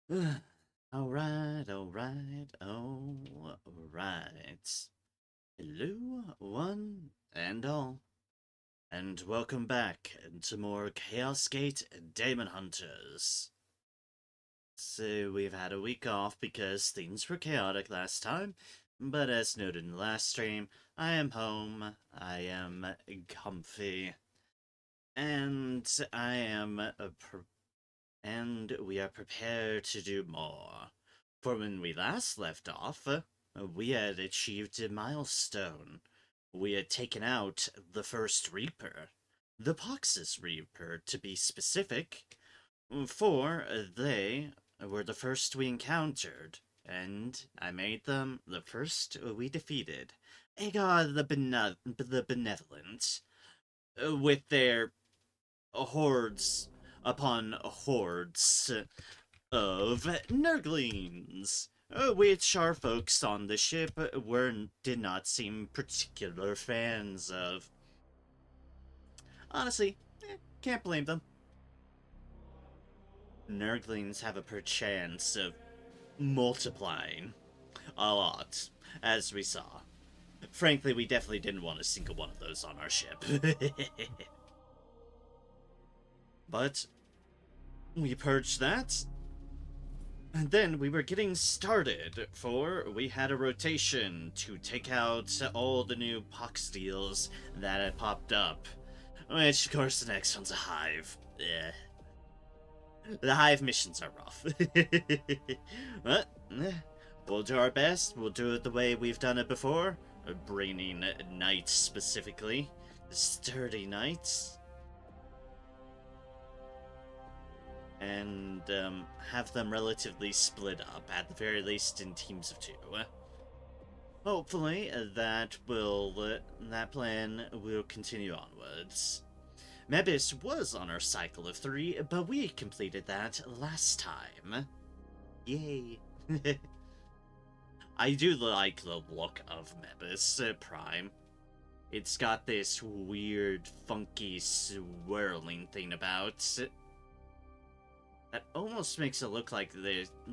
Alright, alright, alright. Hello, one and all, and welcome back to more Chaos Gate Daemonhunters. So, we've had a week off because things were chaotic last time, but as noted in the last stream, I am home, I am comfy, and and we are prepared to do more. For when we last left off, we had achieved a milestone. We had taken out the first Reaper, the Poxus Reaper to be specific, for they were the first we encountered, and I made them the first we defeated. Agar the Benevolent, with their hordes upon hordes of Nurglings, which our folks on the ship did not seem particular fans of. Honestly, can't blame them. Nurglings have a perchance of multiplying a lot, as we saw. Frankly, we definitely didn't want a single one of those on our ship. But we purged that, and then we were getting started, for we had a rotation to take out all the new pox deals that had popped up. Which, of course, the next one's a hive. Yeah. The hive missions are rough. But, we'll do our best. We'll do it the way we've done it before. Braining knights specifically. Sturdy knights. And have them relatively split up, at the very least in teams of two. Hopefully, that plan will continue onwards. Mebis was on our cycle of 3, but we completed that last time. Yay! I do like the look of Mebis Prime. It's got this weird, funky, swirling thing about it. That almost makes it look like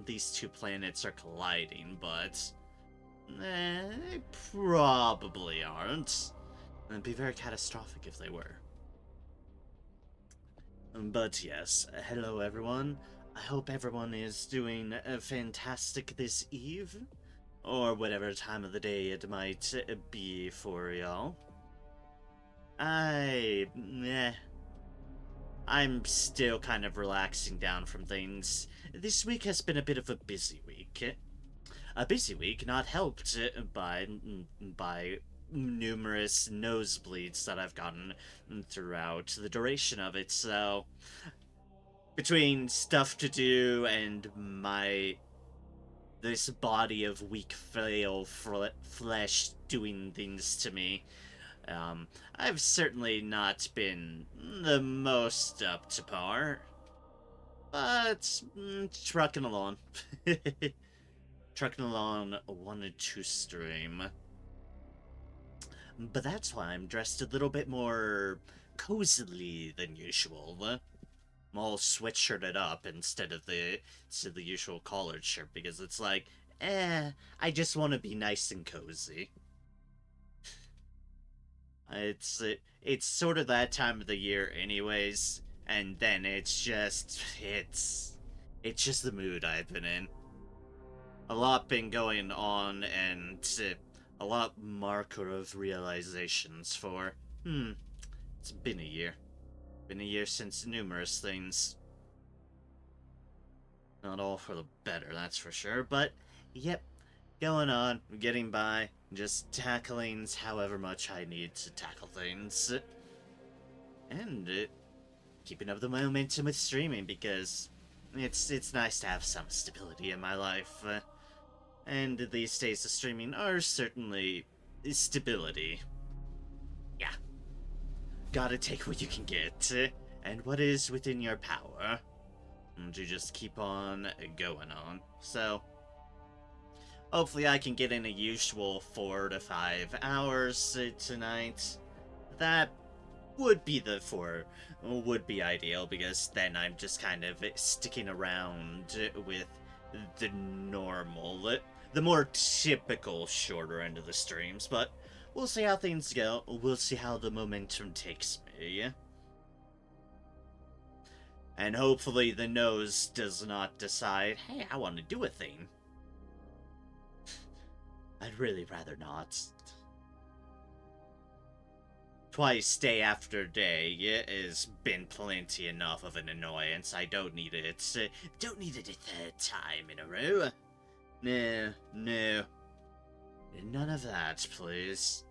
these two planets are colliding, but they probably aren't. It'd be very catastrophic if they were. But yes, hello everyone. I hope everyone is doing fantastic this eve, or whatever time of the day it might be for y'all. I'm still kind of relaxing down from things. This week has been a bit of a busy week. A busy week not helped by numerous nosebleeds that I've gotten throughout the duration of it, so between stuff to do and this body of weak frail flesh doing things to me, I've certainly not been the most up to par, but trucking along. Trucking along wanted to stream. But that's why I'm dressed a little bit more cozily than usual. I'm all sweatshirted up instead of the usual collared shirt, because it's like, I just want to be nice and cozy. It's sort of that time of the year anyways, and then it's just the mood I've been in. A lot been going on, and a lot marker of realizations for, it's been a year. Been a year since numerous things. Not all for the better, that's for sure, but, yep, going on, getting by, just tackling however much I need to tackle things. And keeping up the momentum with streaming, because it's nice to have some stability in my life. And these days of streaming are certainly stability. Yeah. Gotta take what you can get, and what is within your power, to just keep on going on. So, hopefully I can get in a usual 4 to 5 hours tonight. That would be ideal, because then I'm just kind of sticking around with the normal, the more typical shorter end of the streams, but we'll see how things go. We'll see how the momentum takes me. And hopefully the nose does not decide, hey, I want to do a thing. I'd really rather not. Twice day after day has been plenty enough of an annoyance. I don't need it. Don't need it a third time in a row. No, no. None of that, please.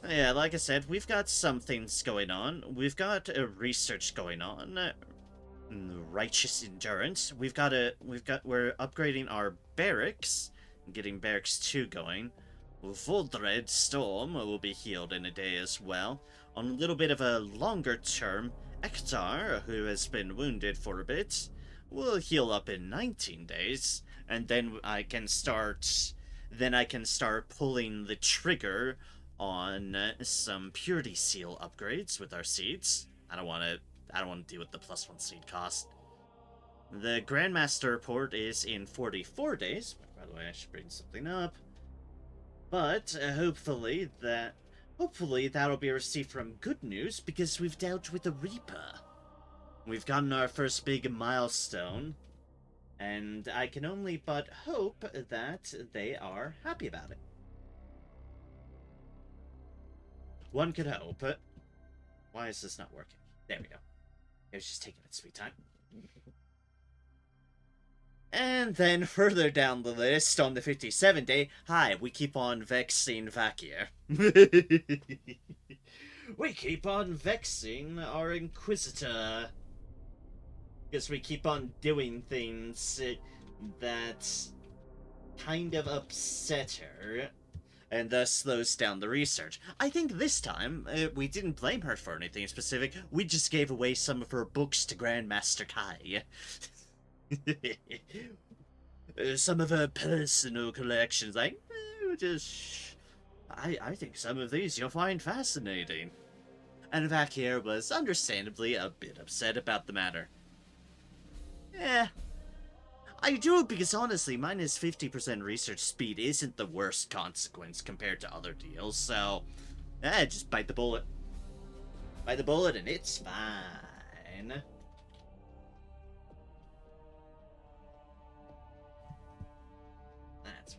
Yeah, like I said, we've got some things going on. We've got research going on. Righteous endurance. We're upgrading our barracks, getting barracks 2 going. Voldred Storm will be healed in a day as well. On a little bit of a longer term, Ektar, who has been wounded for a bit, will heal up in 19 days, and then I can start pulling the trigger on some purity seal upgrades with our seeds. I don't want to deal with the +1 seed cost. The Grandmaster report is in 44 days. By the way, I should bring something up. But hopefully that'll be received from good news, because we've dealt with a Reaper. We've gotten our first big milestone, and I can only but hope that they are happy about it. One could hope. Why is this not working? There we go. It was just taking its sweet time. And then further down the list, on the 57th day, hi, we keep on vexing Vakir. We keep on vexing our Inquisitor. Because we keep on doing things that kind of upset her, and thus slows down the research. I think this time, we didn't blame her for anything specific, we just gave away some of her books to Grandmaster Kai. Some of her personal collections, like, I think some of these you'll find fascinating. And Vakir was understandably a bit upset about the matter. Yeah. I do it because honestly, minus 50% research speed isn't the worst consequence compared to other deals, so just bite the bullet. Bite the bullet and it's fine. That's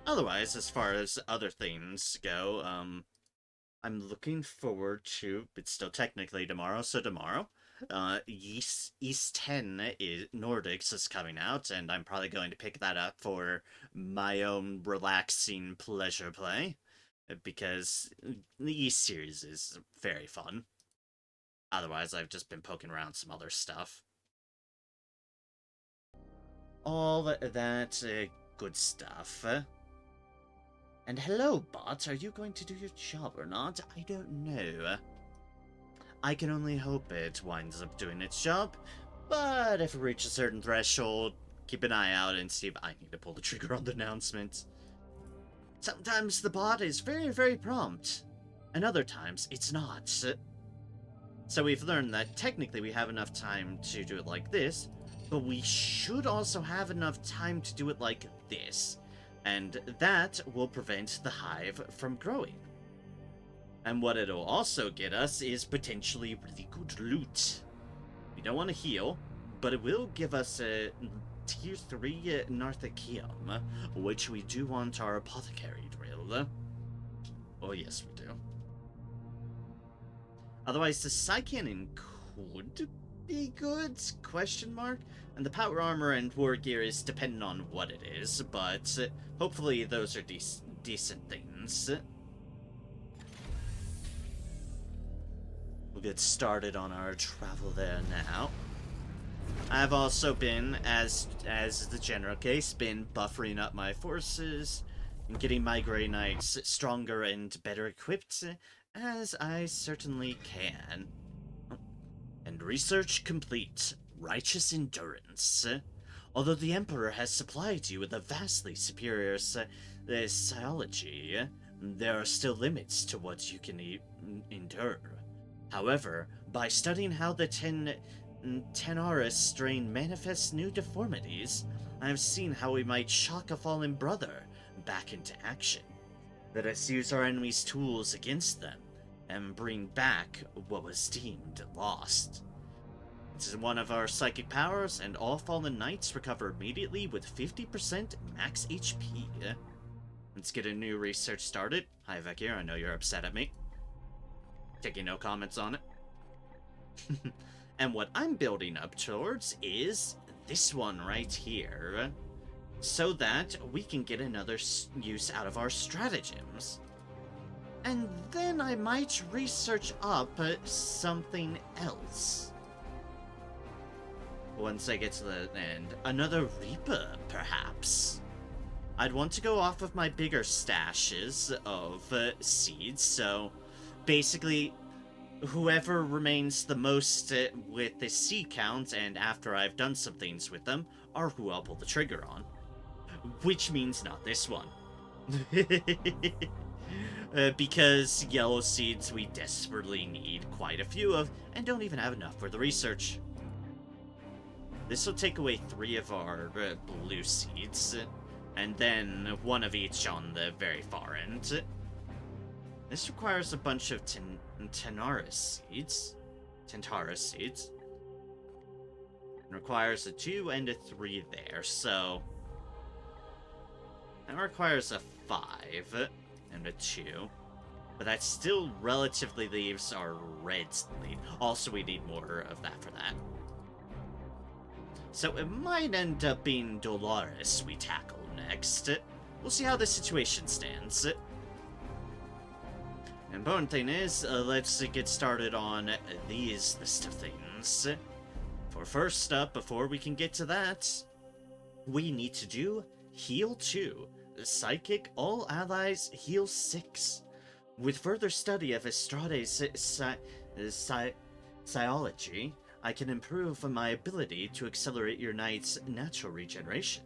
Otherwise, as far as other things go, I'm looking forward to, it's still technically tomorrow, so tomorrow, East 10 Nordics is coming out, and I'm probably going to pick that up for my own relaxing pleasure play, because the East series is very fun. Otherwise, I've just been poking around some other stuff. All that good stuff. And hello, bot, are you going to do your job or not? I don't know. I can only hope it winds up doing its job, but if it reaches a certain threshold, keep an eye out and see if I need to pull the trigger on the announcement. Sometimes the bot is very, very prompt, and other times it's not. So we've learned that technically we have enough time to do it like this, but we should also have enough time to do it like this. And that will prevent the hive from growing. And what it'll also get us is potentially really good loot. We don't want to heal, but it will give us a tier 3 Narthekium, which we do want our apothecary drill. Oh yes, we do. Otherwise, the Psychianin could be good? Question mark? And the power armor and war gear is dependent on what it is, but hopefully those are decent things. We'll get started on our travel there now. I've also been, as the general case, been buffering up my forces and getting my Grey Knights stronger and better equipped, as I certainly can. And research complete. Righteous endurance. Although the Emperor has supplied you with a vastly superior physiology, there are still limits to what you can endure. However, by studying how the Tenaris strain manifests new deformities, I have seen how we might shock a fallen brother back into action. Let us use our enemy's tools against them, and bring back what was deemed lost. This is one of our psychic powers, and all fallen knights recover immediately with 50% max HP. Let's get a new research started. Hi Vekir, I know you're upset at me. Taking no comments on it. And what I'm building up towards is this one right here, so that we can get another use out of our stratagems. And then I might research up something else. Once I get to the end, another Reaper, perhaps. I'd want to go off of my bigger stashes of seeds, so basically, whoever remains the most with the seed count, and after I've done some things with them, are who I'll pull the trigger on. Which means not this one. Because yellow seeds we desperately need quite a few of, and don't even have enough for the research. This will take away 3 of our blue seeds, and then 1 of each on the very far end. This requires a bunch of Tentaris seeds. It requires a 2 and a 3 there, so that requires a 5 and a 2. But that still relatively leaves our reds to lead. Also, we need more of that for that. So it might end up being Dolores we tackle next. We'll see how the situation stands. The important thing is, let's get started on these list of things. For first up, before we can get to that, we need to do Heal 2. Psychic, all allies, Heal 6. With further study of Estrade's physiology, I can improve my ability to accelerate your knight's natural regeneration.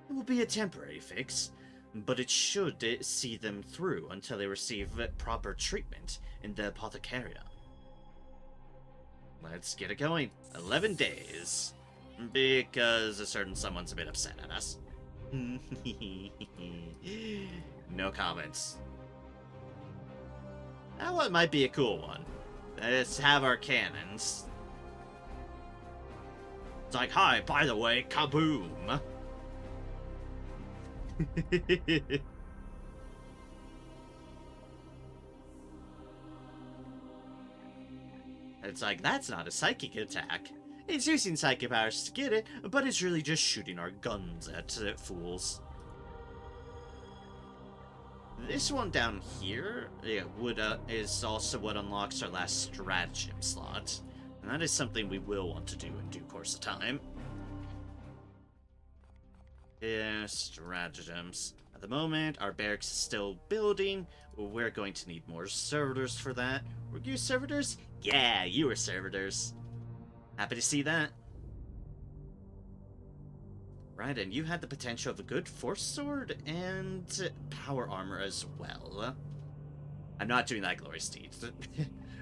It will be a temporary fix, but it should see them through until they receive proper treatment in the Apothecaria. Let's get it going. 11 days. Because a certain someone's a bit upset at us. No comments. That one might be a cool one. Let's have our cannons. It's like, hi, by the way, kaboom! It's like, that's not a psychic attack. It's using psychic powers to get it, but it's really just shooting our guns at fools. This one down here is also what unlocks our last stratagem slot. And that is something we will want to do in due course of time. Yeah, stratagems. At the moment, our barracks is still building. We're going to need more servitors for that. Were you servitors? Yeah, you were servitors. Happy to see that. Right, and you had the potential of a good force sword and power armor as well. I'm not doing that, Glory Steed.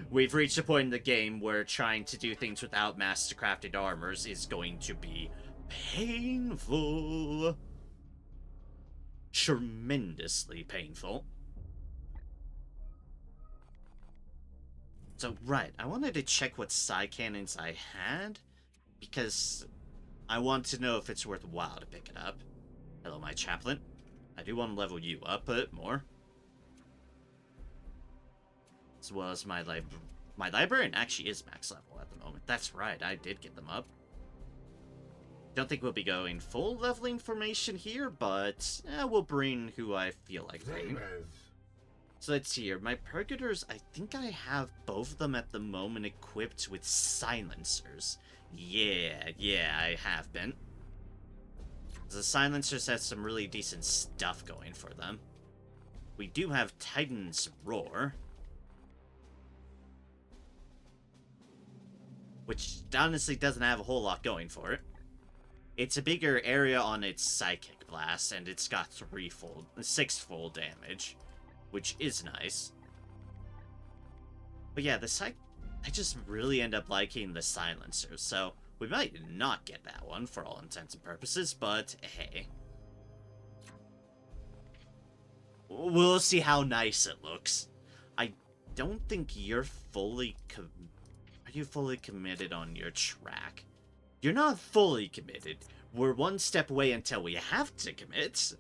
We've reached a point in the game where trying to do things without master-crafted armors is going to be painful. Tremendously painful. So, right, I wanted to check what psi cannons I had, because I want to know if it's worthwhile to pick it up. Hello, my chaplain. I do want to level you up more. As well as my librarian actually is max level at the moment. That's right, I did get them up. Don't think we'll be going full leveling formation here, but we'll bring who I feel like bringing. So let's see here. My Purgators, I think I have both of them at the moment equipped with silencers. Yeah, I have been. The silencers have some really decent stuff going for them. We do have Titan's Roar, which honestly doesn't have a whole lot going for it. It's a bigger area on its Psychic Blast, and it's got sixfold damage, which is nice. But yeah, I just really end up liking the Silencer, so we might not get that one for all intents and purposes, but hey. We'll see how nice it looks. I don't think you're fully Are you fully committed on your track? You're not fully committed. We're one step away until we have to commit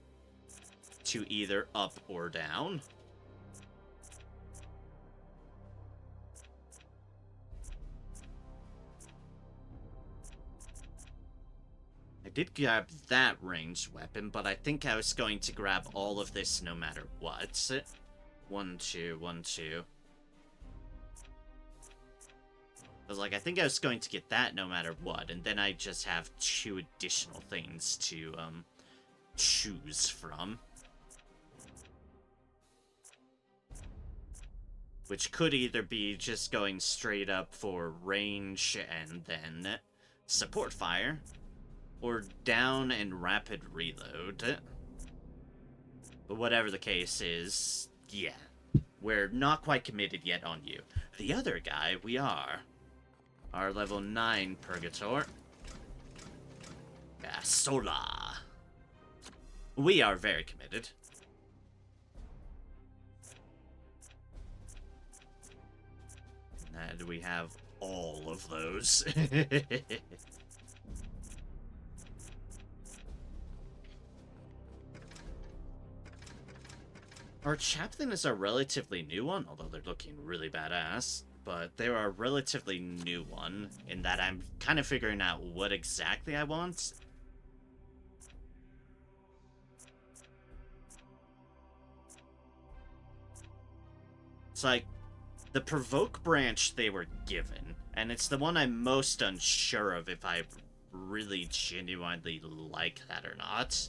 to either up or down. I did grab that ranged weapon, but I think I was going to grab all of this no matter what. 1, 2, 1, 2. I was like, I think I was going to get that no matter what, and then I just have 2 additional things to, choose from. Which could either be just going straight up for range and then support fire, or down and rapid reload. But whatever the case is, yeah. We're not quite committed yet on you. The other guy, we are. Our level 9 Purgator. Yeah, Sola. We are very committed. And we have all of those. Our chaplain is a relatively new one, although they're looking really badass. But they're a relatively new one, in that I'm kind of figuring out what exactly I want. It's like, the Provoke branch they were given, and it's the one I'm most unsure of if I really genuinely like that or not.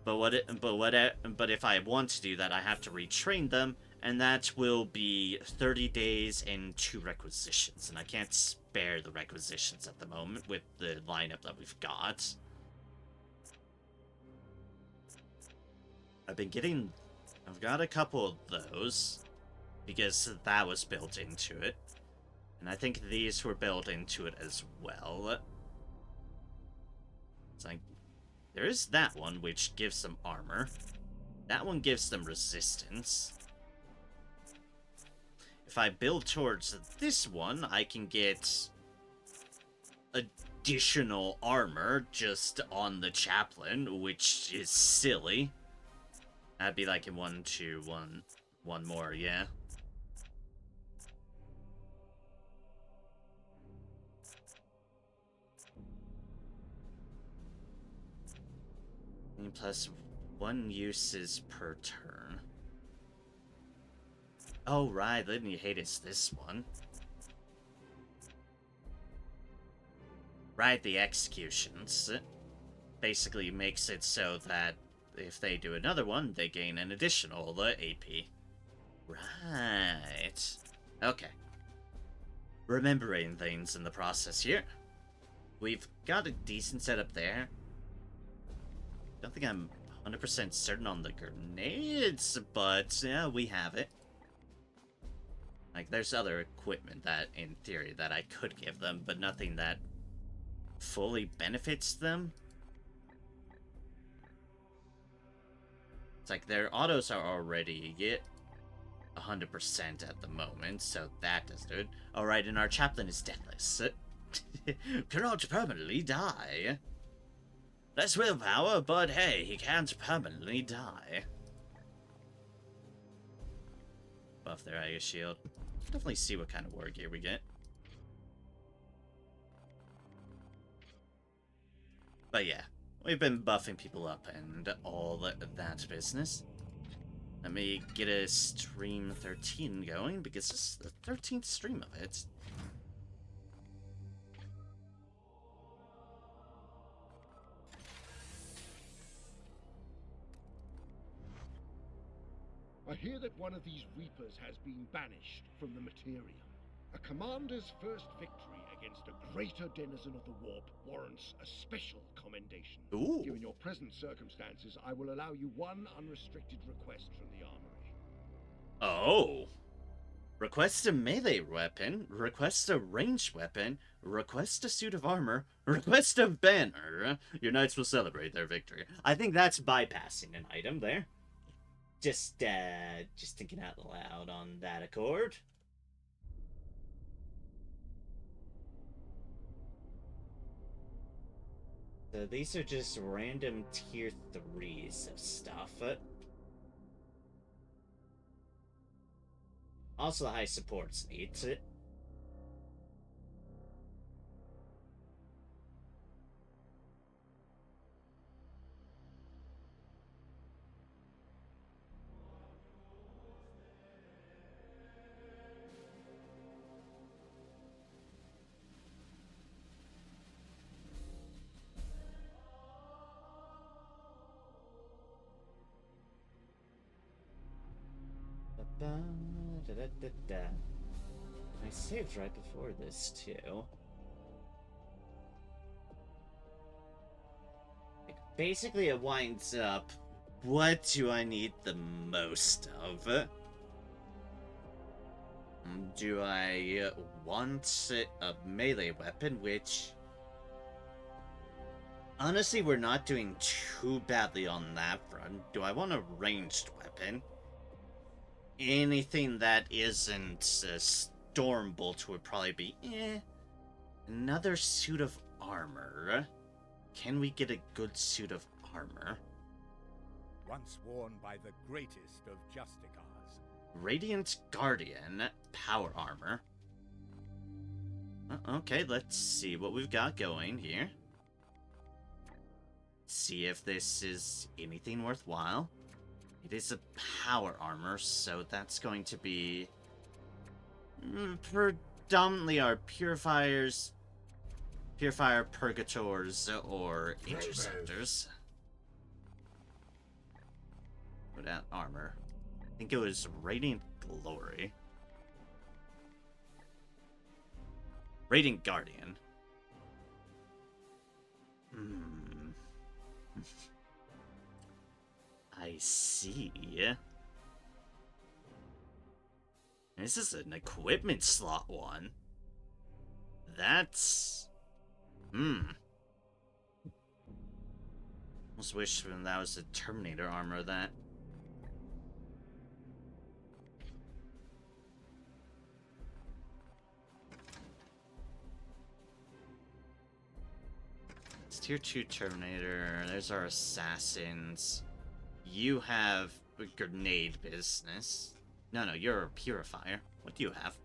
But if I want to do that, I have to retrain them, and that will be 30 days and 2 requisitions, and I can't spare the requisitions at the moment with the lineup that we've got. I've got a couple of those, because that was built into it, and I think these were built into it as well. It's like, there is that one, which gives them armor. That one gives them resistance. If I build towards this one, I can get additional armor just on the chaplain, which is silly. That'd be like in 1, 2, 1 more, yeah. Plus 1 uses per turn. Oh, right, then you hate it's this one. Right, the executions. Basically makes it so that if they do another one, they gain an additional AP. Right. Okay. Remembering things in the process here. We've got a decent setup there. Don't think I'm 100% certain on the grenades, but yeah, we have it. Like, there's other equipment that, in theory, that I could give them, but nothing that fully benefits them. It's like, their autos are already 100% at the moment, so that doesn't do it. Alright, and our chaplain is deathless. Cannot permanently die. Less willpower, but hey, he can't permanently die. Buff their Ice Shield. Definitely see what kind of war gear we get. But yeah, we've been buffing people up and all that business. Let me get a stream 13 going, because this is the 13th stream of it. I hear that one of these Reapers has been banished from the Materium. A commander's first victory against a greater denizen of the warp warrants a special commendation. Ooh. Given your present circumstances, I will allow you one unrestricted request from the armory. Oh. Request a melee weapon, request a ranged weapon, request a suit of armor, request a banner. Your knights will celebrate their victory. I think that's bypassing an item there. Just thinking out loud on that accord. So these are just random tier 3s of stuff. Also, high supports needs it. I saved right before this, too. Basically, it winds up, what do I need the most of? Do I want a melee weapon, which... Honestly, we're not doing too badly on that front. Do I want a ranged weapon? Anything that isn't a Stormbolt would probably be, Another suit of armor. Can we get a good suit of armor? Once worn by the greatest of Justicars. Radiant Guardian, power armor. Okay, let's see what we've got going here. See if this is anything worthwhile. It is a power armor, so that's going to be predominantly our purifiers, purifier purgators, or interceptors. Without armor. I think it was Radiant Glory. Radiant Guardian. I see. This is an equipment slot one. That's... Almost wish that was a Terminator armor, that. It's tier 2 Terminator. There's our assassins. You have a grenade business. No, you're a purifier. What do you have?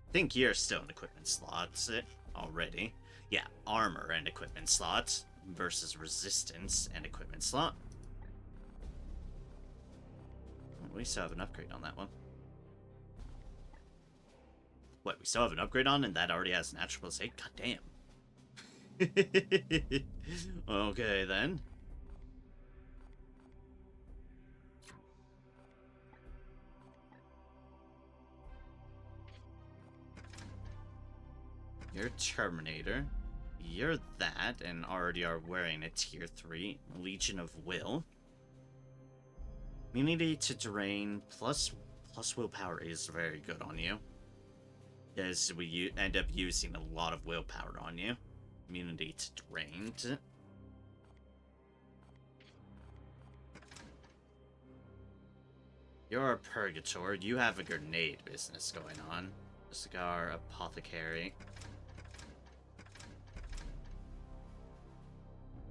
I think you're still in equipment slots already. Yeah, armor and equipment slots versus resistance and equipment slot. We still have an upgrade on that one. What, we still have an upgrade on and that already has natural plus 8? God damn. Okay, then. You're Terminator. You're that, and already are wearing a tier 3 Legion of Will. Immunity to Drain plus willpower is very good on you. As we end up using a lot of willpower on you. Immunity to Drain. You're a Purgator. You have a grenade business going on. Cigar Apothecary.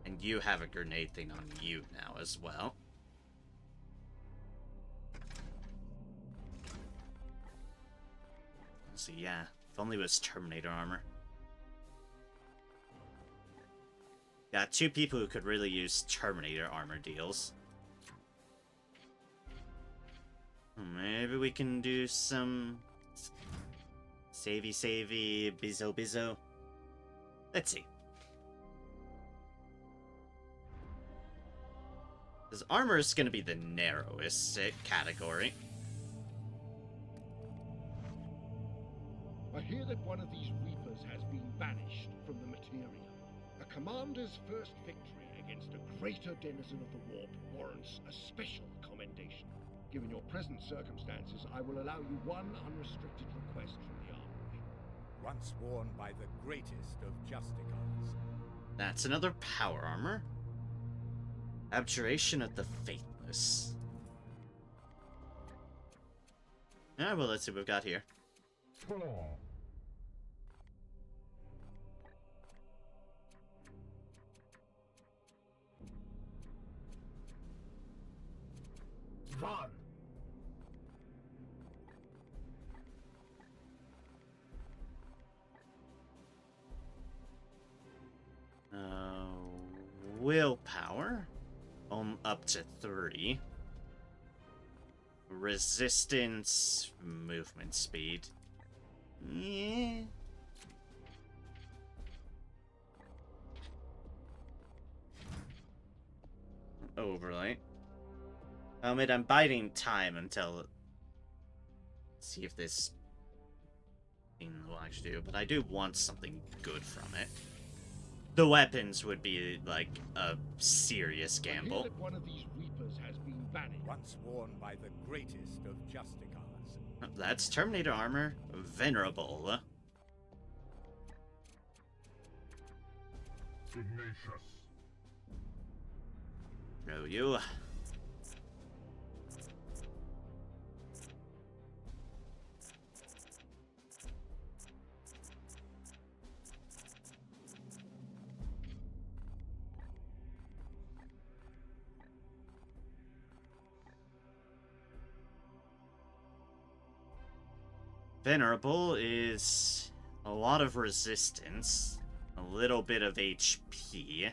And you have a grenade thing on you now as well. So yeah, if only it was Terminator armor. Got two people who could really use Terminator armor deals. Maybe we can do some savey, bizzo. Let's see. Because armor is going to be the narrowest category. I hear that that one of these Reapers has been banished from the materia. A commander's first victory against a greater denizen of the warp warrants a special commendation. Given your present circumstances, I will allow you one unrestricted request from the armory. Once worn by the greatest of Justicars. That's another power armor. Abjuration of the Faithless. Ah, well, let's see what we've got here. Run! Willpower. Up to 3. Resistance. Movement speed. Yeah. Overlay. I'm biding time until... see if this thing will actually do, but I do want something good from it. The weapons would be, like, a serious I hear gamble. that one of these Reapers has been banished. Once worn by the greatest of Justicars. That's Terminator armor. Venerable. Ignatius. Know you. Venerable is a lot of resistance, a little bit of HP,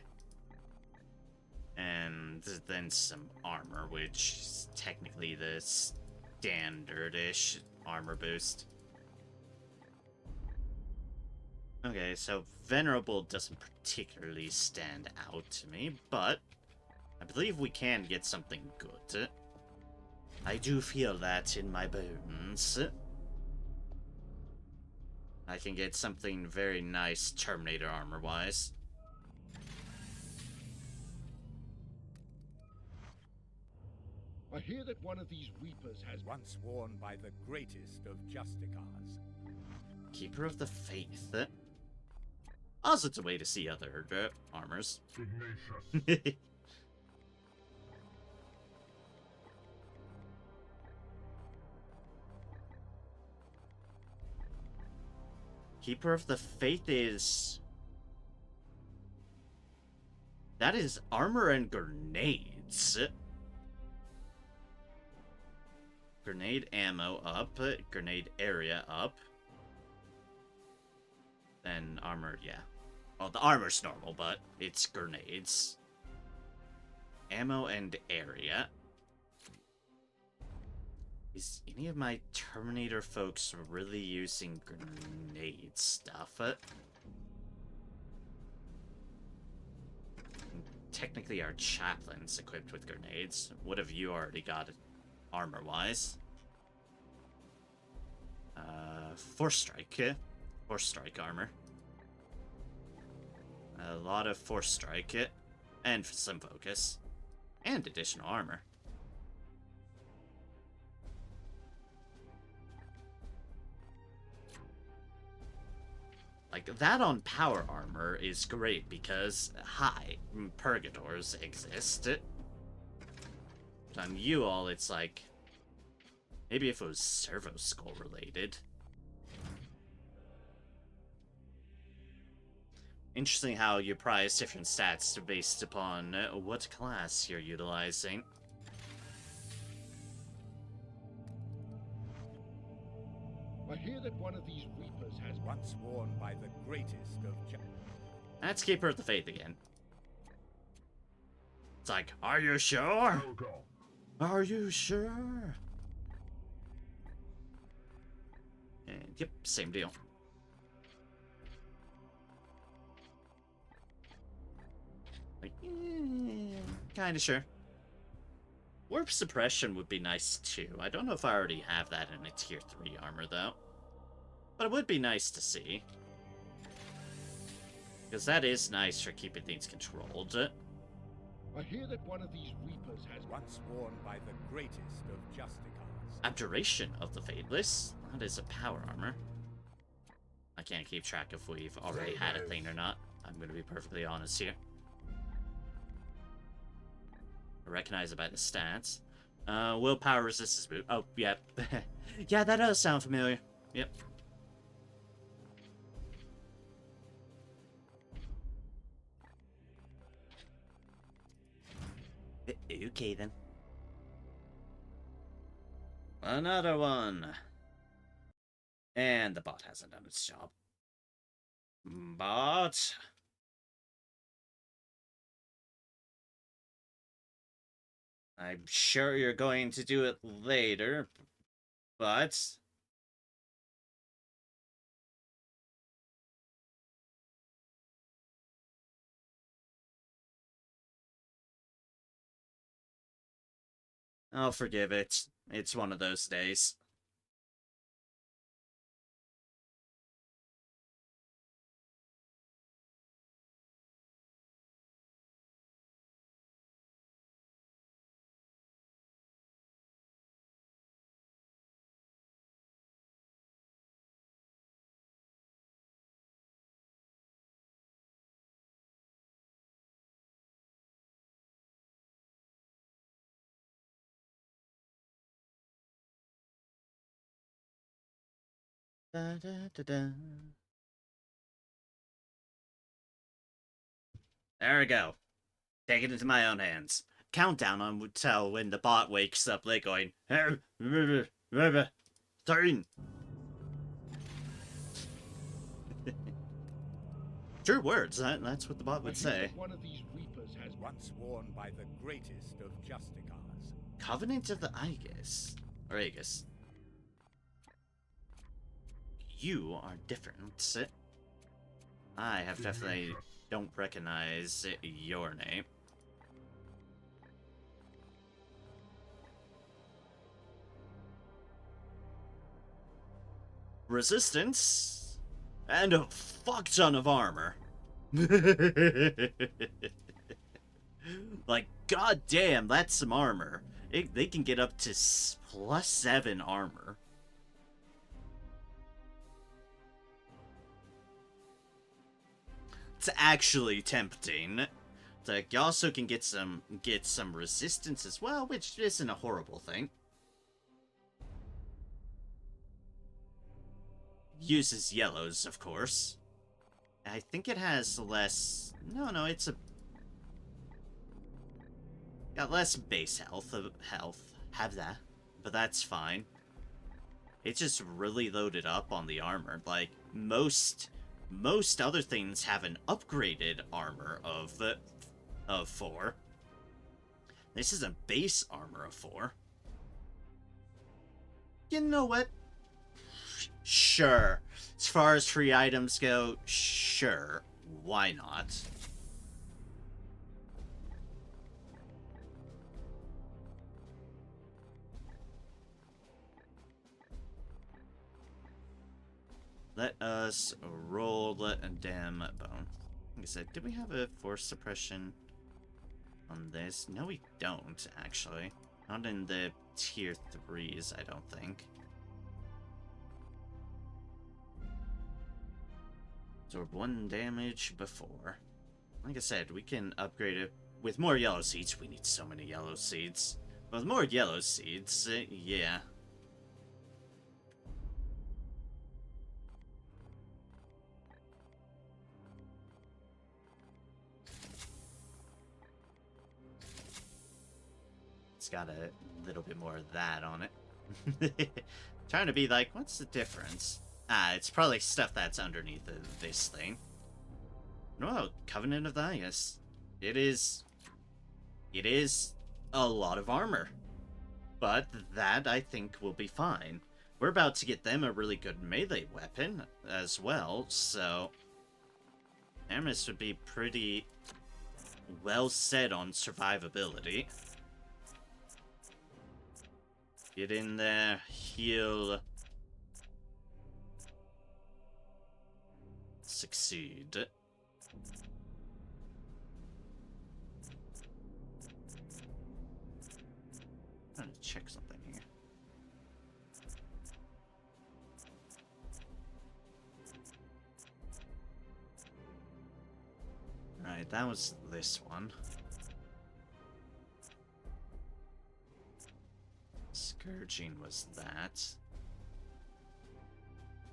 and then some armor, which is technically the standard-ish armor boost. Okay, so Venerable doesn't particularly stand out to me, but I believe we can get something good. I do feel that in my bones. I can get something very nice Terminator armor-wise. I hear that one of these Reapers has Once worn by the greatest of Justicars. Keeper of the Faith. Also, it's a way to see other armors. Ignatius. Keeper of the Faith is... that is armor and grenades. Grenade ammo up, grenade area up. Then armor, yeah. Well, the armor's normal, but it's grenades. Ammo and area. Is any of my Terminator folks really using grenade stuff? Technically, our chaplain's equipped with grenades. What have you already got armor-wise? Force strike. Force strike armor. A lot of force strike. And some focus. And additional armor. Like, that on power armor is great because, hi, Purgators exist. But on you all, it's like, maybe if it was Servo Skull related. Interesting how you prize different stats based upon what class you're utilizing. I hear that one of these Reapers has Once worn by the greatest of That's Keeper of the Faith again. It's like, are you sure? Are you sure? And yep, same deal. Like, kinda sure. Warp suppression would be nice too. I don't know if I already have that in a tier 3 armor though. But it would be nice to see. Because that is nice for keeping things controlled. I hear that one of these Reapers has Once worn by the greatest of Justicars. Abjuration of the Fadeless? That is a power armor. I can't keep track if we've already had a thing or not. I'm going to be perfectly honest here. I recognize it by the stats. Willpower resistance boot. Oh, yeah. Yeah, that does sound familiar. Yep. Okay, then. Another one. And the bot hasn't done its job. But... I'm sure you're going to do it later, but... I'll forgive it. It's one of those days. Da, da, da, da. There we go. Take it into my own hands. Countdown would tell when the bot wakes up late going, turn. True words, that's what the bot would say. One of these Reapers has Once worn by the greatest of Justicars. Covenant of the Aegis. Or Aegis. You are different. I have definitely don't recognize your name. Resistance and a fuck ton of armor. Like, goddamn, that's some armor. They can get up to +7 armor. It's actually tempting. It's like, you also can get some resistance as well, which isn't a horrible thing. Uses yellows, of course. I think it has less... No, it's a... Got less base health. Have that. But that's fine. It's just really loaded up on the armor. Like, most other things have an upgraded armor of 4. This is a base armor of 4. You know what? Sure. As far as free items go, sure. Why not? Let us roll a damn bone. Like I said, did we have a force suppression on this? No, we don't, actually. Not in the tier 3s, I don't think. Absorb 1 damage before. Like I said, we can upgrade it with more yellow seeds. We need so many yellow seeds. With more yellow seeds, yeah. It's got a little bit more of that on it. Trying to be like, what's the difference? Ah, it's probably stuff that's underneath this thing. No, Covenant of the Aegis. It is a lot of armor. But that, I think, will be fine. We're about to get them a really good melee weapon as well, so... Aramis would be pretty well set on survivability. Get in there, heal. succeed. I'm trying to check something here. Alright, that was this one. Scourging was that.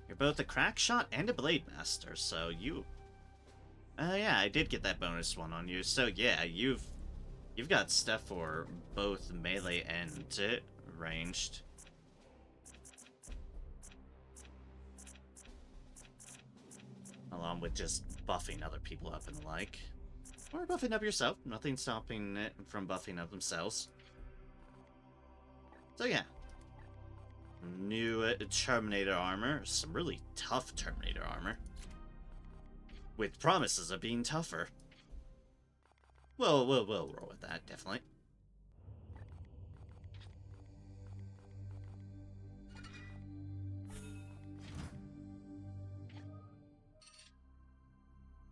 You're both a crack shot and a blade master, so you... yeah, I did get that bonus one on you. So yeah, you've got stuff for both melee and ranged. Along with just buffing other people up and the like. Or buffing up yourself. Nothing stopping it from buffing up themselves. So yeah. New Terminator armor. Some really tough Terminator armor. With promises of being tougher. We'll roll with that, definitely.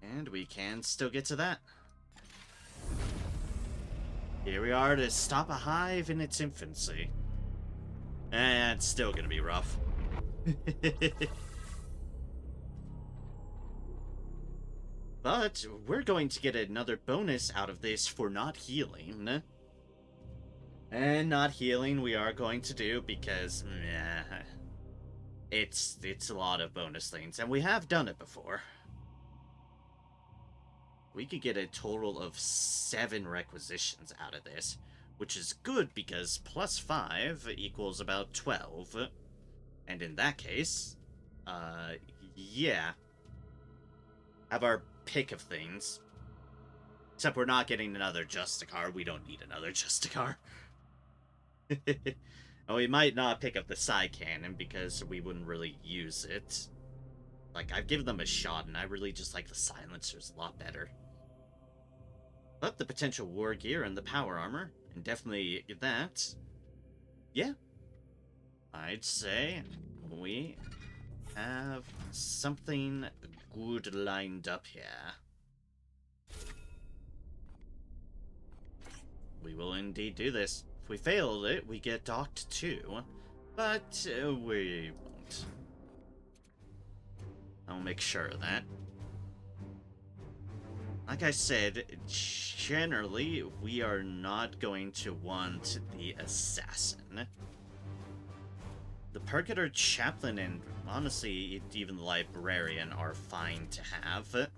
And we can still get to that. Here we are to stop a hive in its infancy. And it's still gonna be rough. But we're going to get another bonus out of this for not healing. And not healing we are going to do because it's a lot of bonus things, and we have done it before. We could get a total of 7 requisitions out of this, which is good because plus 5 equals about 12. And in that case, yeah. Have our pick of things. Except we're not getting another Justicar. We don't need another Justicar. And we might not pick up the side cannon because we wouldn't really use it. Like, I've given them a shot, and I really just like the silencers a lot better. But the potential war gear and the power armor, and definitely that, yeah, I'd say we have something good lined up here. We will indeed do this. If we failed it, we get docked too, but we won't. I'll make sure of that. Like I said, generally, we are not going to want the assassin. The Purgator Chaplain and, honestly, even the Librarian are fine to have.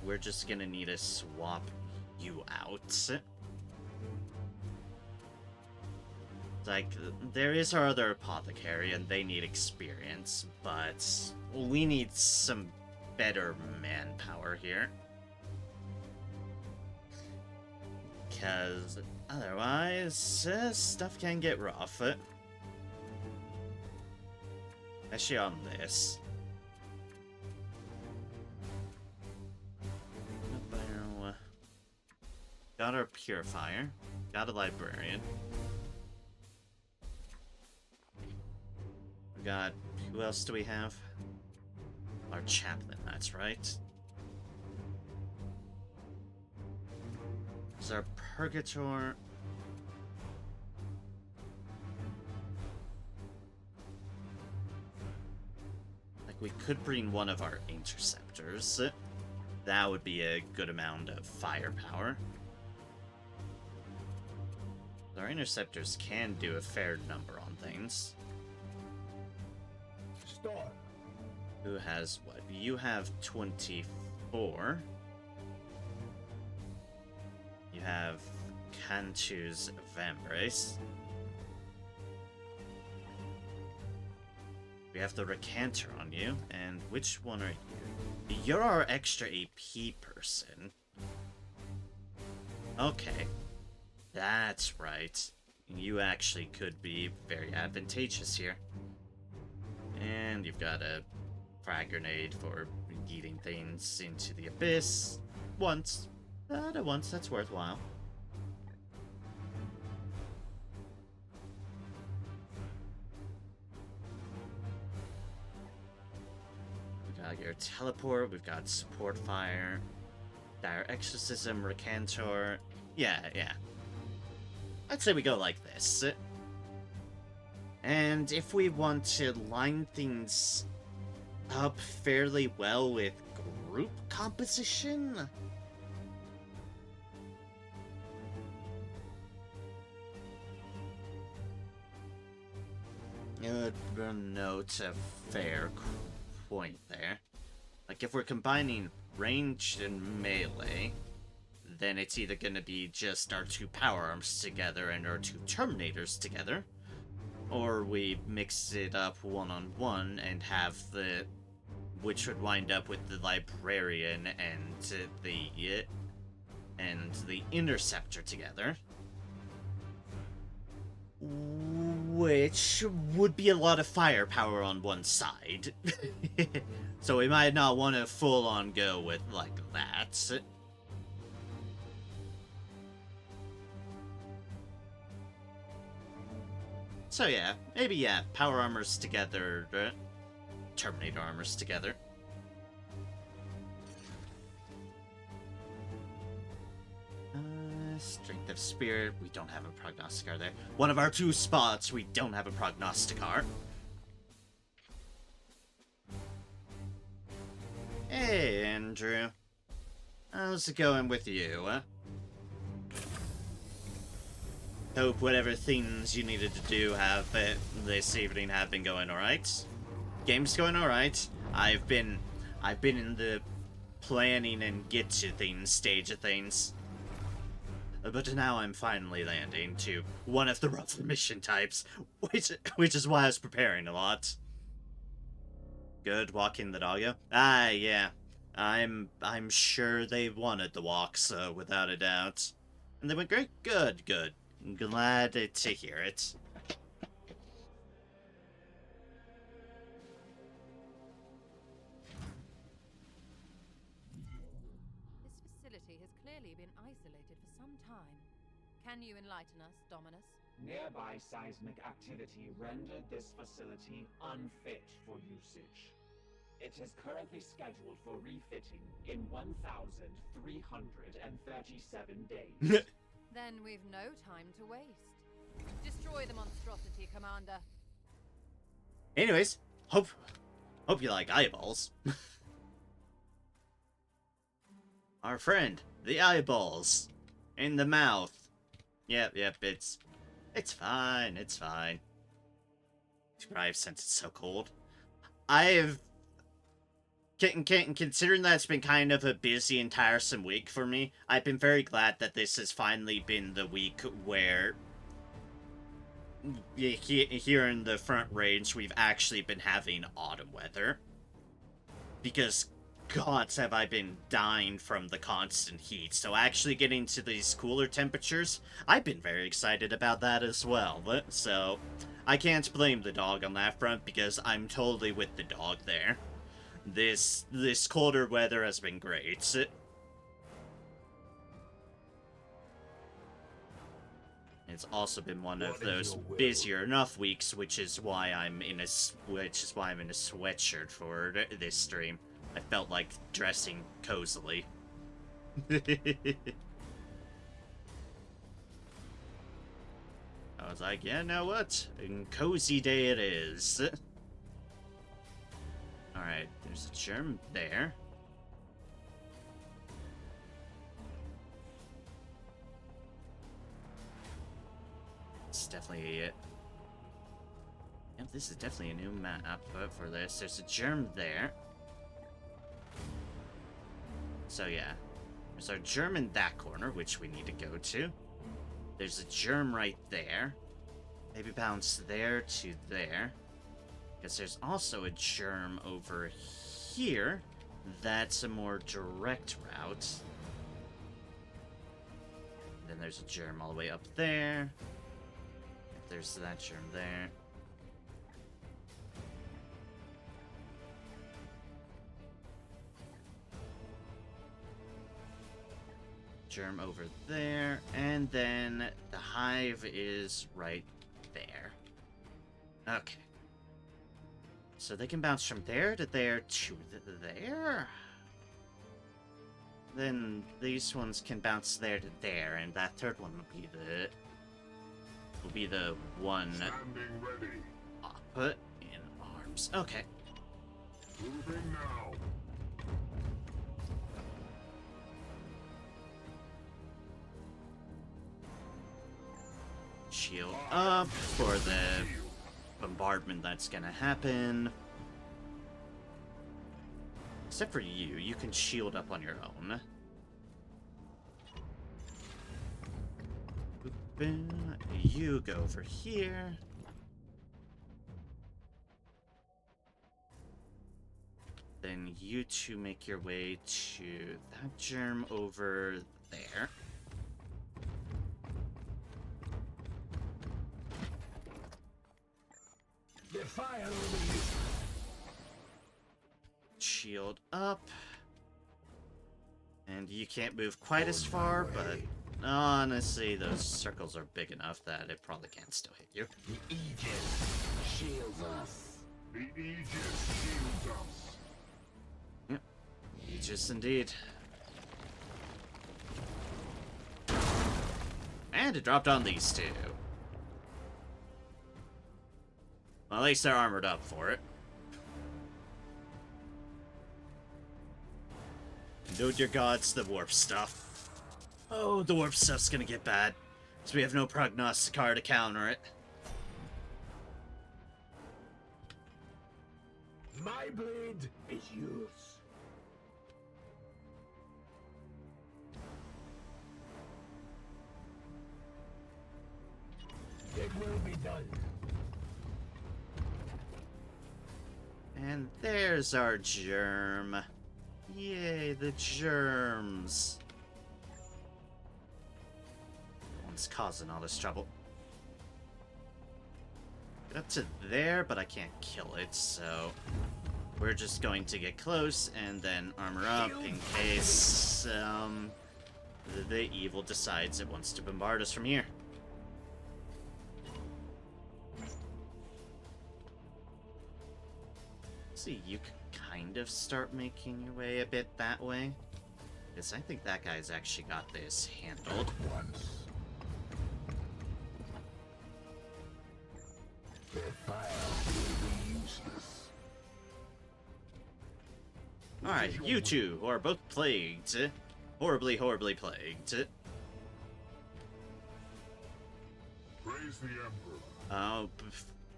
We're just gonna need to swap you out. Like, there is our other Apothecary, and they need experience, but we need some better manpower here. Because otherwise, stuff can get rough. Especially on this. Got our Purifier. Got a Librarian. We got... who else do we have? Our Chaplain, that's right. Is our Purgator... like, we could bring one of our Interceptors. That would be a good amount of firepower. Our Interceptors can do a fair number on things. Start. Who has what? You have 24. You have Cantu's Vambrace. We have the Recanter on you, and which one are you? You're our extra AP person. Okay. That's right. You actually could be very advantageous here. And you've got a frag grenade for yeeting things into the abyss. Once. Once, that's worthwhile. We gotta got your teleport, we've got support fire, dire exorcism, recantor. Yeah. I'd say we go like this. And if we want to line things up fairly well with group composition, note a fair point there. Like, if we're combining range and melee, then it's either gonna be just our two power arms together and our two terminators together, or we mix it up one-on-one and have which would wind up with the librarian and the interceptor together, which would be a lot of firepower on one side. So we might not want to full-on go with like that. So yeah, maybe power armors together, Terminator armors together. Strength of Spirit, we don't have a Prognosticar there. One of our two spots, we don't have a Prognosticar. Hey, Andrew. How's it going with you, Hope whatever things you needed to do this evening have been going alright. Game's going alright. I've been in the planning and get to things stage of things. But now I'm finally landing to one of the rougher mission types, which is why I was preparing a lot. Good, walking the doggo? Ah, yeah. I'm sure they wanted the walks, without a doubt. And they went great? Good. Glad to hear it. This facility has clearly been isolated for some time. Can you enlighten us, Dominus? Nearby seismic activity rendered this facility unfit for usage. It is currently scheduled for refitting in 1,337 days. Then we've no time to waste. Destroy the monstrosity, Commander. Anyways, hope you like eyeballs. Our friend, the eyeballs. In the mouth. Yep, it's fine, it's fine. Surprised since it's so cold. Considering that it's been kind of a busy and tiresome week for me, I've been very glad that this has finally been the week where here in the front range we've actually been having autumn weather. Because gods have I been dying from the constant heat, so actually getting to these cooler temperatures, I've been very excited about that as well. So I can't blame the dog on that front because I'm totally with the dog there. This colder weather has been great. It's also been one of those busier enough weeks, which is why I'm in a sweatshirt for this stream. I felt like dressing cozily. I was like, yeah, know what? A cozy day it is. Alright, there's a germ there. It's definitely it. Yep, this is definitely a new map for this. There's a germ there. So yeah. There's our germ in that corner, which we need to go to. There's a germ right there. Maybe bounce there to there. Because there's also a germ over here. That's a more direct route. Then there's a germ all the way up there. There's that germ there. Germ over there. And then the hive is right there. Okay. So they can bounce from there to there to there? Then these ones can bounce there to there, and that third one will be the one Standing ready. put in arms. Okay. Moving now. Shield up for the bombardment that's gonna happen. Except for you, you can shield up on your own. You go over here. Then you two make your way to that germ over there. Shield up. And you can't move quite as far, but honestly, those circles are big enough that it probably can still hit you. The Aegis shields us. The Aegis shields us. Yep. Aegis indeed. And it dropped on these two. Well, at least they're armored up for it. No, dear gods, the warp stuff. Oh, the warp stuff's gonna get bad. So we have no prognosticar to counter it. My blade is yours. It will be done. And there's our germ. Yay, the germs. One's causing all this trouble. Get up to there, but I can't kill it, so we're just going to get close and then armor up in case the evil decides it wants to bombard us from here. See, you can kind of start making your way a bit that way. Because I think that guy's actually got this handled. Once. Their fire will be useless. Alright, you two, who are both plagued. Horribly, horribly plagued. Praise the Emperor.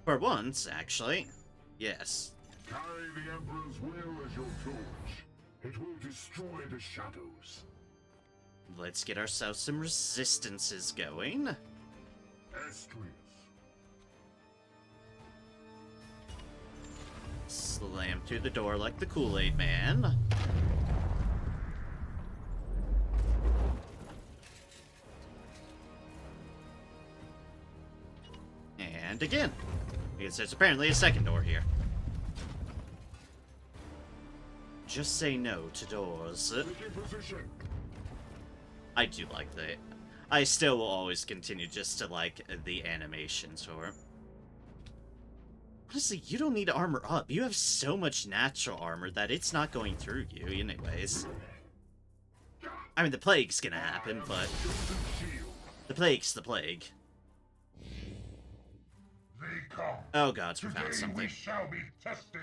For once, actually. Yes. Carry the Emperor's will as your torch. It will destroy the shadows. Let's get ourselves some resistances going. Estrius. Slam through the door like the Kool-Aid Man. And again. Because there's apparently a second door here. Just say no to doors. Taking position. I do like that. I still will always continue just to like the animations for him. Honestly, you don't need to armor up. You have so much natural armor that it's not going through you anyways. I mean, the plague's gonna happen, but the plague's the plague. They come. Oh gods, we Today found something. we shall be tested.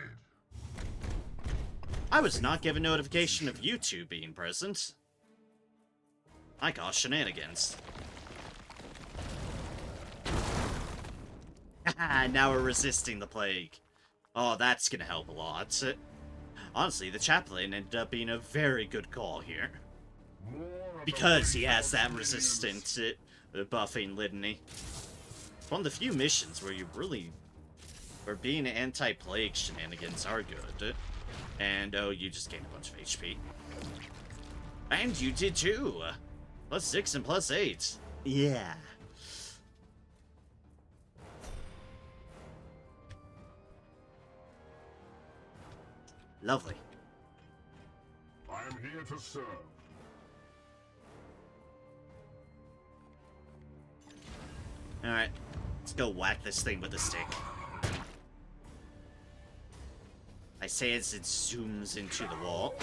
I was not given notification of you two being present. I call shenanigans. Haha, now we're resisting the plague. Oh, that's gonna help a lot. Honestly, the chaplain ended up being a very good call here. Because he has that resistant buffing litany. It's one of the few missions where being anti-plague shenanigans are good. And oh, you just gained a bunch of HP. And you did too! +6 and +8. Yeah. Lovely. I am here to serve. Alright, let's go whack this thing with a stick. I say as it zooms into the wall.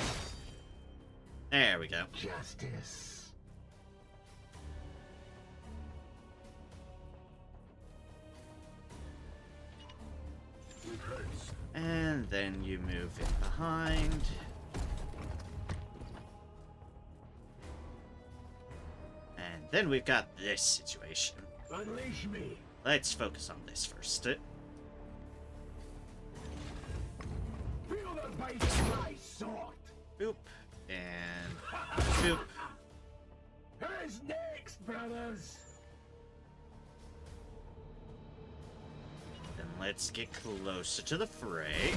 There we go. Justice. With haste. And then you move in behind. And then we've got this situation. Unleash me. Let's focus on this first. Feel the bite of my sword. Boop. And boop. Who's next, brothers? Then let's get closer to the fray.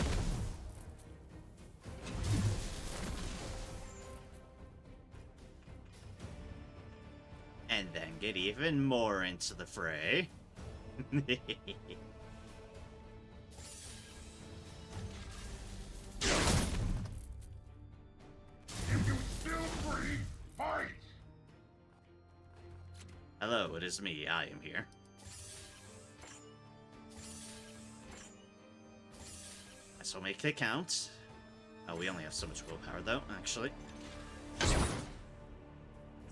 And then get even more into the fray. If you still breathe, fight! Hello, it is me. I am here. So make it count. Oh, we only have so much willpower, though, actually.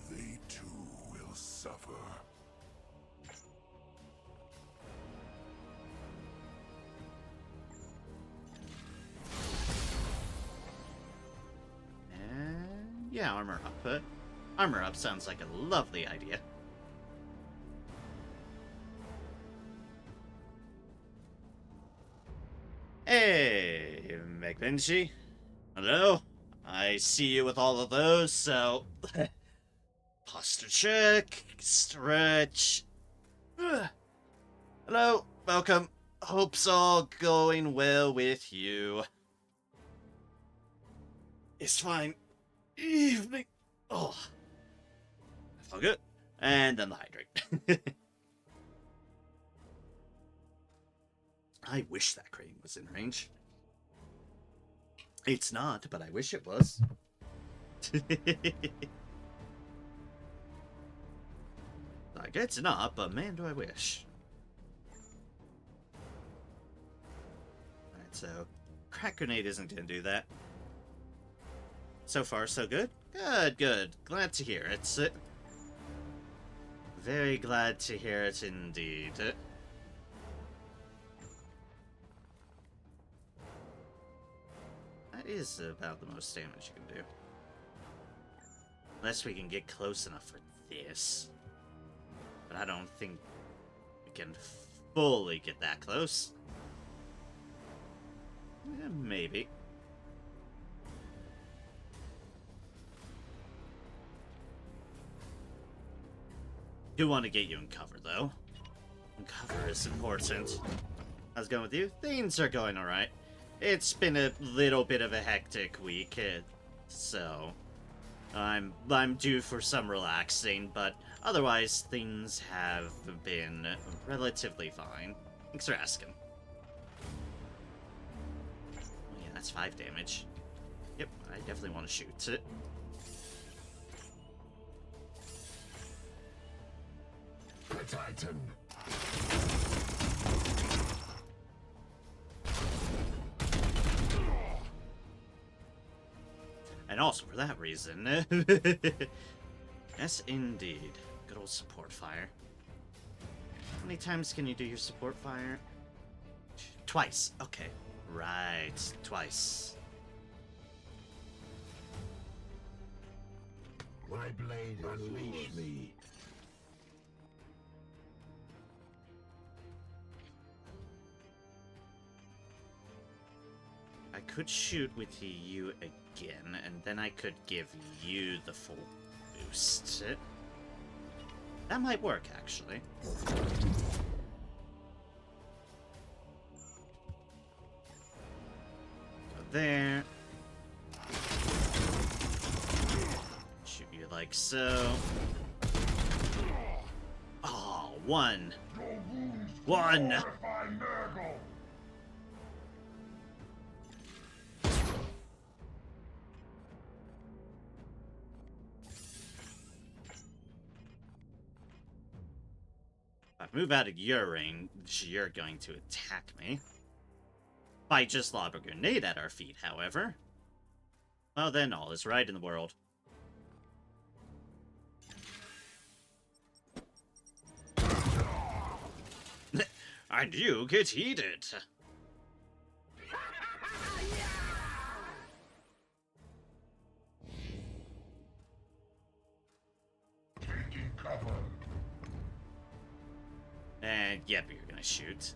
They too will suffer. And yeah, armor up. Armor up sounds like a lovely idea. Hey, McBinchy. Hello? I see you with all of those, so... posture check, stretch... Hello, welcome. Hope's all going well with you. It's fine. Evening. Oh. I feel good. And then the hydrate. I wish that crane was in range. It's not, but I wish it was. Like, it's not, but man, do I wish. Alright, so crack grenade isn't gonna do that. So far, so good? Good, good. Glad to hear it. Very glad to hear it indeed. That is about the most damage you can do. Unless we can get close enough for this. But I don't think we can fully get that close. Yeah, maybe. Do want to get you in cover, though. And cover is important. How's it going with you? Things are going alright. It's been a little bit of a hectic week, so I'm due for some relaxing, but otherwise things have been relatively fine. Thanks for asking. Oh yeah, that's 5 damage. Yep, I definitely want to shoot it. The Titan. And also for that reason. Yes, indeed. Good old support fire. How many times can you do your support fire? Twice. Okay. Right. Twice. My blade unleash me. I could shoot with you again, and then I could give you the full boost. That might work, actually. Go there. Shoot you like so. Oh, one. One. If I move out of your range, you're going to attack me. I just lob a grenade at our feet, however, well then all is right in the world. And you get heated. Taking cover. And yep, you're gonna shoot.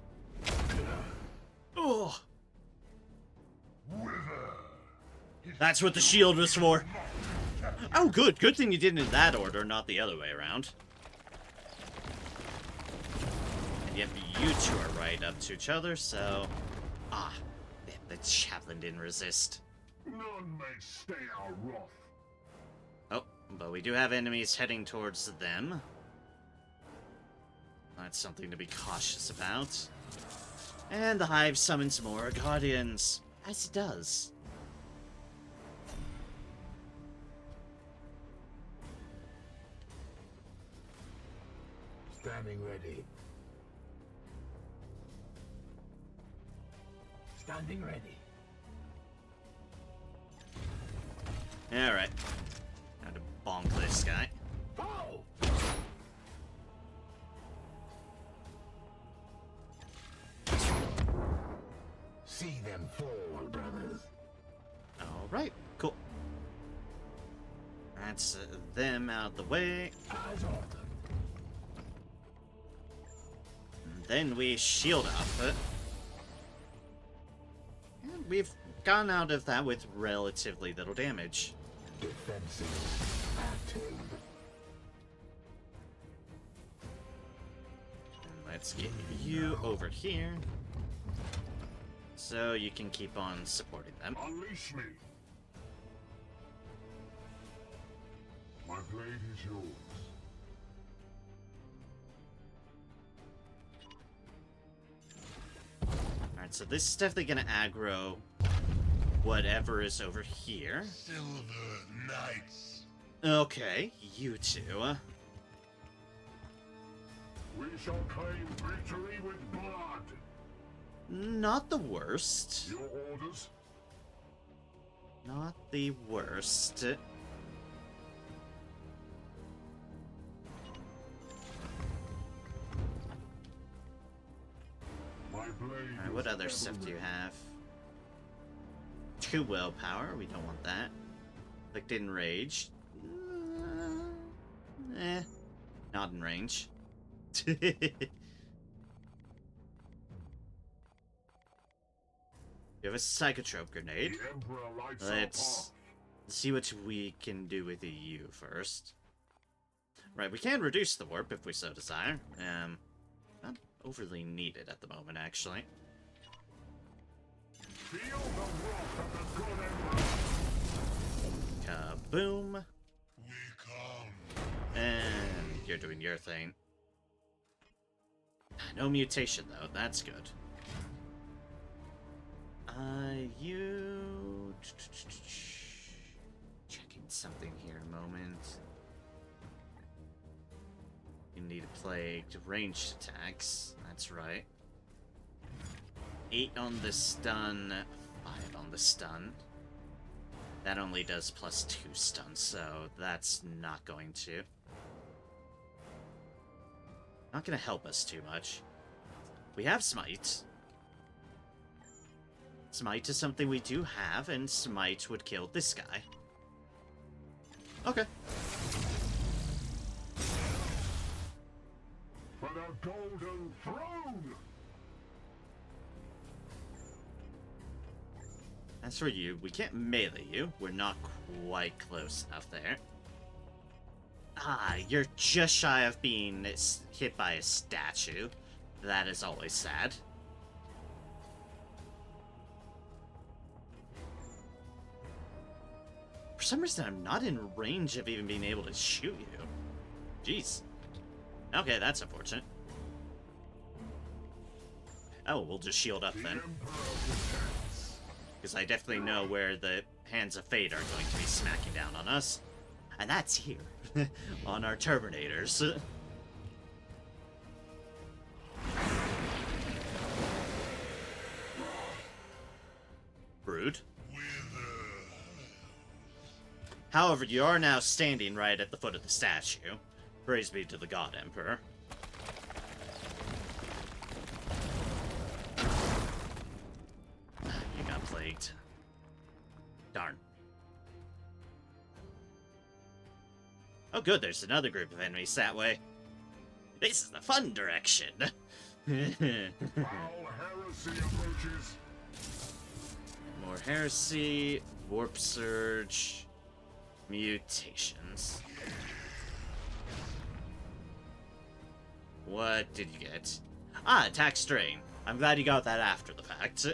Oh, that's what the shield was for. Oh, good. Good thing you did it in that order, not the other way around. And yep, you two are right up to each other, so... Ah, yeah, the chaplain didn't resist. None may stay our wrath. Oh, but we do have enemies heading towards them. That's something to be cautious about. And the Hive summons more Guardians, as it does. Standing ready. Standing ready. Alright. Now to bonk this guy. Oh! See them fall, brothers. Alright, cool. That's them out the way. Eyes on them. And then we shield up. And we've gone out of that with relatively little damage. Defenses active. And let's get you over here. So you can keep on supporting them. Unleash me. My blade is yours. Alright, so this is definitely gonna aggro whatever is over here. Silver Knights. Okay, you two. We shall claim victory with blood. Not the worst. Your orders? Not the worst. My blade. Alright, what other stuff do you have? 2 willpower, we don't want that. Clicked in rage. Not in range. You have a psychotrope grenade. The Emperor lights our Let's path. see what we can do with you first. Right, we can reduce the warp if we so desire. Not overly needed at the moment, actually. Feel the wrath of the good Emperor. Kaboom. We come. And you're doing your thing. No mutation, though. That's good. You... Checking something here a moment. You need a plagued ranged attacks. That's right. 8 on the stun, 5 on the stun. That only does +2 stun, so that's not going to. Not gonna help us too much. We have Smite. Smite is something we do have, and Smite would kill this guy. Okay. For the Golden Throne! As for you, we can't melee you. We're not quite close enough there. Ah, you're just shy of being hit by a statue. That is always sad. For some reason, I'm not in range of even being able to shoot you. Jeez. Okay, that's unfortunate. Oh, we'll just shield up then. Because I definitely know where the Hands of Fate are going to be smacking down on us. And that's here. On our Terminators. However, you are now standing right at the foot of the statue. Praise be to the God Emperor. You got plagued. Darn. Oh good, there's another group of enemies that way. This is the fun direction. Foul heresy approaches. More heresy, warp surge, mutations. What did you get? Ah, attack strain. I'm glad you got that after the fact.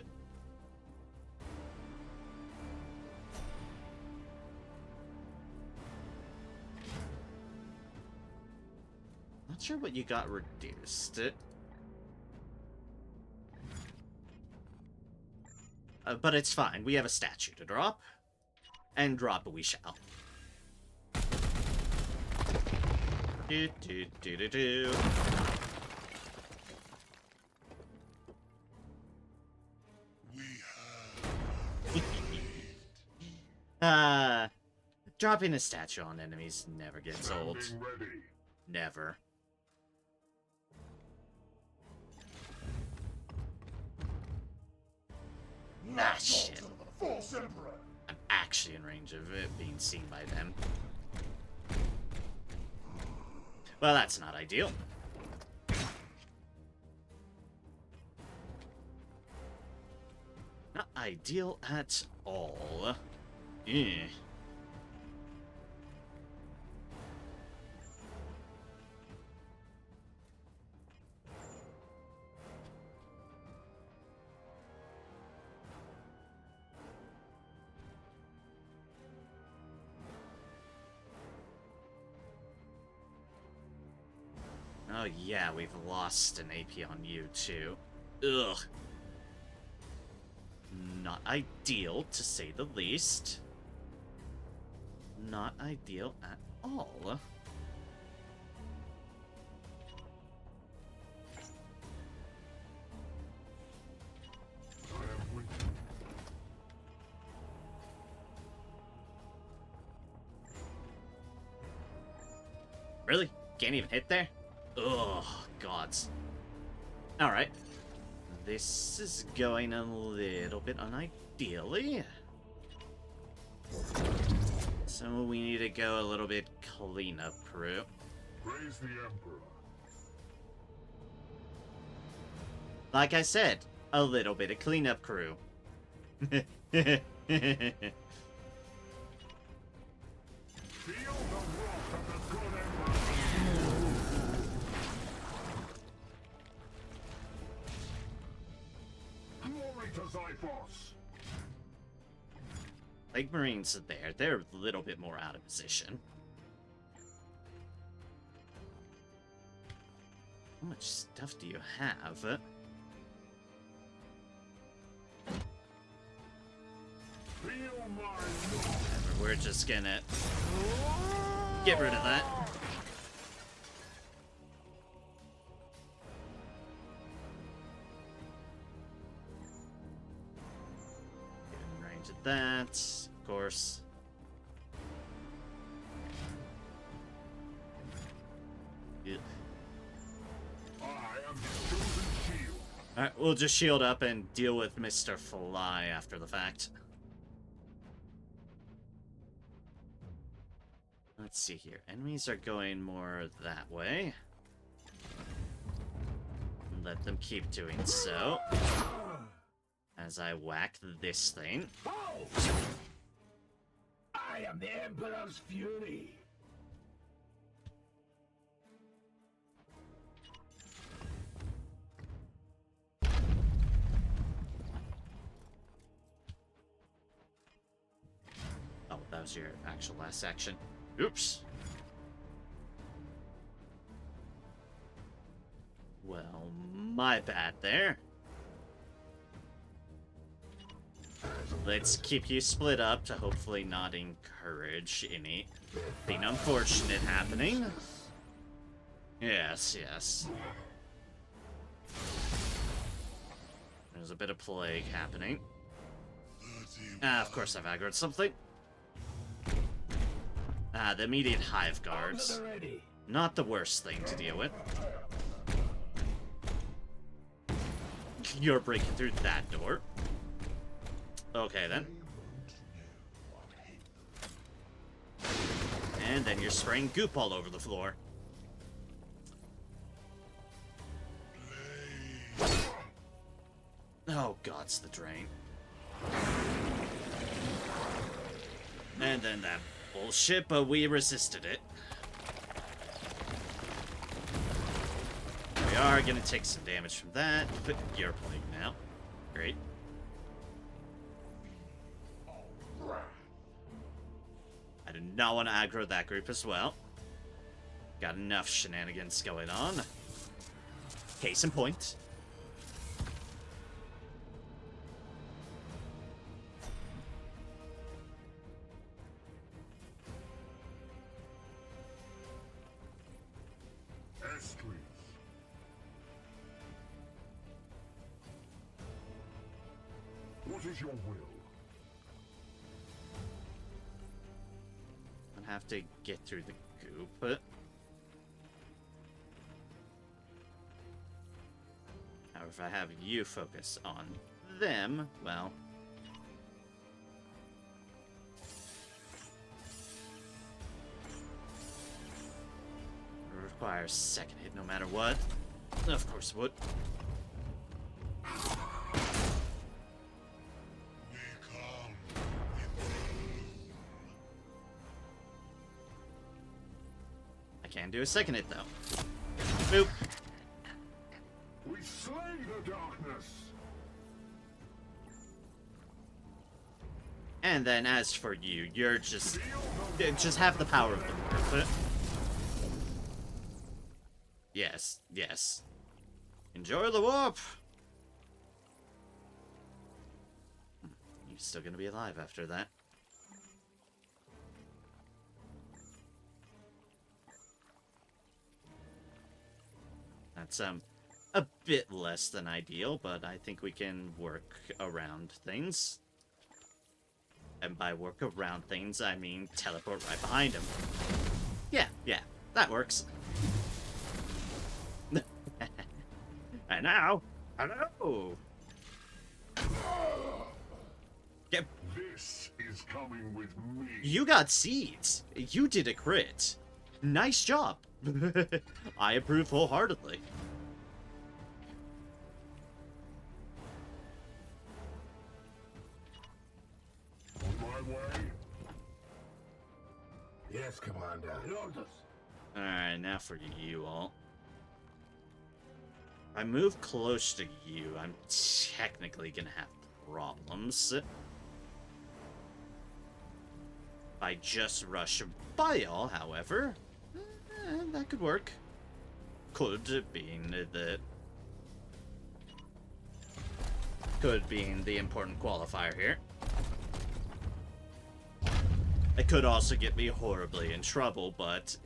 Not sure what you got reduced. But it's fine. We have a statue to drop. And drop we shall. Do, do, do, do, do. Dropping a statue on enemies never gets old. Ready. Never. Ah, shit. False Emperor. I'm actually in range of it being seen by them. Well, that's not ideal. Not ideal at all. Eh. Oh yeah, we've lost an AP on you too. Ugh. Not ideal, to say the least. Not ideal at all. Really? Can't even hit there? Ugh, gods. Alright. This is going a little bit unideally. So we need to go a little bit cleanup crew. Praise the Emperor. Like I said, a little bit of cleanup crew. Feel the wrath of the good Emperor. Glory to Zyphos. Like Marines are there, they're a little bit more out of position. How much stuff do you have? Feel my wrath. We're just gonna get rid of that. Get in range of that, of course. Ugh. I am his chosen shield. Alright, we'll just shield up and deal with Mr. Fly after the fact. Let's see here. Enemies are going more that way. Let them keep doing so. As I whack this thing. I am the Emperor's fury. Oh, that was your actual last action. Oops. Well, my bad there. Let's keep you split up to hopefully not encourage anything unfortunate happening. Yes, yes. There's a bit of plague happening. Ah, of course I've aggroed something. The immediate hive guards. Not the worst thing to deal with. You're breaking through that door. Okay, then. And then you're spraying goop all over the floor. Oh, God's the drain. And then that bullshit, but we resisted it. We are gonna take some damage from that, but you're plague now. Great. I do not want to aggro that group as well. Got enough shenanigans going on. Case in point. What is your will? I'll have to get through the goop, but... However, if I have you focus on them, well... It requires a second hit no matter what. Of course it would. Can do a second hit, though. Boop. We slay the darkness. And then, as for you, you're just have the power of the warp. Yes, yes. Enjoy the warp. You're still gonna be alive after that. That's a bit less than ideal, but I think we can work around things. And by work around things, I mean teleport right behind him. Yeah, that works. And now, hello! Get... This is coming with me. You got seeds. You did a crit. Nice job. I approve wholeheartedly. On my way. Yes, Commander. Alright, now for you all. If I move close to you, I'm technically gonna have problems. If I just rush by y'all, however, that could work. Could being the important qualifier here. It could also get me horribly in trouble, but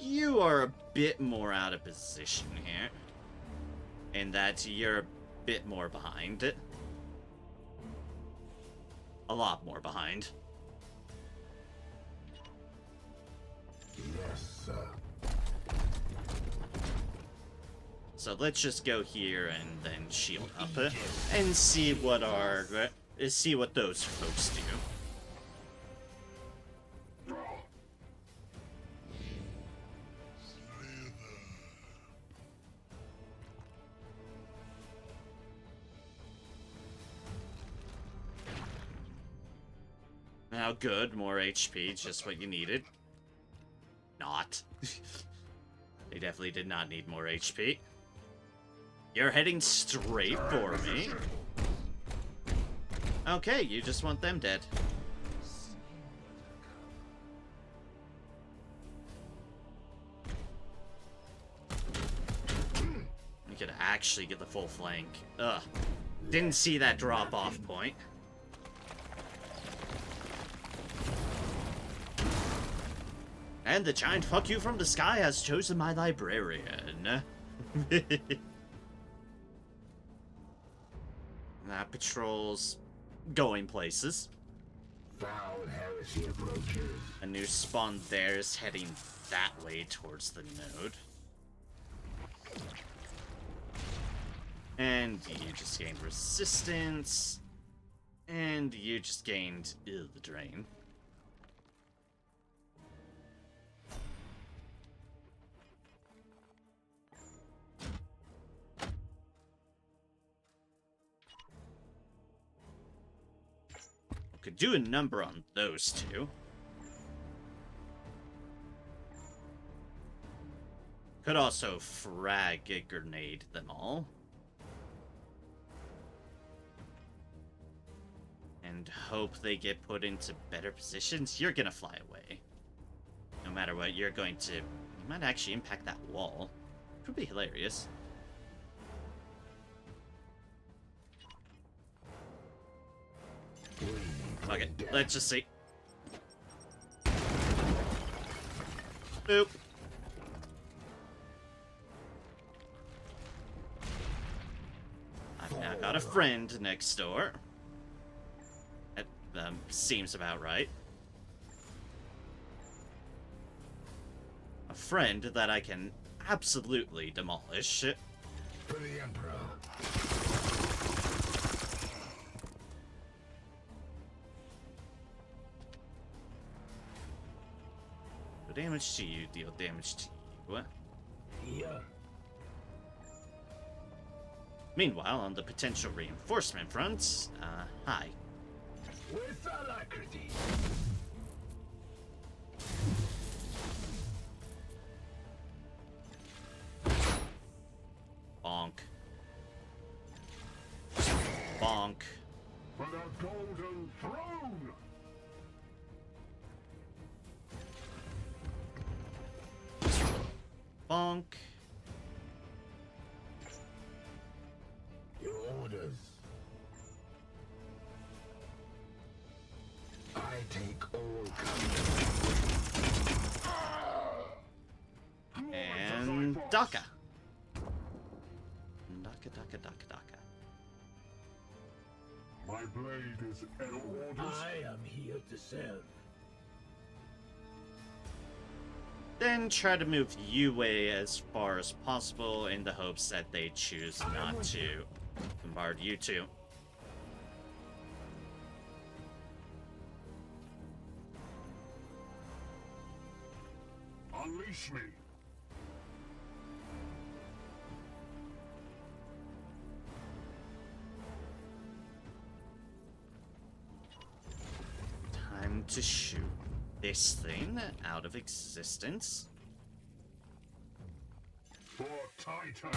you are a bit more out of position here, in that you're a bit more behind it. A lot more behind. Yes, sir. So let's just go here and then shield up and see what those folks do. Now good, more HP, just what you needed. Not. They definitely did not need more HP. You're heading straight for me. Okay, you just want them dead. You could actually get the full flank. Ugh. Didn't see that drop-off point. And the giant fuck you from the sky has chosen my librarian. That patrol's going places. Foul heresy approaches. A new spawn there is heading that way towards the node. And you just gained resistance. And you just gained the drain. Could do a number on those two. Could also frag a grenade them all. And hope they get put into better positions. You're gonna fly away. No matter what, you're going to... You might actually impact that wall. Could be hilarious. Okay, let's just see. Boop. I've now got a friend next door. That seems about right. A friend that I can absolutely demolish. For the Emperor. Do damage to you, deal damage to you. Yeah. Meanwhile, on the potential reinforcement front, hi. With alacrity. Bonk. Bonk. For the Golden Throne! Bonk. Your orders. I take all comers. And Daka. Daka. My blade is your orders. I am here to serve. Then try to move you away as far as possible in the hopes that they choose not to bombard you two. Unleash me. Time to shoot this thing out of existence. For Titan.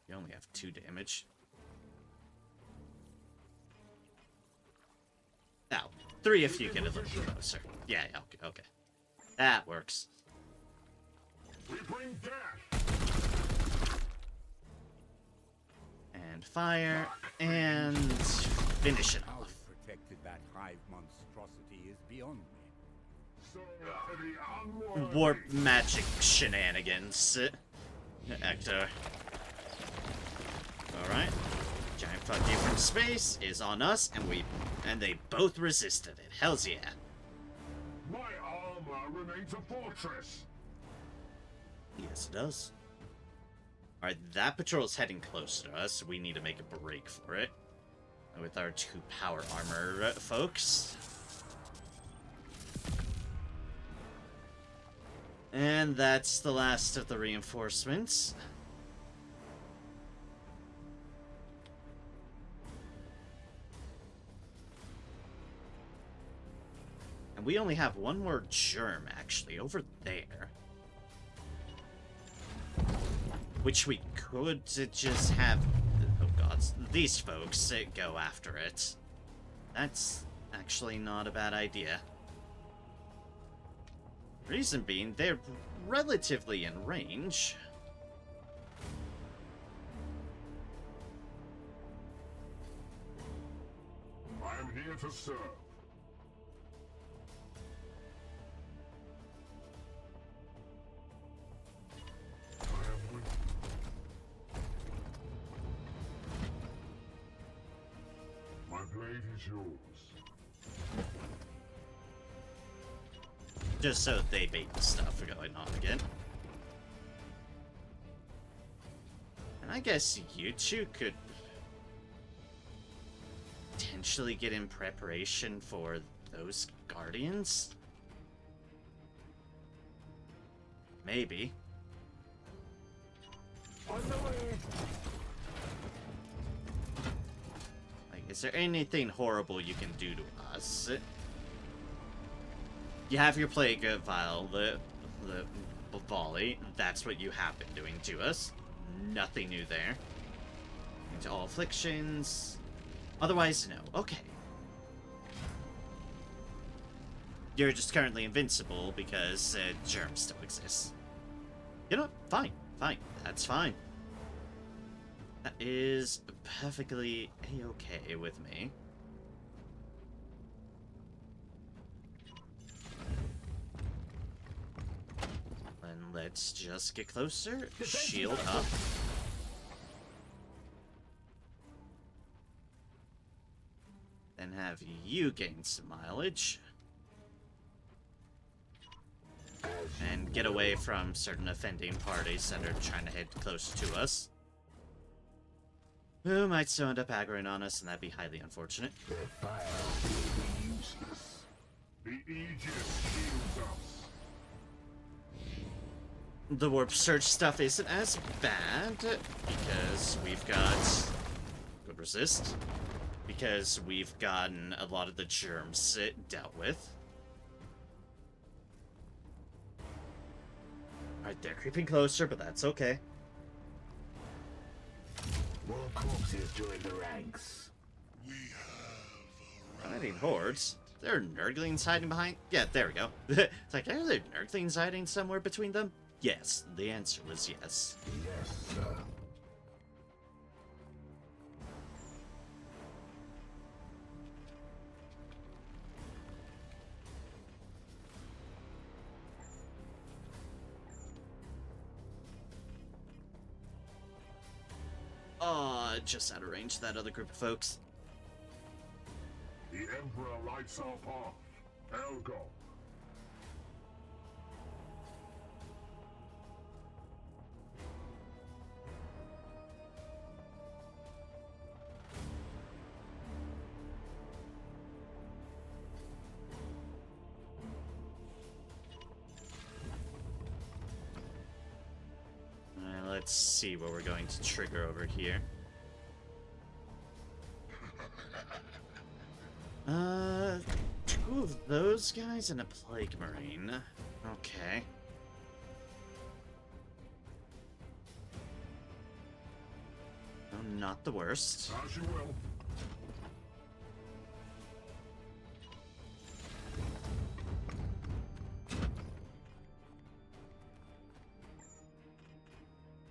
You only have 2 damage. Now, 3 if you get a little closer. Yeah, okay. That works. We bring death. And fire, and finish it How off. protected that hive monstrosity is beyond me. So for the unworthy. Warp magic shenanigans. Ector. Alright. Giant fuck you from space is on us, and they both resisted it. Hells yeah. My armor remains a fortress. Yes, it does. Alright, that patrol's heading close to us. We need to make a break for it. With our 2 power armor folks. And that's the last of the reinforcements. And we only have one more germ, actually, over there. Which we could just have... Oh god, these folks go after it. That's actually not a bad idea. Reason being, they're relatively in range. I am here to serve. fate is yours. Just so they bait stuff going on again. And I guess you two could potentially get in preparation for those guardians? Maybe. On the way. Like, is there anything horrible you can do to us? You have your plague vial, the volley. That's what you have been doing to us. Nothing new there. Into all afflictions. Otherwise, no. Okay. You're just currently invincible because germs still exist. You know, fine. Fine. That's fine. That is perfectly a-okay with me. And let's just get closer. Shield up. Then have you gain some mileage. And get away from certain offending parties that are trying to head close to us. Who might still end up aggroing on us, and that'd be highly unfortunate. Their fire will be useless. The Aegis shields us. The warp surge stuff isn't as bad because we've got good resist. Because we've gotten a lot of the germs dealt with. Alright, they're creeping closer, but that's okay. More corpses join the ranks. Hiding hordes? There are nurglings hiding behind? Yeah, there we go. It's like, are there nurglings hiding somewhere between them? Yes, the answer was yes. Yes, sir. Just out of range, that other group of folks. The Emperor lights our path. Elgo. Let's see what we're going to trigger over here. Two of those guys and a Plague Marine. Okay. Oh, not the worst. As you will.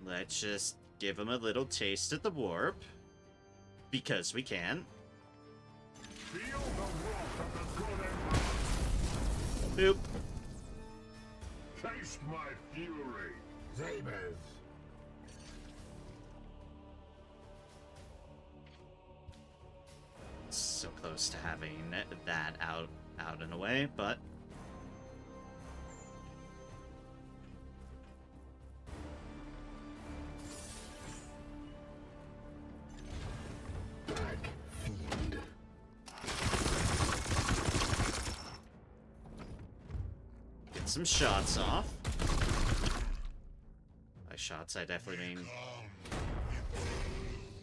Let's just give them a little taste of the warp. Because we can. Feel the wrath of the good Emperor. Boop. Taste my fury. Zabers. So close to having that out and away, but Black Fiend. get some shots off. By shots, I definitely mean...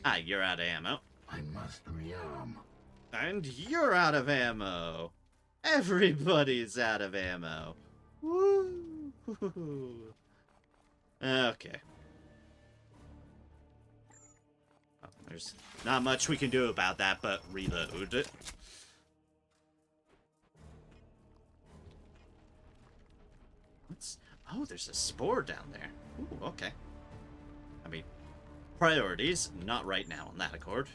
Ah, you're out of ammo. I must rearm. And you're out of ammo. Everybody's out of ammo. Woo! Okay. Oh, there's not much we can do about that, but reload. What's... Oh, there's a spore down there. Ooh, okay. I mean, priorities, not right now on that accord.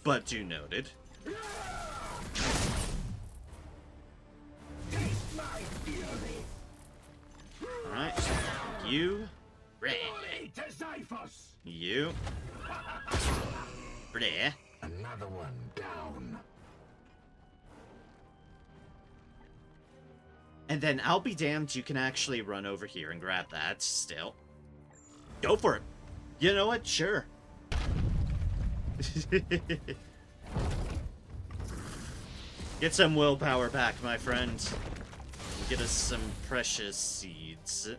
But do noted. Alright, you. Glory to Xiphos! You. Bleh. Another one down. And then I'll be damned you can actually run over here and grab that still. Go for it. You know what? Sure. Get some willpower back, my friend. And get us some precious seeds.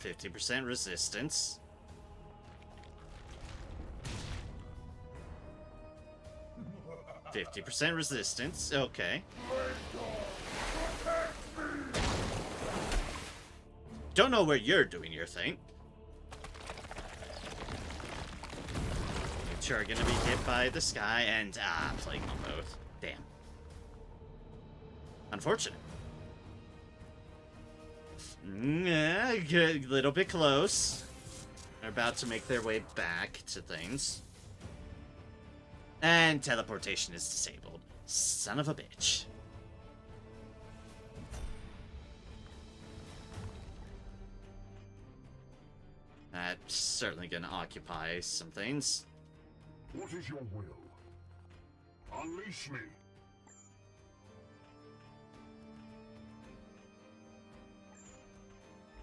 50% resistance. %50 resistance. Okay. Don't know where you're doing your thing. You two are gonna be hit by the sky and plague on both. Damn. Unfortunate. A little bit close. They're about to make their way back to things. And teleportation is disabled. Son of a bitch. That's certainly gonna occupy some things. What is your will? Unleash me.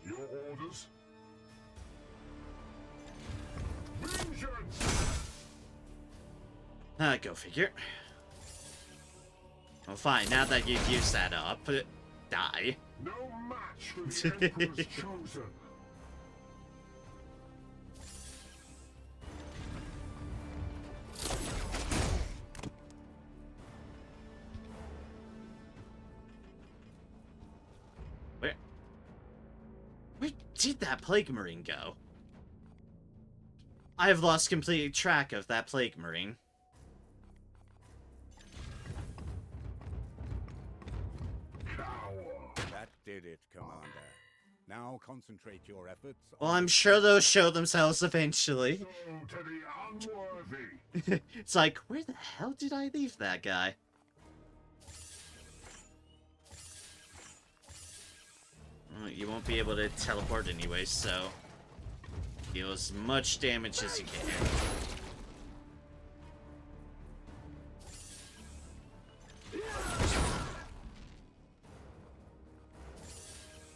Your orders? Vengeance! Go figure. Well, fine. Now that you've used that up, die. No match for the Emperor's chosen. Where did that Plague Marine go? I have lost complete track of that Plague Marine. That did it, Commander. Now concentrate your efforts Well, on... I'm sure those show themselves eventually. So to the unworthy. It's like, where the hell did I leave that guy? Well, you won't be able to teleport anyway, so deal as much damage as you can.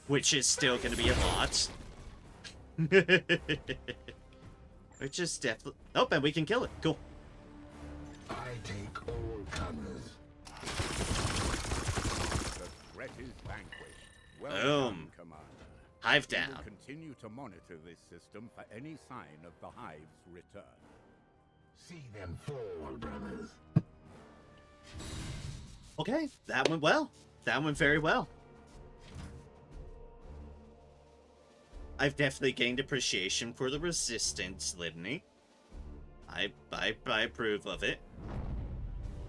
Which is still going to be a lot. Which is definitely... Oh, and we can kill it. Cool. I take all comers. The threat is vanquished. Well Boom. done, Commander. Hive We will down. continue to monitor this system for any sign of the Hive's return. See them fall, brothers. Okay, that went well. That went very well. I've definitely gained appreciation for the resistance litany. I approve of it.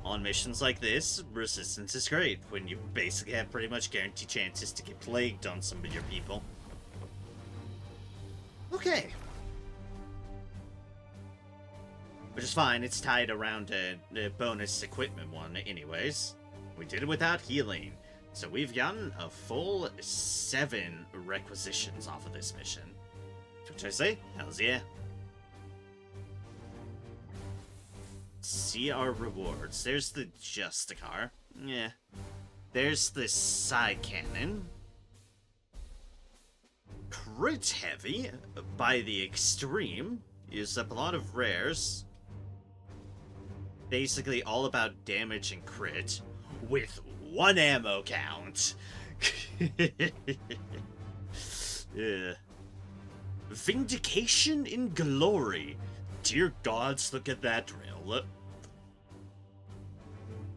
On missions like this, resistance is great when you basically have pretty much guaranteed chances to get plagued on some of your people. Okay. Which is fine, it's tied around a bonus equipment one anyways. We did it without healing. So we've gotten a full 7 requisitions off of this mission. Which I say, hells yeah. See our rewards. There's the Justicar. Yeah. There's the side cannon. Crit heavy by the extreme. Used up a lot of rares. Basically all about damage and crit. With 1 ammo count. Yeah. Vindication in glory. Dear gods, look at that drill.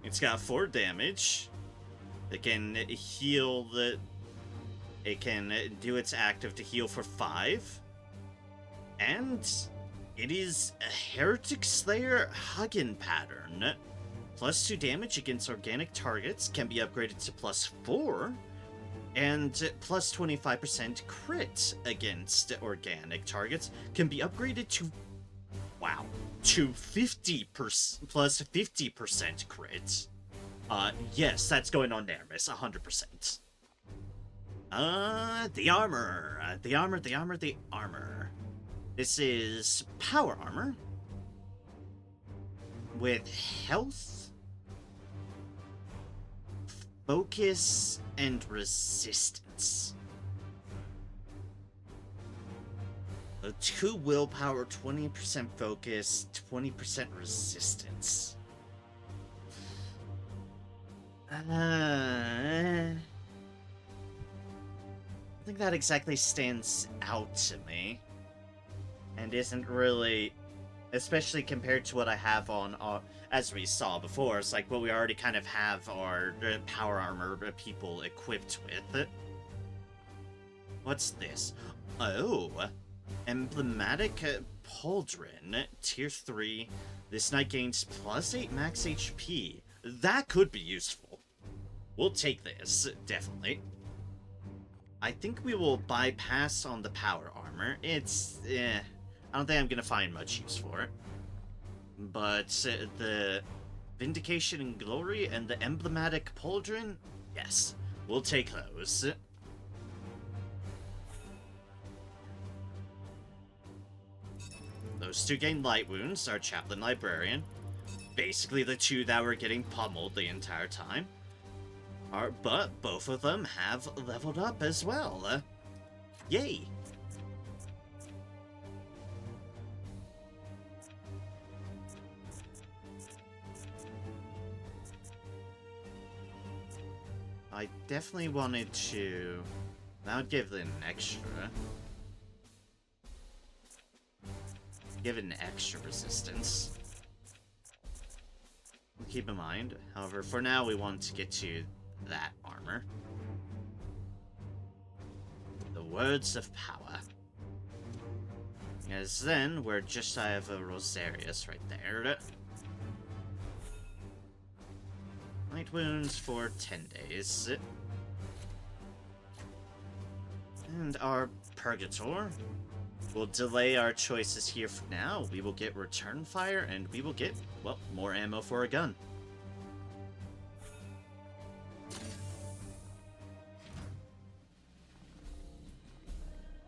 It's got 4 damage. It can heal the... It can do its active to heal for 5. And it is a Heretic Slayer Huggin pattern. +2 damage against organic targets can be upgraded to +4, and +25% crit against organic targets can be upgraded to... Wow. to 50% plus 50% crit. Yes, that's going on Nermis, 100%. The armor. The armor. This is power armor. With health, focus, and resistance. 2 willpower, 20% focus, 20% resistance. I think that exactly stands out to me. And isn't really, especially compared to what I have on, as we saw before, it's like what we already kind of have our power armor people equipped with. What's this? Oh, emblematic pauldron, tier 3. This knight gains plus 8 max HP. That could be useful. We'll take this, definitely. I think we will bypass on the power armor. It's, I don't think I'm gonna find much use for it. But the Vindication and Glory and the emblematic pauldron, yes, we'll take those. Those 2 gain light wounds, our Chaplain Librarian. Basically the 2 that were getting pummeled the entire time. But both of them have leveled up as well. Yay! I definitely wanted to... That would give it an extra. Give it an extra resistance. Keep in mind, however, for now we want to get to that armor. The Words of Power. Because then we're just shy of a Rosarius right there. Light wounds for 10 days. And our Purgator. We'll delay our choices here for now. We will get Return Fire, and we will get, well, more ammo for a gun.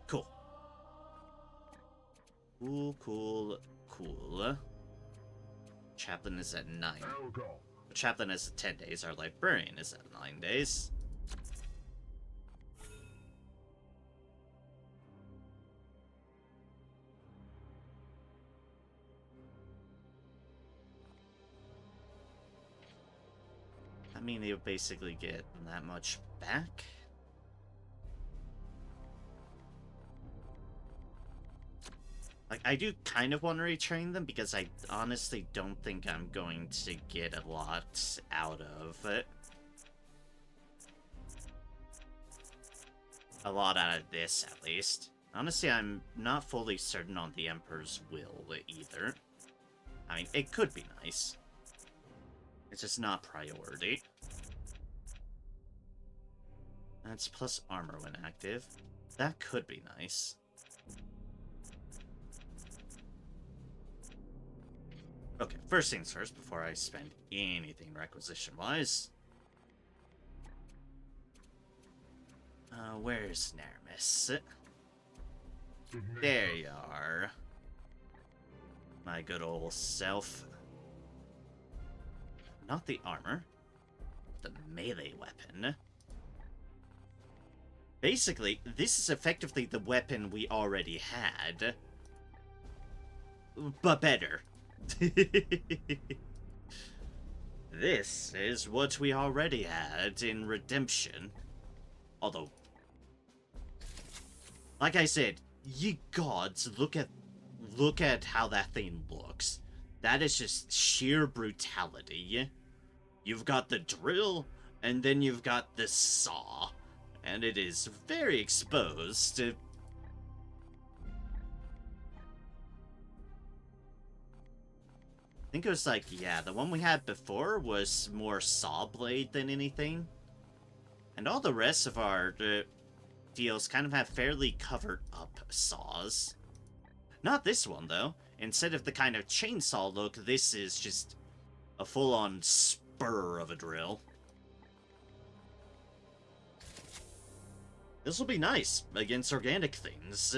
Cool. Cool. Chaplain is at 9. Chaplain is at 10 days. Our Librarian is at 9 days. I mean, they'll basically get that much back. Like, I do kind of want to retrain them because I honestly don't think I'm going to get a lot out of it. A lot out of this, at least. Honestly, I'm not fully certain on the Emperor's will either. I mean, it could be nice. It's just not priority. That's plus armor when active. That could be nice. Okay, first things first, before I spend anything requisition-wise. Where's Nermis? There you are. My good old self. Not the armor. The melee weapon. Basically, this is effectively the weapon we already had. But better. This is what we already had in Redemption. Although, like I said, ye gods, look at how that thing looks. That is just sheer brutality. You've got the drill, and then you've got the saw. And it is very exposed. I think it was like, yeah, the one we had before was more saw blade than anything. And all the rest of our deals kind of have fairly covered up saws. Not this one, though. instead of the kind of chainsaw look, this is just a full-on spur of a drill. This will be nice against organic things.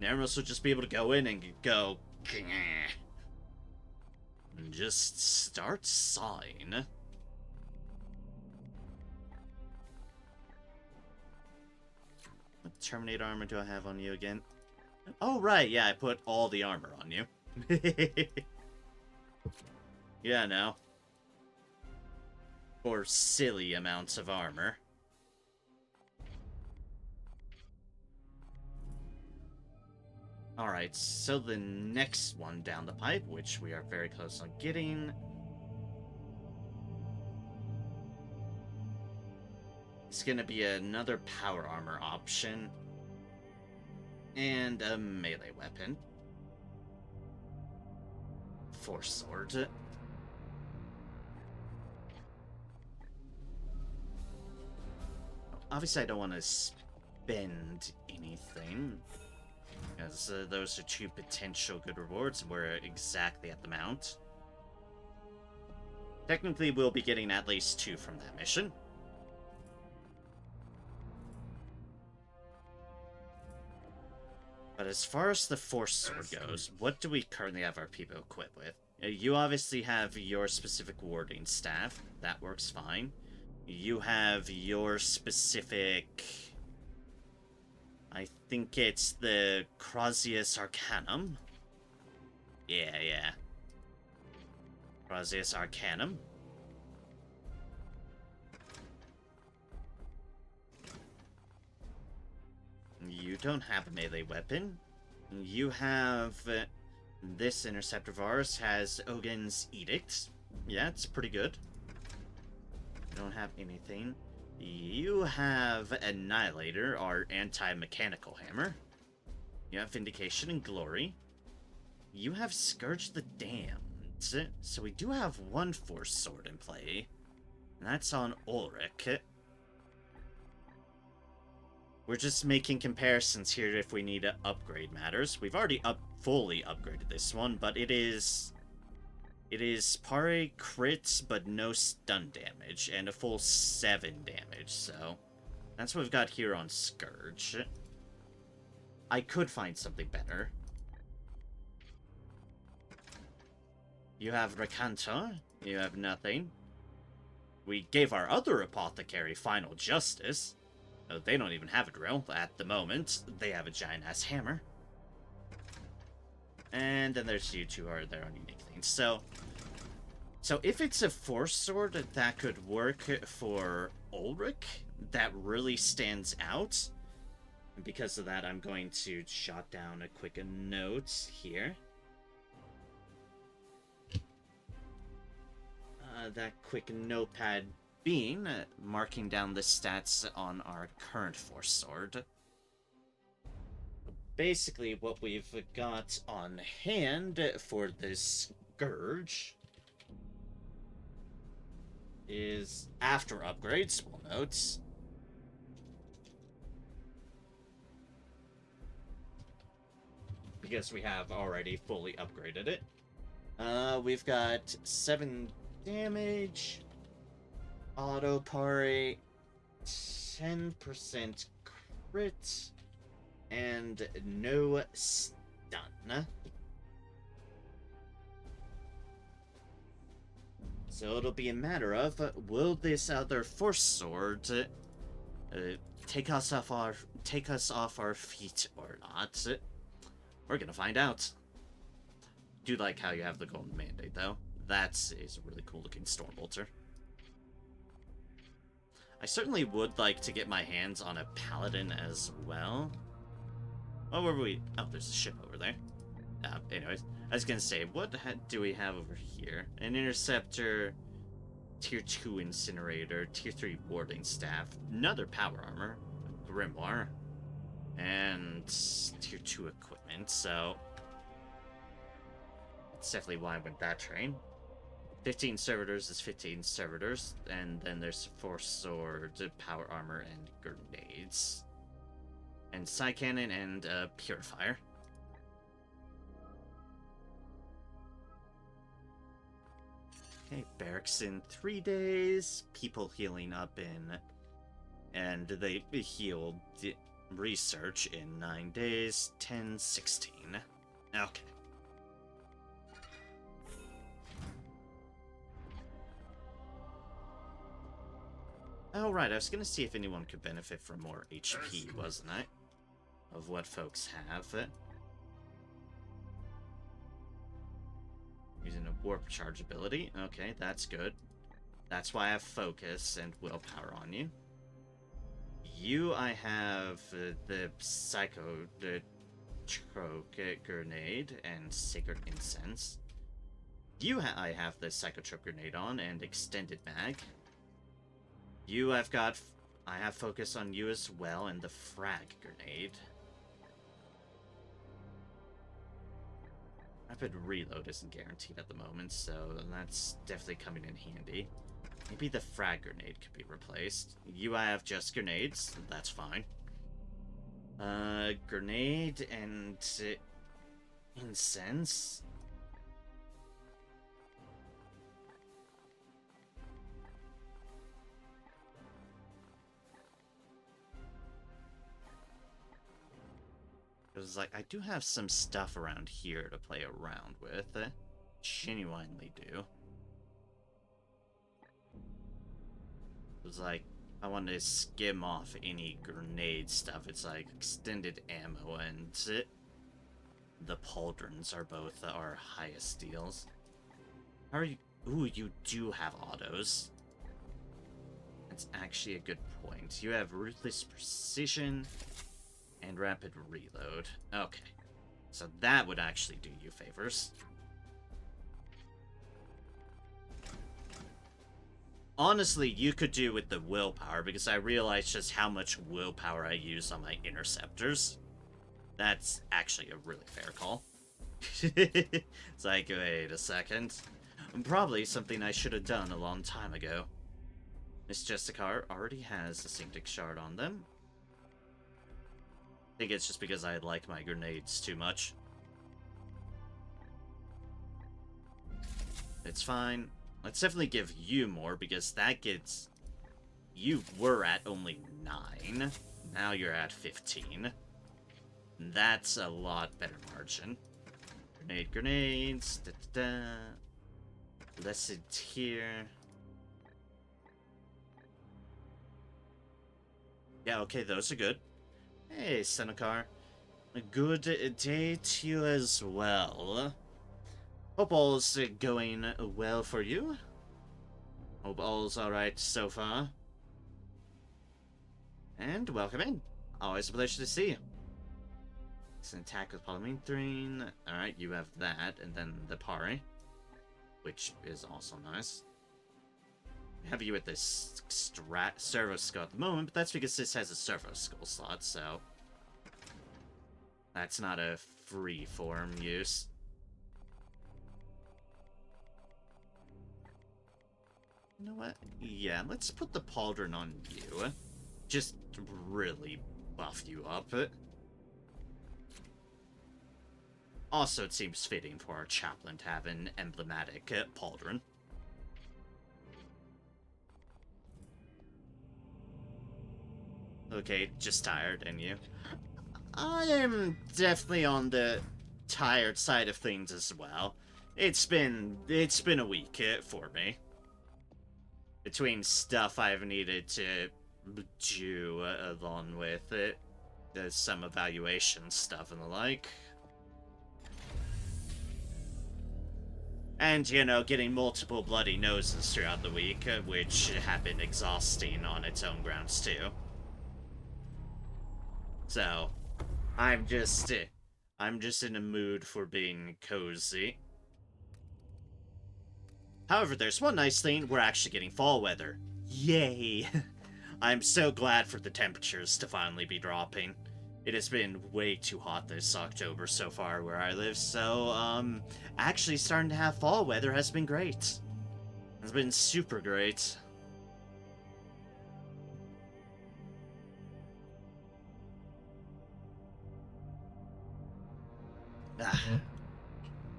Nermos will just be able to go in and go... and just start sawing. What Terminator armor do I have on you again? Oh, right, yeah, I put all the armor on you. Yeah, no. For silly amounts of armor. Alright, so the next one down the pipe, which we are very close on getting... it's gonna be another power armor option. And a melee weapon. Force sword. Obviously, I don't want to spend anything, because those are two potential good rewards. We're exactly at the mount. Technically, we'll be getting at least 2 from that mission. But as far as the Force Sword goes, what do we currently have our people equipped with? You obviously have your specific warding staff. That works fine. You have your specific... I think it's the Crasius Arcanum. Yeah. Crasius Arcanum. You don't have a melee weapon. You have... this interceptor of ours has Ogin's Edict. Yeah, it's pretty good. You don't have anything. You have Annihilator, our anti-mechanical hammer. You have Vindication and Glory. You have Scourge the Damned. So we do have one Force Sword in play. And that's on Ulrich. We're just making comparisons here if we need to upgrade matters. We've already fully upgraded this one, but it is pare crits, but no stun damage, and a full 7 damage, so that's what we've got here on Scourge. I could find something better. You have Recanta, you have nothing. We gave our other apothecary Final Justice. Oh, they don't even have a drill at the moment. They have a giant-ass hammer. And then there's you two are their own unique things. So if it's a Force Sword that could work for Ulrich, that really stands out. And because of that, I'm going to jot down a quick note here. That quick notepad being marking down the stats on our current Force Sword. Basically, what we've got on hand for this Scourge is, after upgrades, we'll note, because we have already fully upgraded it. We've got 7 damage, auto parry, 10% crit, and no stun. So it'll be a matter of, will this other Force Sword take us off our feet or not? We're gonna find out. Do like how you have the Golden Mandate, though. That is a really cool looking Stormbolter. I certainly would like to get my hands on a Paladin as well. Oh, where were we? Oh, there's a ship over there. Anyways, I was gonna say, what do we have over here? An Interceptor, Tier 2 Incinerator, Tier 3 Warding Staff, another Power Armor, a Grimoire, and Tier 2 equipment, so that's definitely why I went that train. 15 servitors is 15 servitors, and then there's Force Sword, Power Armor, and Grenades. And Psy Cannon and Purifier. Okay, barracks in 3 days, people healing up in, and they healed research in 9 days, 10, 16. Okay. Oh, right, I was gonna see if anyone could benefit from more HP, wasn't I? Of what folks have. Using a warp charge ability. Okay, that's good. That's why I have focus and willpower on you. You, I have the Psychotrope Grenade and Sacred Incense. You, I have the Psychotrope Grenade on and Extended Mag. You, I have focus on you as well and the Frag Grenade. Rapid reload isn't guaranteed at the moment, so that's definitely coming in handy. Maybe the frag grenade could be replaced. You, I have just grenades. That's fine. Grenade and incense. Because, like, I do have some stuff around here to play around with. Genuinely do. It was like, I want to skim off any grenade stuff. It's like extended ammo and the pauldrons are both our highest deals. How are you? Ooh, you do have autos. That's actually a good point. You have Ruthless Precision and Rapid Reload. Okay. So that would actually do you favors. Honestly, you could do with the willpower, because I realized just how much willpower I use on my interceptors. That's actually a really fair call. It's like, wait a second. Probably something I should have done a long time ago. Miss Jessica already has a Synctic Shard on them. I think it's just because I like my grenades too much. It's fine. Let's definitely give you more, because that gets... You were at only 9. Now you're at 15. That's a lot better margin. Grenades. Da, da, da. Blessed Tear. Yeah, okay, those are good. Hey, Senekar. A good day to you as well. Hope all's going well for you. Hope all's alright so far. And welcome in. Always a pleasure to see you. It's an attack with Polymethrine. Alright, you have that, and then the Pari, which is also nice. I have you with this Servo Skull at the moment, but that's because this has a Servo Skull slot, so that's not a free form use. You know what? Yeah, let's put the Pauldron on you. Just really buff you up. Also, it seems fitting for our chaplain to have an emblematic Pauldron. Okay, just tired, and you? I am definitely on the tired side of things as well. It's been a week for me. Between stuff I've needed to do along with it, there's some evaluation stuff and the like. And, you know, getting multiple bloody noses throughout the week, which have been exhausting on its own grounds too. So, I'm just in a mood for being cozy. However, there's one nice thing, we're actually getting fall weather. Yay! I'm so glad for the temperatures to finally be dropping. It has been way too hot this October so far where I live, so, actually starting to have fall weather has been great. It's been super great.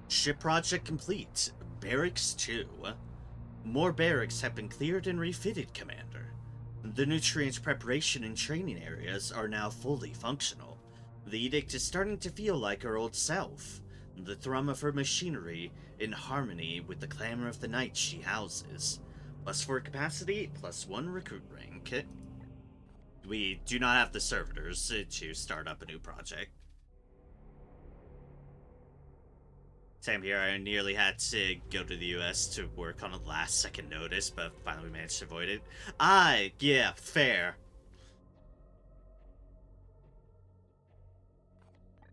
Ship project complete. Barracks 2. More barracks have been cleared and refitted, Commander. The nutrient preparation and training areas are now fully functional. The Edict is starting to feel like her old self, the thrum of her machinery in harmony with the clamor of the knights she houses. +4 capacity, +1 recruit rank. We do not have the servitors to start up a new project. Same here, I nearly had to go to the US to work on a last second notice, but finally managed to avoid it. Yeah, fair.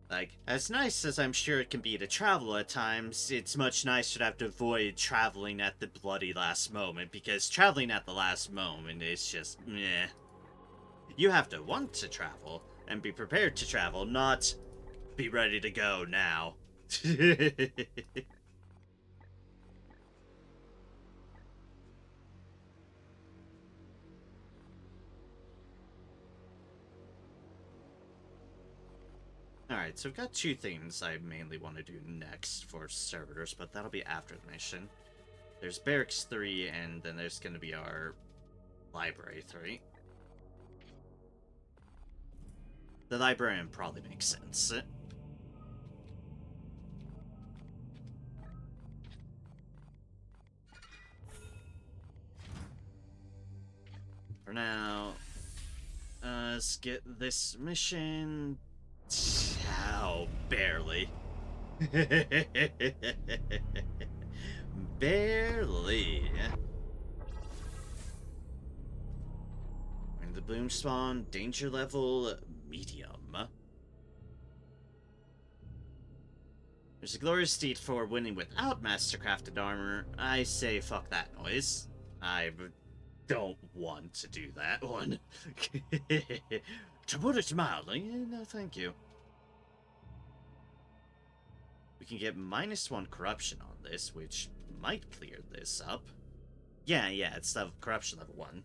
Like, as nice as I'm sure it can be to travel at times, it's much nicer to have to avoid traveling at the bloody last moment, because traveling at the last moment is just meh. You have to want to travel, and be prepared to travel, not be ready to go now. Alright, so we've got two things I mainly want to do next for servitors, but that'll be after the mission. There's Barracks 3, and then there's going to be our Library 3. The Librarian probably makes sense. For now, let's get this mission. Oh, barely. Barely. And the boom spawn, danger level, medium. There's a glorious deed for winning without mastercrafted armor. I say fuck that noise. I don't want to do that one. To put it mildly, no thank you. We can get -1 corruption on this, which might clear this up. Yeah, it's the corruption level 1.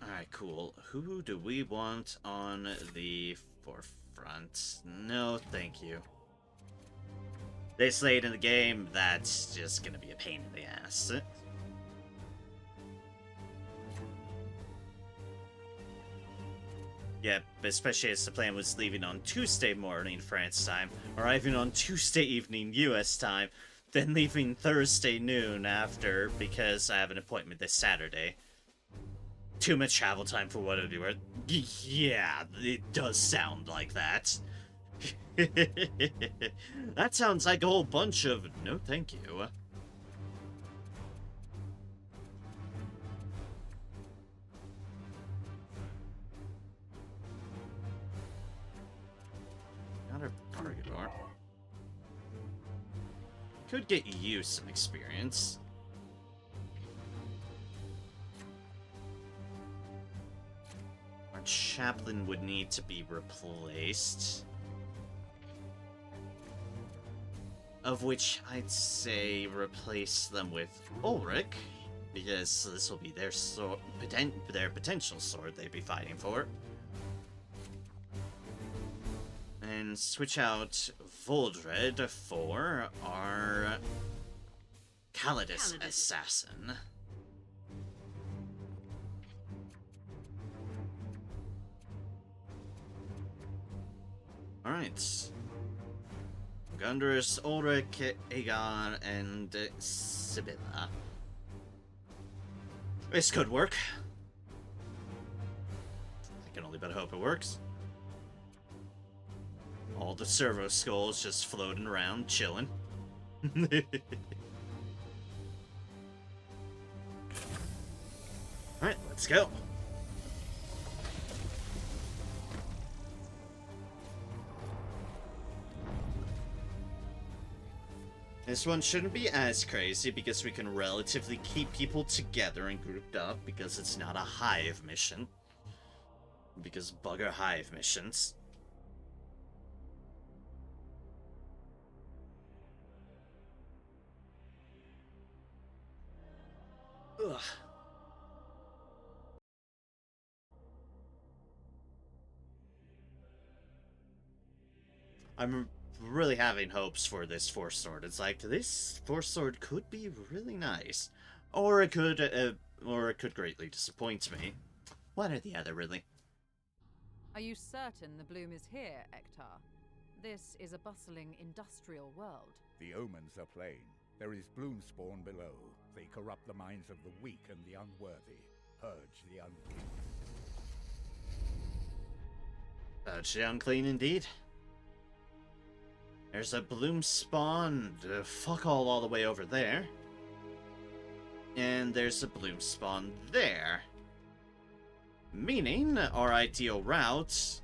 Alright, cool. Who do we want on the forefront? No, thank you. This late in the game, that's just gonna be a pain in the ass. Yep, especially as the plan was leaving on Tuesday morning France time, arriving on Tuesday evening US time, then leaving Thursday noon after because I have an appointment this Saturday. Too much travel time for what it'd be worth. Yeah, it does sound like that. That sounds like a whole bunch of no thank you. Another target door. Could get you some experience. Our chaplain would need to be replaced. Of which I'd say replace them with Ulrich, because this will be their sword, their potential sword they'd be fighting for. And switch out Voldred for our Calidus assassin. Alright. Gundurus, Ulrich, Aegon, and Sibylla. This could work. I can only but hope it works. All the servo skulls just floating around, chilling. Alright, let's go. This one shouldn't be as crazy because we can relatively keep people together and grouped up because it's not a hive mission. Because bugger hive missions. Ugh. I'm really having hopes for this Force Sword. It's like, this Force Sword could be really nice. Or it could greatly disappoint me. One or the other, really. Are you certain the bloom is here, Ektar? This is a bustling industrial world. The omens are plain. There is bloom spawn below. They corrupt the minds of the weak and the unworthy. Purge the unclean. Purge the unclean, indeed. There's a bloom spawn, fuck all the way over there. And there's a bloom spawn there. Meaning, our ideal route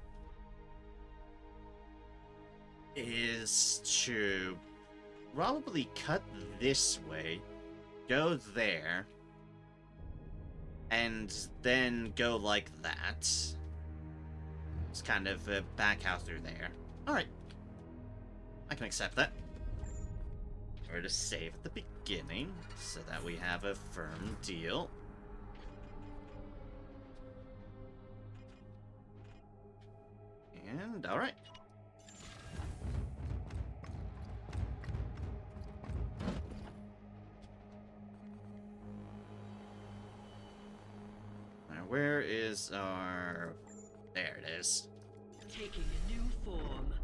is to probably cut this way, go there, and then go like that. Just kind of back out through there. Alright. I can accept that. We're to save at the beginning, so that we have a firm deal. And, alright. Now, where is our... There it is. Taking a new form.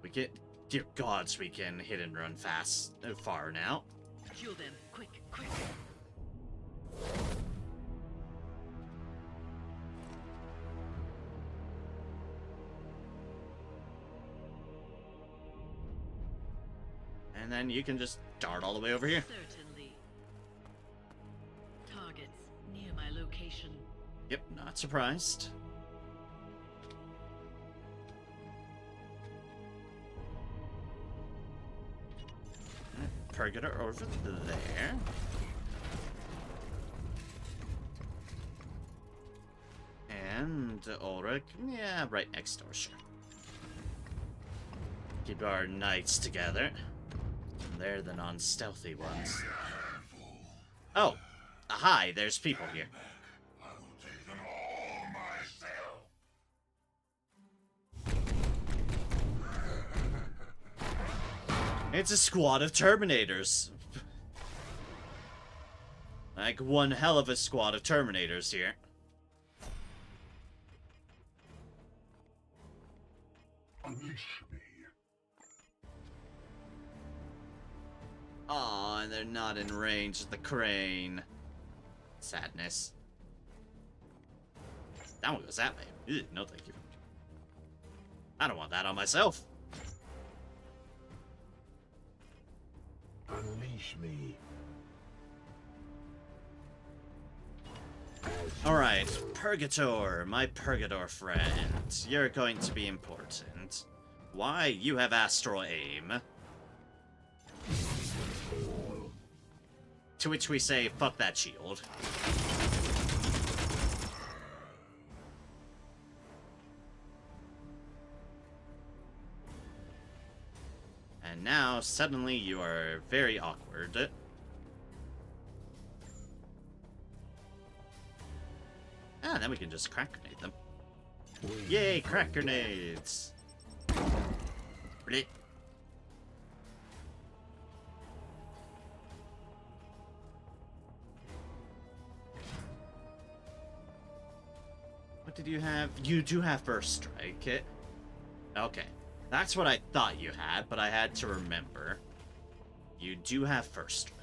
We get... Dear gods, we can hit and run far now. Kill them, quick, quick. And then you can just dart all the way over here. Certainly. Targets near my location. Yep, not surprised. Purgator over there. And Ulrich, yeah, right next door, sure. Keep our knights together. They're the non-stealthy ones. Oh, hi, there's people here. I will take them all myself. It's a squad of Terminators. Like, one hell of a squad of Terminators here. Unleash me. Aw, and they're not in range of the crane. Sadness. That one goes that way. Ew, no thank you. I don't want that on myself. Unleash me. Alright, Purgator, my Purgator friend. You're going to be important. Why? You have astral aim. To which we say, fuck that shield. And now, suddenly, you are very awkward. Ah, then we can just crack grenade them. Yay, crack grenades! Blech. What did you have? You do have first strike. Okay. That's what I thought you had, but I had to remember. You do have first strike.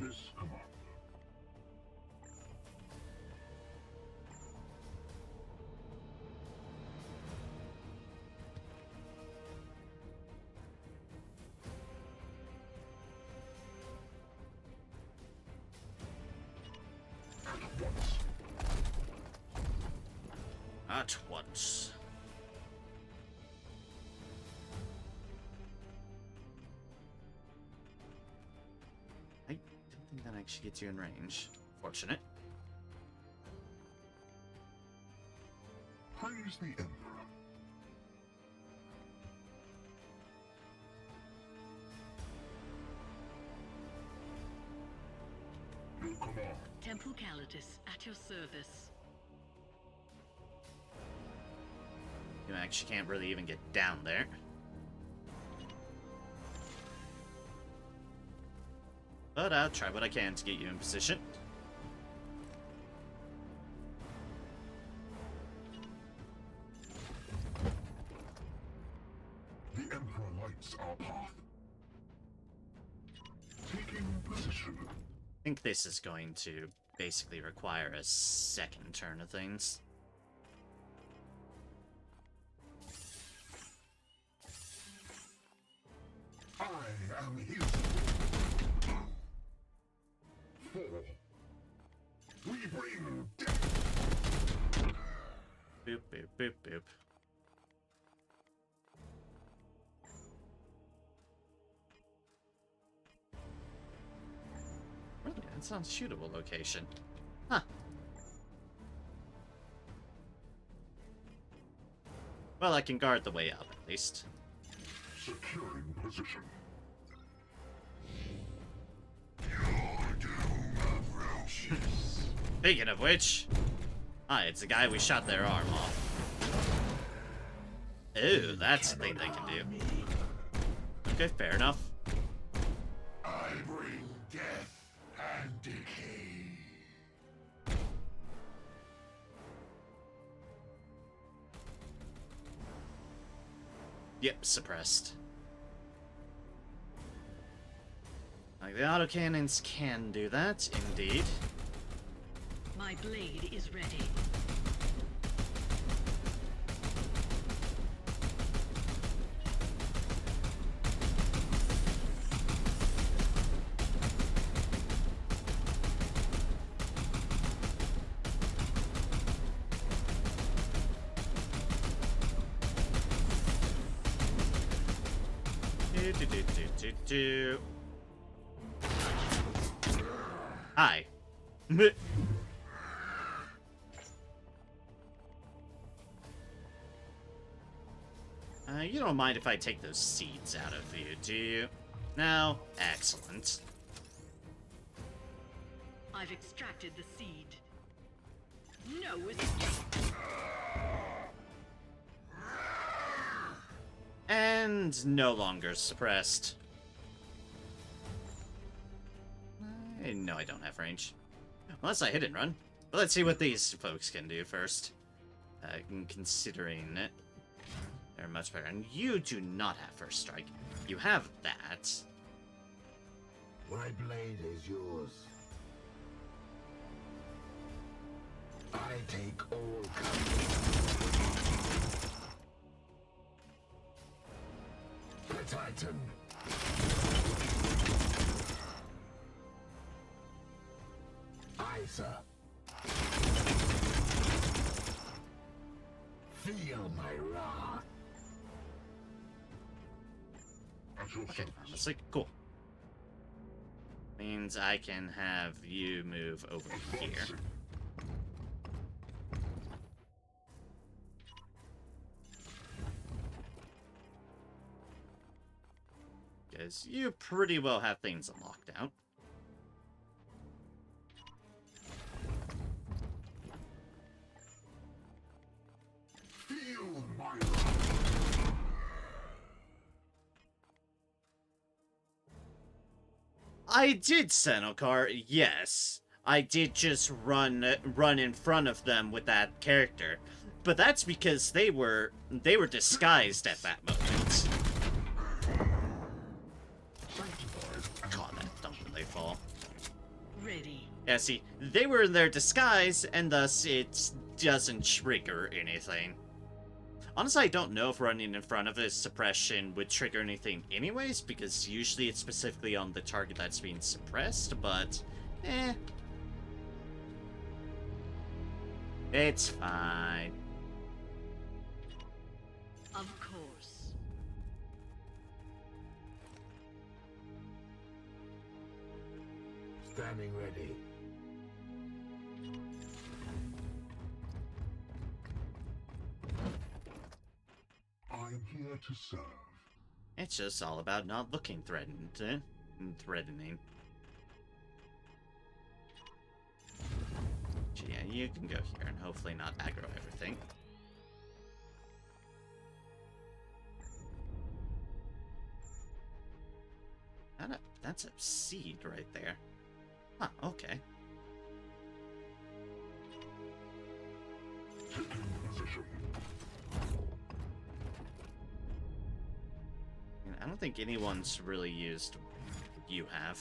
Yes, Commander. At once. At once. I don't think that actually gets you in range. Fortunate. Praise the Emperor. command. Temple Calatus, at your service. You actually can't really even get down there. But I'll try what I can to get you in position. The Emperor lights our path. Taking position. I think this is going to basically require a second turn of things. I am his. 4. We bring death. Boop, boop, boop, boop. Really? That's not a shootable location. Huh. Well, I can guard the way up, at least. Securing position. Speaking of which... Hi, it's the guy we shot their arm off. Ooh, that's the thing they can do. Okay, fair enough. I bring death and decay. Yep, suppressed. Like, the autocannons can do that, indeed. My blade is ready. Do. Hi. You don't mind if I take those seeds out of you, do you? No? Excellent. I've extracted the seed. No escape. And no longer suppressed. No, I don't have range. Unless I hit and run. But let's see what these folks can do first. Considering it, they're much better. And you do not have first strike. You have that. My blade is yours. I take all comers. The Titan. Aye, sir. Feel my wrath. Okay, honestly, cool. Means I can have you move over here. Because you pretty well have things on lockdown. Feel my wrath. I did, Senokar, yes. I did just run in front of them with that character. But that's because they were disguised at that moment. God, that dump when they fall. Ready. Yeah, see, they were in their disguise, and thus it doesn't trigger anything. Honestly, I don't know if running in front of a suppression would trigger anything anyways, because usually it's specifically on the target that's being suppressed, but eh. It's fine. Of course. Standing ready. I'm here to serve. It's just all about not looking threatening. Yeah, you can go here and hopefully not aggro everything. That's a seed right there. Huh, okay. Taking position. I don't think anyone's really used what you have.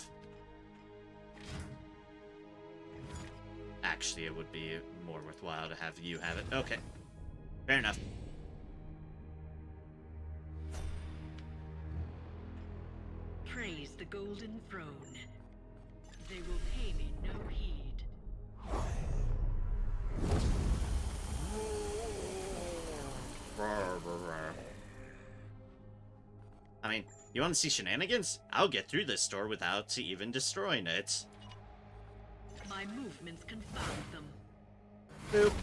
Actually, it would be more worthwhile to have you have it. Okay. Fair enough. Praise the golden throne. They will pay me no heed. I mean, you want to see shenanigans? I'll get through this door without even destroying it. My movements confound them. Boop.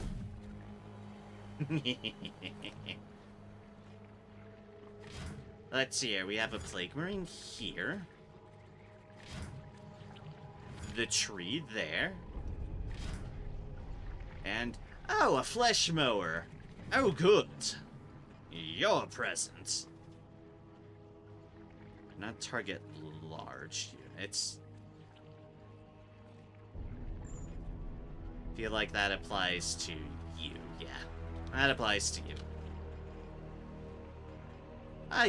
Let's see here. We have a Plague Marine here. The tree there. And, oh, a Flesh Mower. Oh, good. Your present. Not target large units. Feel like that applies to you. Yeah, that applies to you.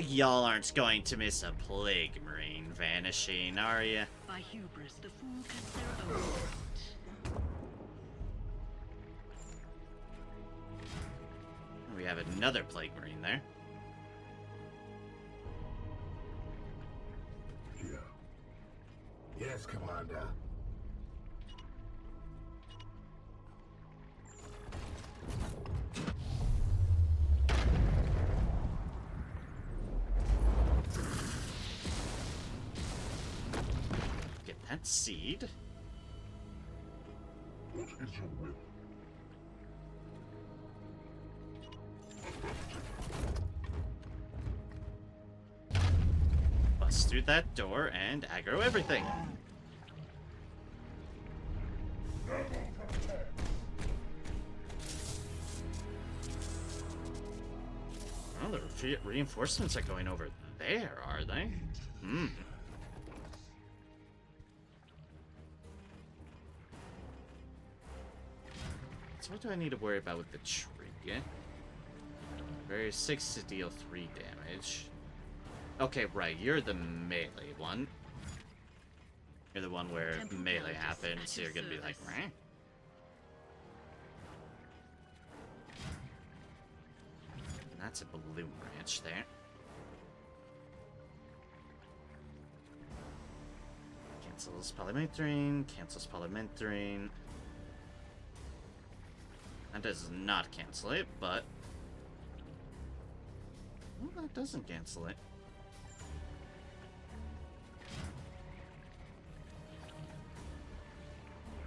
Y'all aren't going to miss a Plague Marine vanishing, are ya? By hubris, the fool cuts their own throat. We have another Plague Marine there. Here. Yes, Commander. Get that seed. What is your will? Bust through that door and aggro everything. Oh, the reinforcements are going over there, are they? Hmm. So what do I need to worry about with the tree? Very 6 to deal 3 damage. Okay, right, you're the melee one. You're the one where Temple melee Countess happens, at so your you're gonna be like, service. meh. That's a balloon branch there. Cancels polymenthorine, cancels polymenthorine. That does not cancel it, but... Well, that doesn't cancel it.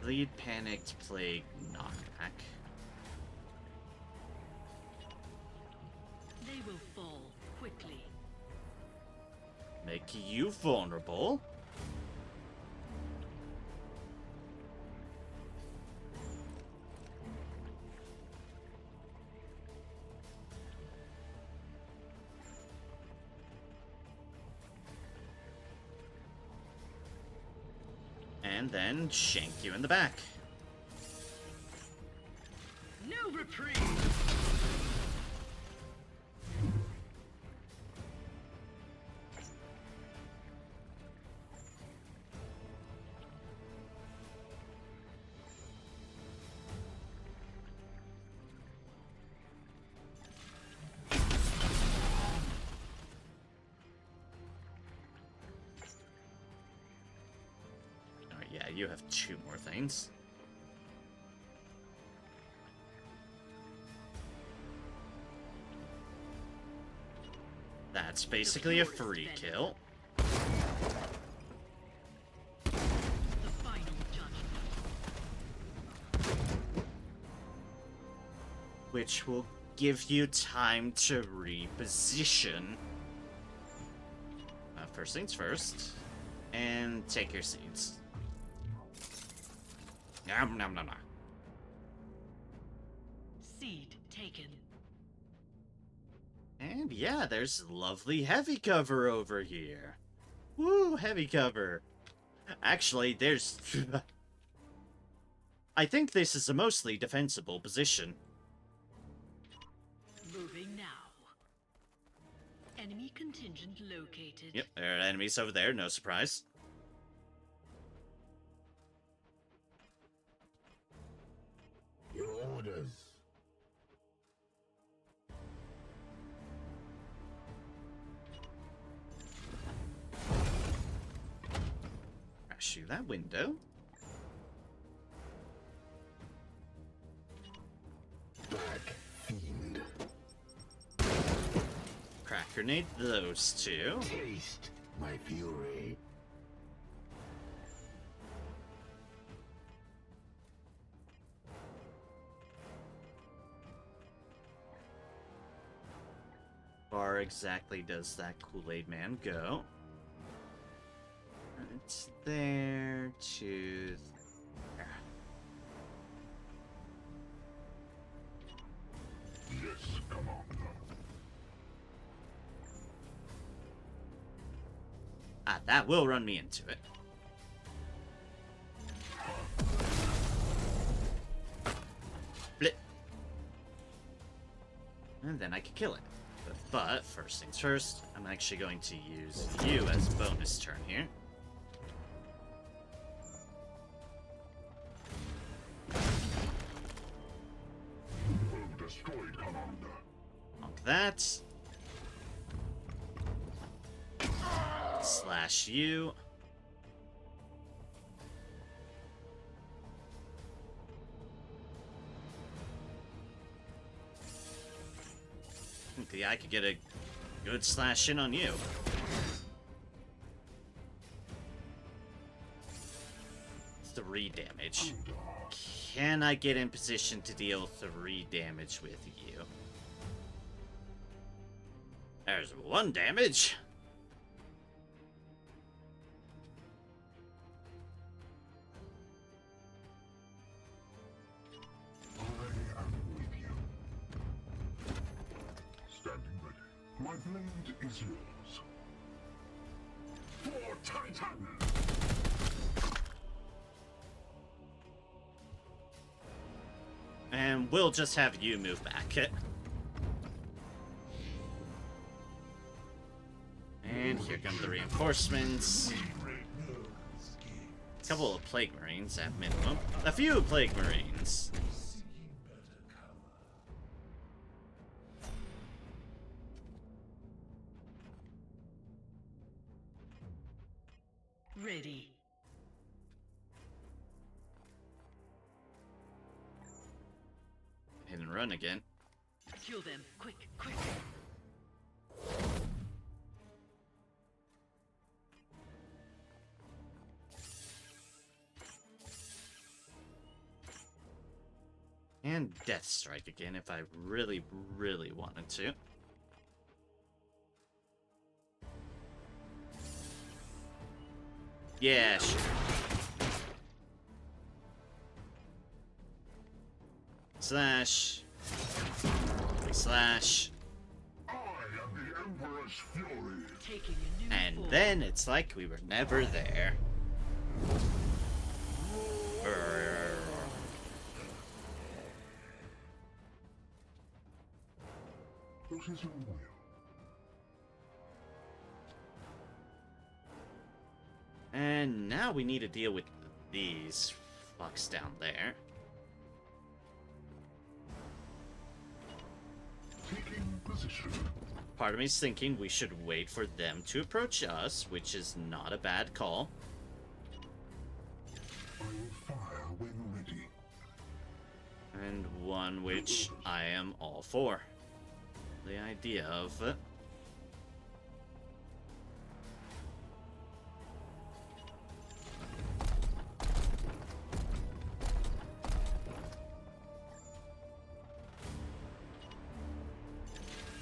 Bleed, Panicked, Plague, Knockback. They will fall quickly. Make you vulnerable. And then shank you in the back. No reprieve! Oh yeah, you have 2 more things. That's basically a free kill. The final judgment. Which will give you time to reposition. First things first. And take your seeds. Nom nom nom nom. Seed taken. And yeah, there's lovely heavy cover over here. Woo, heavy cover. Actually, there's... I think this is a mostly defensible position. Moving now. Enemy contingent located. Yep, there are enemies over there, no surprise. Your orders. Crash through that window. Black Fiend. Crack grenade those two. Taste my fury. Far exactly does that Kool-Aid Man go? It's there to there. Yes, Commander. Ah, that will run me into it. Blip. And then I can kill it. But first things first, I'm actually going to use you as a bonus turn here. Foe destroyed, Commander. Honk that. Slash you. Okay, I could get a good slash in on you. 3 damage. Can I get in position to deal 3 damage with you? There's 1 damage. I am with you. Standing ready. My blade is yours. For Titan! And we'll just have you move back. And here come the reinforcements. A couple of Plague Marines at minimum. A few Plague Marines. Ready. Hit and run again. Kill them. Quick, quick. And Death Strike again if I really, really wanted to. Yeah, sure. Slash. Slash. I am the Emperor's fury. Taking a new And form. then it's like we were never there. What is your will? And now we need to deal with these fucks down there. Taking position. Part of me's thinking we should wait for them to approach us, which is not a bad call. I will fire when ready. And one which I am all for. The idea of...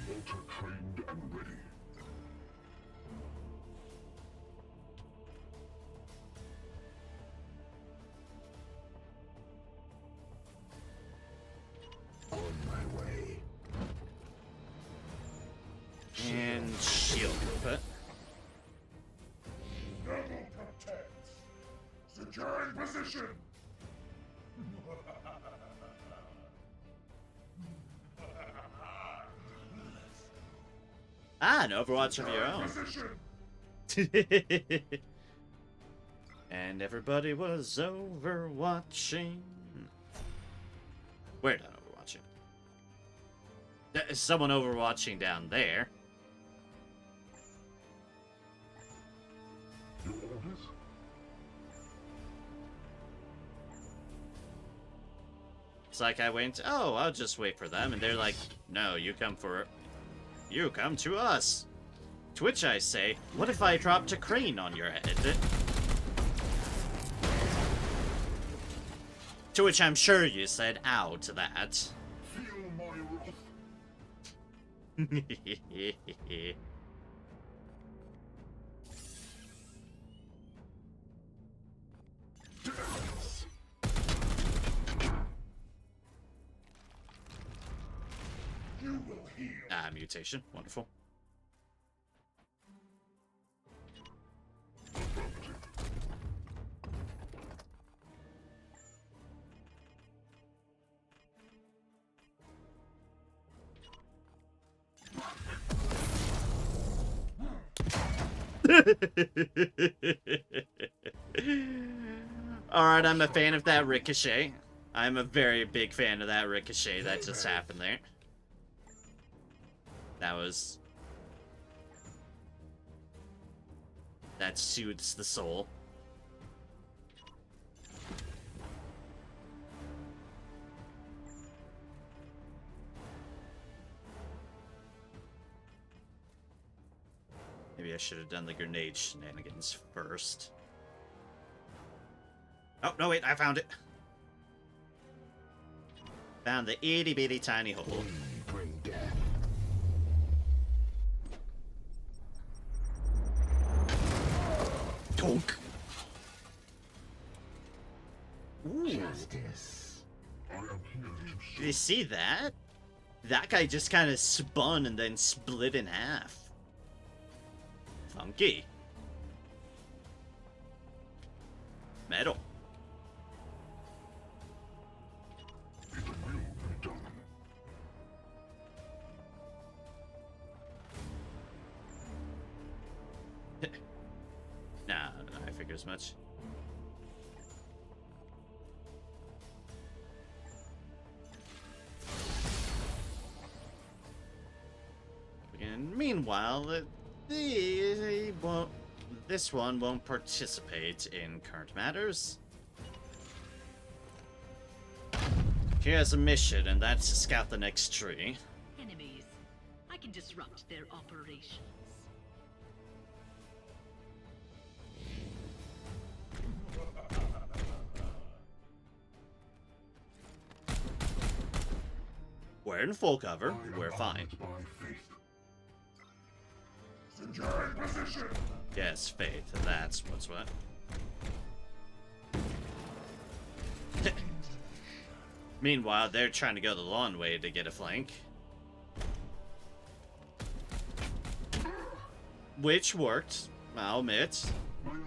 Bolter trained and ready. On my and shield group. Level protects. Securing position. Ah, an Overwatch of your own. Position. And everybody was overwatching. We're not overwatching. There's someone overwatching down there. Your orders? It's like I went, oh, I'll just wait for them. And they're like, no, you come to us. To which I say, what if I dropped a crane on your head? To which I'm sure you said, ow, to that. Feel my wrath. Dance. You will heal. Ah, mutation. Wonderful. Alright, I'm a fan of that ricochet. I'm a very big fan of that ricochet that just happened there. That soothes the soul. Maybe I should have done the grenade shenanigans first. Oh, no, wait, I found it. Found the itty bitty tiny hole. Bring death. Tonk. Ooh. Justice. I am here to Did you see that? That guy just kind of spun and then split in half. Funky. Metal. It will be done. Nah, I figure as much. And meanwhile, this one won't participate in current matters. He has a mission, and that's to scout the next tree. Enemies. I can disrupt their operations. We're in full cover. I We're am fine. armed by faith. Securing position. Yes, faith. That's what's what. Meanwhile, they're trying to go the long way to get a flank. Which worked, I'll admit. My honor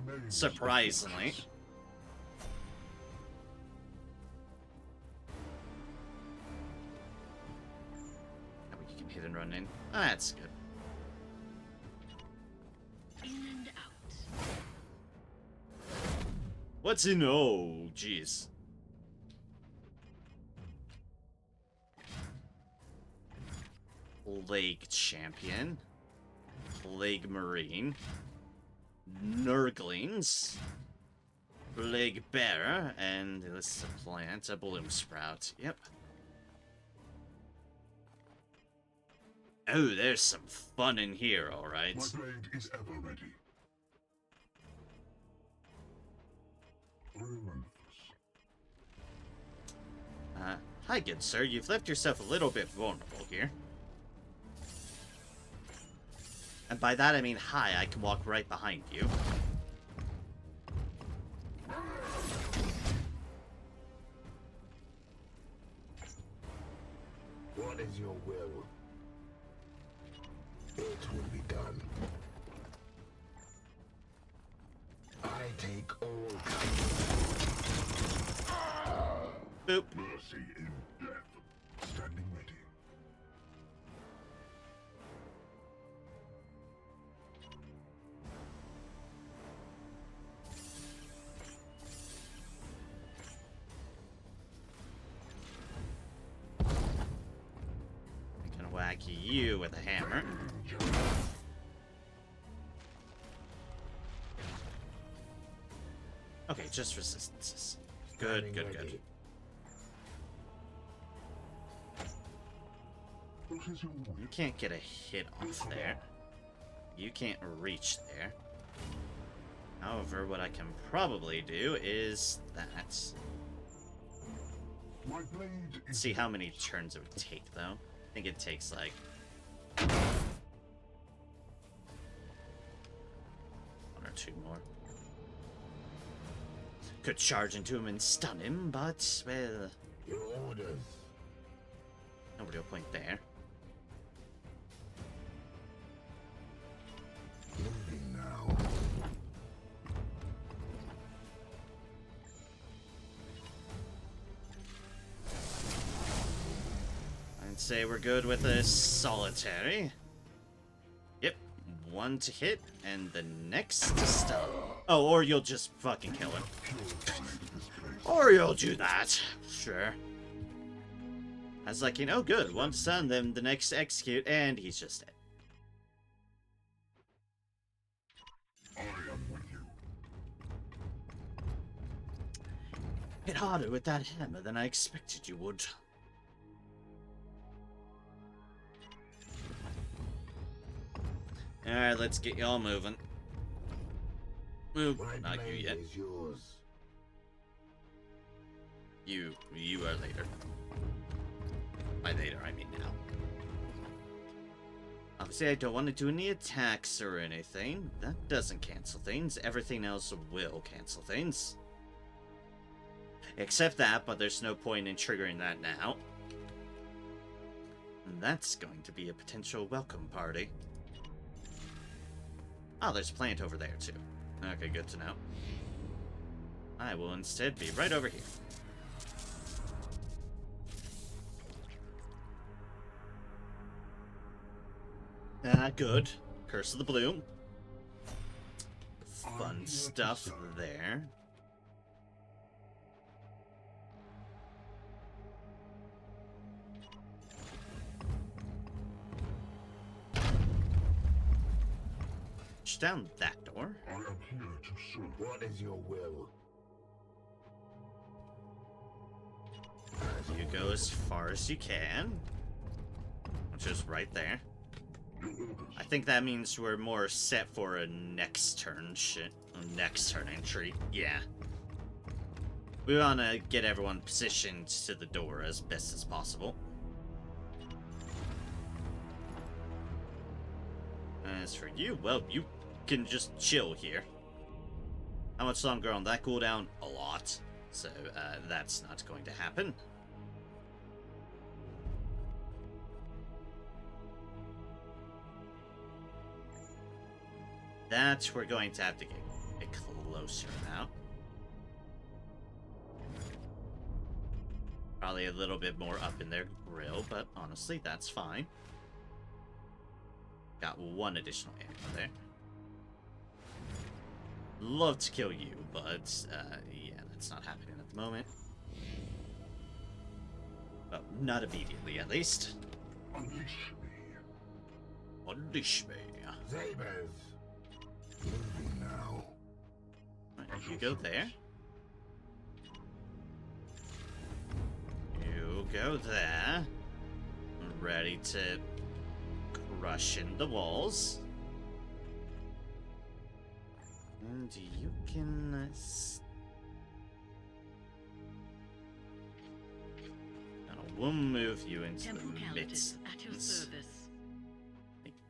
remains. Surprisingly. Oh, you can hit and run in. Oh, that's good. In and out. What's in? Oh, jeez. Plague Champion. Plague Marine. Nurglings. Plague Bearer. And this is a plant. A Bloom Sprout. Yep. Oh, there's some fun in here, alright. My blade is ever ready. Relentless. Hi, good sir. You've left yourself a little bit vulnerable here. And by that I mean, hi, I can walk right behind you. What is your will? It Boop. Mercy in death. Standing ready. I can whack you with a hammer. Okay, just resistances. Good, good, good. What is your wish? You can't get a hit off there. You can't reach there. However, what I can probably do is that. My blade is See how many turns it would take, though. I think it takes like. One or two more. Could charge into him and stun him, but, well. your orders. No real point there. Moving now. I'd say we're good with a solitary. Yep, one to hit, and the next to stun. Oh, or you'll just fucking kill him. Or you'll do that. Sure. I was like, oh good, one to stun, then the next to execute, and he's just dead. I am with you. Hit harder with that hammer than I expected you would. Alright, let's get y'all moving. Move. My Not you blade yet. is yours. You are later. By later, I mean now. Obviously, I don't want to do any attacks or anything. That doesn't cancel things. Everything else will cancel things. Except that, but there's no point in triggering that now. And that's going to be a potential welcome party. Oh, there's a plant over there, too. Okay, good to know. I will instead be right over here. Good. Curse of the Bloom. Fun stuff there. Push down that door. I am here to serve. What is your will? You go as far as you can. Which is right there. Your orders. I think that means we're more set for a next turn shit. Next turn entry. Yeah. We want to get everyone positioned to the door as best as possible. As for you, well, you can just chill here. How much longer on that cooldown? A lot. So, that's not going to happen. That we're going to have to get a bit closer now. Probably a little bit more up in their grill, but honestly, that's fine. Got one additional ammo there. Love to kill you, but yeah, that's not happening at the moment. Well, not immediately, at least. Unleash me. Unleash me. Zabers. Moving now. Right, you go there. You go there. Ready to crush in the walls. And you can... we'll move you into Temple the Calendar midst. at your service.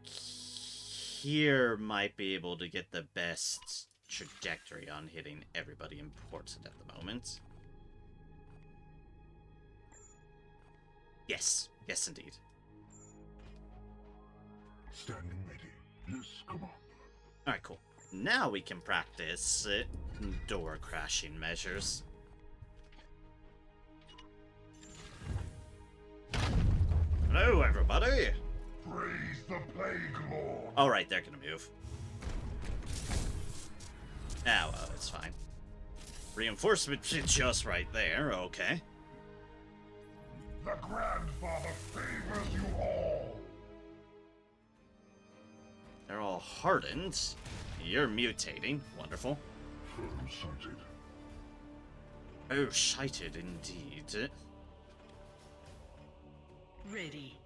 Here might be able to get the best trajectory on hitting everybody important at the moment. Yes. Yes, indeed. Standing ready. Yes, Commander. Alright, cool. Now we can practice door crashing measures. Hello, everybody! Praise the Plague Lord. Alright, they're gonna move. Ah, well, it's fine. Reinforcement just right there, okay. The Grandfather favors you all. They're all hardened. You're mutating. Wonderful. Firm sighted. Oh, shited indeed. Ready.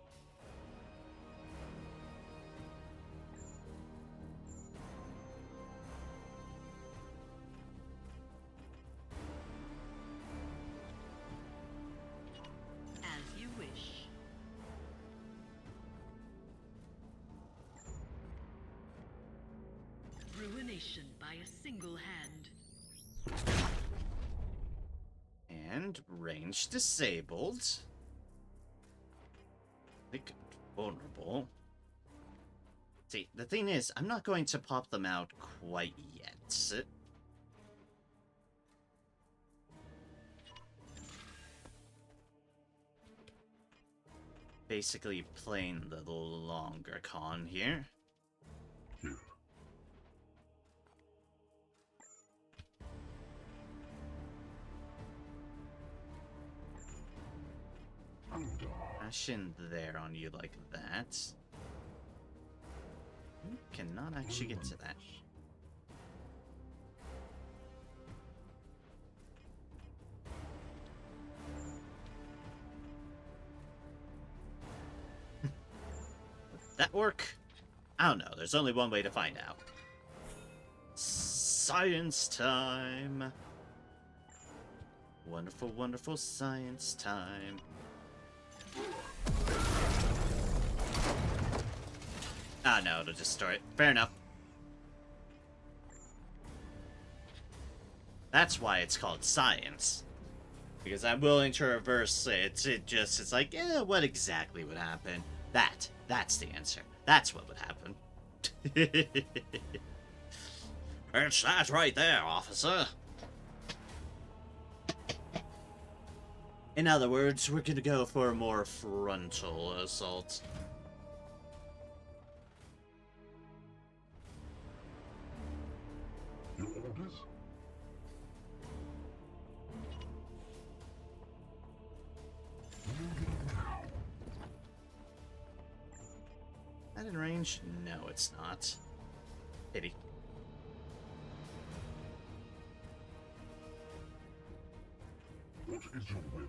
As you wish. Ruination by a single hand. And range disabled. Like, vulnerable. See, the thing is, I'm not going to pop them out quite yet. Basically playing the longer con here. Here. Dash in there on you like that. You cannot actually get to that. Would that work? I don't know. There's only one way to find out. Science time! Wonderful, wonderful science time. Ah, no, to destroy it. Fair enough. That's why it's called science. Because I'm willing to reverse it. It's like, what exactly would happen? That's the answer. That's what would happen. It's that right there, officer. In other words, we're gonna go for a more frontal assault. Your orders? Moving now. That in range? No, it's not. Pity. What is your will?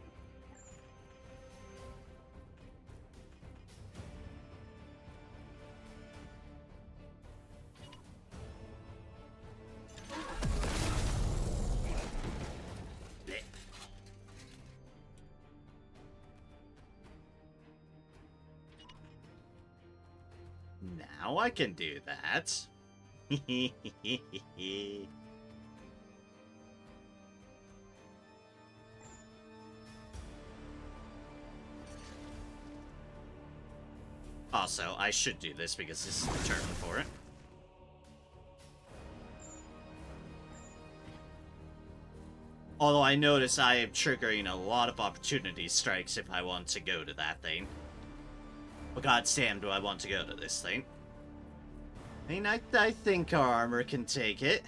Blech. Now I can do that. Also, I should do this because this is the turn for it. Although I notice I am triggering a lot of opportunity strikes if I want to go to that thing. But goddamn, do I want to go to this thing? I mean, I think our armor can take it.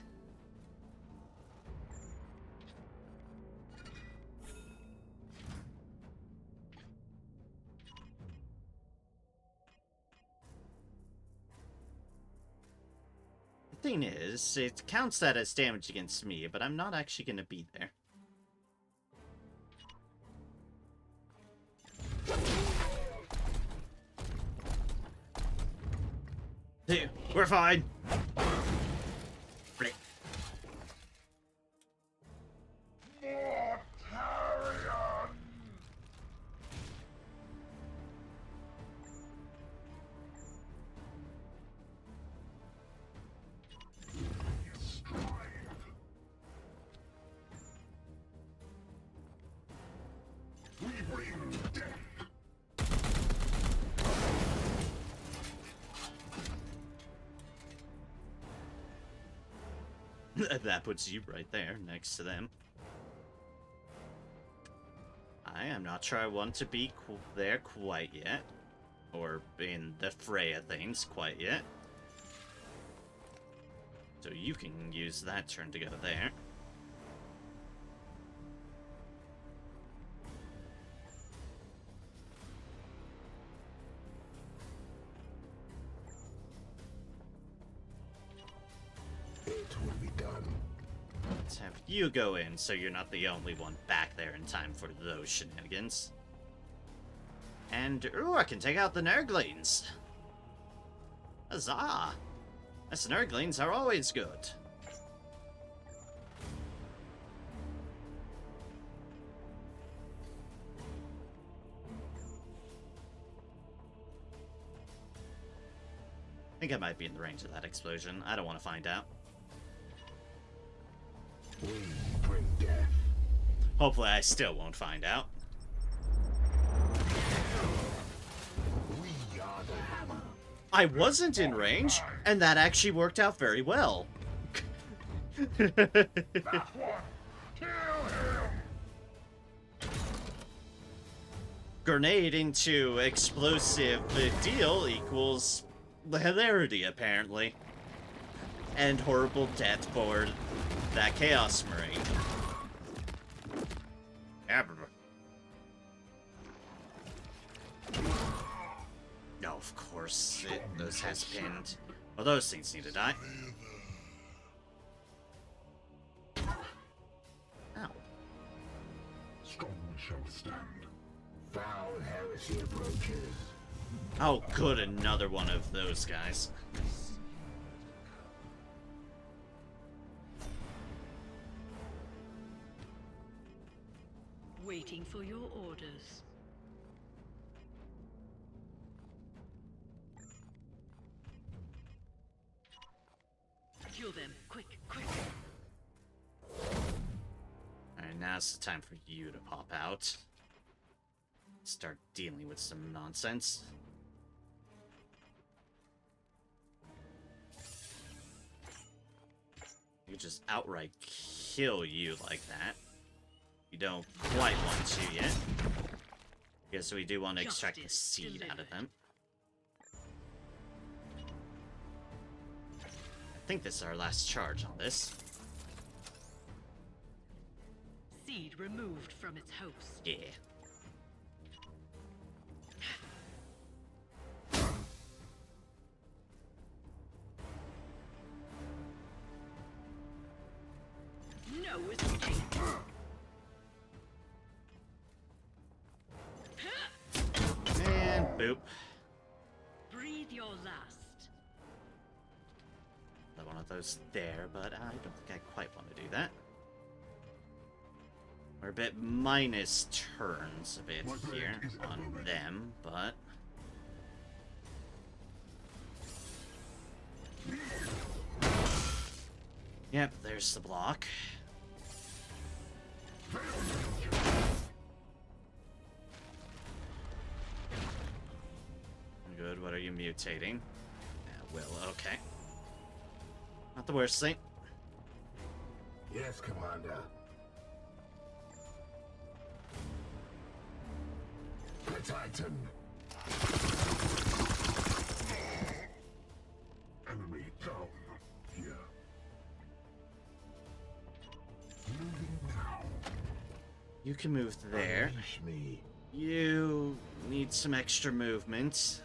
The thing is, it counts that as damage against me, but I'm not actually going to be there. Dude, we're fine. Blech. Mortarion! Strive. We bring death. That puts you right there, next to them. I am not sure I want to be there quite yet. or in the fray of things quite yet. So you can use that turn to go there. It will be done. Let's have you go in so you're not the only one back there in time for those shenanigans. And, ooh, I can take out the Nurglings. Huzzah! Us Nurglings are always good. I think I might be in the range of that explosion. I don't want to find out. We bring death. Hopefully I still won't find out. We are the hammer. I wasn't in range, and that actually worked out very well. That one. Kill him. Grenade into explosive deal equals hilarity, apparently. And horrible death for that Chaos Marine. No, of course, those has pinned. Well, those things need to die. Ow. Strong shall stand. Foul heresy approaches. Oh, good, another one of those guys. Waiting for your orders. Kill them. Quick, quick. Alright, now's the time for you to pop out. Start dealing with some nonsense. You just outright kill you like that. You don't quite want to yet. Guess we do want to extract the seed out of them. I think this is our last charge on this. Seed removed from its host. Yeah. No escape. And boop. Breathe your last. Another one of those there, but I don't think I quite want to do that. We're a bit minus turns a bit here on them, but... Yep, there's the block. Good, what are you mutating? Will, okay. Not the worst thing. Yes, Commander. The Titan. Enemy down. Here. Moving now. You can move there. Unleash me. You need some extra movement.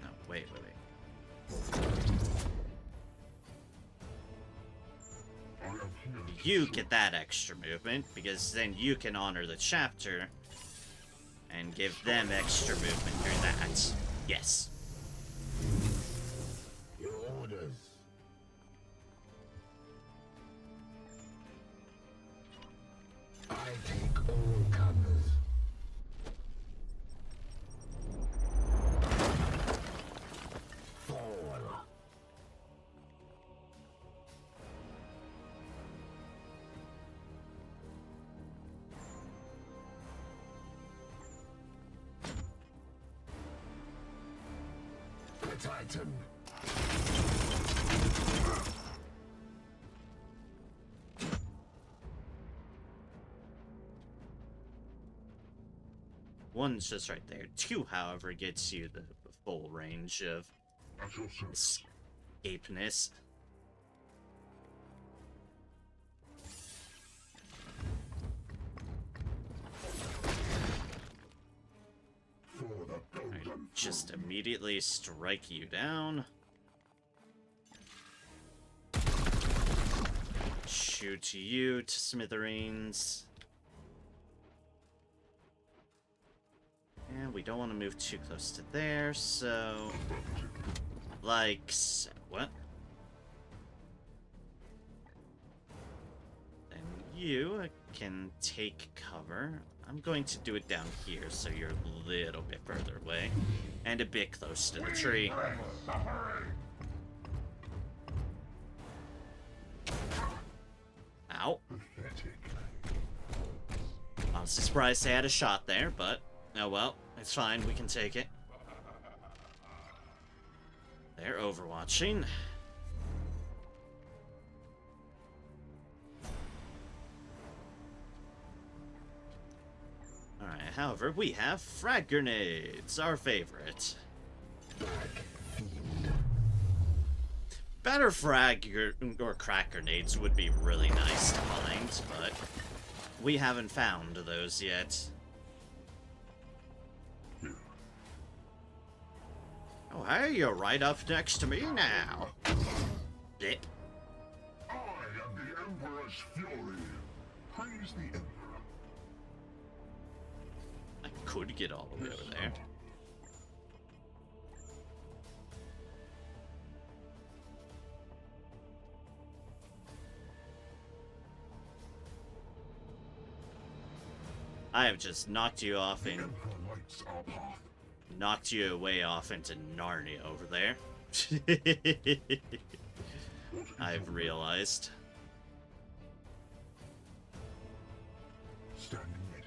No, wait. I am here. You get that extra movement, because then you can honor the chapter and give them extra movement during that. Yes. Your orders. I take all comers. Fall. The Titan. One's just right there. Two, however, gets you the full range of At your service. escapeness. For the golden Just immediately strike you down. Shoot you to smithereens. And we don't want to move too close to there, so... Like so. What? Then you can take cover. I'm going to do it down here, so you're a little bit further away. And a bit close to the tree. Ow. pathetic. Honestly surprised they had a shot there, but oh well, it's fine, we can take it. They're overwatching. Alright, however, we have frag grenades, our favorite. Better frag or crack grenades would be really nice to find, but we haven't found those yet. Oh, hey, you're right up next to me now. Blip. I am the Emperor's fury. Praise the Emperor. I could get all the way over there. I have just knocked you off The and Emperor lights our path. knocked you way off into Narnia over there. I've realized. Standing ready.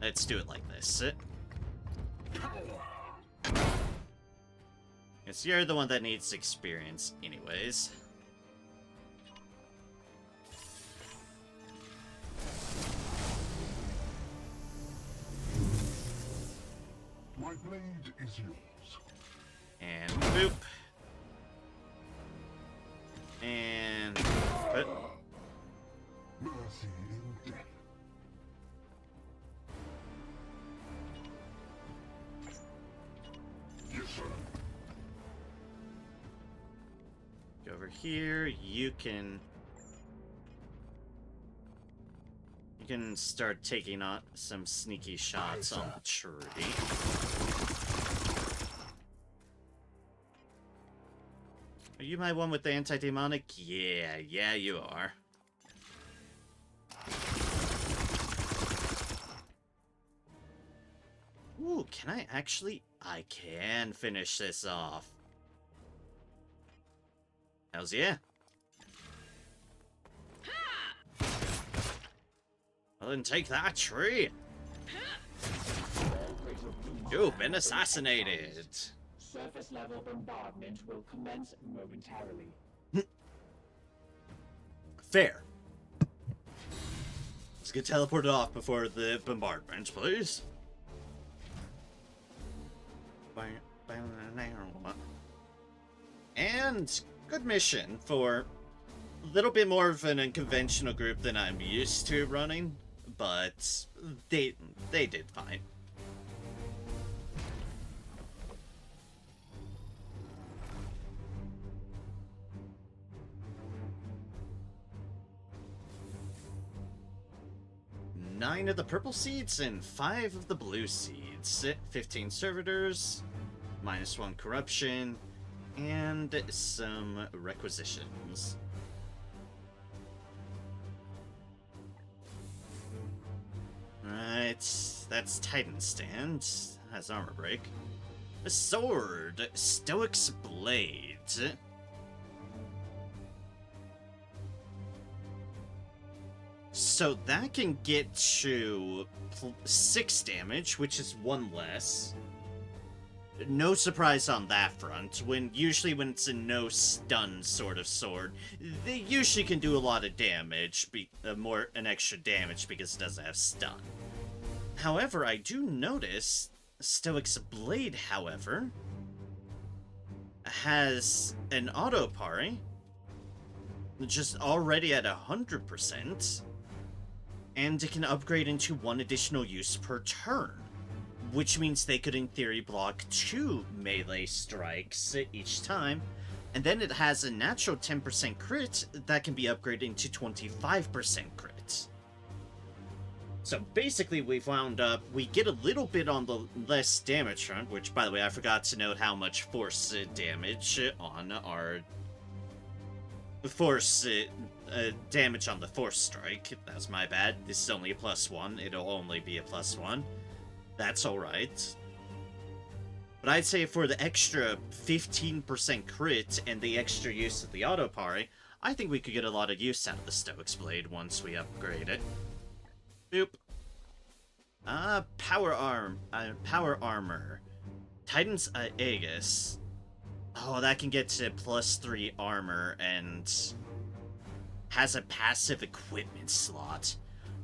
Let's do it like this. Power. Guess you're the one that needs experience anyways. My blade is yours. And boop. And put. Mercy in death. Yes, sir. Go over here. You can start taking on some sneaky shots on the tree. Are you my one with the anti-demonic? Yeah, you are. Ooh, can I actually? I can finish this off. Hells yeah. Well then take that tree. You've been assassinated. Surface level bombardment will commence momentarily. Fair. Let's get teleported off before the bombardment, please. And good mission for a little bit more of an unconventional group than I'm used to running, but they did fine. Nine of the purple seeds and 5 of the blue seeds. 15 servitors, -1 corruption, and some requisitions. Right, that's Titan Stand. Has armor break. A sword, Stoic's Blade. So that can get you 6 damage, which is 1 less. no surprise on that front. Usually when it's a no stun sort of sword, they usually can do a lot of damage, an extra damage because it doesn't have stun. However, I do notice Stoic's blade, however, has an auto parry, just already at 100%, and it can upgrade into 1 additional use per turn, which means they could in theory block 2 melee strikes each time, and then it has a natural 10% crit that can be upgraded into 25% crit. So basically we've wound up, we get a little bit on the less damage front, which by the way I forgot to note how much force damage on our force damage on the force strike. That's my bad. This is only a +1. It'll only be a +1. That's alright. But I'd say for the extra 15% crit and the extra use of the auto parry, I think we could get a lot of use out of the Stoic's blade once we upgrade it. Boop. Power armor. Titan's Aegis. Oh, that can get to +3 armor and has a passive equipment slot.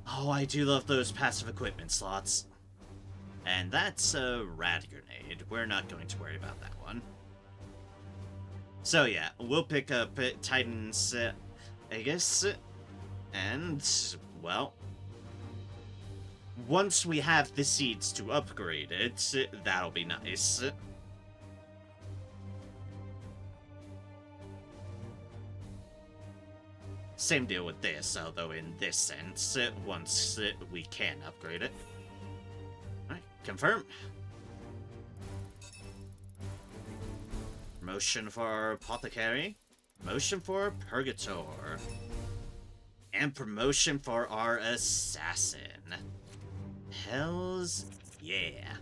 Oh, I do love those passive equipment slots. And that's a rad grenade. We're not going to worry about that one. So yeah, we'll pick up Titan's Aegis, and, well, once we have the seeds to upgrade it, that'll be nice. Same deal with this, although in this sense, once we can upgrade it. Alright, confirm. Promotion for Apothecary. Promotion for Purgator. And promotion for our Assassin. Hells yeah.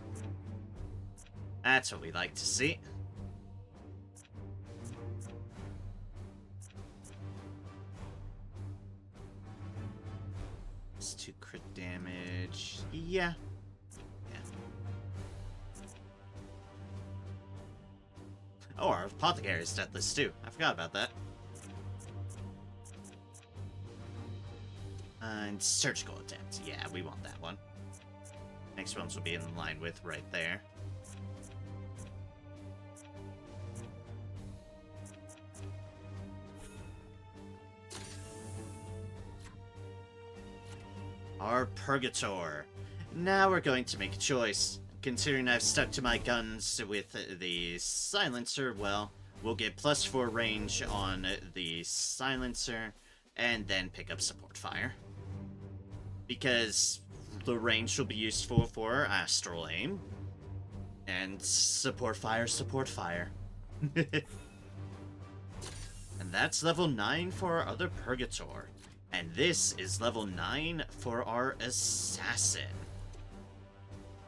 That's what we like to see. It's 2 crit damage. Yeah. Oh, our Apothecary is deathless too. I forgot about that. And Surgical Attempt. Yeah, we want that one. Next ones will be in line with right there. Our Purgator. Now we're going to make a choice. Considering I've stuck to my guns with the Silencer, well, we'll get +4 range on the Silencer, and then pick up Support Fire. Because the range will be useful for Astral Aim. And Support Fire. And that's level 9 for our other Purgator. And this is level 9 for our Assassin.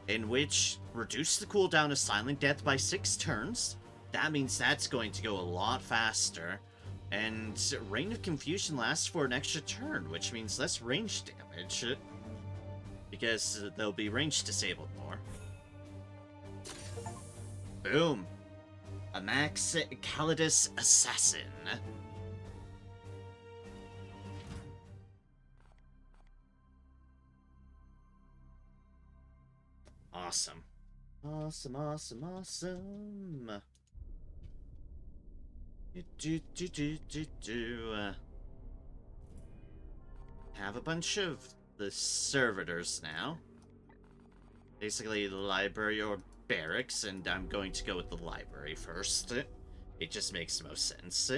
In which, reduce the cooldown of Silent Death by 6 turns. That means that's going to go a lot faster. And Reign of Confusion lasts for an extra turn, which means less range damage. Because they'll be range disabled more. Boom. A Max Calidus Assassin. Awesome. Awesome. Have a bunch of the servitors now. Basically the library or barracks, and I'm going to go with the library first. It just makes the most sense.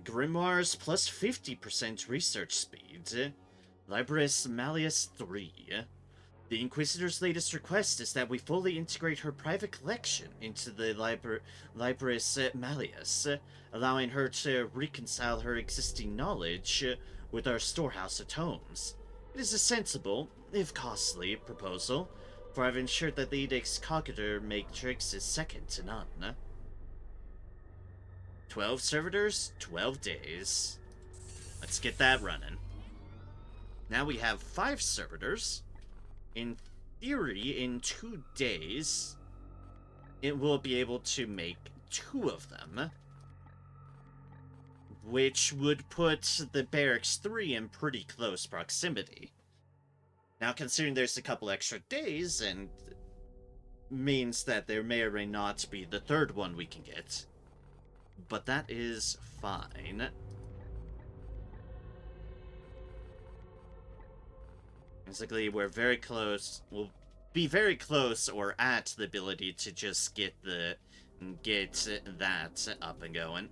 Grimoires plus 50% research speed. Librarius Malleus 3. The Inquisitor's latest request is that we fully integrate her private collection into the Librarius Malleus, allowing her to reconcile her existing knowledge with our storehouse of tomes. It is a sensible, if costly, proposal, for I've ensured that the Edict's Cognitor Matrix is second to none. 12 servitors, 12 days. Let's get that running. Now we have 5 servitors. In theory, in 2 days, it will be able to make 2 of them, which would put the Barracks 3 in pretty close proximity. Now, considering there's a couple extra days, and means that there may or may not be the 3rd one we can get. But that is fine. Basically, we're very close. We'll be very close or at the ability to just get that up and going.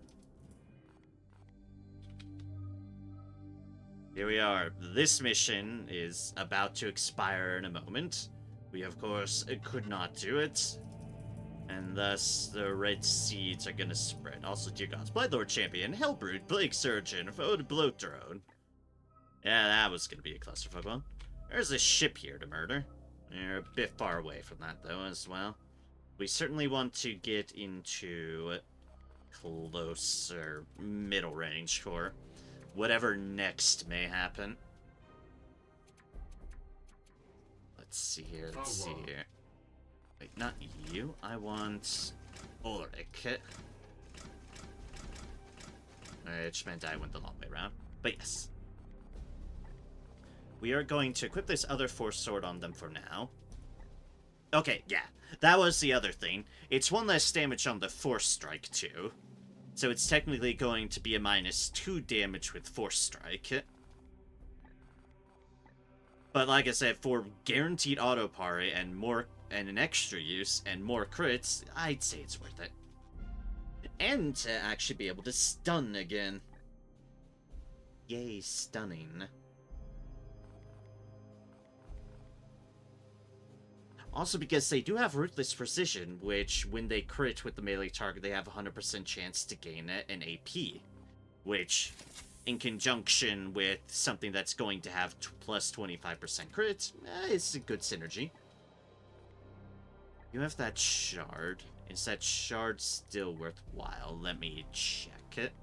Here we are. This mission is about to expire in a moment. We, of course, could not do it. And thus, the red seeds are gonna spread. Also, dear gods, Bloodlord Champion, Hellbrood, Plague Surgeon, Foe Bloat Drone. Yeah, that was gonna be a clusterfuck one. There's a ship here to murder. They're a bit far away from that, though, as well. We certainly want to get into closer middle range for whatever next may happen. Let's see here, let's see here. Wait, not you. I want Ulrich. Which meant I went the long way around. But yes. We are going to equip this other Force Sword on them for now. Okay, yeah. That was the other thing. It's 1 less damage on the Force Strike, too. So it's technically going to be a -2 damage with Force Strike. But like I said, for guaranteed auto parry and an extra use and more crits, I'd say it's worth it. And to actually be able to stun again. Yay, stunning. Also because they do have Ruthless Precision, which when they crit with the melee target, they have a 100% chance to gain an AP. Which, in conjunction with something that's going to have plus 25% crit, it's a good synergy. You have that shard. Is that shard still worthwhile? Let me check it.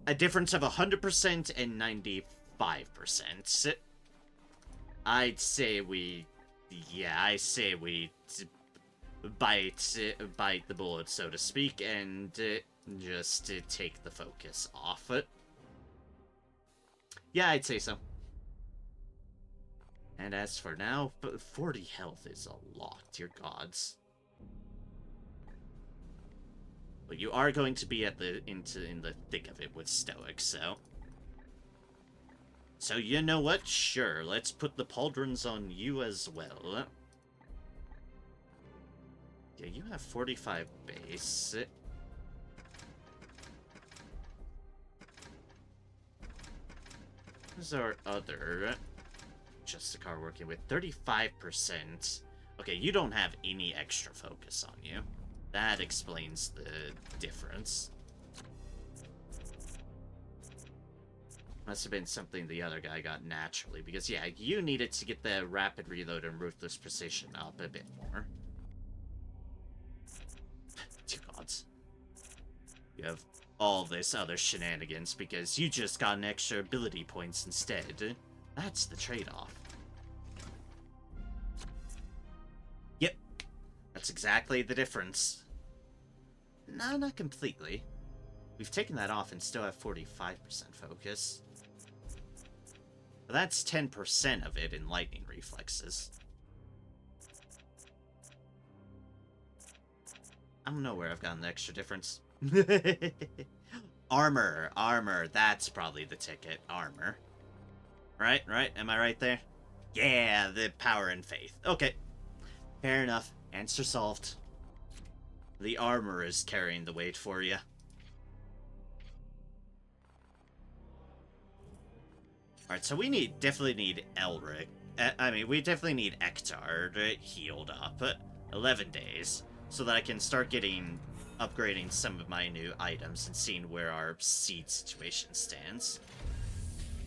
A difference of 100% and 95%. I'd say we... Yeah, I say we bite the bullet, so to speak, and just take the focus off it. Yeah, I'd say so. And as for now, 40 health is a lot, dear gods. But you are going to be in the thick of it with Stoic, so... So you know what? Sure, let's put the pauldrons on you as well. Yeah, you have 45 base. Who's our other Justicar working with? 35%. Okay, you don't have any extra focus on you. That explains the difference. Must have been something the other guy got naturally, because yeah, you needed to get the rapid reload and ruthless precision up a bit more. Dear gods. You have all this other shenanigans because you just got an extra ability points instead. That's the trade-off. Yep. That's exactly the difference. No, not completely. We've taken that off and still have 45% focus. But that's 10% of it in lightning reflexes. I don't know where I've gotten the extra difference. Armor, that's probably the ticket. Armor. Right? Am I right there? Yeah, the power and faith. Okay. Fair enough. Answer solved. The armor is carrying the weight for you. Alright, so we definitely need Elric. We definitely need Ektar healed up. 11 days. So that I can start upgrading some of my new items and seeing where our seed situation stands.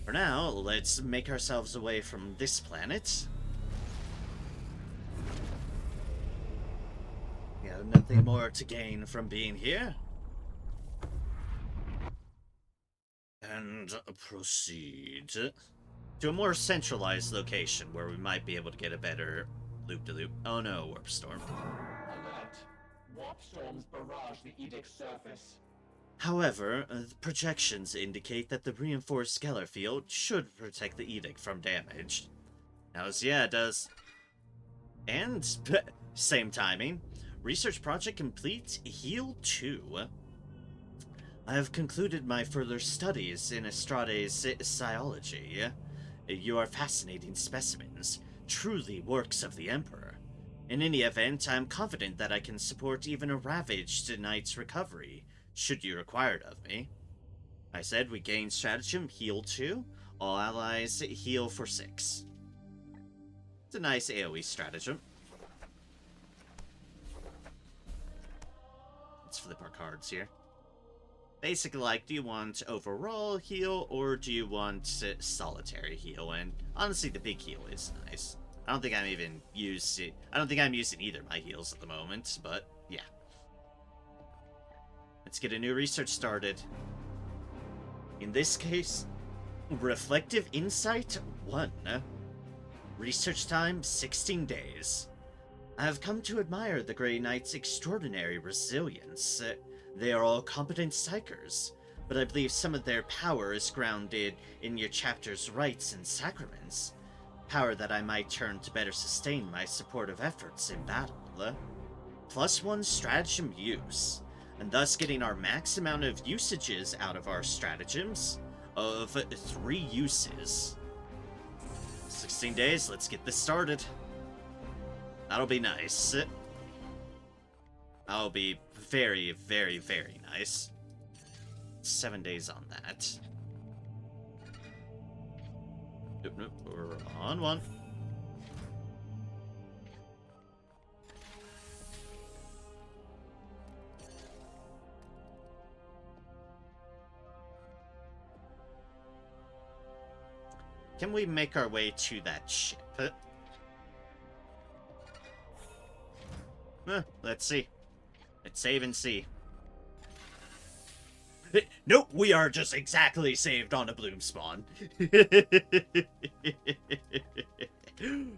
For now, let's make ourselves away from this planet. We have nothing more to gain from being here. And proceed. to a more centralized location where we might be able to get a better loop-de-loop. Oh no, Warp Storm. Alert! Warp storms barrage the Edict's surface. However, the projections indicate that the reinforced scalar field should protect the Edict from damage. Yeah, it does. And, same timing, research project complete, Heal 2. I have concluded my further studies in Astrade's psiology. You are fascinating specimens, truly works of the Emperor. In any event, I am confident that I can support even a ravaged knight's recovery, should you require it of me. I said we gain stratagem, heal 2, all allies heal for 6. It's a nice AoE stratagem. Let's flip our cards here. Basically, like, do you want overall heal, or do you want solitary heal? And honestly, the big heal is nice. I don't think I'm using either of my heals at the moment, but yeah. Let's get a new research started. In this case, Reflective Insight 1. Research time, 16 days. I have come to admire the Grey Knight's extraordinary resilience. They are all competent psychers, but I believe some of their power is grounded in your chapter's rites and sacraments. Power that I might turn to better sustain my supportive efforts in battle. +1 stratagem use, and thus getting our max amount of usages out of our stratagems of 3 uses. 16 days, let's get this started. That'll be nice. That'll be very, very, very nice. 7 days on that. Nope, we're on 1. Can we make our way to that ship? Let's see. Let's save and see. Nope, we are just exactly saved on a bloom spawn.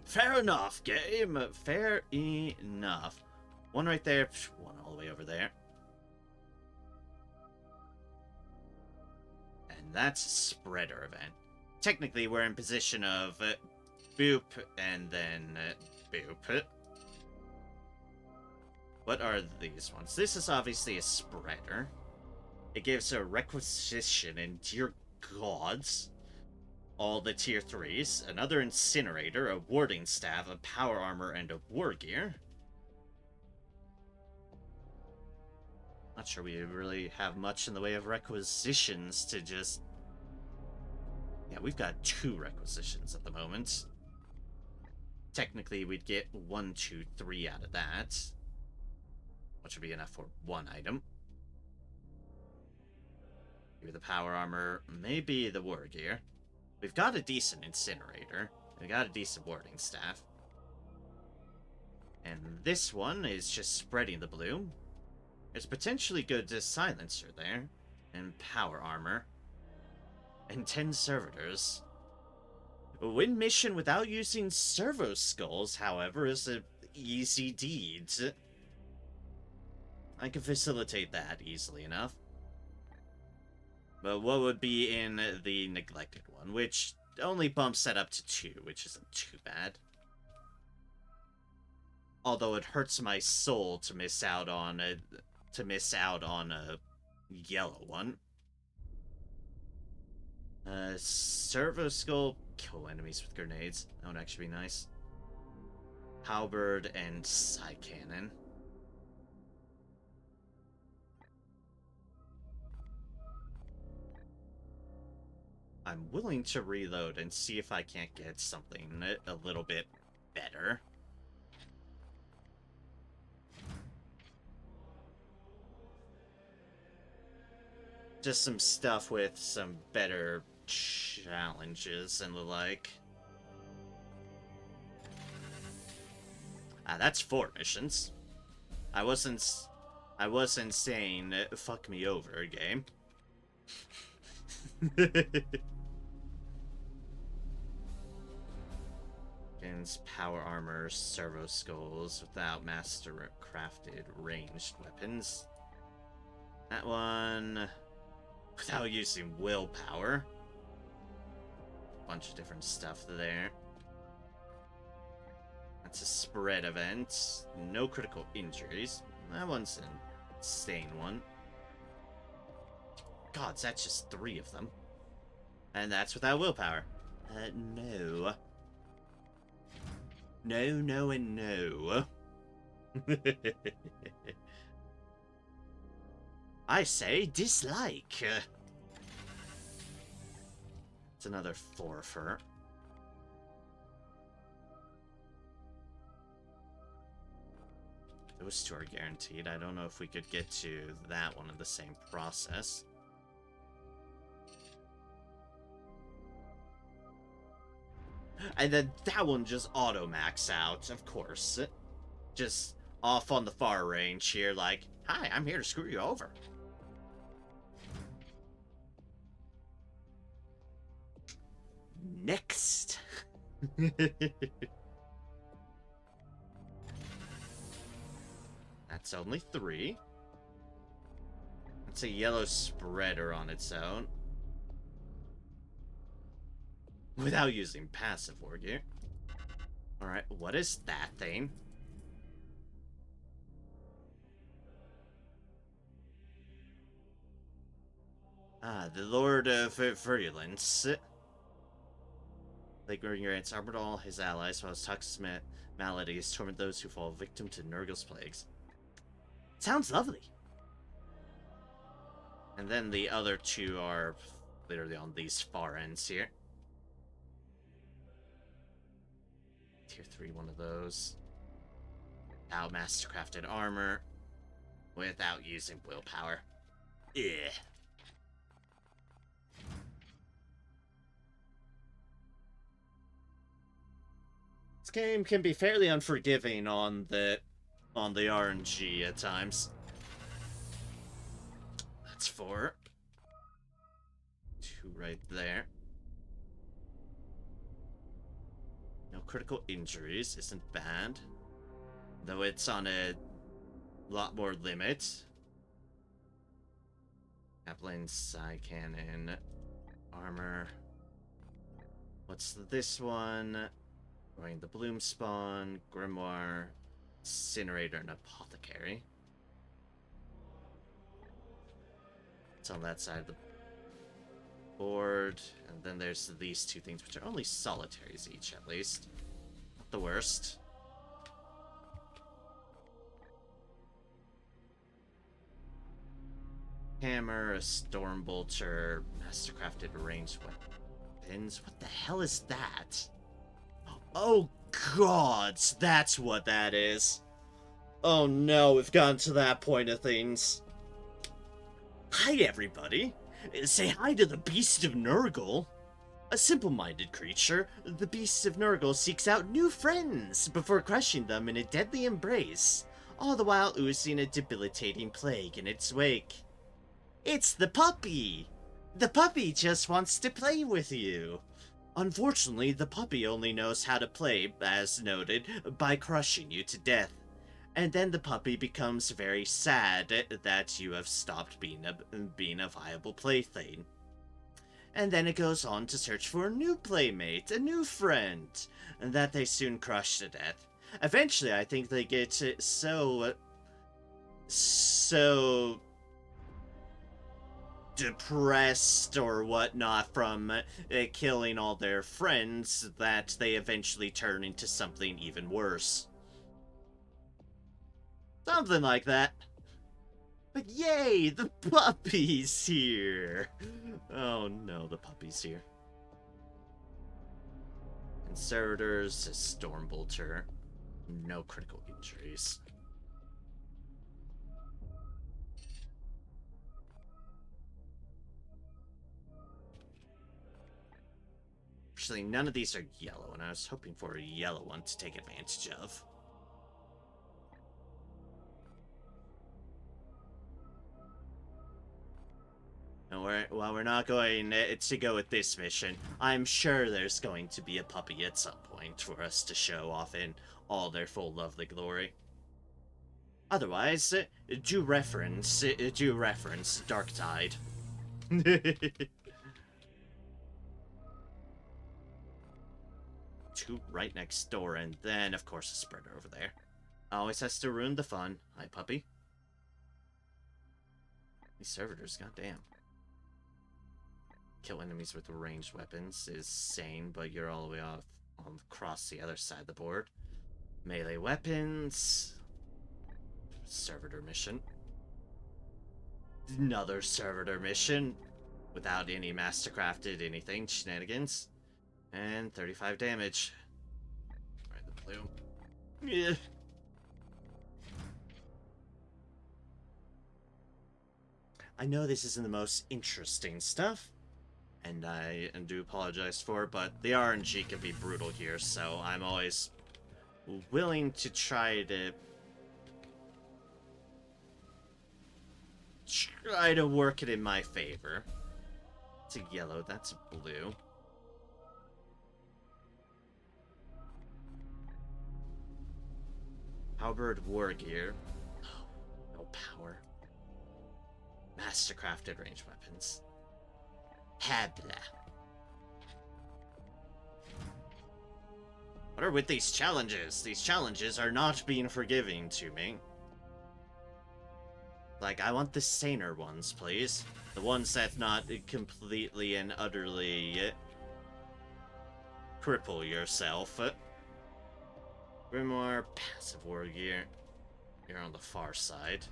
Fair enough, game. Fair enough. One right there, one all the way over there. And that's a spreader event. Technically, we're in position of boop and then boop. What are these ones? This is obviously a spreader. It gives a requisition and dear gods. All the tier 3s. Another incinerator, a warding staff, a power armor, and a war gear. Not sure we really have much in the way of requisitions to just... Yeah, we've got 2 requisitions at the moment. Technically, we'd get 1, 2, 3 out of that. Which would be enough for 1 item. Maybe the power armor, maybe the war gear. We've got a decent incinerator. We've got a decent warding staff. And this one is just spreading the bloom. There's potentially good silencer there. And power armor. And 10 servitors. Win mission without using servo skulls, however, is an easy deed. I can facilitate that easily enough. But what would be in the neglected one, which only bumps that up to 2, which isn't too bad. Although it hurts my soul to miss out on a yellow one. Servo skull, kill enemies with grenades. That would actually be nice. Halberd and side cannon. I'm willing to reload and see if I can't get something a little bit better. Just some stuff with some better challenges and the like. That's 4 missions. I wasn't saying fuck me over, game. Against power armor, servo skulls without master crafted ranged weapons. That one without using willpower. Bunch of different stuff there. That's a spread event. No critical injuries. That one's an insane one. God, that's just 3 of them. And that's without willpower. No. No, no, and no. I say dislike. It's another forfeit. Those 2 are guaranteed. I don't know if we could get to that one in the same process. And then that one just auto-max out, of course. Just off on the far range here, like, hi, I'm here to screw you over. Next. That's only 3. That's a yellow spreader on its own. Without using passive war gear. Alright, what is that thing? Ah, the Lord of Virulence. Lingering grants armored all his allies while his toxic maladies torment those who fall victim to Nurgle's plagues. Sounds lovely. And then the other 2 are literally on these far ends here. Tier 3, one of those. Without mastercrafted armor. Without using willpower. Yeah. This game can be fairly unforgiving on the RNG at times. That's 4. 2 right there. No critical injuries isn't bad. Though it's on a lot more limit. Appling side cannon. Armor. What's this one? Going the Bloom Spawn, Grimoire, Incinerator, and Apothecary. It's on that side of the board. And then there's these 2 things, which are only solitaries each, at least. Not the worst. Hammer, a Stormbolter, Mastercrafted ranged weapons. What the hell is that? Oh god, that's what that is. Oh no, we've gotten to that point of things. Hi everybody. Say hi to the Beast of Nurgle. A simple-minded creature, the Beast of Nurgle seeks out new friends before crushing them in a deadly embrace, all the while oozing a debilitating plague in its wake. It's the puppy! The puppy just wants to play with you. Unfortunately, the puppy only knows how to play, as noted, by crushing you to death. And then the puppy becomes very sad that you have stopped being a viable plaything. And then it goes on to search for a new playmate, a new friend, and that they soon crush to death. Eventually, I think they get so depressed or whatnot from killing all their friends that they eventually turn into something even worse. Something like that. But yay, the puppy's here! Oh no, the puppy's here. Conservators, a Stormbolter. No critical injuries. Actually, none of these are yellow, and I was hoping for a yellow one to take advantage of. No while we're not going to go with this mission, I'm sure there's going to be a puppy at some point for us to show off in all their full lovely glory. Otherwise, do reference Dark Tide. Two right next door, and then, of course, a spreader over there. Always has to ruin the fun. Hi, puppy. These servitors, goddamn. Kill enemies with ranged weapons is sane, but you're all the way off across the other side of the board. Melee weapons. Servitor mission. Another servitor mission. Without any mastercrafted anything. Shenanigans. And 35 damage. Right, the blue. Yeah. I know this isn't the most interesting stuff, and I do apologize for it, but the RNG can be brutal here, so I'm always willing to try to work it in my favor. It's a yellow, that's a blue. Halberd war gear. Oh, no power. Mastercrafted ranged weapons. Habla. What are with these challenges? These challenges are not being forgiving to me. Like, I want the saner ones, please. The ones that not completely and utterly cripple yourself. Grimoire, passive war gear. You're on the far side.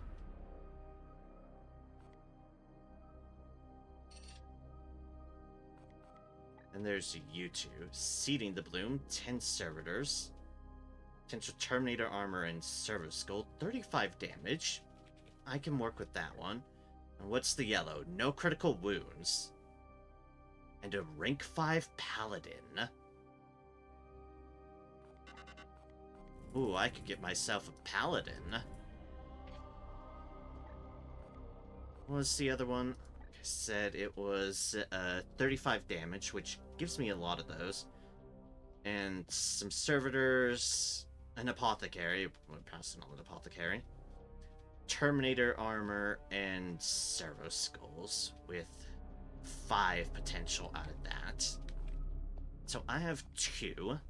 And there's you two. Seeding the Bloom, 10 servitors. Potential Terminator armor and Servo Skull, 35 damage. I can work with that one. And what's the yellow? No critical wounds. And a rank 5 paladin. Ooh, I could get myself a paladin. What was the other one? Like I said, it was 35 damage, which gives me a lot of those. And some servitors, an apothecary. I'm passing on an apothecary. Terminator armor and servo skulls with 5 potential out of that. So I have 2.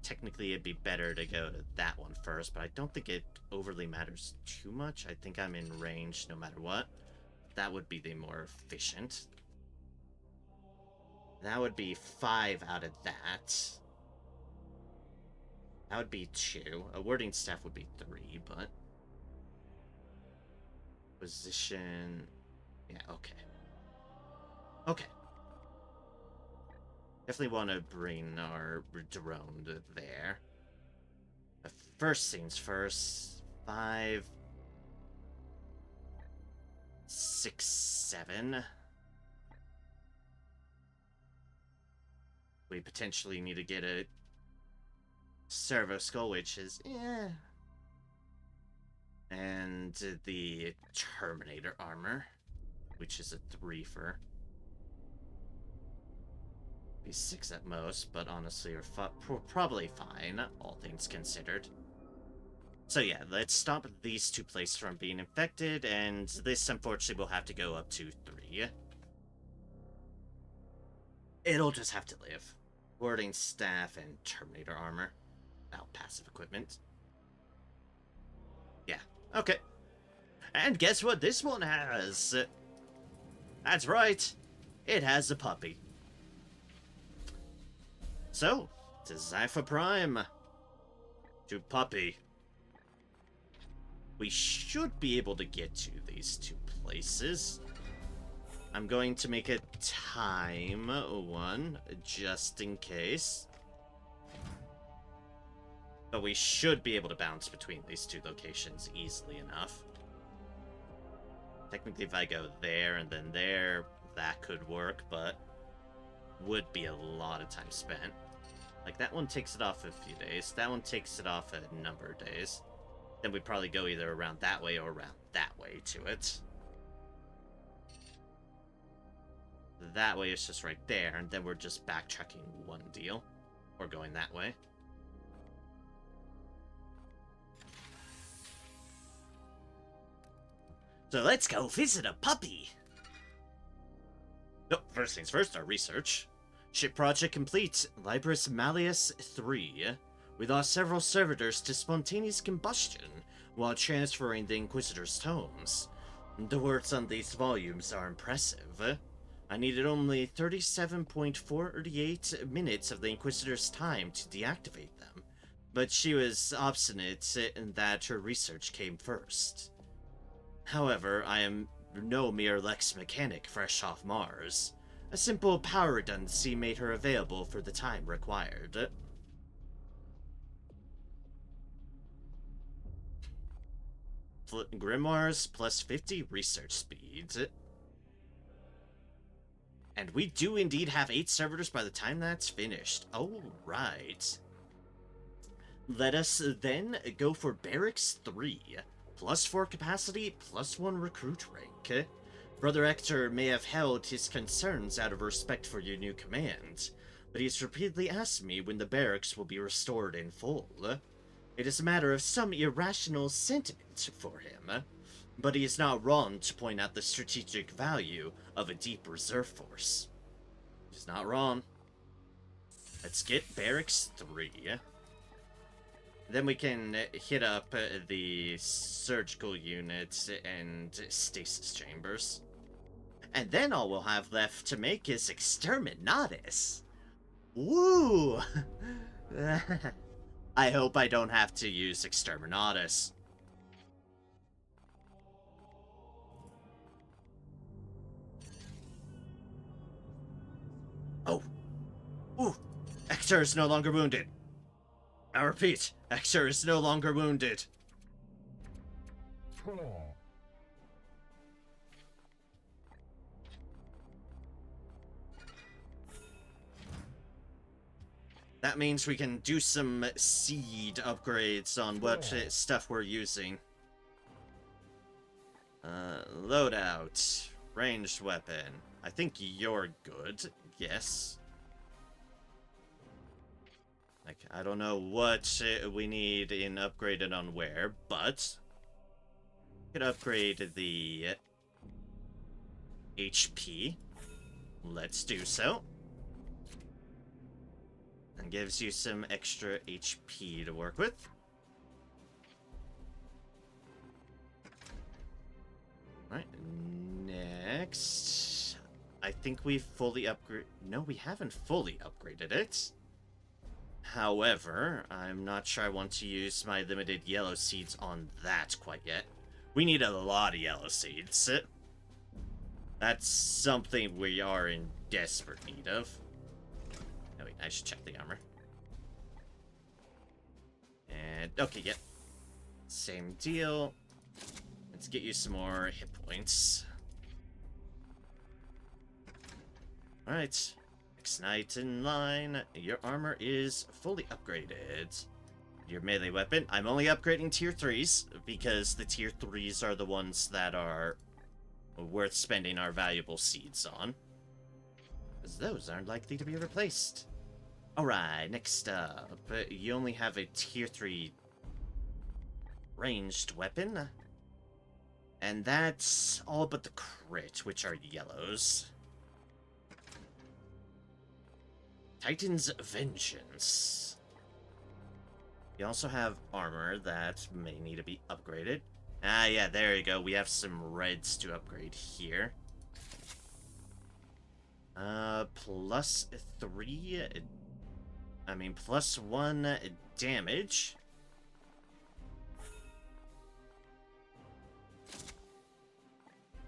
Technically, it'd be better to go to that one first, but I don't think it overly matters too much. I think I'm in range no matter what. That would be the more efficient. That would be 5 out of that. That would be 2. A wording staff would be 3, but... Position... Yeah, okay. Okay. Definitely want to bring our drone there. But first things first. 5... 6, 7... We potentially need to get a servo skull, which is, and the Terminator armor, which is a 3-fer. Be 6 at most, but honestly, we're probably fine, all things considered. So yeah, let's stop these 2 places from being infected, and this unfortunately will have to go up to 3. It'll just have to live. Warding staff and Terminator armor. Without passive equipment. Yeah, okay. And guess what this one has? That's right. It has a puppy. So, to Zypher Prime. To puppy. We should be able to get to these 2 places. I'm going to make a time one, just in case. But we should be able to bounce between these 2 locations easily enough. Technically, if I go there and then there, that could work, but would be a lot of time spent. Like, that one takes it off a few days. That one takes it off a number of days. Then we'd probably go either around that way or around that way to it. That way it's just right there, and then we're just backtracking one deal. Or going that way. So let's go visit a puppy! Oh, first things first, our research. Ship project complete. Libris Malleus 3. We lost several servitors to spontaneous combustion while transferring the Inquisitor's tomes. The words on these volumes are impressive. I needed only 37.48 minutes of the Inquisitor's time to deactivate them, but she was obstinate in that her research came first. However, I am no mere Lex mechanic fresh off Mars. A simple power redundancy made her available for the time required. Grimoires plus 50 research speed. And we do indeed have 8 servitors by the time that's finished. Alright. Let us then go for Barracks 3. Plus 4 capacity, plus 1 recruit rank. Brother Hector may have held his concerns out of respect for your new command, but he's repeatedly asked me when the barracks will be restored in full. It is a matter of some irrational sentiment for him, but he is not wrong to point out the strategic value of a deep reserve force. He's not wrong. Let's get Barracks 3. Then we can hit up the surgical units and stasis chambers. And then all we'll have left to make is Exterminatus. Woo! I hope I don't have to use Exterminatus. Oh. Ooh. Hector is no longer wounded. I repeat, Hector is no longer wounded. That means we can do some seed upgrades on what stuff we're using. Loadout. Ranged weapon. I think you're good. Yes. Like, I don't know what we need in upgraded on where, but we could upgrade the HP. Let's do so. And gives you some extra HP to work with. Alright, next. I think we've fully upgraded. No, we haven't fully upgraded it. However, I'm not sure I want to use my limited yellow seeds on that quite yet. We need a lot of yellow seeds. That's something we are in desperate need of. Oh wait, I should check the armor. And, okay, yep. Same deal. Let's get you some more hit points. Alright. Next knight in line. Your armor is fully upgraded. Your melee weapon. I'm only upgrading tier 3s because the tier 3s are the ones that are worth spending our valuable seeds on. Because those aren't likely to be replaced. Alright, next up. You only have a tier 3 ranged weapon. And that's all but the crit, which are yellows. Titan's Vengeance. You also have armor that may need to be upgraded. Ah, yeah, there you go. We have some reds to upgrade here. Plus 3... I mean, plus 1 damage.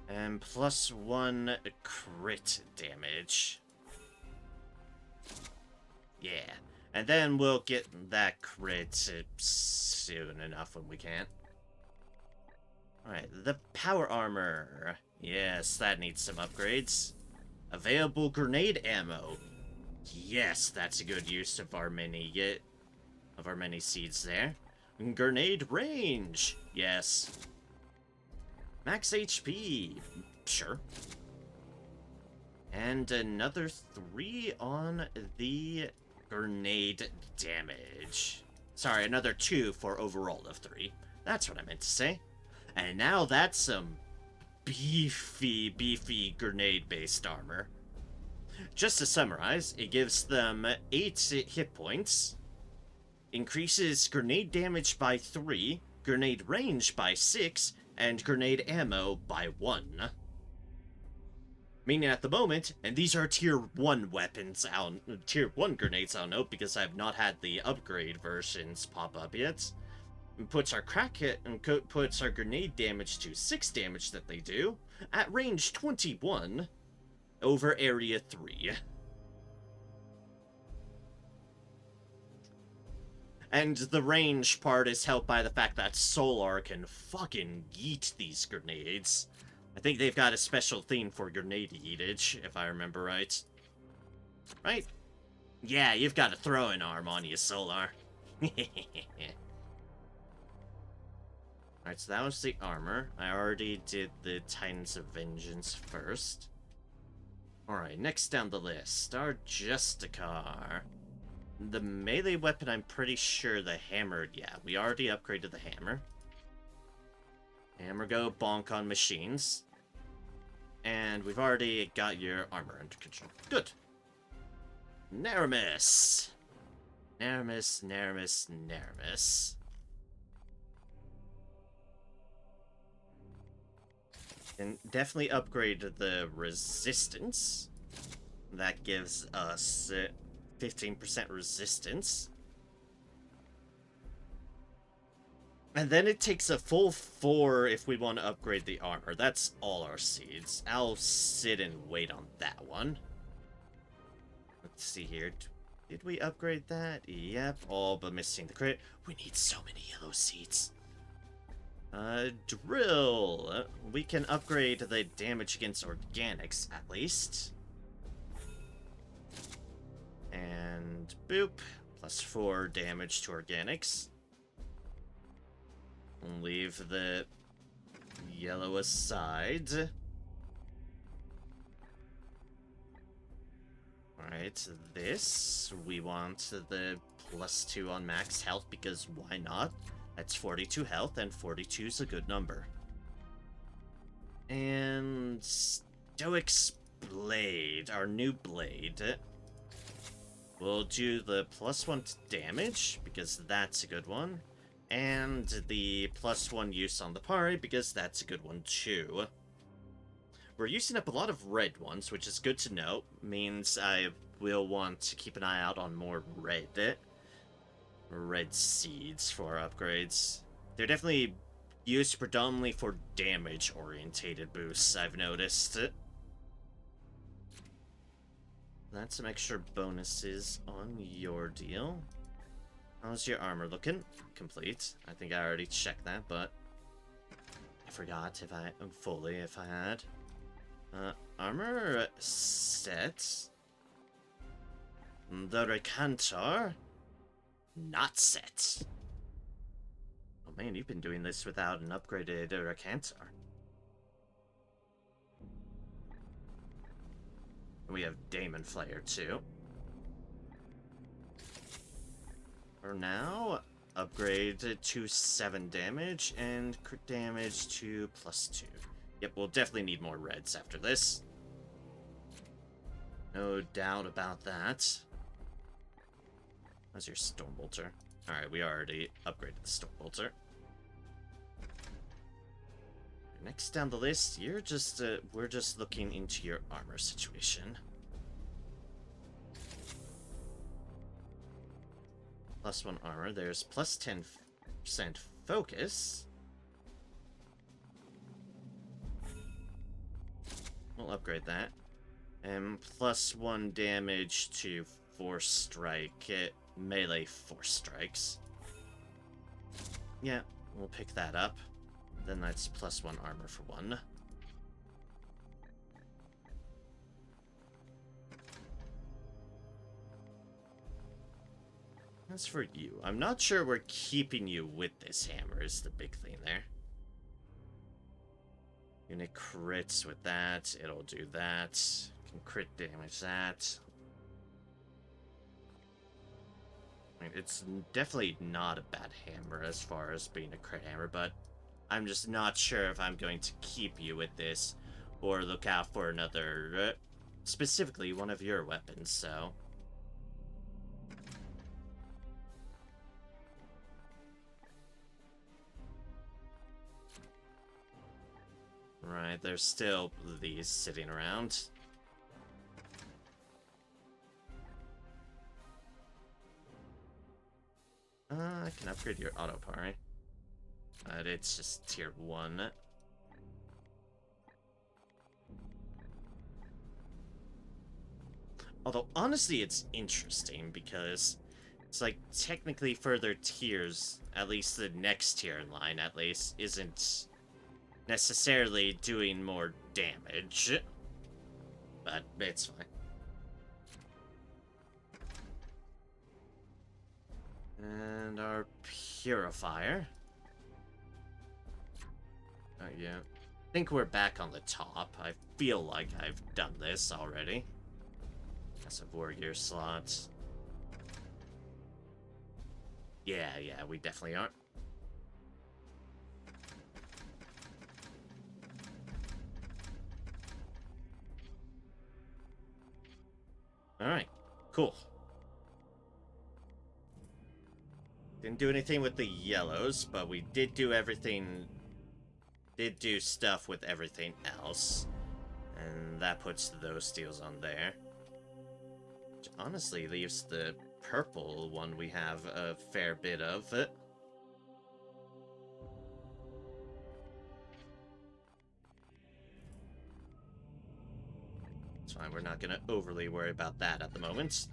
And plus 1 crit damage. Yeah. And then we'll get that crit soon enough when we can. Alright, the power armor. Yes, that needs some upgrades. Available grenade ammo. Yes, that's a good use of our many seeds there. Grenade range. Yes. Max HP. Sure. And another 3 on the grenade damage. Sorry, another 2 for overall of 3. That's what I meant to say. And now that's some beefy grenade-based armor. Just to summarize, it gives them 8 hit points, increases grenade damage by 3, grenade range by 6, and grenade ammo by 1. Meaning at the moment, and these are tier 1 weapons, tier 1 grenades, I'll note, because I've not had the upgrade versions pop up yet. It puts our crack hit and puts our grenade damage to 6 damage that they do, at range 21, over area 3. And the range part is helped by the fact that Solar can fucking yeet these grenades. I think they've got a special theme for grenade yeetage, if I remember right. Right? Yeah, you've got a throwing arm on you, Solar. Alright, so that was the armor. I already did the Titans of Vengeance first. Alright, next down the list, our Justicar. The melee weapon, I'm pretty sure the hammer, yeah, we already upgraded the hammer. Hammer go bonk on machines. And we've already got your armor under control. Good. Naramis. Naramis. And definitely upgrade the resistance. That gives us 15% resistance. And then it takes a full 4 if we want to upgrade the armor. That's all our seeds. I'll sit and wait on that one. Let's see here. Did we upgrade that? Yep. All but missing the crit. We need so many yellow seeds. Drill. We can upgrade the damage against organics, at least. And boop. Plus 4 damage to organics. Leave the yellow aside. Alright, this. We want the plus 2 on max health because why not? That's 42 health, and 42 is a good number. And Stoic's Blade, our new blade. We'll do the plus 1 to damage, because that's a good one. And the plus 1 use on the parry, because that's a good one too. We're using up a lot of red ones, which is good to know. Means I will want to keep an eye out on more red seeds for upgrades. They're definitely used predominantly for damage-orientated boosts, I've noticed. That's some extra bonuses on your deal. How's your armor looking? Complete. I think I already checked that, but I forgot if I had. Armor set. The Recantor. Not set. Oh man, you've been doing this without an upgraded Recantor. We have Daemon Flayer too. For now, upgrade to 7 damage and crit damage to plus 2. Yep, we'll definitely need more reds after this. No doubt about that. How's your Stormbolter? Alright, we already upgraded the Stormbolter. Next down the list, you're just, we're just looking into your armor situation. Plus 1 armor, there's plus 10% focus. We'll upgrade that. And plus 1 damage to Force Strike, melee Force Strikes. Yeah, we'll pick that up. Then that's plus 1 armor for 1. As for you, I'm not sure we're keeping you with this hammer is the big thing there. Unit crits with that, it'll do that. can crit damage that. I mean, it's definitely not a bad hammer as far as being a crit hammer, but I'm just not sure if I'm going to keep you with this or look out for another, specifically one of your weapons, so. Right, there's still these sitting around. I can upgrade your auto parry. But it's just tier 1. Although, honestly, it's interesting because it's like technically further tiers, at least the next tier in line, at least, isn't necessarily doing more damage. But it's fine. And our purifier. Oh, yeah. I think we're back on the top. I feel like I've done this already. That's a war gear slot. Yeah, we definitely are. Alright, cool. Didn't do anything with the yellows, but we did do everything... Did do stuff with everything else. And that puts those deals on there. Which honestly leaves the purple one we have a fair bit of. It's fine, we're not gonna overly worry about that at the moment.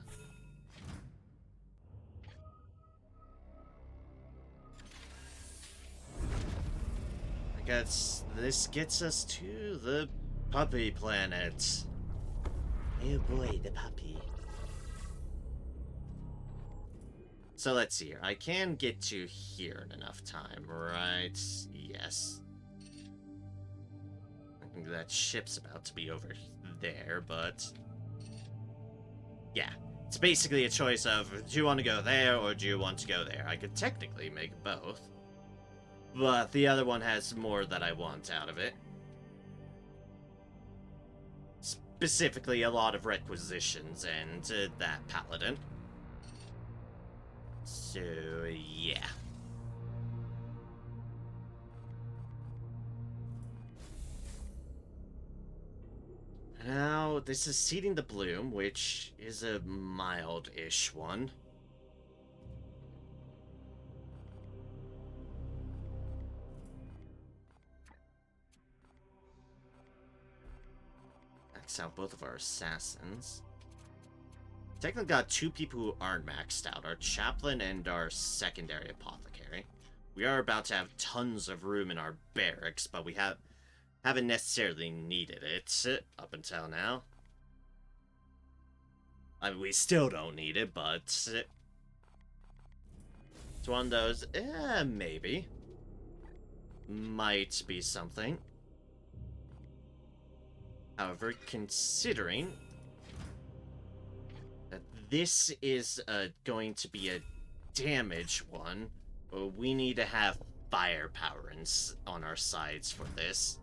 I guess this gets us to the puppy planet. Oh boy, the puppy. So let's see here. I can get to here in enough time, right? Yes. I think that ship's about to be over there, but... Yeah. It's basically a choice of, do you want to go there or do you want to go there? I could technically make both. But the other one has more that I want out of it. Specifically, a lot of requisitions and that paladin. So, yeah. Now, this is Seeding the Bloom, which is a mild-ish one. Max out both of our assassins. Technically got 2 people who aren't maxed out, our chaplain and our secondary apothecary. We are about to have tons of room in our barracks, but we haven't necessarily needed it up until now. I mean, we still don't need it, but it's one of those, maybe. Might be something. However, considering that this is going to be a damage one, we need to have firepower on our sides for this.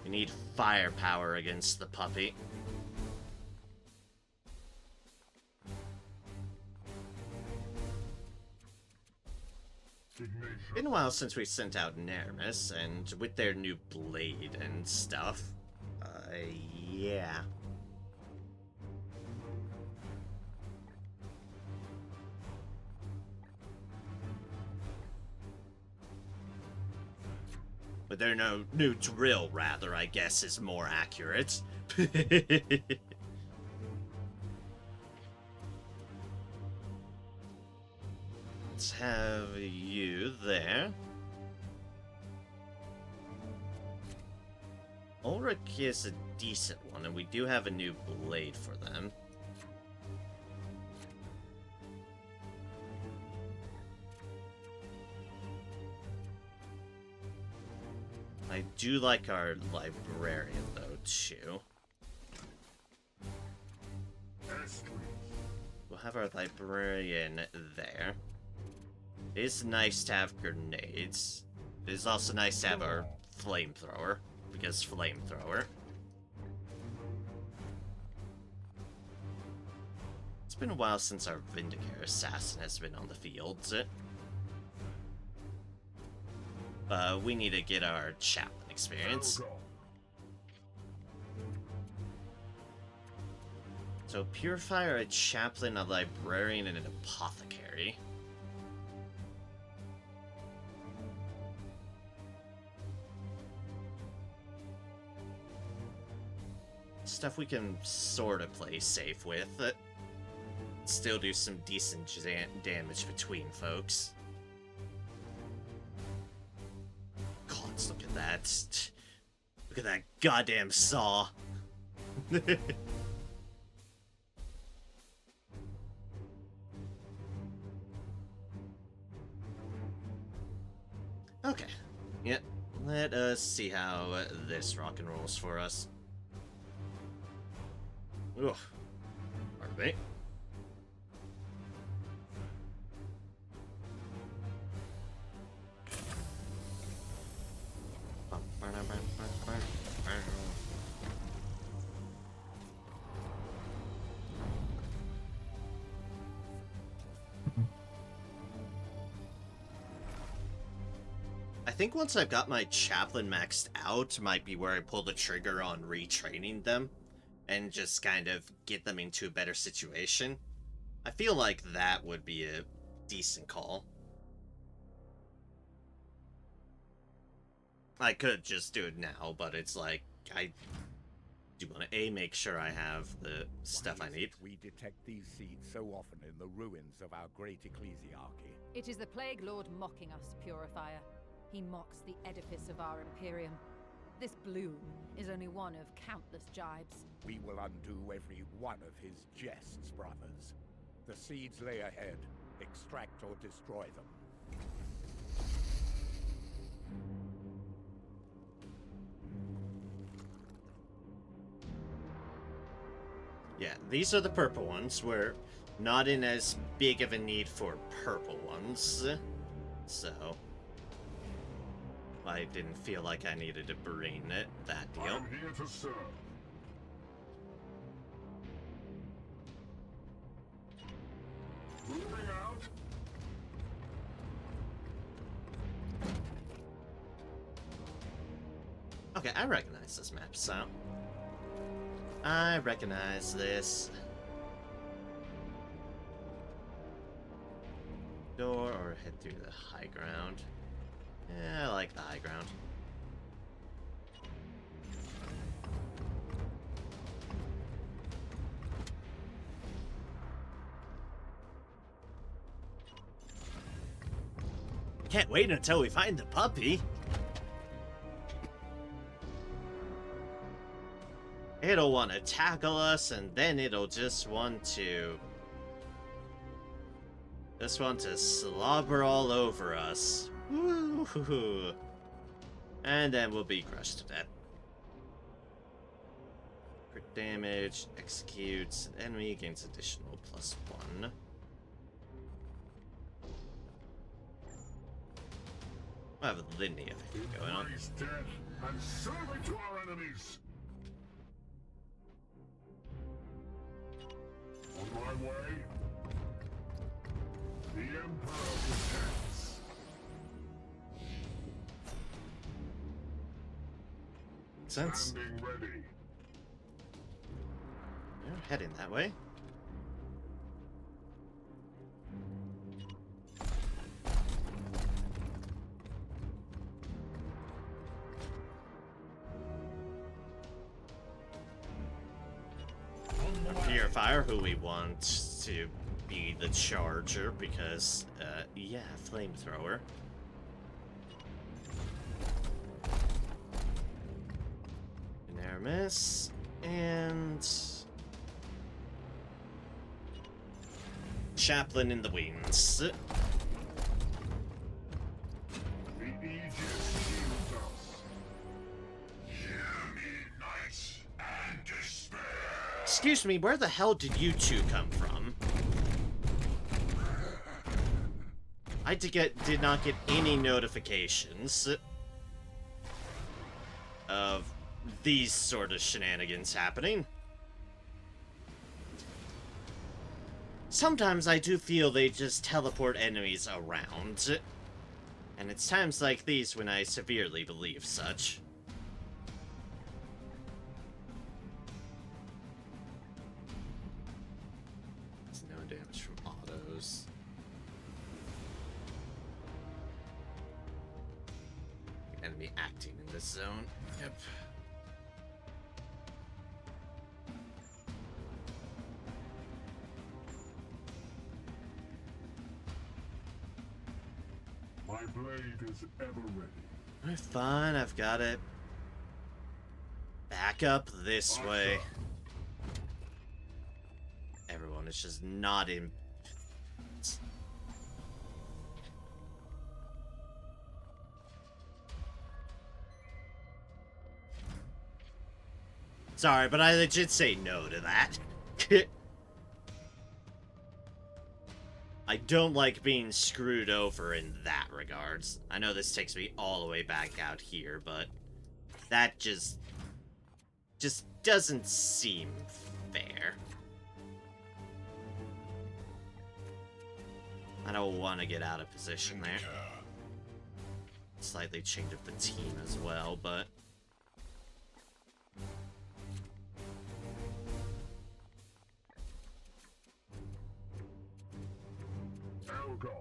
We need firepower against the puppy. Been a while since we sent out Neramis, and with their new blade and stuff, yeah. With their new drill, rather, I guess, is more accurate. Let's have you there. Ulrich is a decent one, and we do have a new blade for them. I do like our librarian, though, too. have our librarian there. It is nice to have grenades. It is also nice to have our flamethrower, because flamethrower. It's been a while since our Vindicare assassin has been on the field. We need to get our chaplain experience. So purifier, a chaplain, a librarian, and an apothecary. Stuff we can sort of play safe with. Still do some decent damage between folks. God, look at that. Look at that goddamn saw. Okay. Yep. Let us see how this rock and rolls for us. Ugh. Pardon me. I think once I've got my chaplain maxed out, might be where I pull the trigger on retraining them and just kind of get them into a better situation. I feel like that would be a decent call. I could just do it now, but it's like, I do want to make sure I have the stuff I need. We detect these seeds so often in the ruins of our great ecclesiarchy. It is the Plague Lord mocking us, Purifier. He mocks the edifice of our Imperium. This bloom is only one of countless jibes. We will undo every one of his jests, brothers. The seeds lay ahead. Extract or destroy them. Yeah, these are the purple ones. We're not in as big of a need for purple ones. So I didn't feel like I needed to bring that deal. I'm here to serve. Moving out. Okay, I recognize this map, so I recognize this. Door or head through the high ground. Yeah, I like the high ground. Can't wait until we find the puppy. It'll want to tackle us, and then it'll just want to slobber all over us. Woo-hoo-hoo. And then we'll be crushed to death. Crit damage, executes, enemy gains additional +1. I have a litany of it going on. Embrace death and serve it to our enemies. On my way. The Emperor protects. Sense. Standing ready. You're heading that way. Purifier, who we want to be the charger, because, yeah, flamethrower. An air miss, and chaplain in the wings. The Aegis shields us. Hear me, knights, and despair. Excuse me, where the hell did you two come from? I did not get any notifications of these sort of shenanigans happening. Sometimes I do feel they just teleport enemies around, and it's times like these when I severely believe such. There's no damage from autos. Enemy acting in this zone. Yep. My blade is ever ready. Fine, I've got it. Back up this way. Everyone is just not in. Sorry, but I legit say no to that. I don't like being screwed over in that regards. I know this takes me all the way back out here, but that just doesn't seem fair. I don't want to get out of position there. Slightly change up the team as well, but Elgon.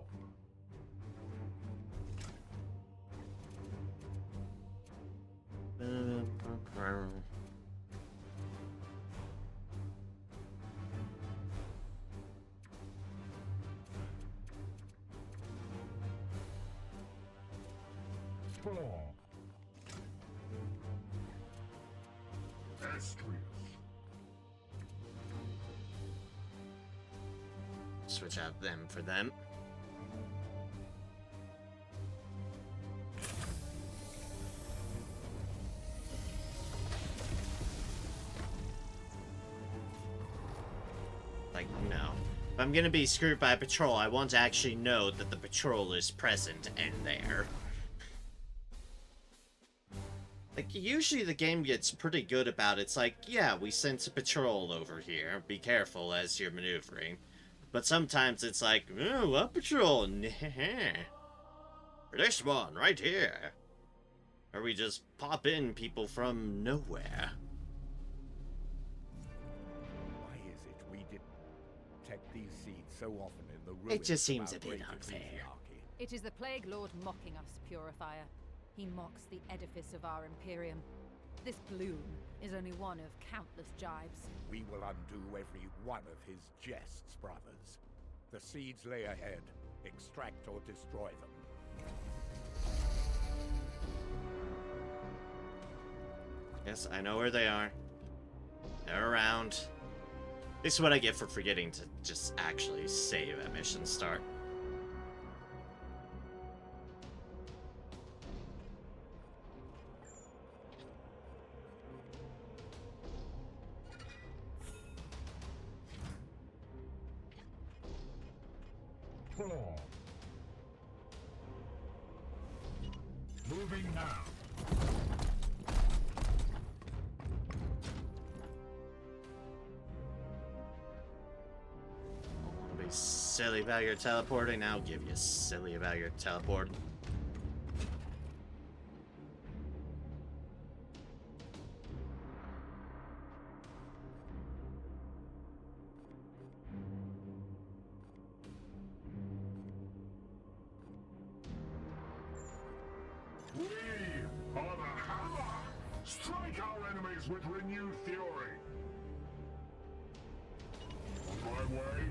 Floor. Estrius. switch out them for them. Like, no. If I'm gonna be screwed by a patrol, I want to actually know that the patrol is present and there. Like, usually the game gets pretty good about it. It's like, yeah, we sent a patrol over here. Be careful as you're maneuvering. But sometimes it's like, oh, what patrol? This one, right here. Or we just pop in people from nowhere. Why is it we detect these seeds so often in the ruins? It just seems a of bit our unfair. patriarchy? It is the Plague Lord mocking us, Purifier. He mocks the edifice of our Imperium. This bloom is only one of countless jibes. We will undo every one of his jests, brothers. The seeds lay ahead. Extract or destroy them. Yes, I know where they are. They're around. This is what I get for forgetting to just actually save at mission start. Floor. Moving now. Don't be silly about your teleporting. I'll give you silly about your teleporting. We are the hammer! Strike our enemies with renewed fury! On my way.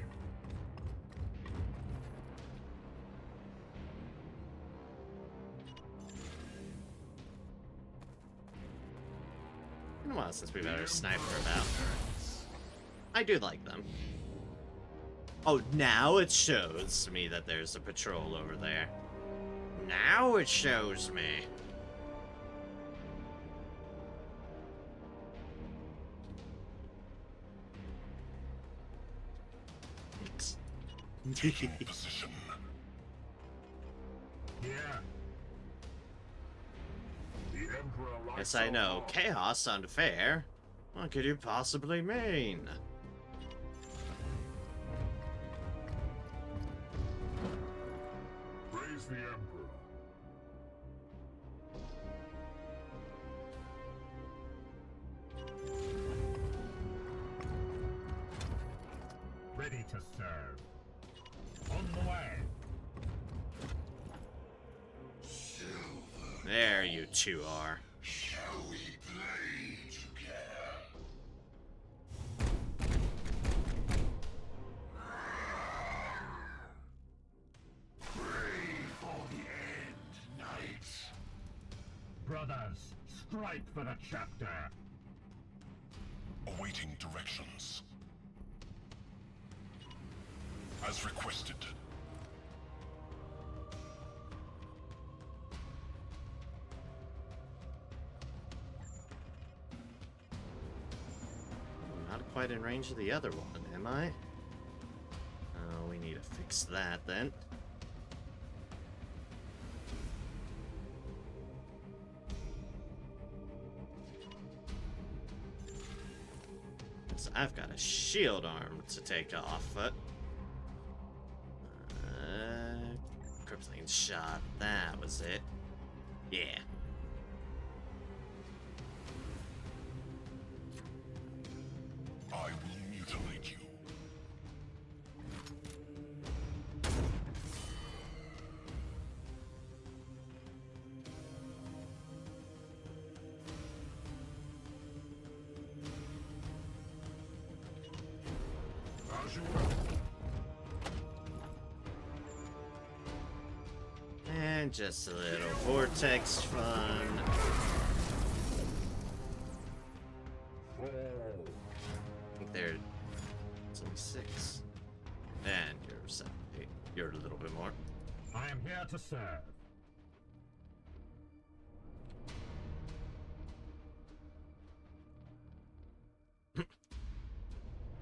Been a while since we've had a sniper about. I do like them. Oh, now it shows me that there's a patrol over there. Now it shows me. Yes, I know. Chaos unfair? What could you possibly mean? Praise the Emperor. Ready to serve. On the way. There you two are. Shall we play together? Pray for the end, knights. Brothers, strike for the chapter. Awaiting directions. As requested. Not quite in range of the other one, am I? Oh, we need to fix that then. So I've got a shield arm to take off, but... crippling shot, that was it. Yeah. I will mutilate you. As you will. And just a little vortex fun. Fall. I think there's only 6. And you're 7, 8. You're a little bit more. I am here to serve.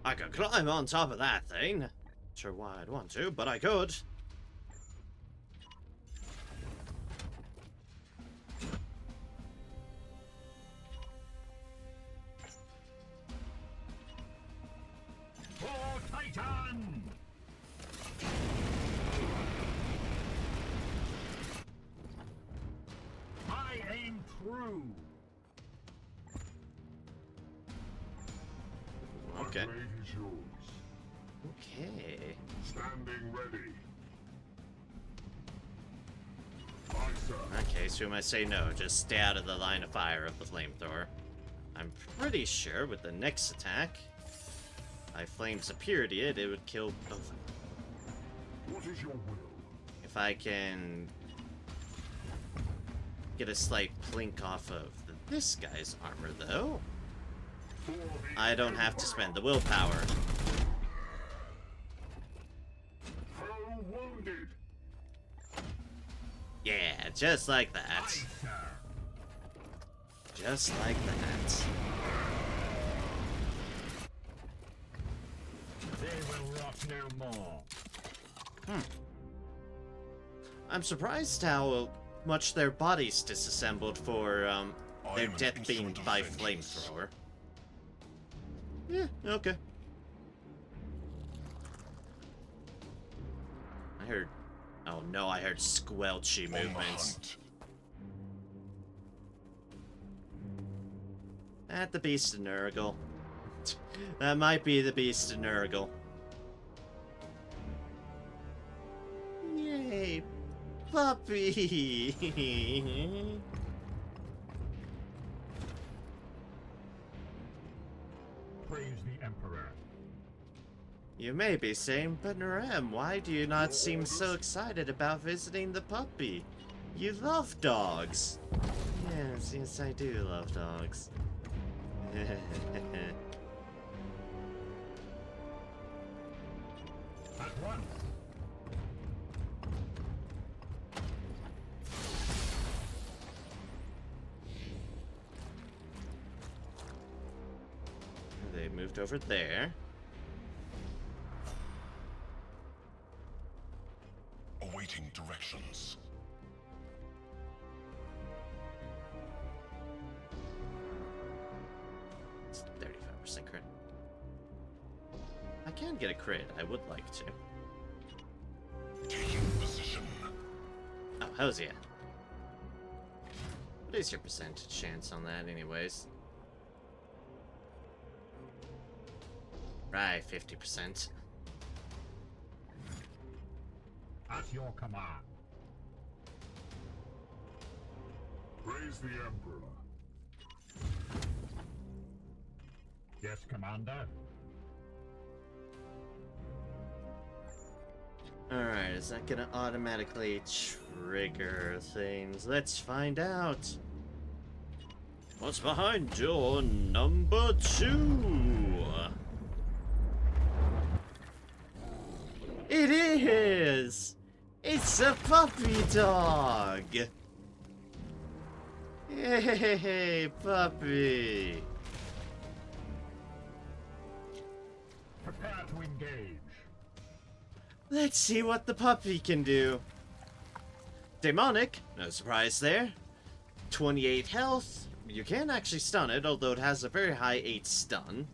I could climb on top of that thing. Not sure why I'd want to, but I could. For Titan! I aim true. Okay. The blade is yours. Okay. Standing ready. Aye, sir. In that case, who am I say no? Just stay out of the line of fire of the flamethrower. I'm pretty sure with the next attack, by flame superiority, it would kill both of them. What is your will? If I can get a slight plink off of this guy's armor, though, For the I don't have to spend the willpower. foe wounded. Yeah, just like that. Aye, sir. Just like that. They will rot no more. I'm surprised how much their bodies disassembled for their am an death being instrument of by vengeance. flamethrower. Yeah, okay. I heard... Oh no, I heard squelchy On the movements. hunt. At the Beast of Nurgle. That might be the Beast of Nurgle. Yay, puppy! Praise the Emperor. You may be saying, but Narem, why do you not seem so excited about visiting the puppy? You love dogs. Yes, yes, I do love dogs. At once. They moved over there. Awaiting directions. 100% crit. I can get a crit. I would like to. Taking position. Oh, hells yeah. What is your percentage chance on that, anyways? Right, 50%. At your command. Praise the Emperor. Yes, Commander. Alright, is that gonna automatically trigger things? Let's find out. What's behind door number 2? It is! It's a puppy dog! Hey, puppy! Prepare to engage. Let's see what the puppy can do. Demonic, no surprise there. 28 health. You can actually stun it, although it has a very high 8 stun.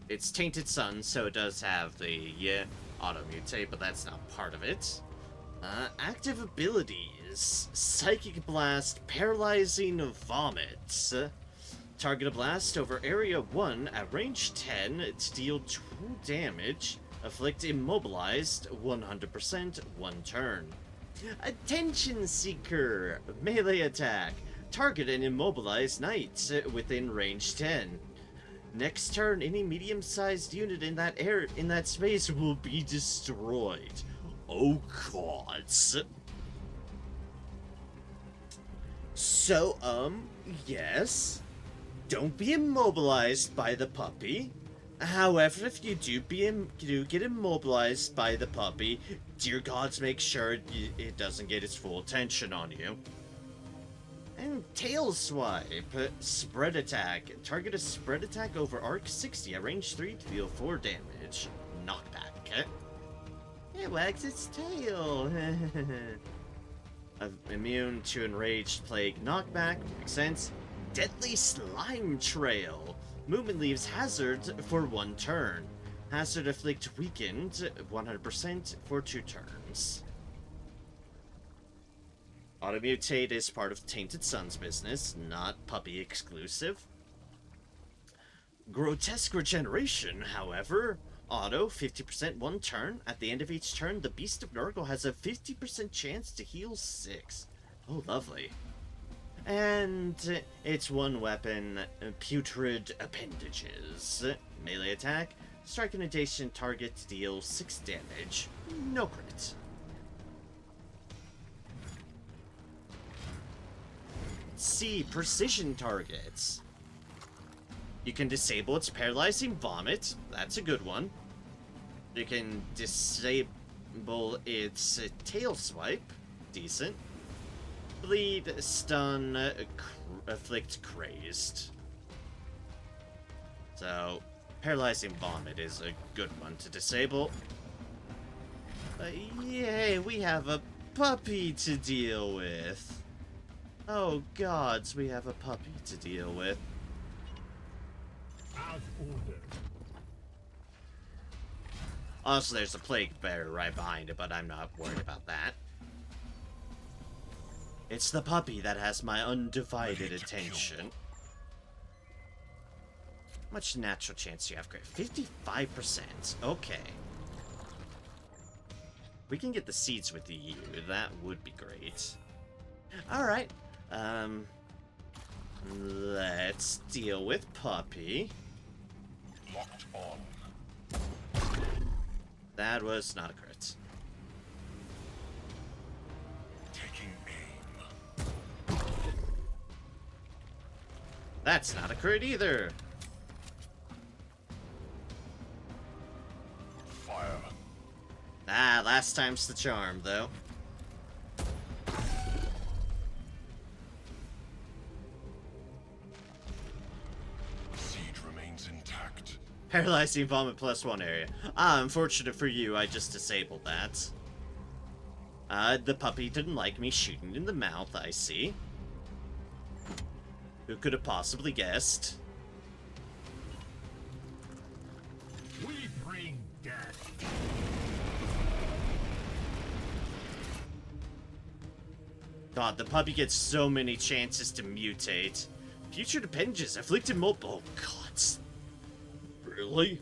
It's Tainted Sun, so it does have the auto-mutate, but that's not part of it. Active abilities. Psychic Blast, Paralyzing Vomit. Target a blast over Area 1 at range 10 to deal 2 damage. Afflict Immobilized 100% 1 turn. Attention Seeker. Melee attack. Target an immobilized knight within range 10. Next turn, any medium-sized unit in that space will be destroyed. Oh god. So, yes. Don't be immobilized by the puppy. However, if you do get immobilized by the puppy, dear gods, make sure it doesn't get its full attention on you. And Tail Swipe, Spread Attack. Target a Spread Attack over Arc 60 at range 3 to deal 4 damage. Knockback. It wags its tail. Immune to Enraged Plague. Knockback. Makes sense. Deadly Slime Trail. Movement leaves hazard for 1 turn. Hazard afflict weakened 100% for 2 turns. Automutate is part of Tainted Sun's business, not puppy exclusive. Grotesque Regeneration, however, auto 50% 1 turn. At the end of each turn, the Beast of Nurgle has a 50% chance to heal 6. Oh, lovely. And it's 1 weapon, Putrid Appendages. Melee attack, strike an adjacent target to deal 6 damage. No crit. C. Precision targets. You can disable its Paralyzing Vomit. That's a good one. You can disable its Tail Swipe. Decent. Bleed, Stun, Afflict Crazed. So, Paralyzing Vomit is a good one to disable. Yay, we have a puppy to deal with. Oh gods, we have a puppy to deal with. As ordered. Also, there's a Plague Bearer right behind it, but I'm not worried about that. It's the puppy that has my undivided attention. How much natural chance do you have, Crit? 55%. Okay. We can get the seeds with you. That would be great. Alright. Let's deal with puppy. Locked on. That was not a crit. Taking aim. That's not a crit either. Fire. Ah, last time's the charm, though. Siege remains intact. Paralyzing Vomit +1 area. Ah, unfortunate for you, I just disabled that. The puppy didn't like me shooting in the mouth, I see. Who could have possibly guessed? God, the puppy gets so many chances to mutate. Future appendages afflicted multiple. Oh, God. Really?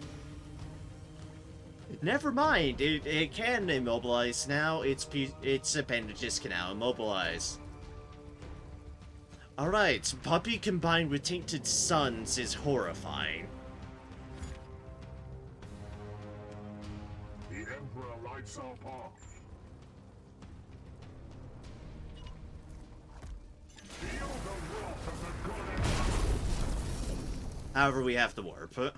Never mind. It can immobilize now. Its appendages can now immobilize. Alright, puppy combined with tainted sons is horrifying. The Emperor lights our path. Feel the wrath of the god Emperor. However, we have the warp. Fall.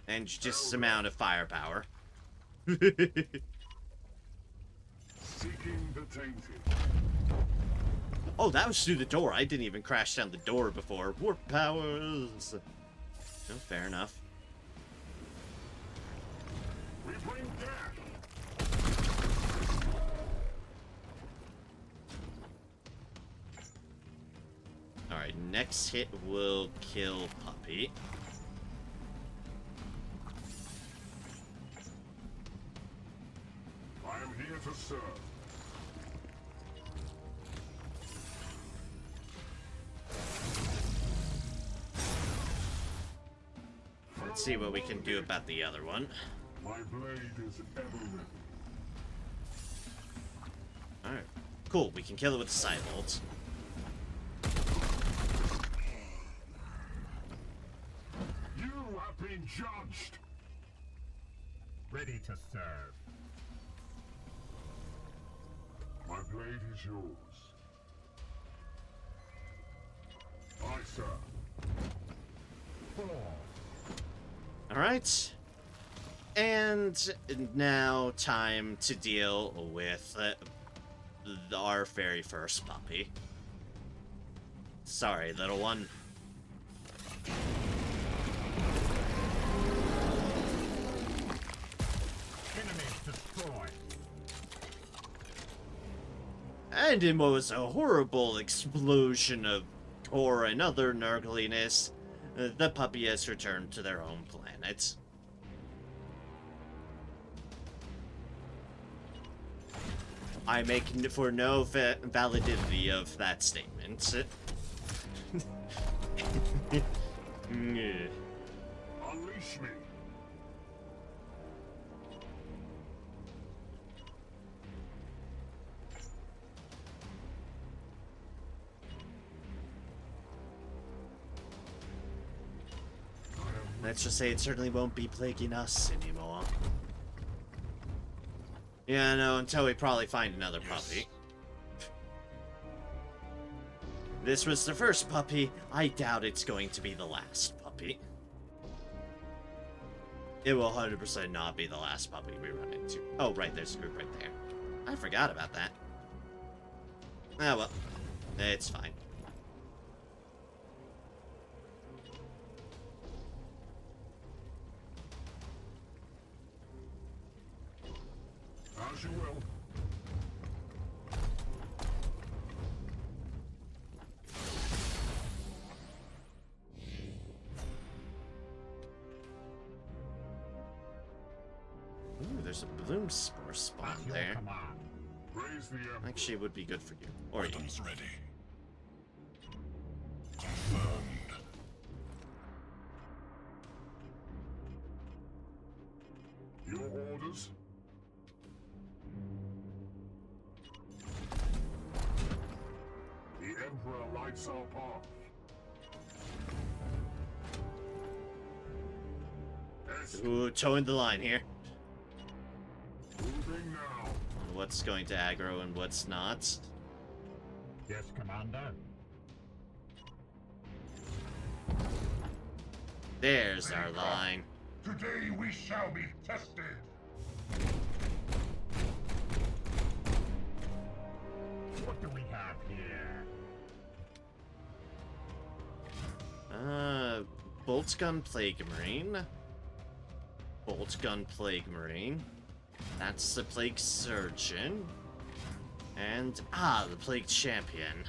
And just some amount of firepower. Seeking the tainted. Oh, that was through the door. I didn't even crash down the door before. Warp powers. Oh, fair enough. We bring death. Alright, next hit will kill Puppy. I am here to serve. Let's see what we can do about the other one. My blade is ever ready. Alright. Cool, we can kill it with the side bolt. You have been judged. Ready to serve. My blade is yours. Aye, sir. Fall. Alright. And now time to deal with our very first puppy. Sorry, little one. Enemies destroyed. And it was a horrible explosion of gore and other nurgliness. The puppy has returned to their home planet. I make for no validity of that statement. Unleash me. Let's just say it certainly won't be plaguing us anymore. Yeah, no, until we probably find another puppy. This was the first puppy. I doubt it's going to be the last puppy. It will 100% not be the last puppy we run into. Oh, right, there's a group right there. I forgot about that. Ah, well. It's fine. As you will. Ooh, there's a bloom spore spawn At your there. command. Praise the Emperor. Actually, it would be good for you. Or you. Weapons ready. Confirmed. Your orders? The Emperor lights our path. Ooh, towing the line here. Moving now. What's going to aggro and what's not. Yes, Commander. There's our line. Today we shall be tested. What do we have here? Bolt Gun Plague Marine. Bolt Gun Plague Marine. That's the Plague Surgeon. And, the Plague Champion.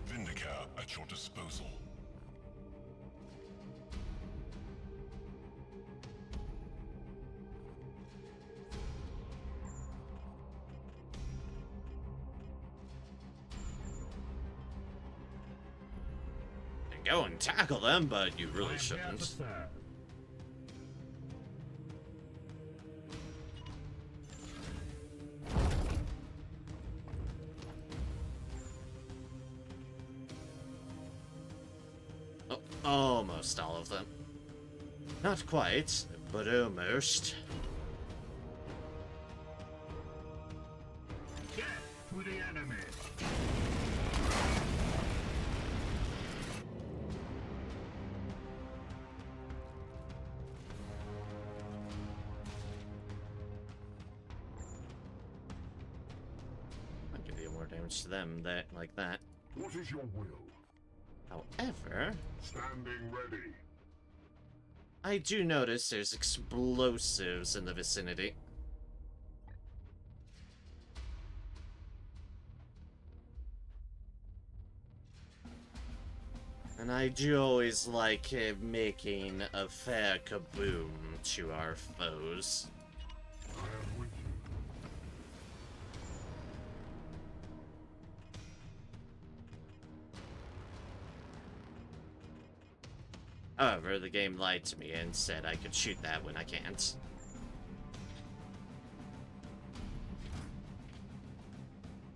Vindica at your disposal. go and tackle them, but you I really am here to shouldn't. serve. Oh, almost all of them. Not quite, but almost. Death to the enemy. I can deal more damage to them like that. What is your will? However, Standing ready. I do notice there's explosives in the vicinity. And I do always like making a fair kaboom to our foes. I am with you. However, the game lied to me and said I could shoot that when I can't.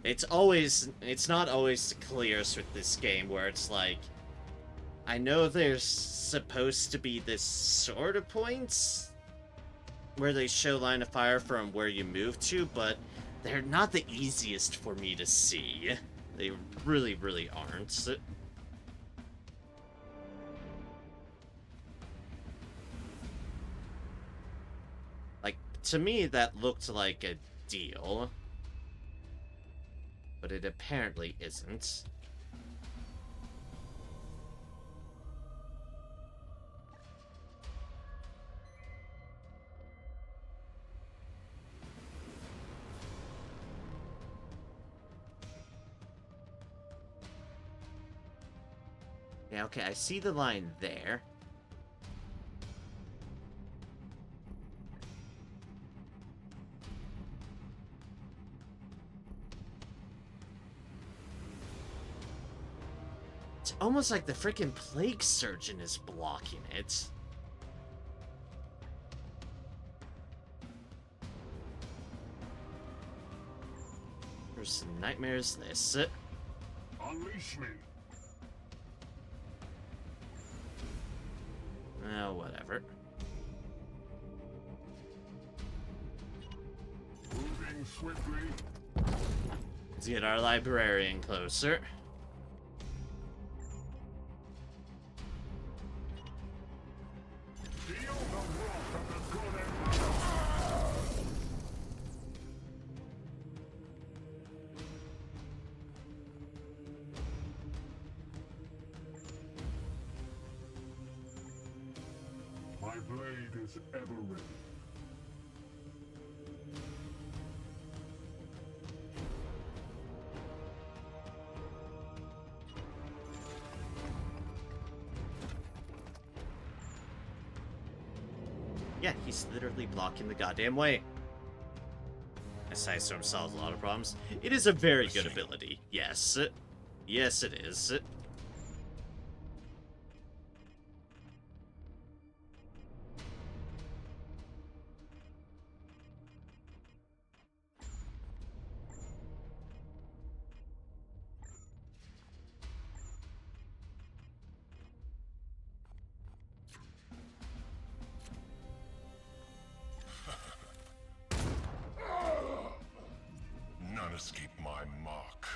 It's not always the clearest with this game where it's like, I know there's supposed to be this sort of points where they show line of fire from where you move to, but they're not the easiest for me to see. They really, really aren't. Like, to me, that looked like a deal. But it apparently isn't. Yeah, okay, I see the line there. It's almost like the freaking plague surgeon is blocking it. There's some nightmares this. Unleash me. Oh, whatever. Moving swiftly. Let's get our librarian closer. Feel the wrath of the good Emperor. My blade is ever ready. Yeah, he's literally blocking the goddamn way. This Ice Storm solves a lot of problems. It is a very good ability. Yes. Yes, it is. None escape my mark.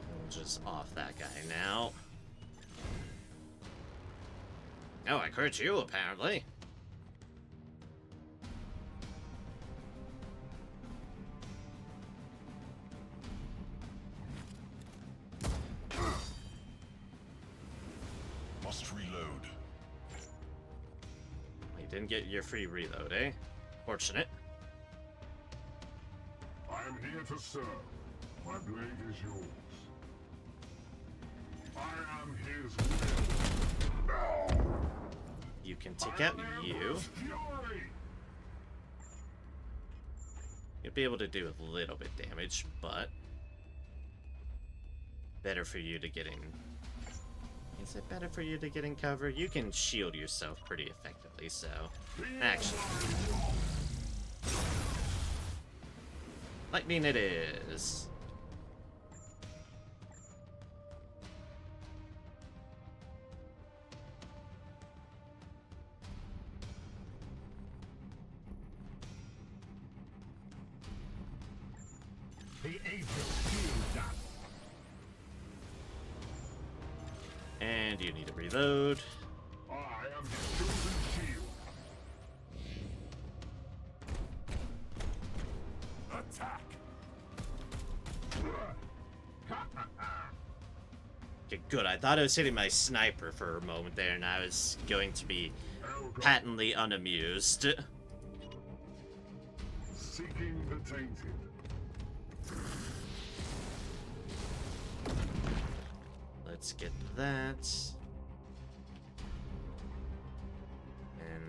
We'll just off that guy now. Oh, I hurt you, apparently. Must reload. You didn't get your free reload, eh? Fortunate. I am here to serve. My blade is yours. I am his will. Now. You can take out you. Fury. You'll be able to do a little bit damage, but better for you to get in. Is it better for you to get in cover? You can shield yourself pretty effectively, so... Actually... Lightning it is. The Aegis shields us. And you need to reload. I am the chosen shield. Attack! Okay, good. I thought I was hitting my sniper for a moment there, and I was going to be patently unamused. Seeking the tainted. Let's get that. And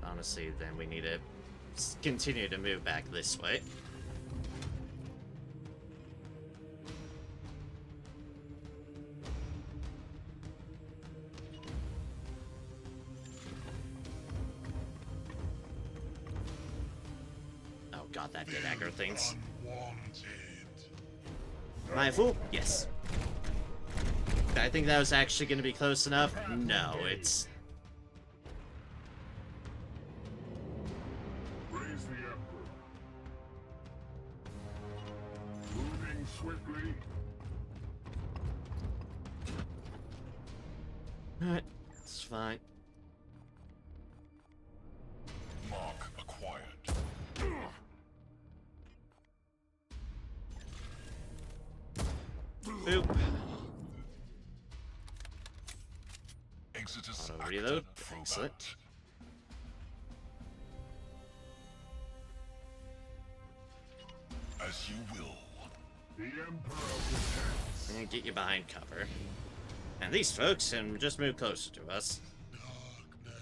honestly, then we need to continue to move back this way. Oh god, that did aggro things. Am I a fool? Yes. I think that was actually going to be close enough. No, it's... Raise the Emperor. Moving swiftly. Alright, it's fine. Mark acquired. Boop. Exodus Auto reload. acted from Excellent. that. As you will. The Emperor protects. And get you behind cover. And these folks can just move closer to us. Darkness.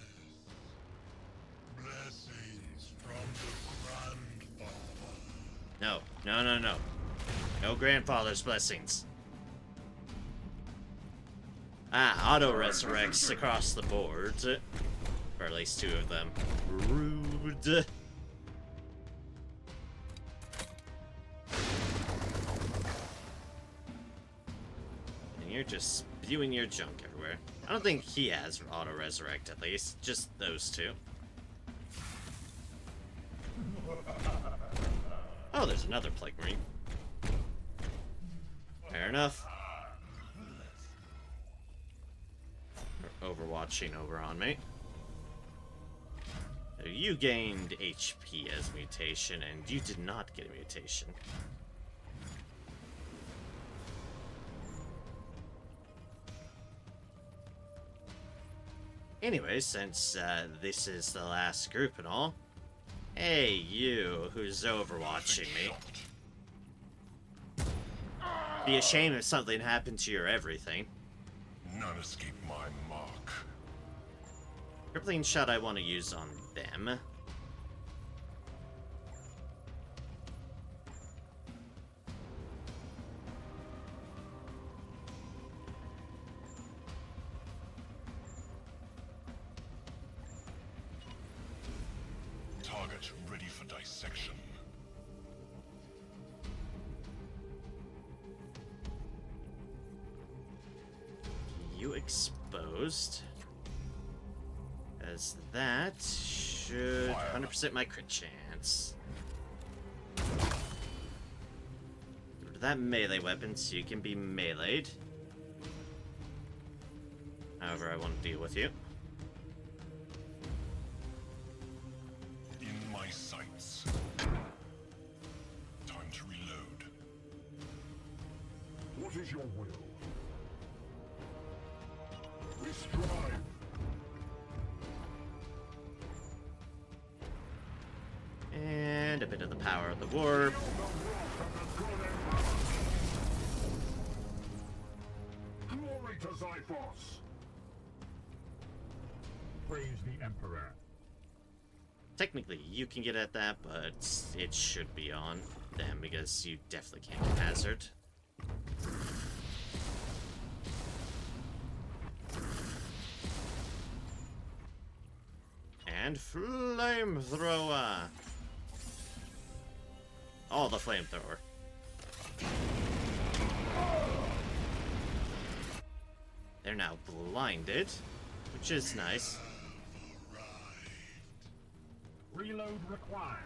Blessings from the Grandfather. No, no, no, no. No grandfather's blessings. Ah, auto resurrects across the board. Or at least 2 of them. Rude. And you're just spewing your junk everywhere. I don't think he has auto resurrect at least. Just those 2. Oh, there's another Plague Marine. Fair enough. They're overwatching over on me. You gained HP as mutation, and you did not get a mutation. Anyway, since this is the last group and all, hey, you who's overwatching me. Be a shame if something happened to your everything. None escape my mark. Crippling shot I want to use on them. Target ready for dissection. You exposed. As that should 100% my crit chance. That melee weapon, so you can be meleeed. However, I want to deal with you. In my sights. Time to reload. What is your will? We strive. And a bit of the power of the warp. Glory to Zyphos! Praise the Emperor. Technically, you can get at that, but it should be on them because you definitely can't get hazard. And flamethrower. Oh, the flamethrower. They're now blinded, which is nice. Reload required.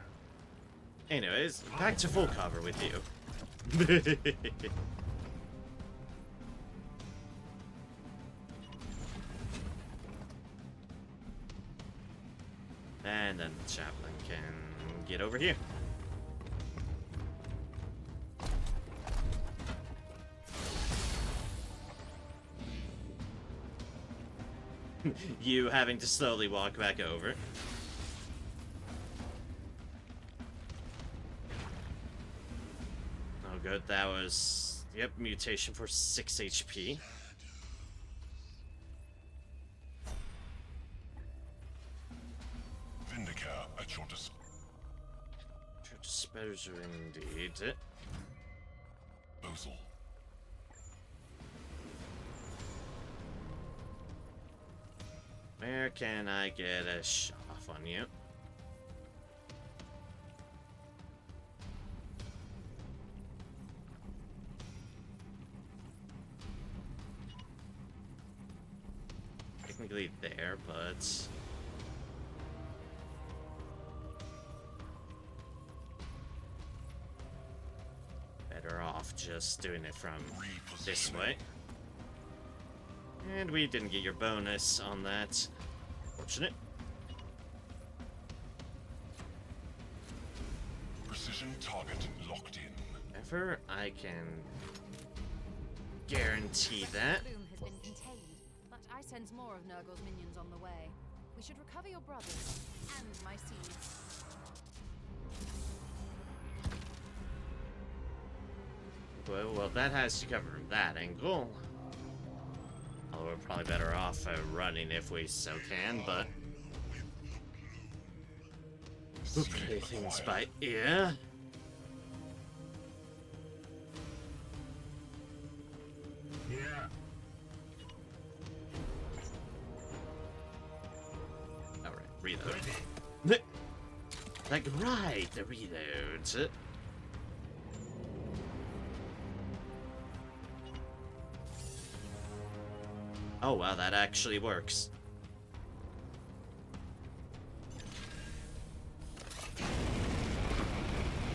Anyways, back to full cover with you. And then the chaplain can get over here. You having to slowly walk back over. Oh good, that was... Yep, mutation for 6 HP. Vindicator at your Disposal indeed. disposal. Where can I get a shot off on you? Technically there, but... better off just doing it from this way. And we didn't get your bonus on that. Fortunate. Precision target locked in. Ever I can guarantee that. The bloom has been contained, but I sense more of Nurgle's minions on the way. We should recover your brothers and my seeds. Well, that has to cover that angle. Although we're probably better off running if we so can, but... we'll play things by ear. Yeah. Alright, reload. Like, right, the reload. Oh wow, that actually works.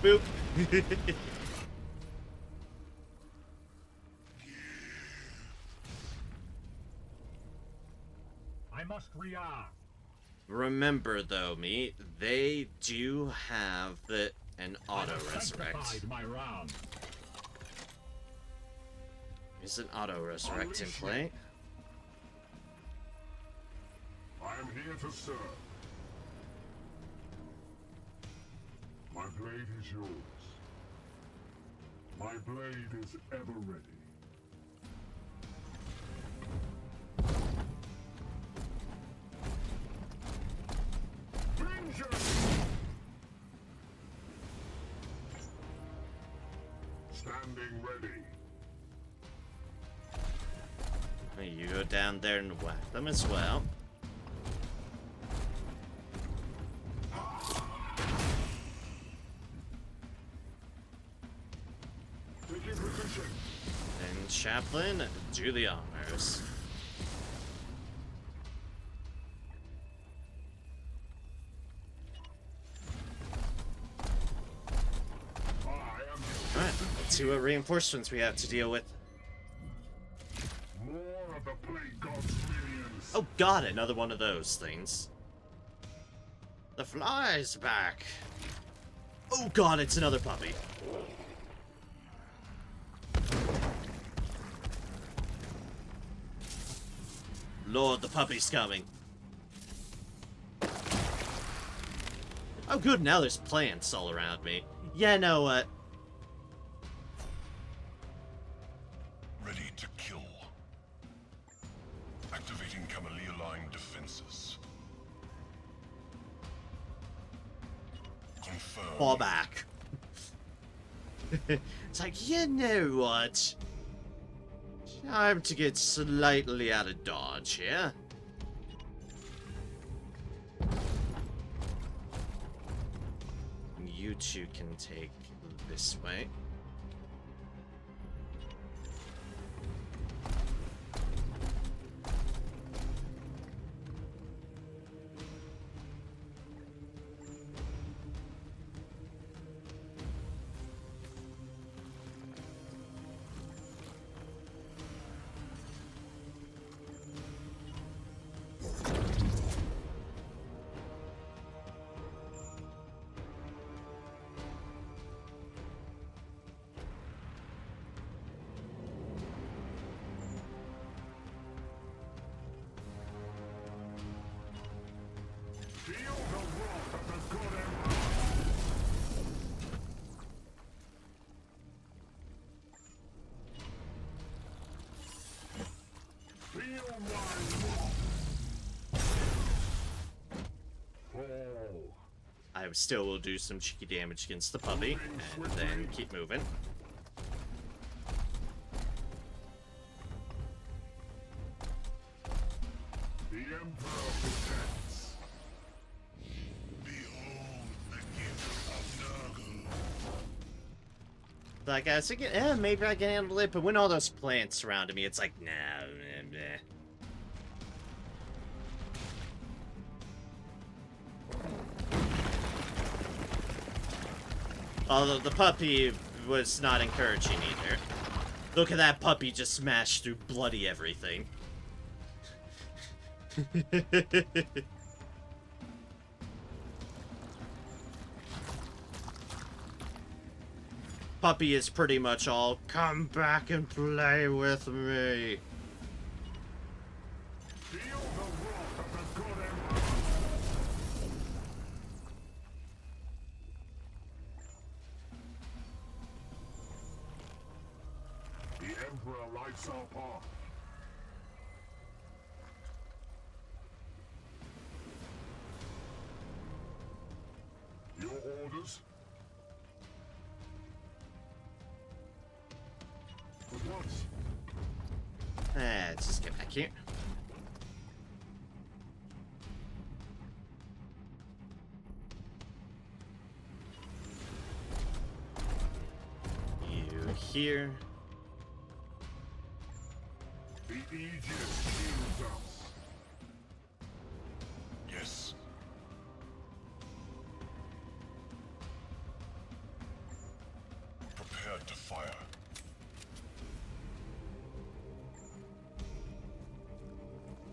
Boop. I must rearm. Remember though, me, they do have an auto resurrect. Sanctified my round. Is an auto resurrect in play? I am here to serve. My blade is yours. My blade is ever ready. Vengeance! Standing ready. You go down there and whack them as well. Taking position. And Chaplain, do the honors. Alright, let's see what reinforcements we have to deal with. More of the plague god's minions. Oh god, another one of those things. The fly's back. Oh god, it's another puppy. Lord, the puppy's coming. Oh good, now there's plants all around me. Yeah, know what? Ready to kill. Activating Camellia-line defenses. Confirm. Fall back. It's like, you know what? Time to get slightly out of dodge here. you two can take this way. Feel the wrath of the good emperor. Feel my wrath. Fall. I still will do some cheeky damage against the puppy, and then keep moving. The emperor protects. Behold the gift of Nurgle. Like, I was thinking, maybe I can handle it, but when all those plants surrounded me, it's like, nah, nah, nah. Although the puppy was not encouraging either. Look at that puppy just smash through bloody everything. Puppy is pretty much all, come back and play with me. Feel the wrath of the good emperor. The emperor lights our path. Your orders? At once. Let's just get back here. You here. The Aegis shields us. Yes. Prepared to fire.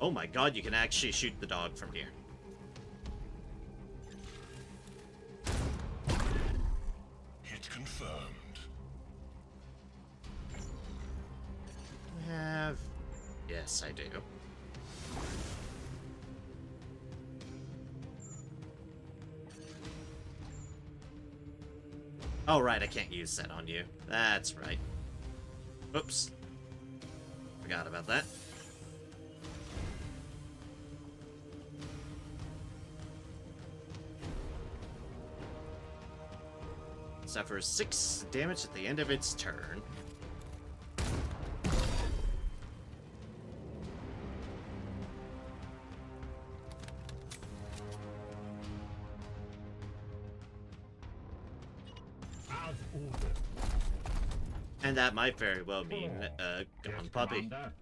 Oh my god, you can actually shoot the dog from here. Hit confirmed. Have... Yes, I do. Oh, right, I can't use that on you. That's right. Oops. Forgot about that. Suffers 6 damage at the end of its turn. As ordered. And that might very well mean Yes, gone puppy. Commander.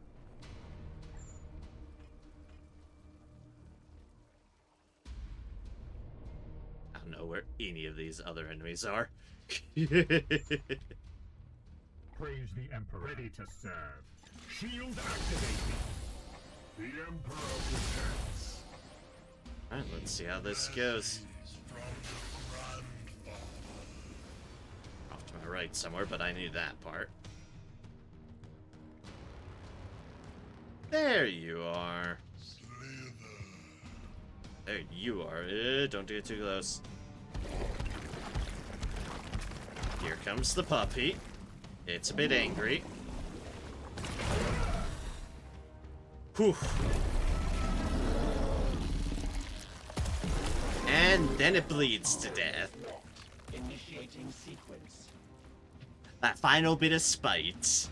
I don't know where any of these other enemies are. Praise the Emperor. Ready to serve. Shield activated. The emperor protects. Alright, let's see how this goes. Off to my right somewhere, but I knew that part. There you are. There you are. Don't get too close. Here comes the puppy. It's a bit angry. Whew. And then it bleeds to death. Initiating sequence. That final bit of spite.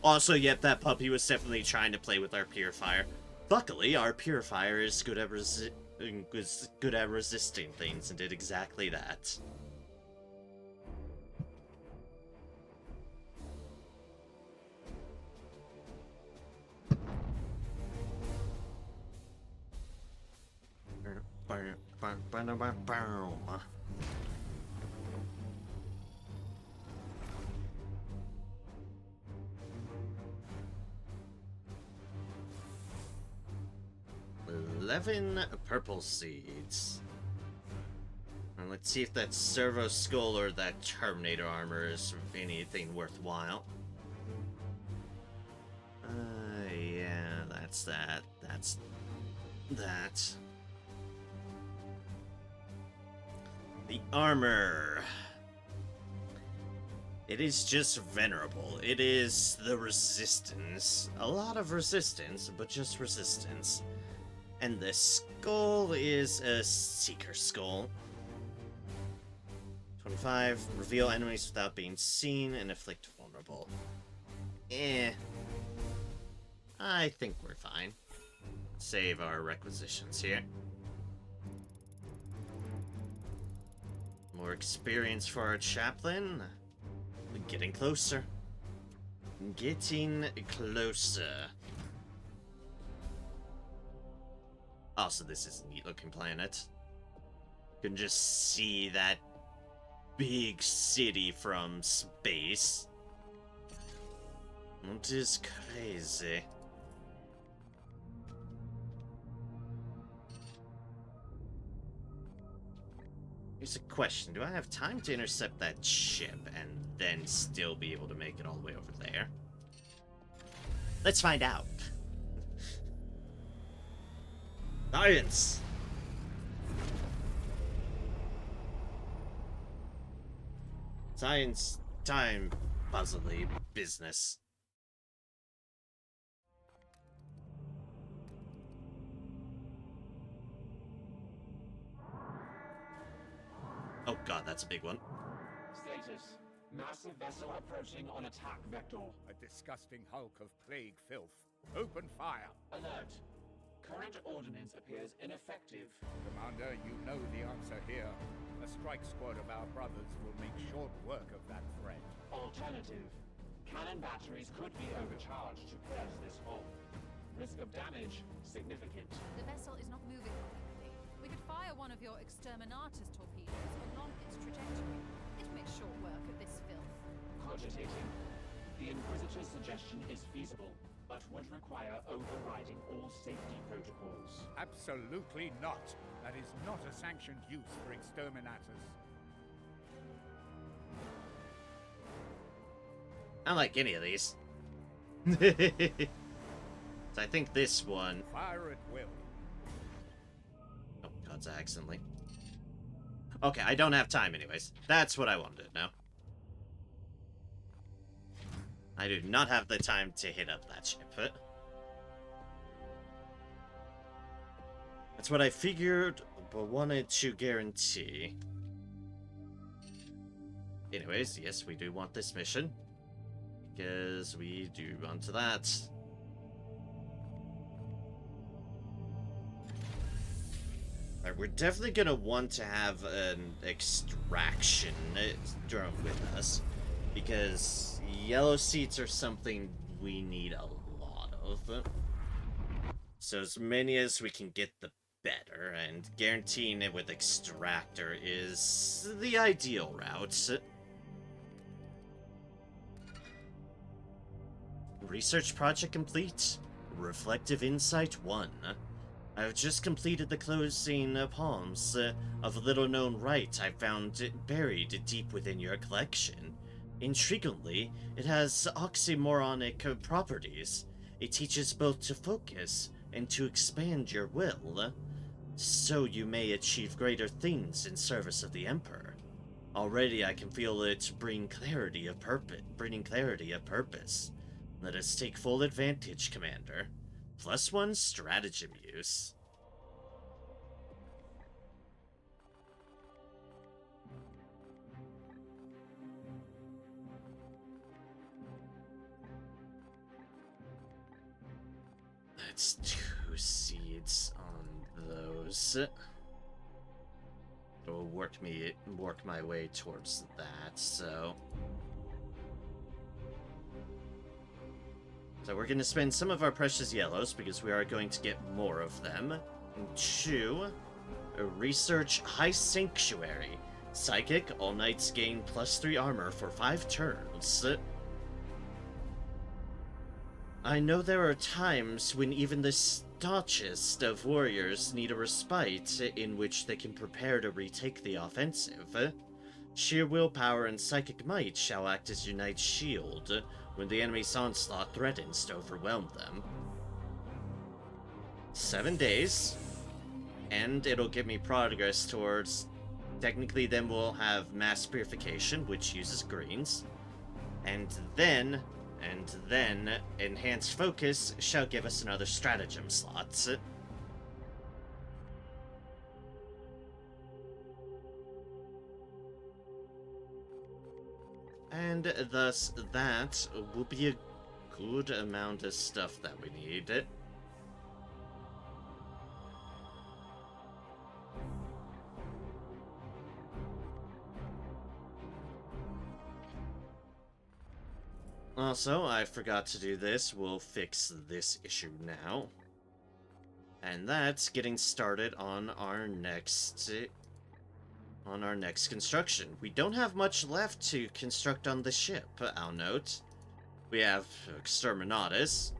Also, yep, that puppy was definitely trying to play with our purifier. Luckily, our purifier is good at resisting things and did exactly that. $11 purple seeds. And let's see if that servo skull or that Terminator armor is anything worthwhile. Yeah, that's that. That's that. The armor. It is just venerable. It is the resistance. A lot of resistance, but just resistance. And the skull is a seeker skull. 25. Reveal enemies without being seen and inflict vulnerable. I think we're fine. Save our requisitions here. More experience for our chaplain. Getting closer. Getting closer. Also, this is a neat looking planet. You can just see that big city from space. It is crazy. Here's a question. Do I have time to intercept that ship and then still be able to make it all the way over there? Let's find out. Science! Science time puzzly business. Oh god, that's a big one. Status. Massive vessel approaching on attack vector. A disgusting hulk of plague filth. Open fire. Alert. Current ordnance appears ineffective. Commander, you know the answer here. A strike squad of our brothers will make short work of that threat. Alternative. Cannon batteries could be overcharged to pierce this hull. Risk of damage significant. The vessel is not moving rapidly. We could fire one of your exterminators torpedoes along its trajectory. It makes short work of this filth. Cogitating. The Inquisitor's suggestion is feasible, but would require overriding all safety protocols. Absolutely not. That is not a sanctioned use for exterminators. I don't like any of these. So I think this one... Fire at will. Oh, God, accidentally. Okay, I don't have time anyways. That's what I wanted to know. I do not have the time to hit up that ship. That's what I figured, but wanted to guarantee. Anyways, yes, we do want this mission. Because we do want that. Alright, we're definitely gonna want to have an extraction drone with us. Because yellow seats are something we need a lot of. So as many as we can get, the better. And guaranteeing it with extractor is the ideal route. Research project complete. Reflective Insight 1. I've just completed the closing palms of a little-known rite I found buried deep within your collection. Intriguingly, it has oxymoronic properties. It teaches both to focus and to expand your will, so you may achieve greater things in service of the Emperor. Already I can feel it bringing clarity of purpose. Let us take full advantage, Commander. +1 stratagem use. Let's do 2 seeds on those. It will work my way towards that, so we're going to spend some of our precious yellows because we are going to get more of them. 2, research High Sanctuary. Psychic, all knights gain +3 armor for 5 turns. I know there are times when even the staunchest of warriors need a respite in which they can prepare to retake the offensive. Sheer willpower and psychic might shall act as your knight's shield when the enemy's onslaught threatens to overwhelm them. 7 days, and it'll give me progress towards... Technically, then we'll have Mass Purification, which uses greens, and then Enhanced Focus shall give us another stratagem slot. And thus, that will be a good amount of stuff that we need. Also, I forgot to do this. We'll fix this issue now. And that's getting started on our next construction. We don't have much left to construct on the ship, I'll note. We have Exterminatus.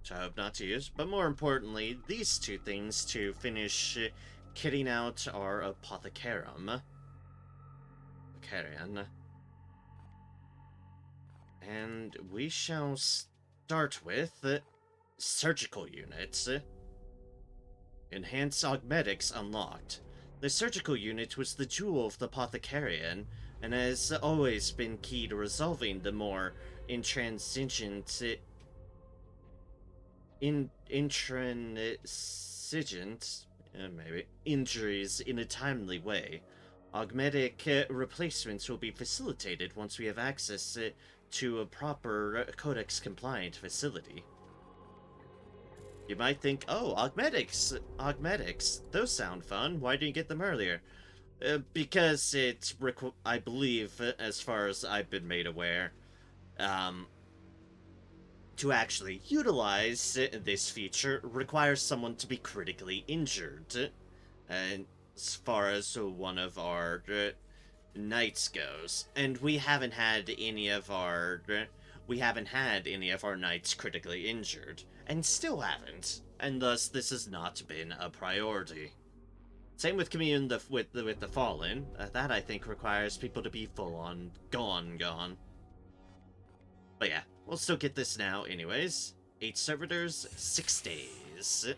Which I hope not to use, but more importantly, these 2 things to finish kitting out our Apothecarium. And we shall start with surgical units. Enhanced Augmetics unlocked. The surgical unit was the jewel of the Apothecarian, and has always been key to resolving the more intransigent injuries in a timely way. Augmetic replacements will be facilitated once we have access to a proper Codex-compliant facility. You might think, oh, Augmetics, those sound fun, why didn't you get them earlier? Because it's, I believe, as far as I've been made aware, to actually utilize this feature requires someone to be critically injured, as far as one of our knights goes. And we haven't had any of our knights critically injured, and still haven't, and thus this has not been a priority. Same with Commune with the Fallen. That I think requires people to be full on gone. But yeah, we'll still get this now anyways. 8 servitors, 6 days.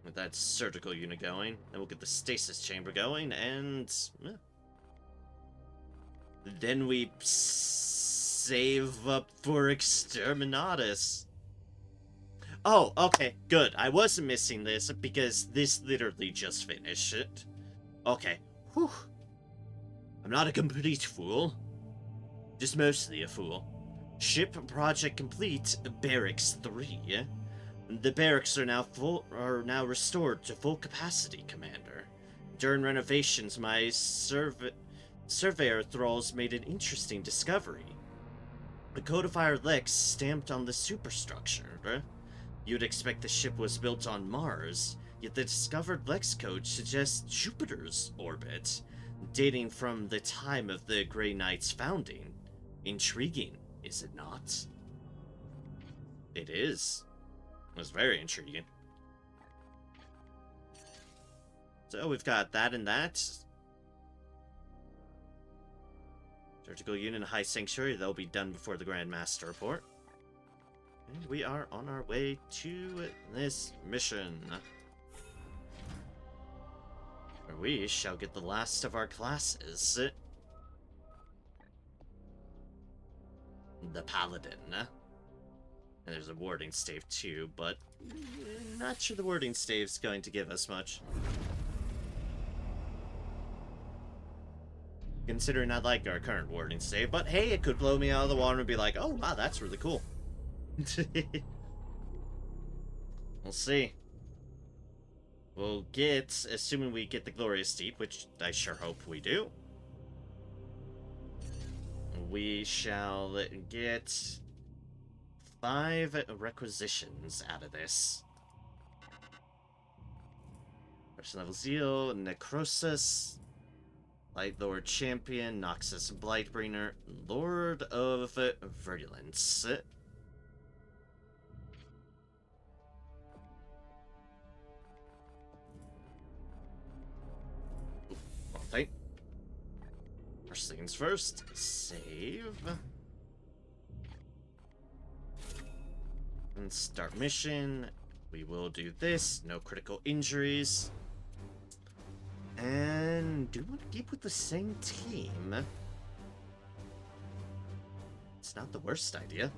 With that surgical unit going, then we'll get the stasis chamber going, and then we save up for Exterminatus. Oh, okay, good. I wasn't missing this because this literally just finished. Okay, whew. I'm not a complete fool. Just mostly a fool. Ship project complete. Barracks 3. The barracks are now restored to full capacity, Commander. During renovations, my surveyor thralls made an interesting discovery. A codifier Lex stamped on the superstructure. You'd expect the ship was built on Mars, yet the discovered Lex code suggests Jupiter's orbit, dating from the time of the Grey Knight's founding. Intriguing, is it not? It is. It was very intriguing. So we've got that and that. Surgical unit and High Sanctuary, they'll be done before the Grand Master report. And we are on our way to this mission, where we shall get the last of our classes. the Paladin. And there's a warding stave too, but not sure the warding stave's going to give us much. Considering I like our current warding stave, but hey, it could blow me out of the water and be like, oh wow, that's really cool. We'll see. We'll get, assuming we get the Glorious Deep, which I sure hope we do, we shall get 5 requisitions out of this. First level Zeal, Necrosis, Light Lord Champion, Noxus Blightbringer, Lord of Virulence. Wrong thing. First things first, save. And start mission. We will do this, no critical injuries. And do we want to keep with the same team? It's not the worst idea.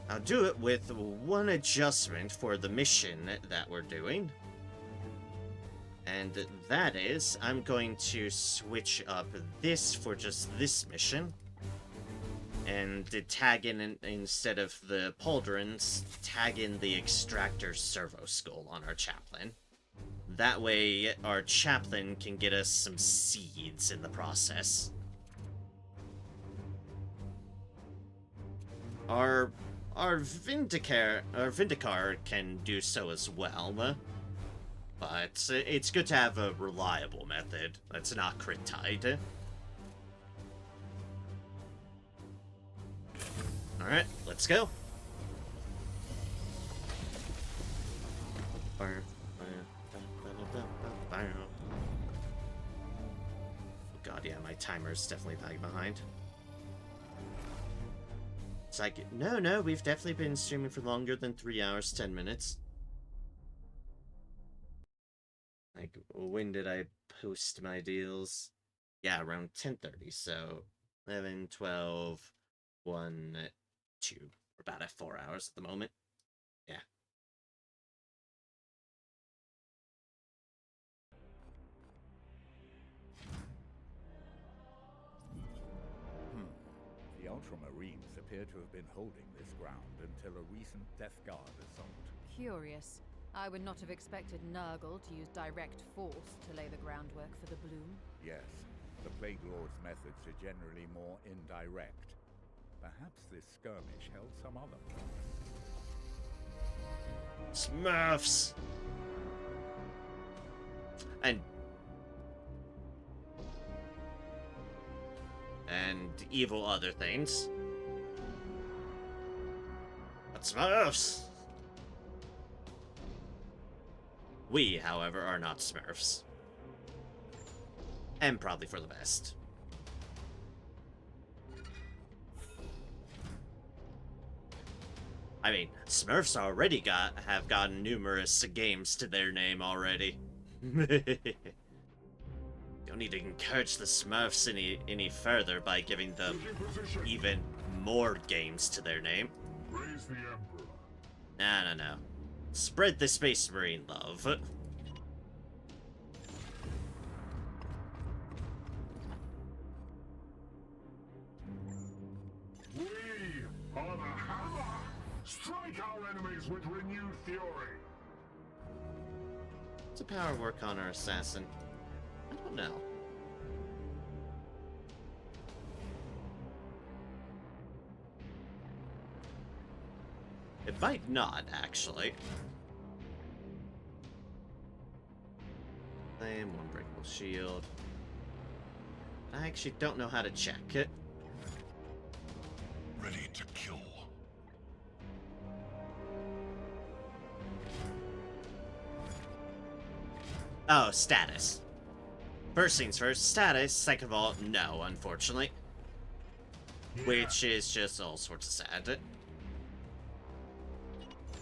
I'll do it with one adjustment for the mission that we're doing. And that is, I'm going to switch up this for just this mission. And tag in, instead of the pauldrons, tag in the extractor servo skull on our chaplain. That way, our chaplain can get us some seeds in the process. Our Vindicar can do so as well. But it's good to have a reliable method that's not crit tied. Alright, let's go. Oh god, yeah, my timer's definitely lagging behind. It's like, no, we've definitely been streaming for longer than 3 hours, 10 minutes. Like, when did I post my deals? Yeah, around 10:30, so 11, 12, 1, 2. We're about at 4 hours at the moment. Yeah. The Ultramarines appear to have been holding this ground until a recent Death Guard assault. Curious. I would not have expected Nurgle to use direct force to lay the groundwork for the bloom. Yes, the Plague Lord's methods are generally more indirect. Perhaps this skirmish held some other purpose. Smurfs! And evil other things. But Smurfs! We, however, are not Smurfs. And probably for the best. I mean, Smurfs already have gotten numerous games to their name already. Don't need to encourage the Smurfs any further by giving them even more games to their name. Raise the Emperor. No. Spread the Space Marine love. We are the Hammer. Strike our enemies with renewed fury. Does the power work on our assassin? I don't know. It might not, actually. Flame, one breakable shield. I actually don't know how to check it. Ready to kill. Oh, status. First things first, status. Second of all, no, unfortunately. Yeah. Which is just all sorts of sad.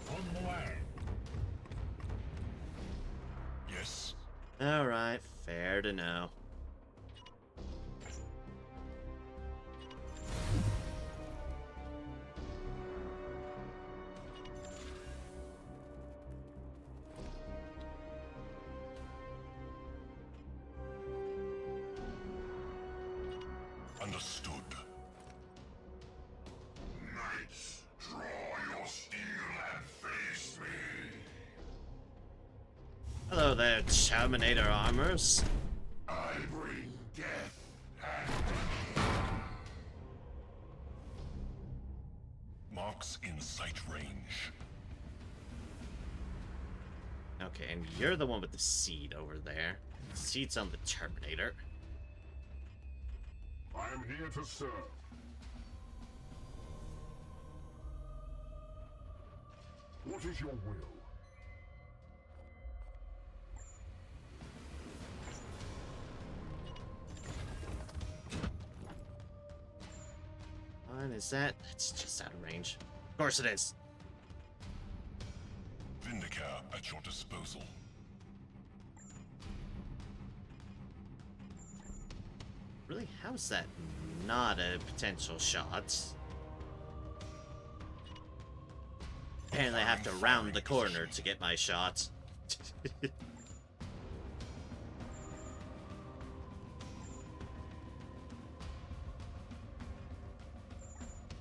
On the way. Yes. Alright, fair to know. Understood. Knights, draw your steel and face me. Hello there, Terminator armors. I bring death and marks in sight range. Okay, and you're the one with the seed over there. The seed's on the Terminator. I am here to serve. What is your will? Fine, is that? It's just out of range. Of course it is. Vindicar at your disposal. Really, how's that not a potential shot? Apparently I have to round the corner to get my shot.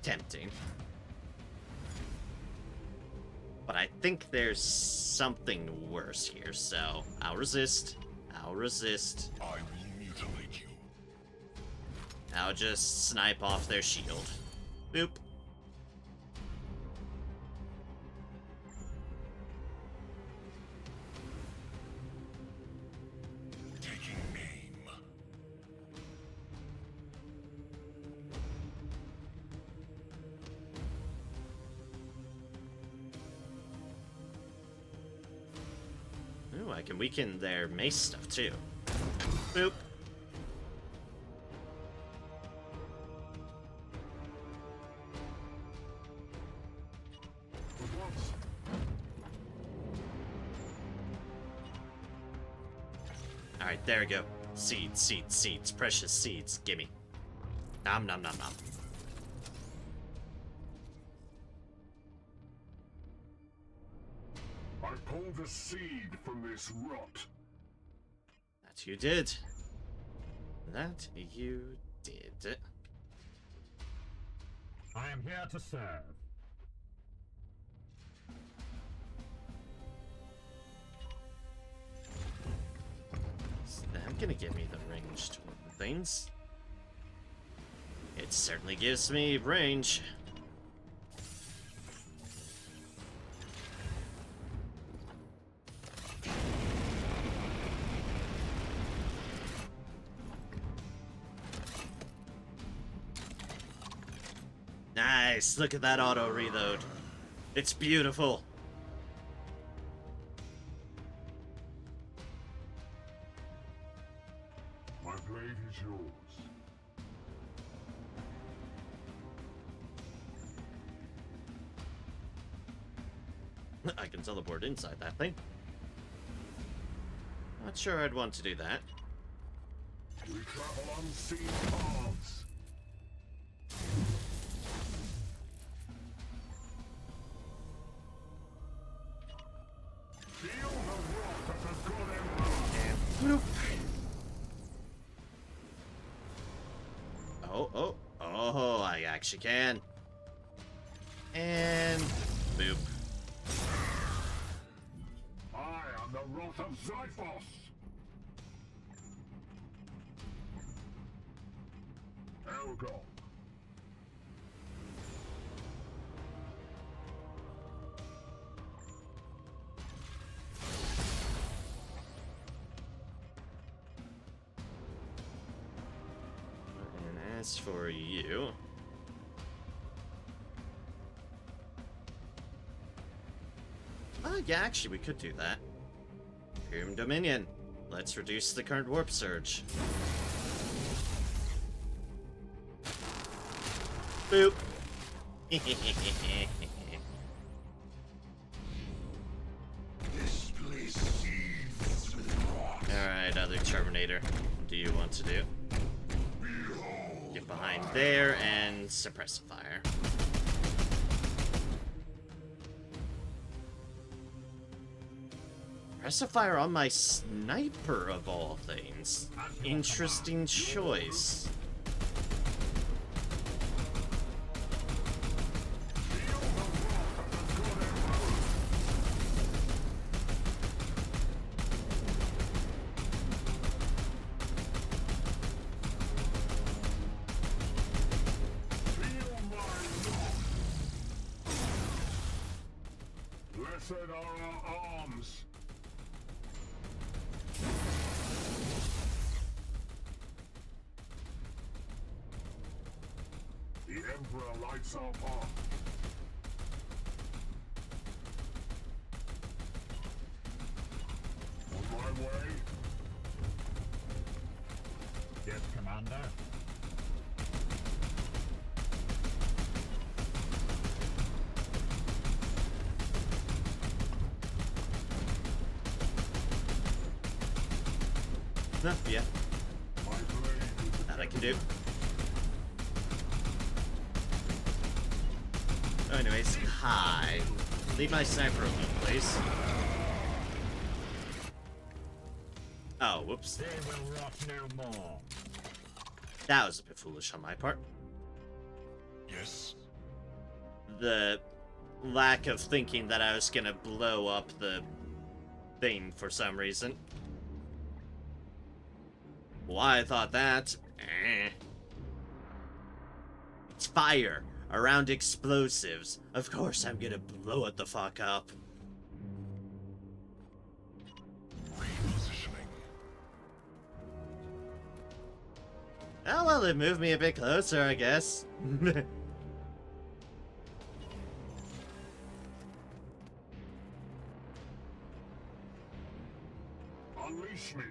Tempting. But I think there's something worse here, so I'll resist. I'll resist. I will mutilate you. I'll just snipe off their shield. Boop. Taking aim. Ooh, I can weaken their mace stuff too. Boop. Alright, there we go. Seeds, seeds, seeds. Precious seeds. Gimme. Nom nom nom nom. I pulled the seed from this rot. That you did. That you did. I am here to serve. Is that gonna give me the ranged things? It certainly gives me range. Nice! Look at that auto reload. It's beautiful. My blade is yours. I can teleport inside that thing. Not sure I'd want to do that. We travel unseen paths. Feel the wrath of the good emperor. And bloop. Oh, I actually can. And boop. I am the wrath of Zyphos. Elgon. And as for you, yeah, actually, we could do that. Imperium Dominion. Let's reduce the current warp surge. Boop. other Terminator do you want to do? Get behind there and suppress the fire. Suppress the fire on my sniper of all things. Interesting choice. Blessed are our arms. The Emperor lights our path. On my way. Yes, Commander. Yeah. That I can do. Oh, anyways, hi. Leave my sniper alone, please. Oh, whoops. They will rot no more. That was a bit foolish on my part. Yes. The lack of thinking that I was gonna blow up the thing for some reason. Why I thought that? It's fire around explosives. Of course I'm gonna blow it the fuck up. Repositioning. Oh well, it moved me a bit closer, I guess. Unleash me.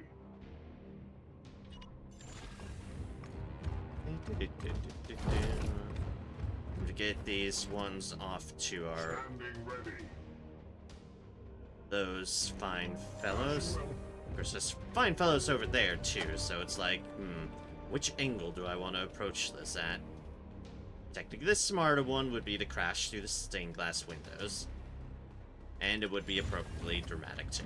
To get these ones off to our Standing ready. those fine fellows. There's this fine fellows over there too, so it's like, which angle do I want to approach this at? Technically, the smarter one would be to crash through the stained glass windows, and it would be appropriately dramatic too.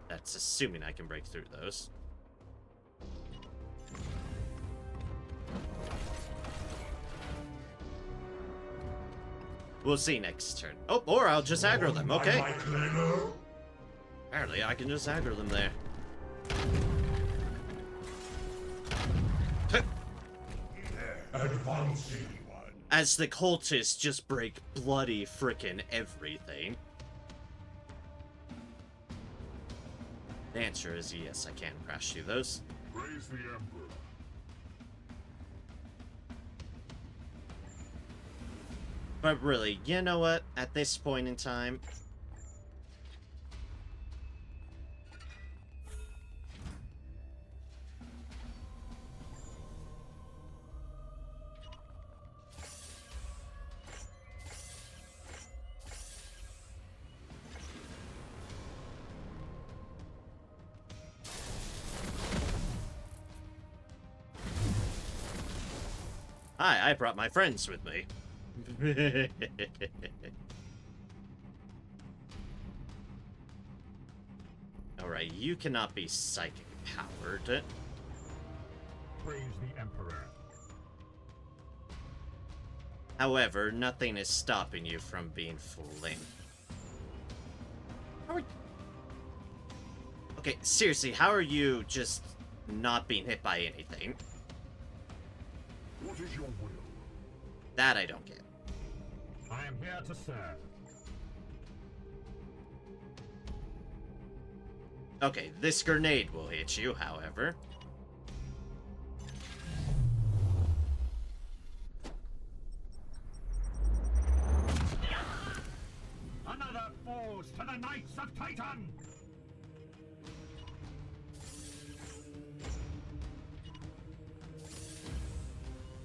That's assuming I can break through those. We'll see next turn. Oh, or I'll just aggro them. Okay. Apparently, I can just aggro them there. Advancing. As the cultists just break bloody frickin' everything. The answer is yes, I can crash through those. Praise the Emperor. But really, you know what? At this point in time, hi, I brought my friends with me. Alright, you cannot be psychic powered. Praise the Emperor. However, nothing is stopping you from being flame. How are... Okay, seriously, how are you just not being hit by anything? What is your will? That I don't get. I am here to serve. Okay, this grenade will hit you, however. Another falls to the Knights of Titan!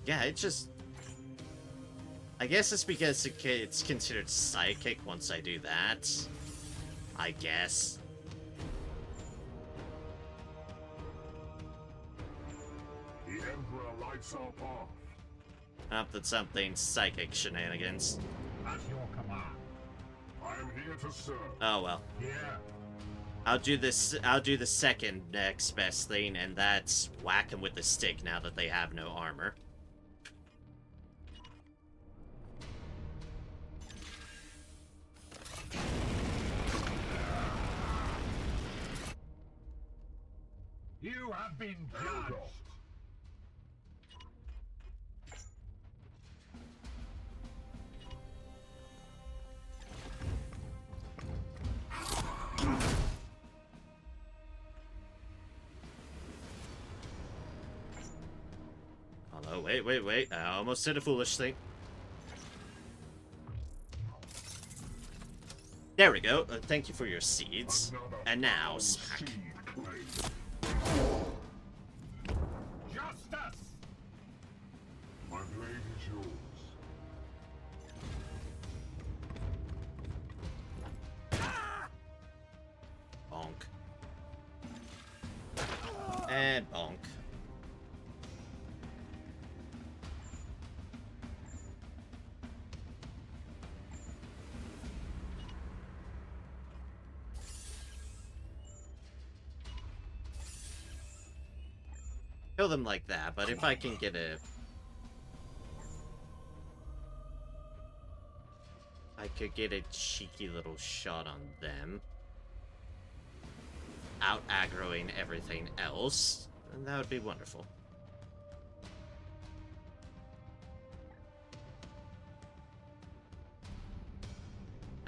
Yeah, it just... I guess it's because it's considered psychic once I do that. I guess. The Emperor lights our path. Not that something psychic shenanigans. At your command. I am here to serve. Oh well. Here. I'll do this. I'll do the second next best thing, and that's whack them with the stick now that they have no armor. You have been judged. Although, wait. I almost did a foolish thing. There we go. Thank you for your seeds. And now, smack. Justice. My blade is yours. Bonk. And bonk. Kill them like that, but if I can get a... I could get a cheeky little shot on them. Out aggroing everything else, and that would be wonderful.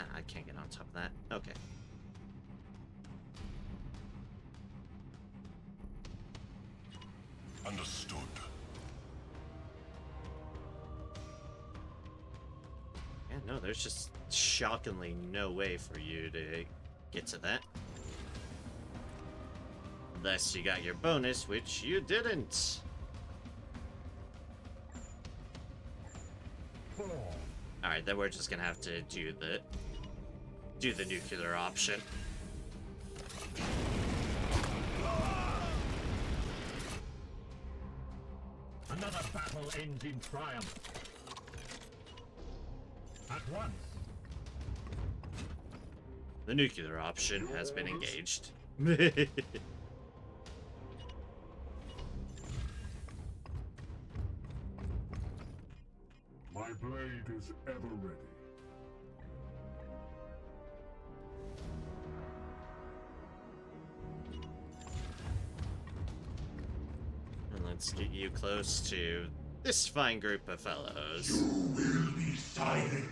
Ah, I can't get on top of that. Okay. Understood. Yeah, no, there's just shockingly no way for you to get to that. Unless you got your bonus, which you didn't. Alright, then we're just gonna have to do the nuclear option. Another battle ends in triumph. At once. The nuclear option has been engaged. My blade is ever ready. And let's get you close to this fine group of fellows. You will be silenced.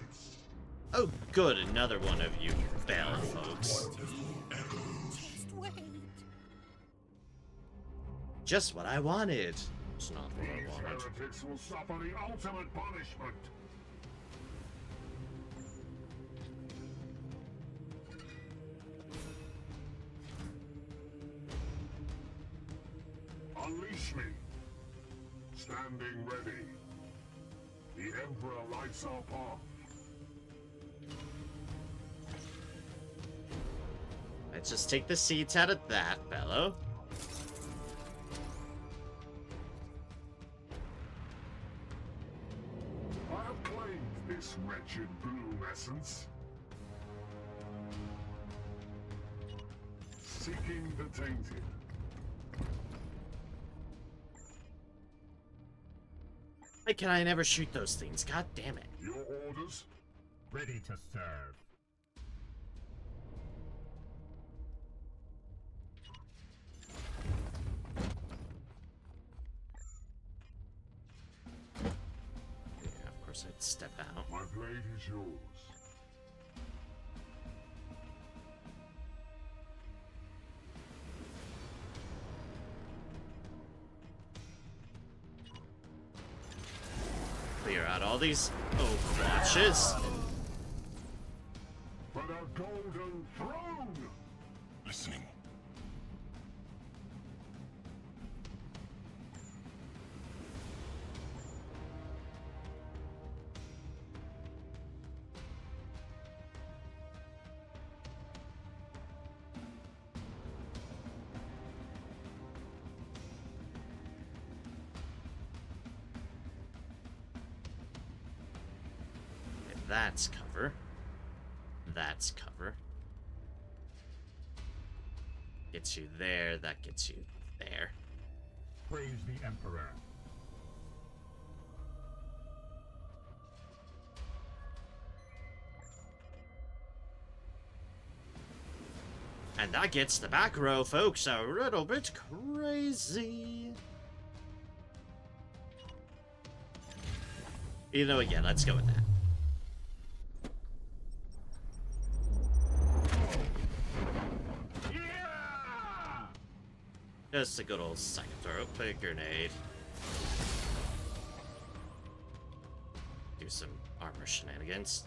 Oh, good, another one of you bell folks. Just wait. Just what I wanted. It's not what I These wanted. heretics will suffer the ultimate punishment. Unleash me. Standing ready. The Emperor lights our path. Let's just take the seeds out of that fellow. I have claimed this wretched bloom essence. Seeking the tainted. Why can I never shoot those things? God damn it. Your orders? Ready to serve. Yeah, of course I'd step out. My blade is yours. Clear out all these overwatches. For the golden throne! Listening. That's cover. That's cover. Gets you there, that gets you there. Praise the Emperor. And that gets the back row folks a little bit crazy. You know what, yeah, let's go with that. Yeah! Just a good old second throw, play a grenade. Do some armor shenanigans.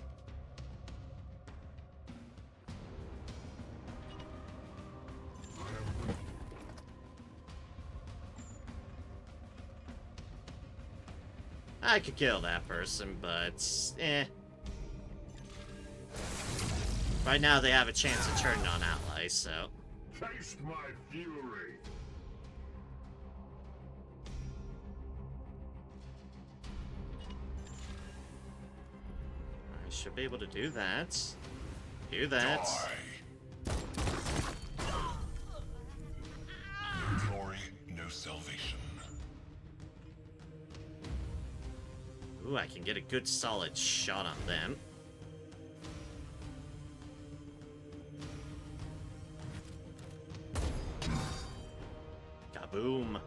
I could kill that person, but eh. Right now they have a chance of turning on allies, so. Taste my fury. I should be able to do that. Do that. No glory, no salvation. Ooh, I can get a good solid shot on them. Kaboom.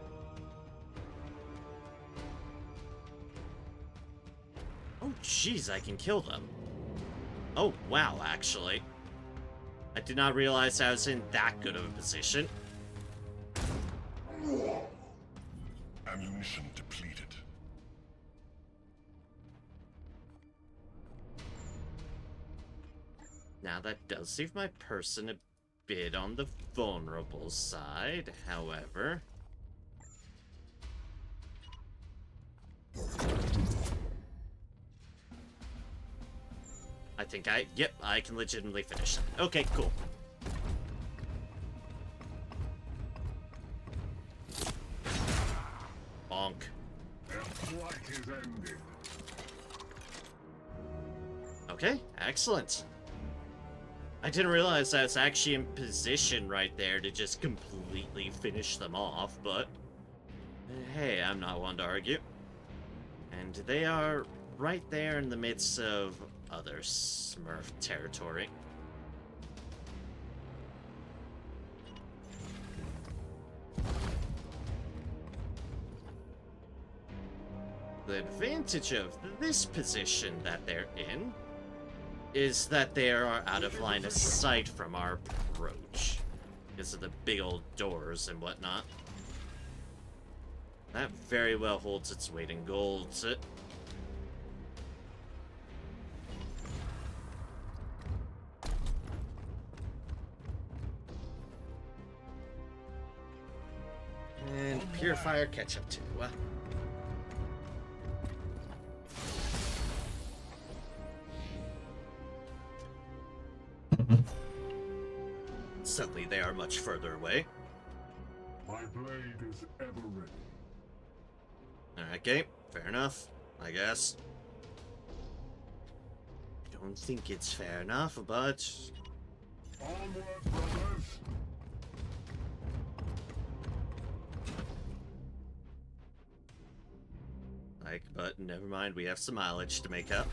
Oh, jeez, I can kill them. Oh, wow, actually. I did not realize I was in that good of a position. Ammunition depleted. Now that does leave my person a bit on the vulnerable side, however. I think yep, I can legitimately finish them. Okay, cool. Bonk. Their flight is ended. Okay, excellent. I didn't realize I was actually in position right there to just completely finish them off, but hey, I'm not one to argue. And they are right there in the midst of other Smurf territory. The advantage of this position that they're in is that they are out of line of sight from our approach because of the big old doors and whatnot. That very well holds its weight in gold. And Purifier catch up too. Suddenly they are much further away. My blade is ever ready. Okay, fair enough, I guess. I don't think it's fair enough, but... Onward, brothers! But never mind, we have some mileage to make up.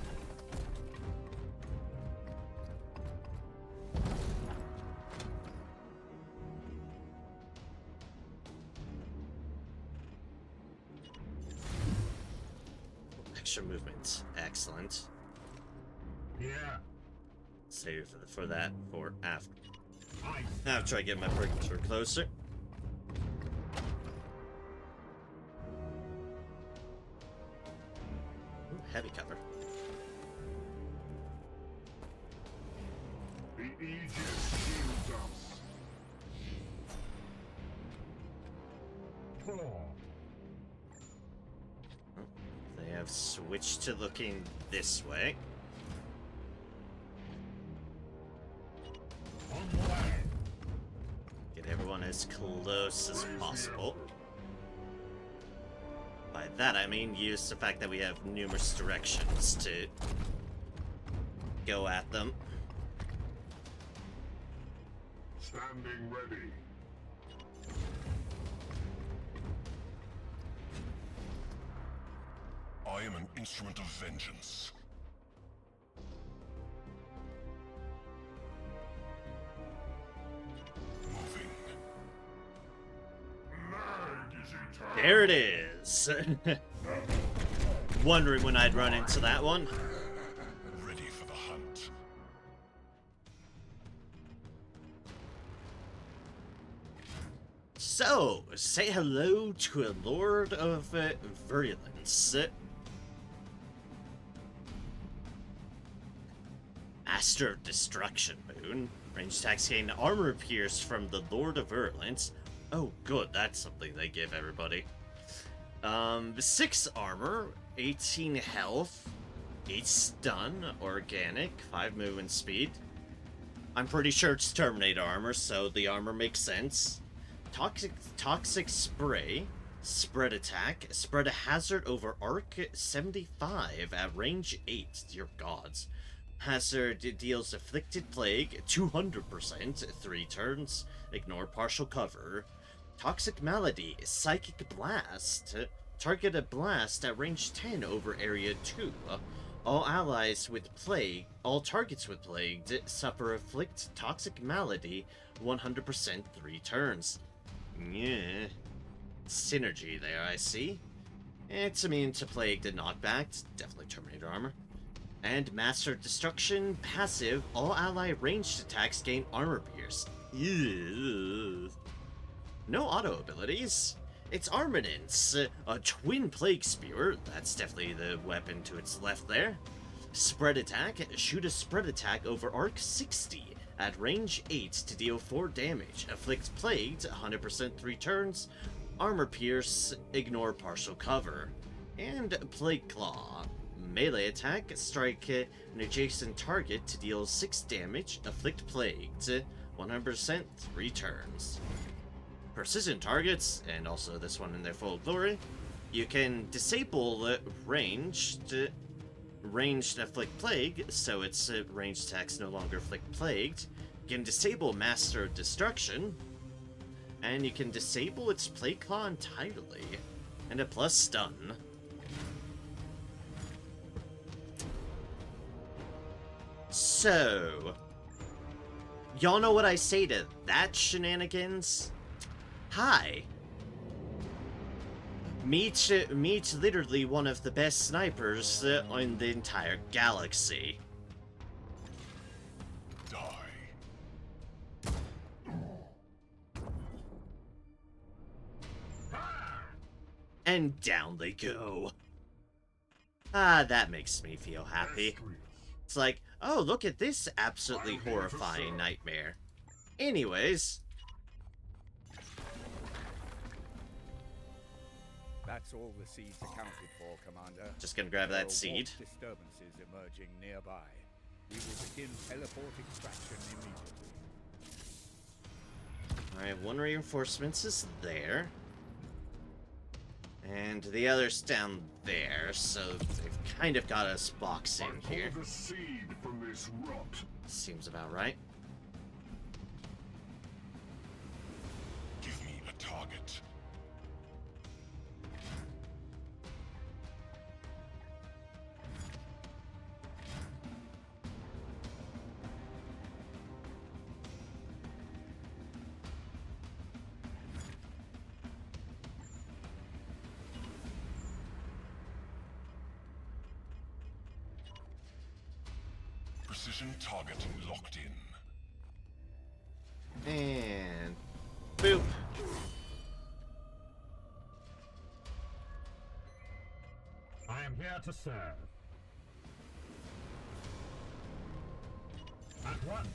Extra movement. Excellent. Yeah. Save for that for after. After I get my breakthrough closer. Ooh, heavy cover. The Aegis shields us. They have switched to looking this way. Get everyone as close as possible. By that I mean use the fact that we have numerous directions to go at them. Standing ready. I am an instrument of vengeance. Moving. There it is. Wondering when I'd run into that one. Ready for the hunt. So, say hello to a Lord of Virulence. Master of Destruction Moon. Range attacks gain armor pierce from the Lord of Virulence. Oh, good, that's something they give everybody. 6 armor, 18 health, 8 stun, organic, 5 movement speed. I'm pretty sure it's Terminator armor, so the armor makes sense. Toxic spray, spread attack, spread a hazard over arc 75 at range 8. Dear gods. Hazard deals afflicted plague 200%, 3 turns, ignore partial cover. Toxic malady, psychic blast, target a blast at range 10 over area 2. All allies with plague, all targets with plague suffer afflict toxic malady 100% 3 turns. Yeah. Synergy there, I see. It's immune to plague and knockback, definitely Terminator armor. And Master Destruction, passive, all ally ranged attacks gain armor pierce. Ew. No auto abilities. It's Armaments, a twin plague spear, that's definitely the weapon to its left there. Spread attack, shoot a spread attack over arc 60 at range 8 to deal 4 damage. Afflict plagued, 100% 3 turns. Armor pierce, ignore partial cover. And Plague Claw. Melee attack, strike an adjacent target to deal 6 damage, afflict plagued, 100% 3 turns. Precision targets, and also this one in their full glory, you can disable ranged afflict plague, so its ranged attacks no longer afflict plagued. You can disable Master Destruction, and you can disable its Plague Claw entirely, and a plus stun. So, y'all know what I say to that shenanigans? Hi. Meet literally one of the best snipers in the entire galaxy. Die. And down they go. Ah, that makes me feel happy. It's like, oh, look at this absolutely horrifying nightmare. Anyways. That's all the seeds accounted for, Commander. Just gonna grab that There are warp seed. disturbances emerging nearby. We will begin teleport extraction immediately. Alright, 1 reinforcements is there. And the other's down there, so they've kind of got us boxed in here. The seed from this rot. Seems about right. Give me a target. Precision target locked in. And boop. I am here to serve. At once.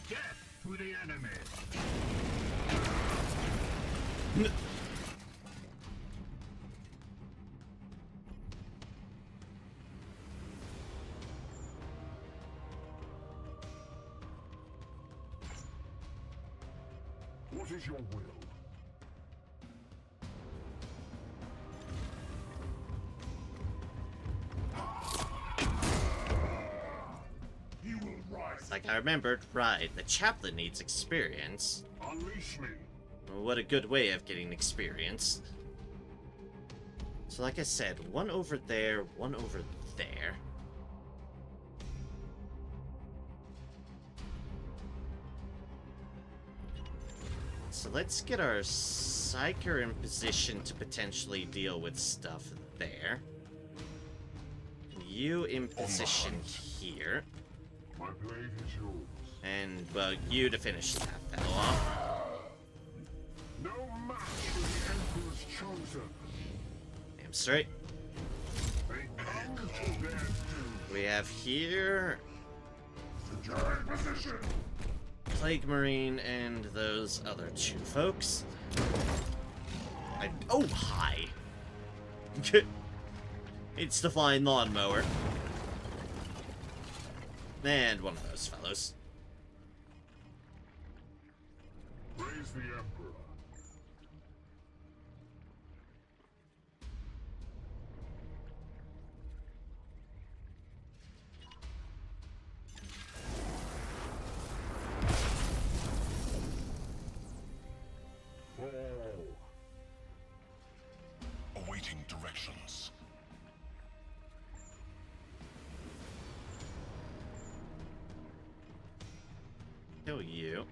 Death to the enemy. What is your will? I remembered, right, the chaplain needs experience. Unleash me. What a good way of getting experience. So like I said, one over there, one over there. So let's get our Psyker in position to potentially deal with stuff there. You in position here. My blade is yours. And, well, you to finish that fellow off. No match for the Emperor's chosen. Damn straight. They come to their doom. We have here Secure in position. Plague Marine and those other two folks. Oh, hi. It's the flying lawnmower. And one of those fellows. Praise the Emperor. Fall. Awaiting directions. Kill you.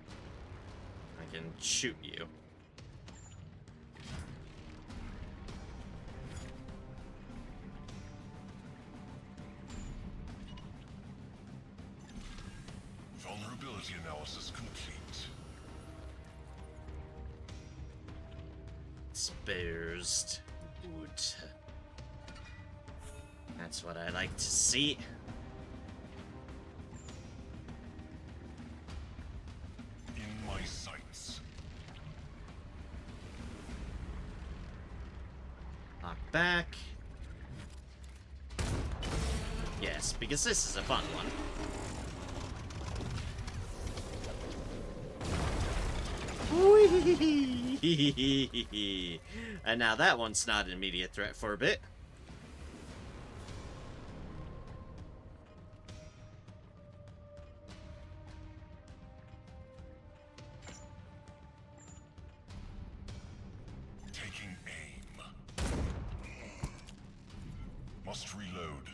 I can shoot you. Vulnerability analysis complete. Spares. Good. That's what I like to see. In my sights. Knock back. Yes, because this is a fun one. Whee! And now that one's not an immediate threat for a bit. Taking aim. Must reload.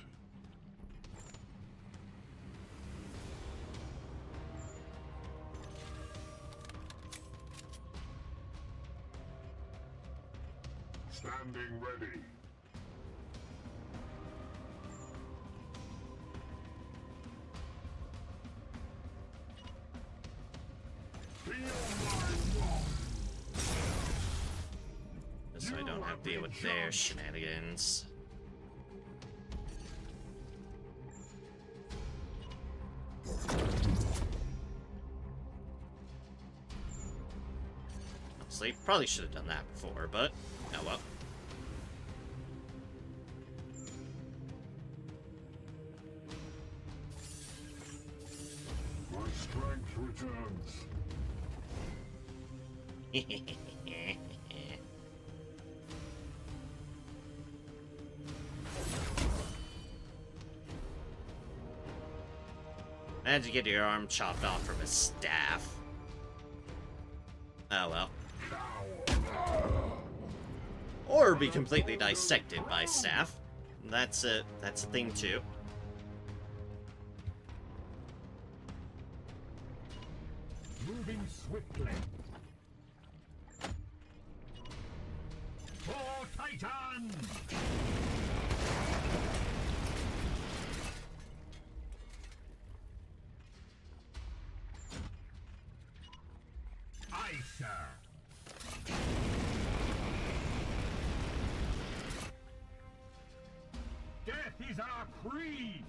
Standing ready. Feel my wrath. Just so I don't have to deal with their shenanigans. Honestly, probably should have done that before, but oh well. My strength returns. And to get your arm chopped off from a staff. Oh well. Or be completely dissected by staff. That's a thing too. Moving swiftly. For Titan! Aye, sir. Death is our creed!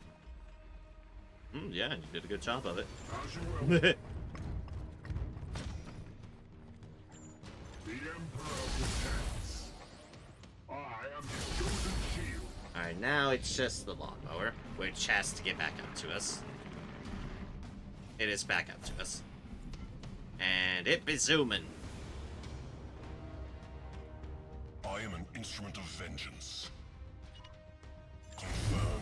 Yeah, you did a good job of it. As you will. The Emperor protects. I am his chosen shield. Alright, now it's just the lawnmower, which has to get back up to us. It is back up to us. And it be zooming. I am an instrument of vengeance. Confirmed.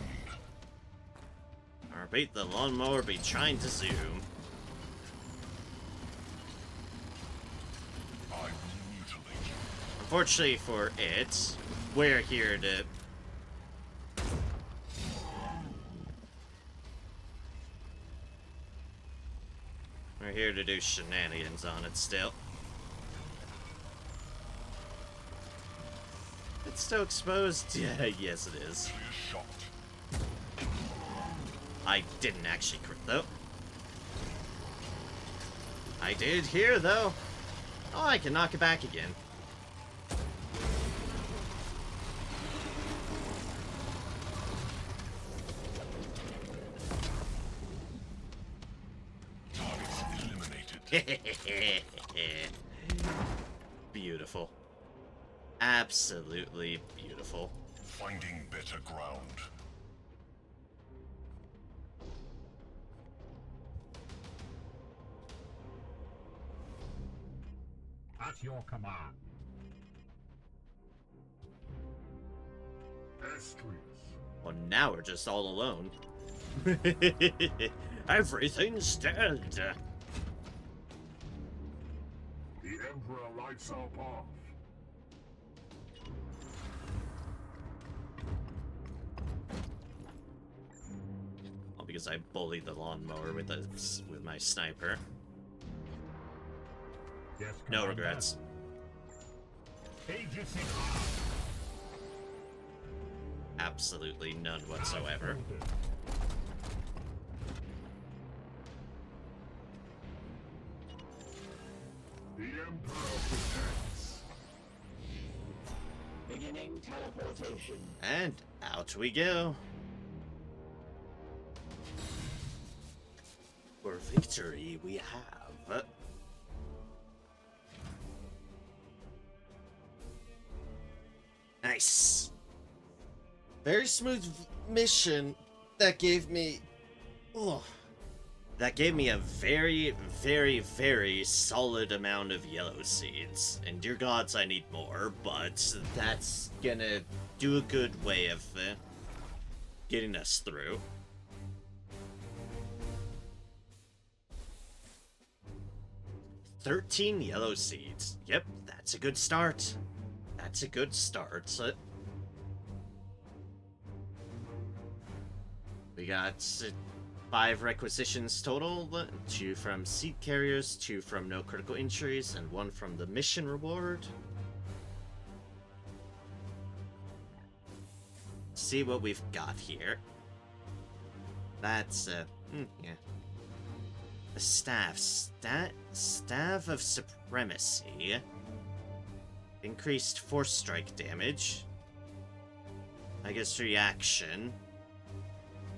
Or beat the lawnmower be trying to zoom. I will mutilate you. Unfortunately for it, we're here to... We're here to do shenanigans on it still. It's still exposed? Yeah, yes it is. Clear shot. I didn't actually crit though. I did here though. Oh, I can knock it back again. Targets eliminated. Beautiful. Absolutely beautiful. Finding better ground. At your command. Astrius. Well, now we're just all alone. Everything's dead. The Emperor lights our path. All because I bullied the lawnmower with my sniper. Yes, No Commander. regrets. Aegis in arms. Absolutely none whatsoever. The Emperor protects. Beginning teleportation. And out we go. For victory we have. Nice. Very smooth mission that gave me... Oh. That gave me a very, very, very solid amount of yellow seeds. And dear gods, I need more, but that's gonna do a good way of getting us through. $13 yellow seeds. Yep, that's a good start. That's a good start. We got 5 requisitions total, 2 from seed carriers, 2 from no critical injuries, and 1 from the mission reward. See what we've got here. That's, yeah. The staff. Staff of Supremacy. Increased force strike damage. I guess reaction.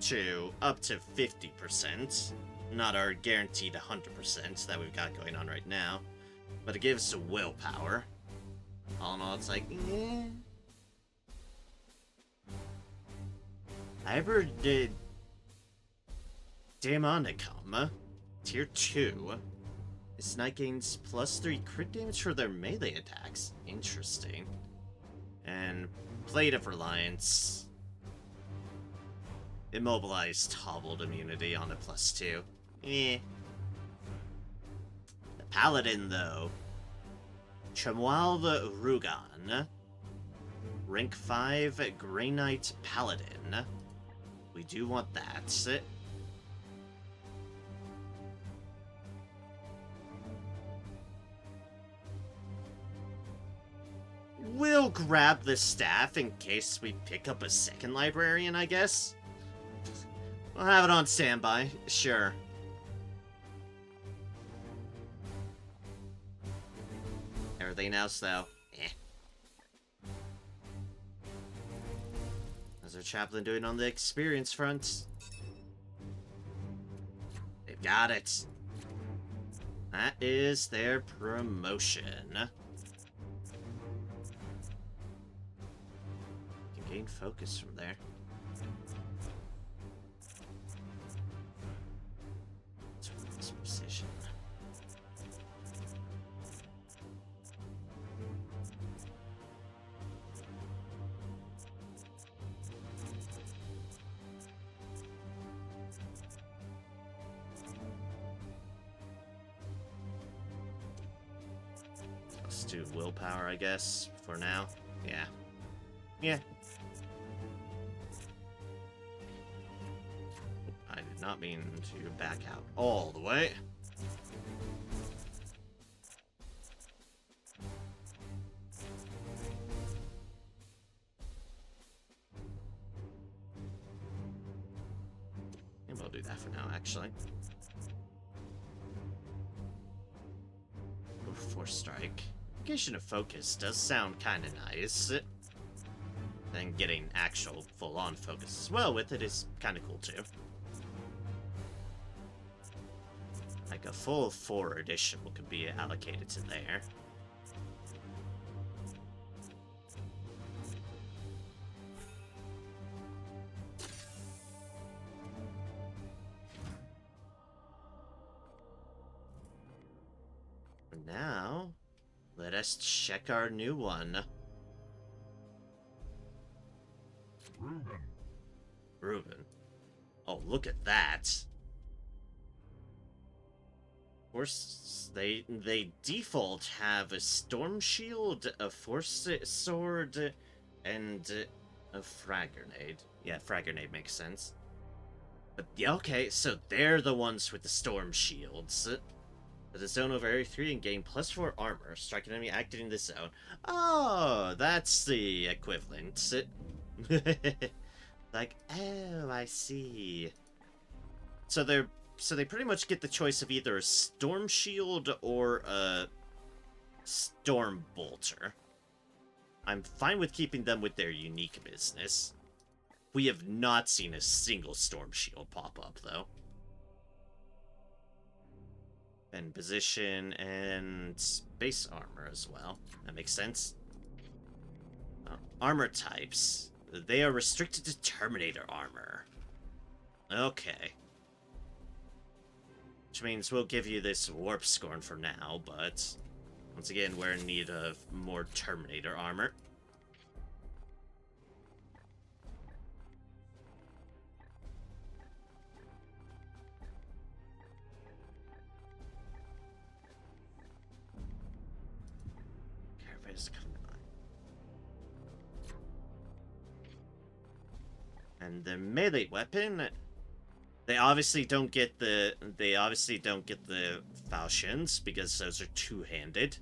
To up to 50%. Not our guaranteed 100% that we've got going on right now. But it gives us willpower. All in all, it's like, eh. Hybrid Daemonhunters. Tier 2. This knight gains +3 crit damage for their melee attacks. Interesting. And Plate of Reliance. Immobilized Hobbled immunity on a +2. Eh. The Paladin, though. Chamual the Rugan. Rank 5 Grey Knight Paladin. We do want that. We'll grab the staff in case we pick up a second librarian, I guess. We'll have it on standby, sure. Everything else, though, eh. How's our chaplain doing on the experience front? They've got it. That is their promotion. Can gain focus from there. Let's move this position. Let's do willpower, I guess, for now. Yeah. Yeah. I did not mean to back out all the way. And we'll do that for now, actually. Go Force Strike. Negation of Focus does sound kind of nice. Then getting actual full-on focus as well with it is kind of cool too. Like a full 4 additional could be allocated to there. For now, let us check our new one. Reuben. Oh, look at that. Of course, they default have a storm shield, a force sword, and a frag grenade. Yeah, frag grenade makes sense. But yeah, okay, so they're the ones with the storm shields. The zone over Area 3 and gain +4 armor. Strike an enemy active in the zone. Oh, that's the equivalent. Like, oh, I see. So they pretty much get the choice of either a storm shield or a storm bolter. I'm fine with keeping them with their unique business. We have not seen a single storm shield pop up, though. And position and base armor as well. That makes sense. Armor types. They are restricted to Terminator armor. Okay. Which means we'll give you this Warp Scorn for now, but once again, we're in need of more Terminator armor. Caravan's coming on. And the melee weapon, they obviously don't get the falchions because those are two-handed.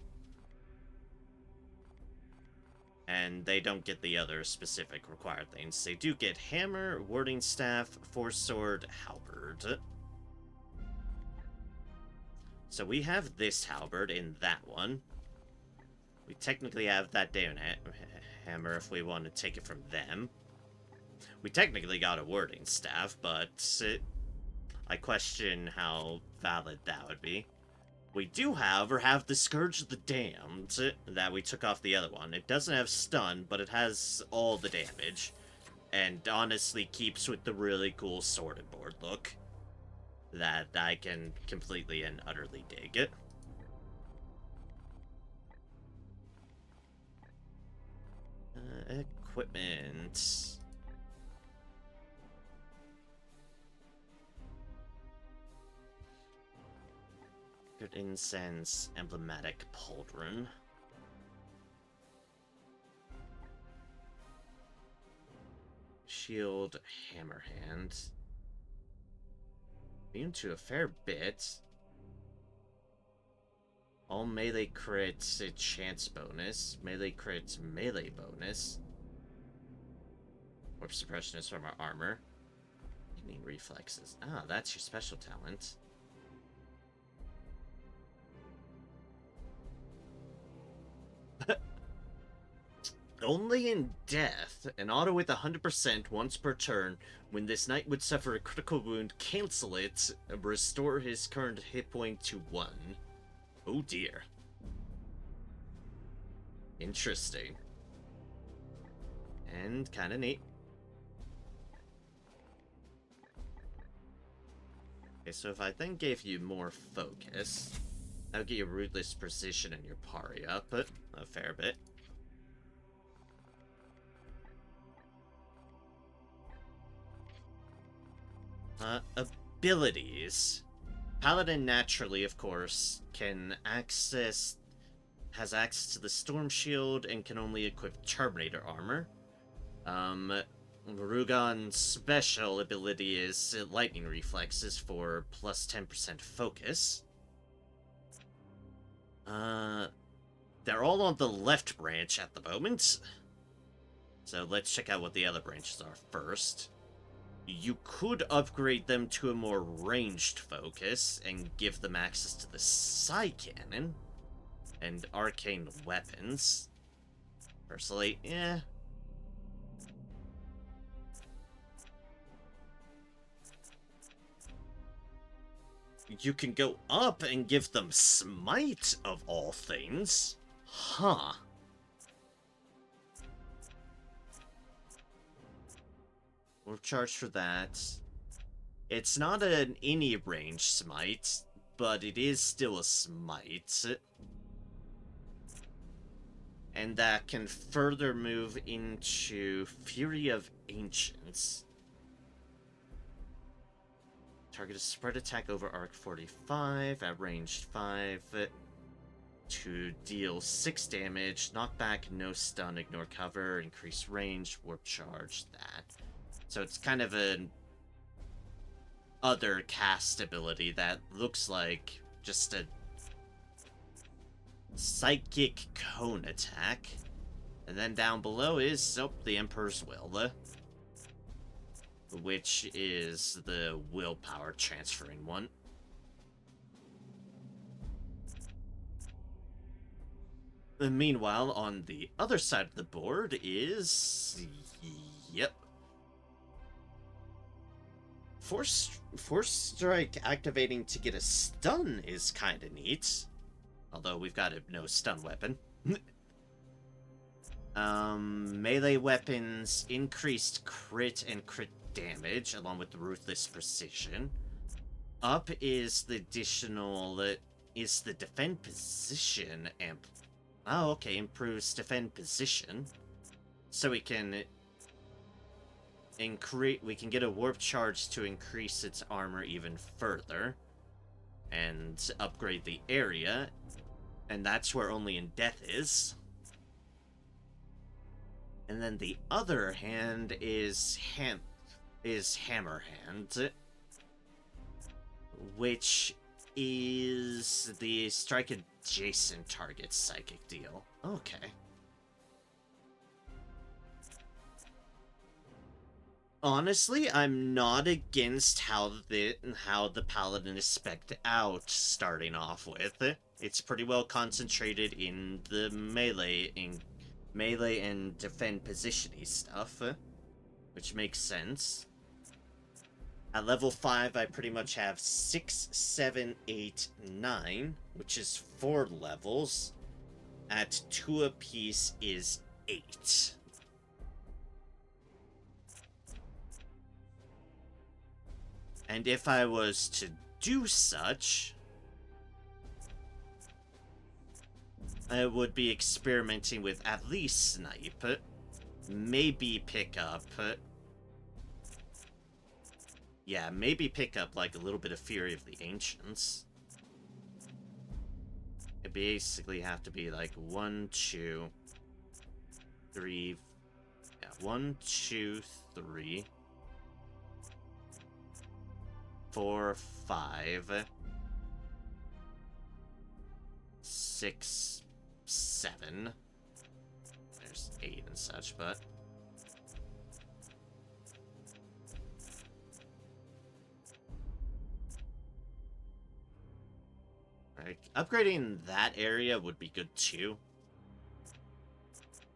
And they don't get the other specific required things. They do get hammer, warding staff, force sword, halberd. So we have this halberd in that one. We technically have that hammer if we want to take it from them. We technically got a warding staff, but I question how valid that would be. We do, however, have the Scourge of the Damned that we took off the other one. It doesn't have stun, but it has all the damage. And honestly keeps with the really cool sorted board look that I can completely and utterly dig it. Equipment. Good incense, emblematic pauldron. Shield, hammer hand. Immune to a fair bit. All melee crits, a chance bonus. Melee crits, melee bonus. Warp suppression is from our armor. Lightning reflexes. Ah, that's your special talent. Only in death, an auto with 100% once per turn. When this knight would suffer a critical wound, cancel it, and restore his current hit point to 1. Oh dear. Interesting. And kinda neat. Okay, so if I then gave you more focus, that would get you ruthless precision in your parry output a fair bit. Abilities. Paladin naturally, of course, can access has access to the Storm Shield and can only equip Terminator armor. Rugon's special ability is Lightning Reflexes for plus 10% focus. They're all on the left branch at the moment. So let's check out what the other branches are first. You could upgrade them to a more ranged focus and give them access to the Psy Cannon and arcane weapons. Personally, you can go up and give them Smite, of all things. Huh. We're charged for that. It's not an any range Smite, but it is still a Smite. And that can further move into Fury of Ancients. Target a spread attack over arc 45 at range 5 to deal 6 damage, knock back, no stun, ignore cover, increase range, warp charge, that. So it's kind of an other cast ability that looks like just a psychic cone attack. And then down below is, the Emperor's Will, which is the willpower transferring one. And meanwhile, on the other side of the board is... Yep. Force Strike activating to get a stun is kinda neat. Although we've got a no stun weapon. Melee weapons, increased crit and crit damage, along with the Ruthless Precision. Up is the additional, is the defend position amp. Oh, okay, improves defend position. So we can get a warp charge to increase its armor even further. And upgrade the area. And that's where Only in Death is. And then the other hand is Hammer Hand, which is the strike adjacent target psychic deal. Okay. Honestly, I'm not against how the Paladin is spec'd out starting off with. It's pretty well concentrated in the melee and defend position-y stuff, which makes sense. At level 5, I pretty much have 6, 7, 8, 9, which is 4 levels. At 2 apiece is 8. And if I was to do such, I would be experimenting with at least Snipe, maybe pick up, maybe pick up like a little bit of Fury of the Ancients. It basically have to be like 1, 2, 3, 1, 2, 3, 4, 5, 6, 7. There's 8 and such, but like, upgrading that area would be good too.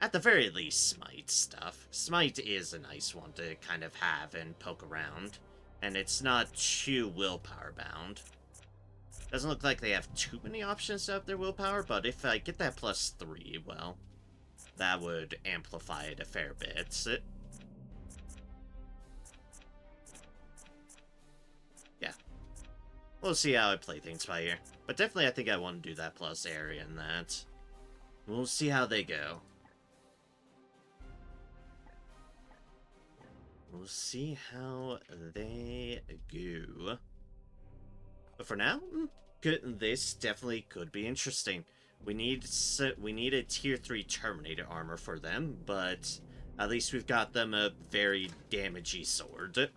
At the very least, Smite stuff. Smite is a nice one to kind of have and poke around, and it's not too willpower bound. Doesn't look like they have too many options to up their willpower, but if I get that +3, well, that would amplify it a fair bit. Yeah. We'll see how I play things by ear. But definitely I think I want to do that plus area and that. We'll see how they go. We'll see how they go. But for now, this definitely could be interesting. We need a tier 3 Terminator armor for them, but at least we've got them a very damagey sword.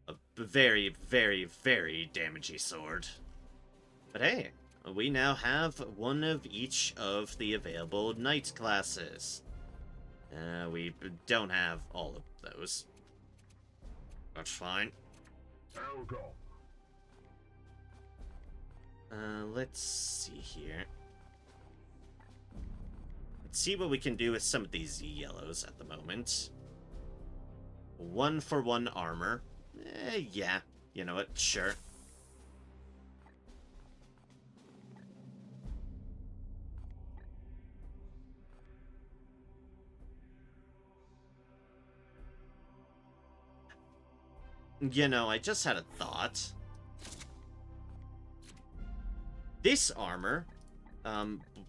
A very, very, very damagey sword. But hey, we now have one of each of the available knight classes. We don't have all of those. That's fine. Elgon. Let's see here. Let's see what we can do with some of these yellows at the moment. 1-for-1 armor. Yeah. You know what? Sure. You know, I just had a thought. This armor,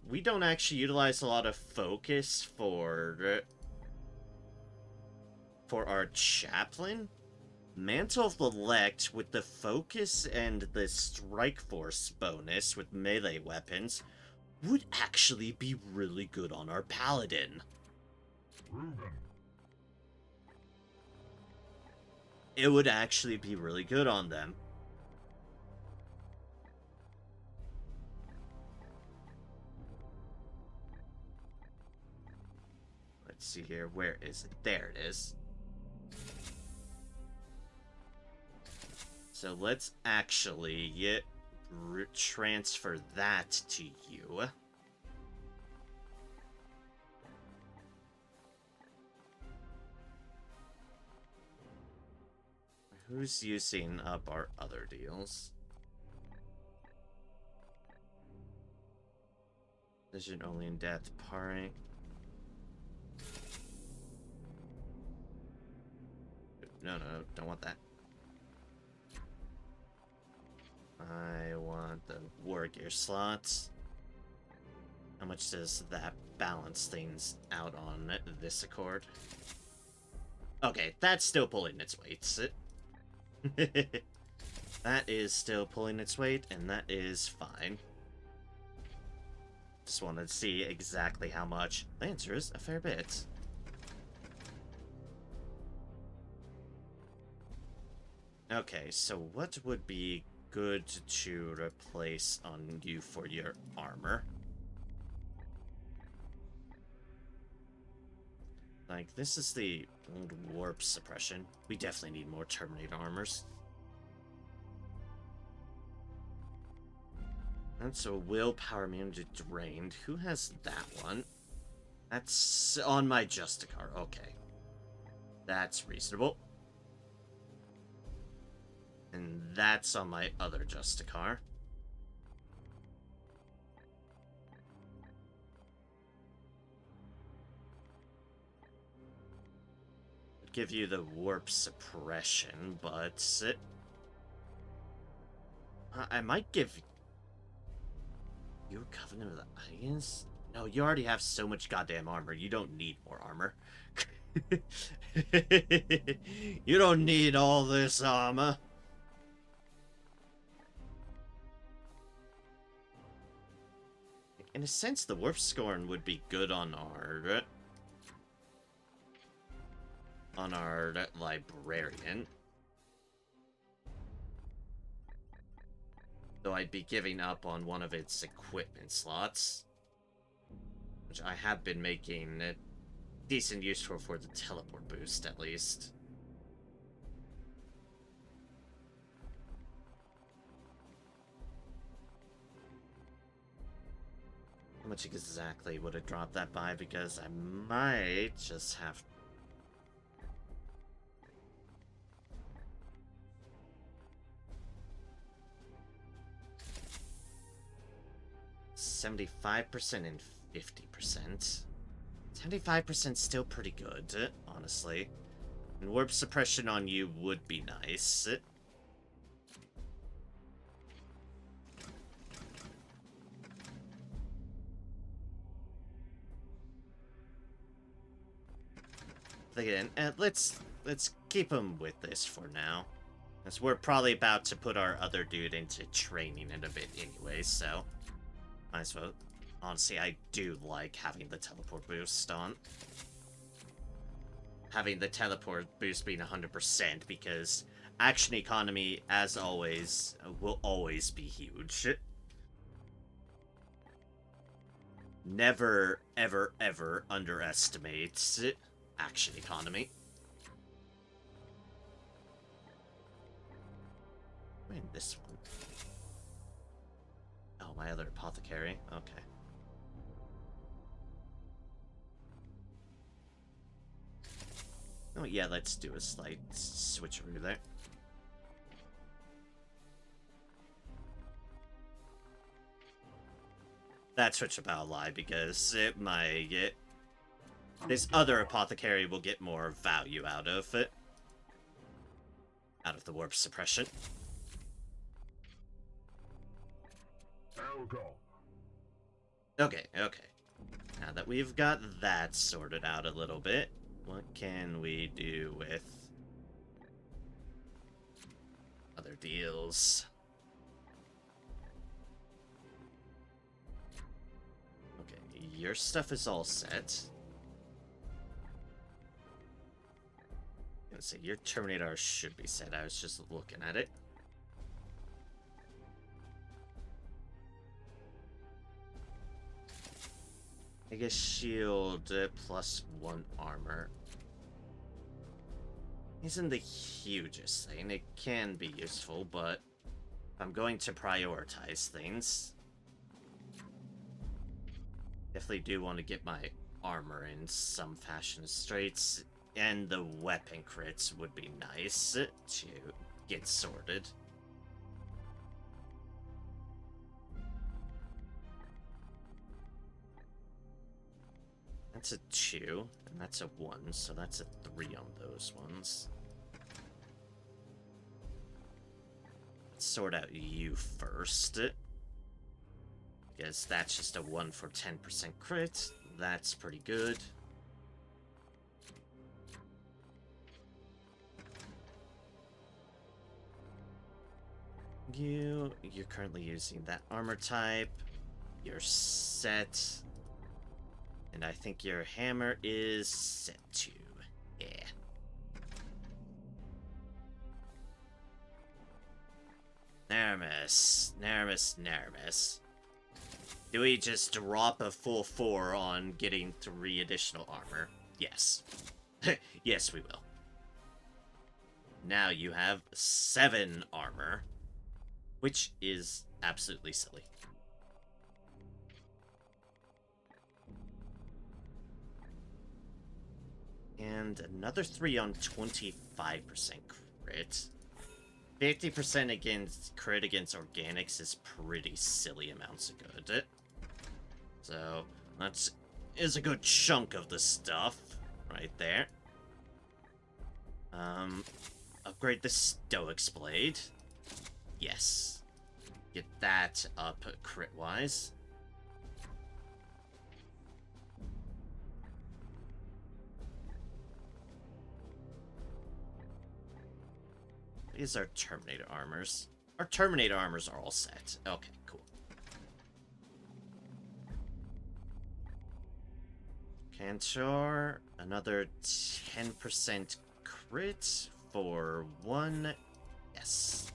we don't actually utilize a lot of focus for our chaplain. Mantle of the Elect with the focus and the strike force bonus with melee weapons would actually be really good on our paladin. Ruben. It would actually be really good on them. Let's see here. Where is it? There it is. So let's actually transfer that to you. Who's using up our other deals? Vision only in depth parring. No, don't want that. I want the war gear slots. How much does that balance things out on this Accord? Okay, that's still pulling its weight. That is still pulling its weight, and that is fine. Just wanted to see exactly how much. The answer is a fair bit. Okay, so what would be good to replace on you for your armor? Like, this is the warp suppression. We definitely need more Terminator armors. That's a willpower immunity drained. Who has that one? That's on my Justicar. Okay. That's reasonable. And that's on my other Justicar. Give you the warp suppression, but I might give you a Covenant of the Audience. No, you already have so much goddamn armor. You don't need more armor. You don't need all this armor. In a sense, the warp scorn would be good on our librarian. Though I'd be giving up on one of its equipment slots, which I have been making a decent use for the teleport boost, at least. How much exactly would it drop that by? Because I might just have 75% and 50%. 75% still pretty good, honestly. And warp suppression on you would be nice. Again, let's keep him with this for now, as we're probably about to put our other dude into training in a bit anyway. So Might as well. Honestly, I do like having the teleport boost on. Having the teleport boost being 100% because action economy, as always, will always be huge. Never, ever, ever underestimate action economy. Wait, this one. Oh, my other apothecary. Okay. Oh yeah, let's do a slight switcheroo there. That switch about a lie because this other apothecary will get more value out of it. Out of the warp suppression. Okay. Now that we've got that sorted out a little bit, what can we do with other deals? Okay, your stuff is all set. Let's see, your Terminator should be set. I was just looking at it. I guess shield +1 armor isn't the hugest thing. It can be useful, but if I'm going to prioritize things, definitely do want to get my armor in some fashion straights, and the weapon crits would be nice to get sorted. That's a 2, and that's a 1, so that's a 3 on those ones. Let's sort out you first. Because that's just a 1 for 10% crit. That's pretty good. You're currently using that armor type. You're set. And I think your hammer is set too. Yeah. Naramis. Do we just drop a full 4 on getting 3 additional armor? Yes. Yes, we will. Now you have 7 armor, which is absolutely silly. And another 3 on 25% crit. 50% against crit against organics is pretty silly amounts of good. So, that is a good chunk of the stuff right there. Upgrade the Stoic's Blade. Yes. Get that up crit-wise. These are Terminator armors. Our Terminator armors are all set. Okay, cool. Cantor, another 10% crit for 1. Yes.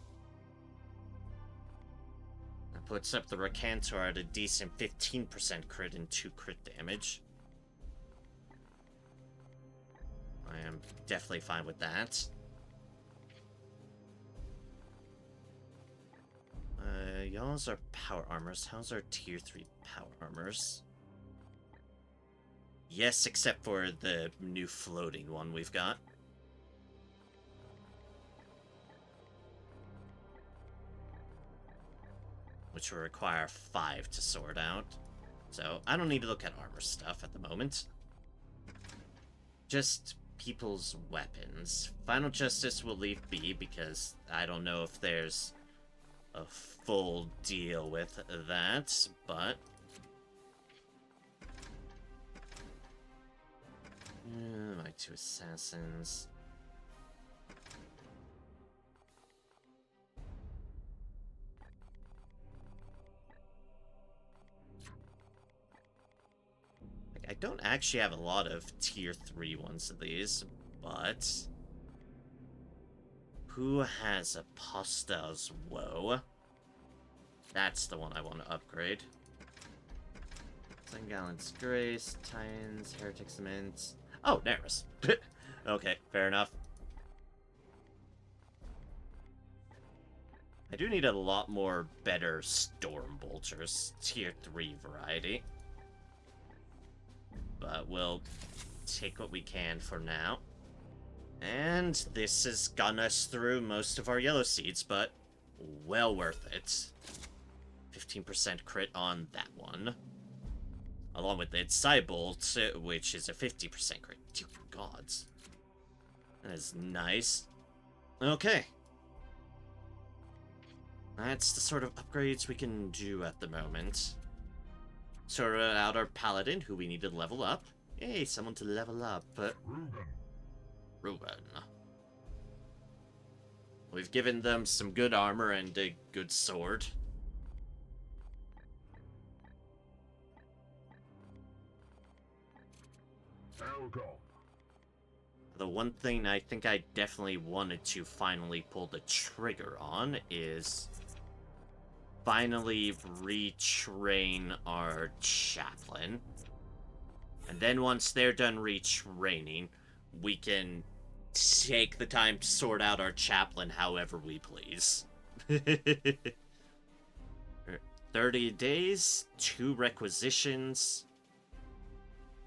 That puts up the Recantor at a decent 15% crit and 2 crit damage. I am definitely fine with that. Y'all's are power armors. How's our tier 3 power armors? Yes, except for the new floating one we've got. Which will require 5 to sort out. So, I don't need to look at armor stuff at the moment. Just people's weapons. Final Justice will leave be because I don't know if there's a full deal with that, but my 2 assassins. don't actually have a lot of tier 3 ones of these, but... Who has Aposta's Woe? That's the one I want to upgrade. Gallant's Grace, Titans, Heretic Cement. Oh, Neris. Okay, fair enough. I do need a lot more better Storm Bolters, tier 3 variety. But we'll take what we can for now. And this has gotten us through most of our yellow seeds, but well worth it. 15% crit on that one. Along with its Cybolt, which is a 50% crit. Dear gods. That is nice. Okay. That's the sort of upgrades we can do at the moment. Sort out our Paladin, who we need to level up. Hey, someone to level up. Ruben. We've given them some good armor and a good sword. The one thing I think I definitely wanted to finally pull the trigger on is finally retrain our chaplain. And then once they're done retraining, we can take the time to sort out our chaplain however we please. 30 days, 2 requisitions.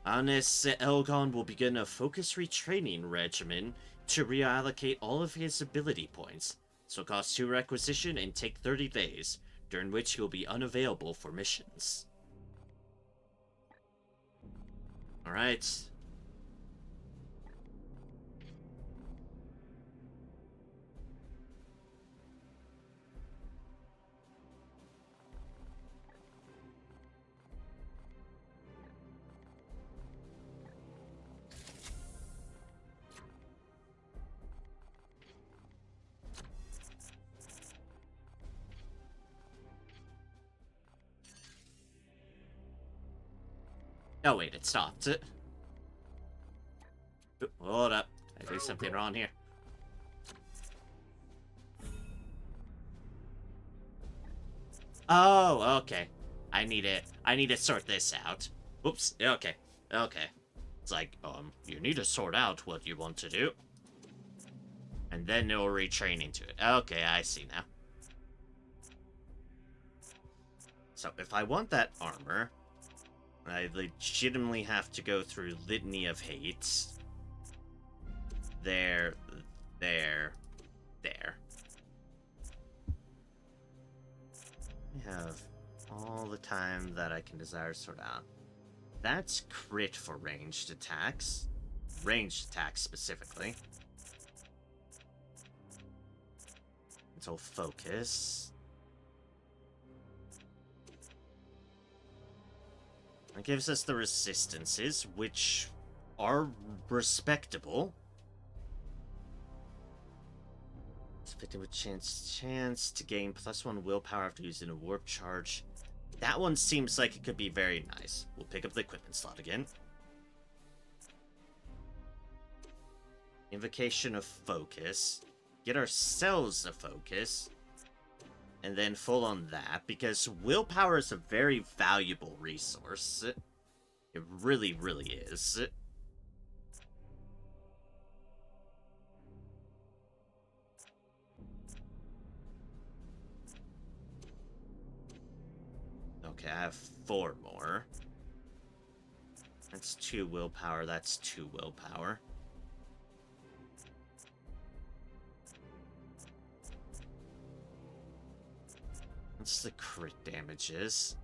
Honest Elgon will begin a focus retraining regimen to reallocate all of his ability points. So cost 2 requisition and take 30 days, during which he will be unavailable for missions. Alright. Oh wait, it stopped. Hold up. I do something wrong here. Oh, okay. I need to sort this out. Whoops. Okay. Okay. It's like, you need to sort out what you want to do. And then it'll retrain into it. Okay, I see now. So if I want that armor, I legitimately have to go through Litany of Hates. There. I have all the time that I can desire to sort out. That's crit for ranged attacks. Ranged attacks specifically. Until focus. That gives us the resistances, which are respectable. It's with chance to gain +1 willpower after using a warp charge. That one seems like it could be very nice. We'll pick up the equipment slot again. Invocation of Focus. Get ourselves a focus. And then full on that, because willpower is a very valuable resource. It really, really is. Okay, I have 4 more. That's 2 willpower, that's 2 willpower. What's the crit damages?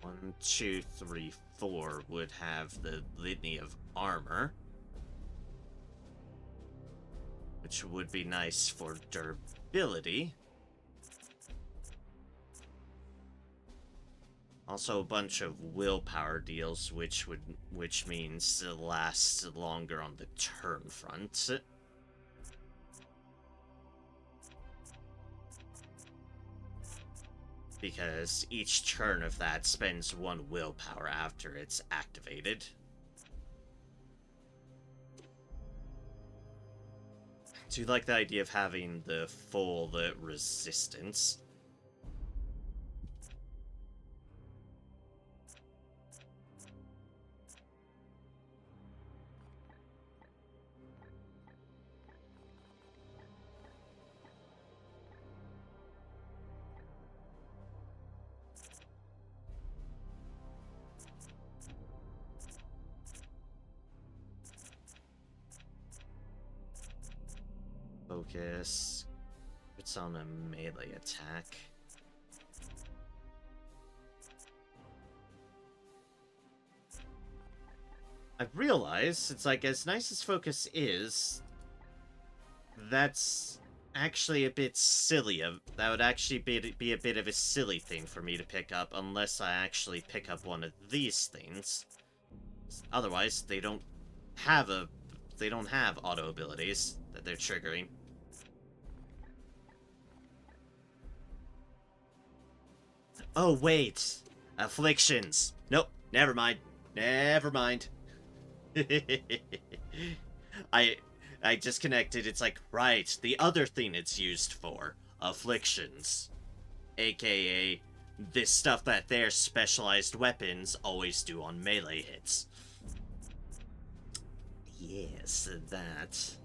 One, 2, 3, 4 would have the Litany of Armor, which would be nice for durability. Also a bunch of willpower deals, which means it lasts longer on the turn front. because each turn of that spends 1 willpower after it's activated. Do you like the idea of having the full resistance? Focus. It's on a melee attack. I realize, it's like, as nice as focus is, that's actually a bit silly. That would actually be a bit of a silly thing for me to pick up, unless I actually pick up one of these things. Otherwise, they don't have auto abilities that they're triggering. Oh, wait. Afflictions. Nope. Never mind. Never mind. I just connected. It's like, right, the other thing it's used for. Afflictions. AKA this stuff that their specialized weapons always do on melee hits. Yes, that.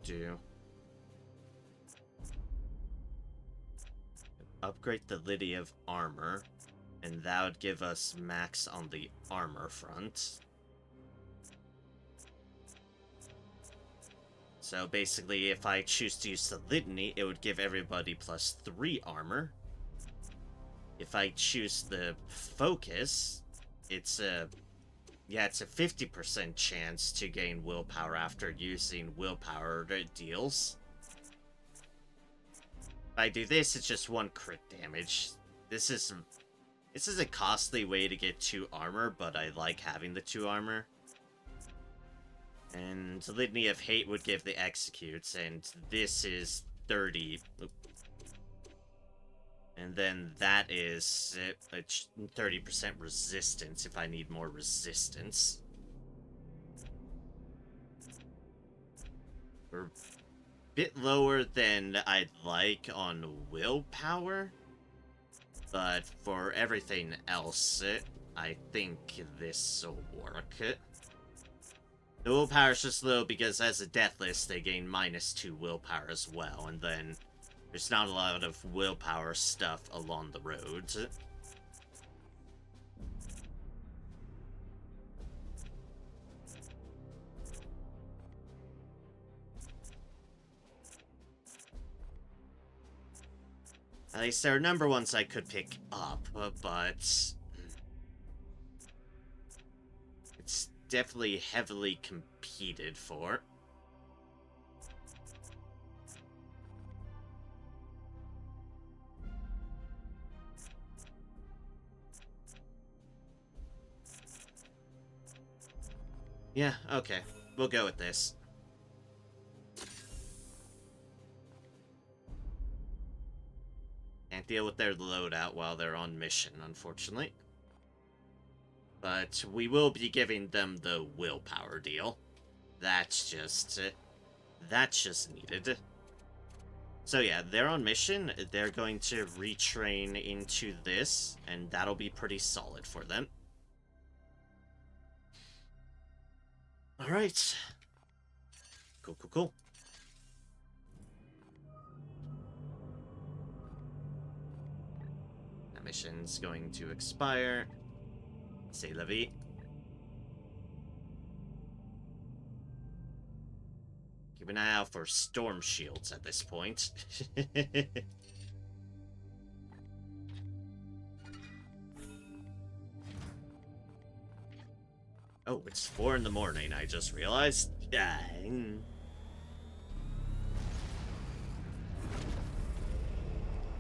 Do. Upgrade the Lily of Armor, and that would give us max on the armor front. So basically, if I choose to use the Litany, it would give everybody +3 armor. If I choose the Focus, it's a 50% chance to gain willpower after using willpower deals. If I do this, it's just 1 crit damage. This is a costly way to get 2 armor, but I like having the 2 armor. And the Litany of Hate would give the Executes, and this is 30. And then that is a 30% resistance if I need more resistance. We're a bit lower than I'd like on willpower, but for everything else, I think this will work. The willpower is just low because as a Deathless, they gain -2 willpower as well, and then there's not a lot of willpower stuff along the roads. At least there are number ones I could pick up, but it's definitely heavily competed for. Yeah, okay. We'll go with this. Can't deal with their loadout while they're on mission, unfortunately. But we will be giving them the willpower deal. That's just needed. So yeah, they're on mission. They're going to retrain into this, and that'll be pretty solid for them. Alright. Cool. That mission's going to expire. C'est la vie. Keep an eye out for storm shields at this point. Oh, it's 4 in the morning, I just realized.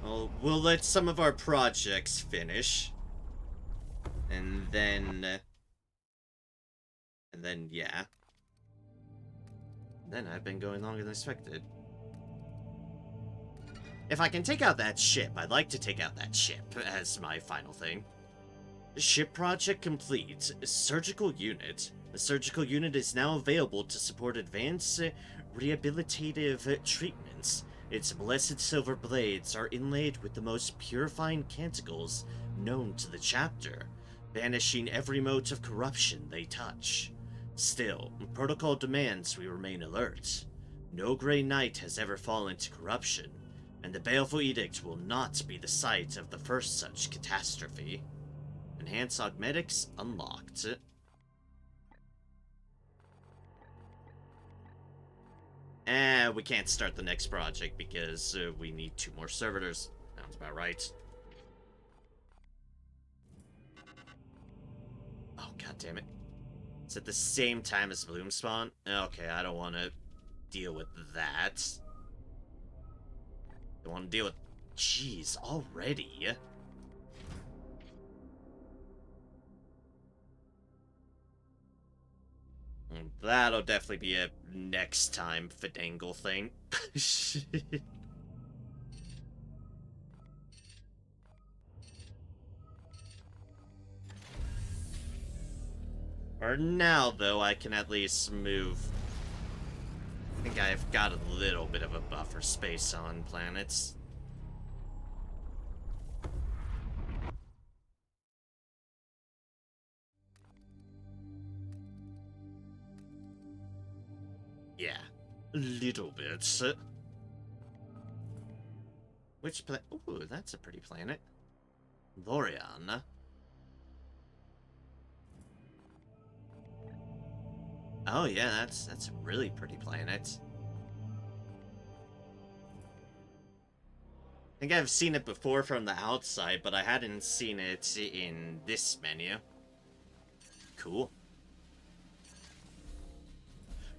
Well, we'll let some of our projects finish. And then, yeah. Then I've been going longer than expected. If I can take out that ship, I'd like to take out that ship as my final thing. Ship project complete. Surgical unit. The surgical unit is now available to support advanced rehabilitative treatments. Its blessed silver blades are inlaid with the most purifying canticles known to the chapter, banishing every mote of corruption they touch. Still, protocol demands we remain alert. No Grey Knight has ever fallen to corruption, and the Baleful Edict will not be the site of the first such catastrophe. Enhanced Augmetics unlocked. We can't start the next project because we need 2 more servitors. Sounds about right. Oh, god damn it. It's at the same time as Bloom Spawn? Okay, I don't want to deal with that. I want to deal with... Jeez, already? That'll definitely be a next time Fidangle thing. For now, though, I can at least move. I think I've got a little bit of a buffer space on planets. Yeah, a little bit. Which planet? Ooh, that's a pretty planet. Lorian. Oh yeah, that's a really pretty planet. I think I've seen it before from the outside, but I hadn't seen it in this menu. Cool.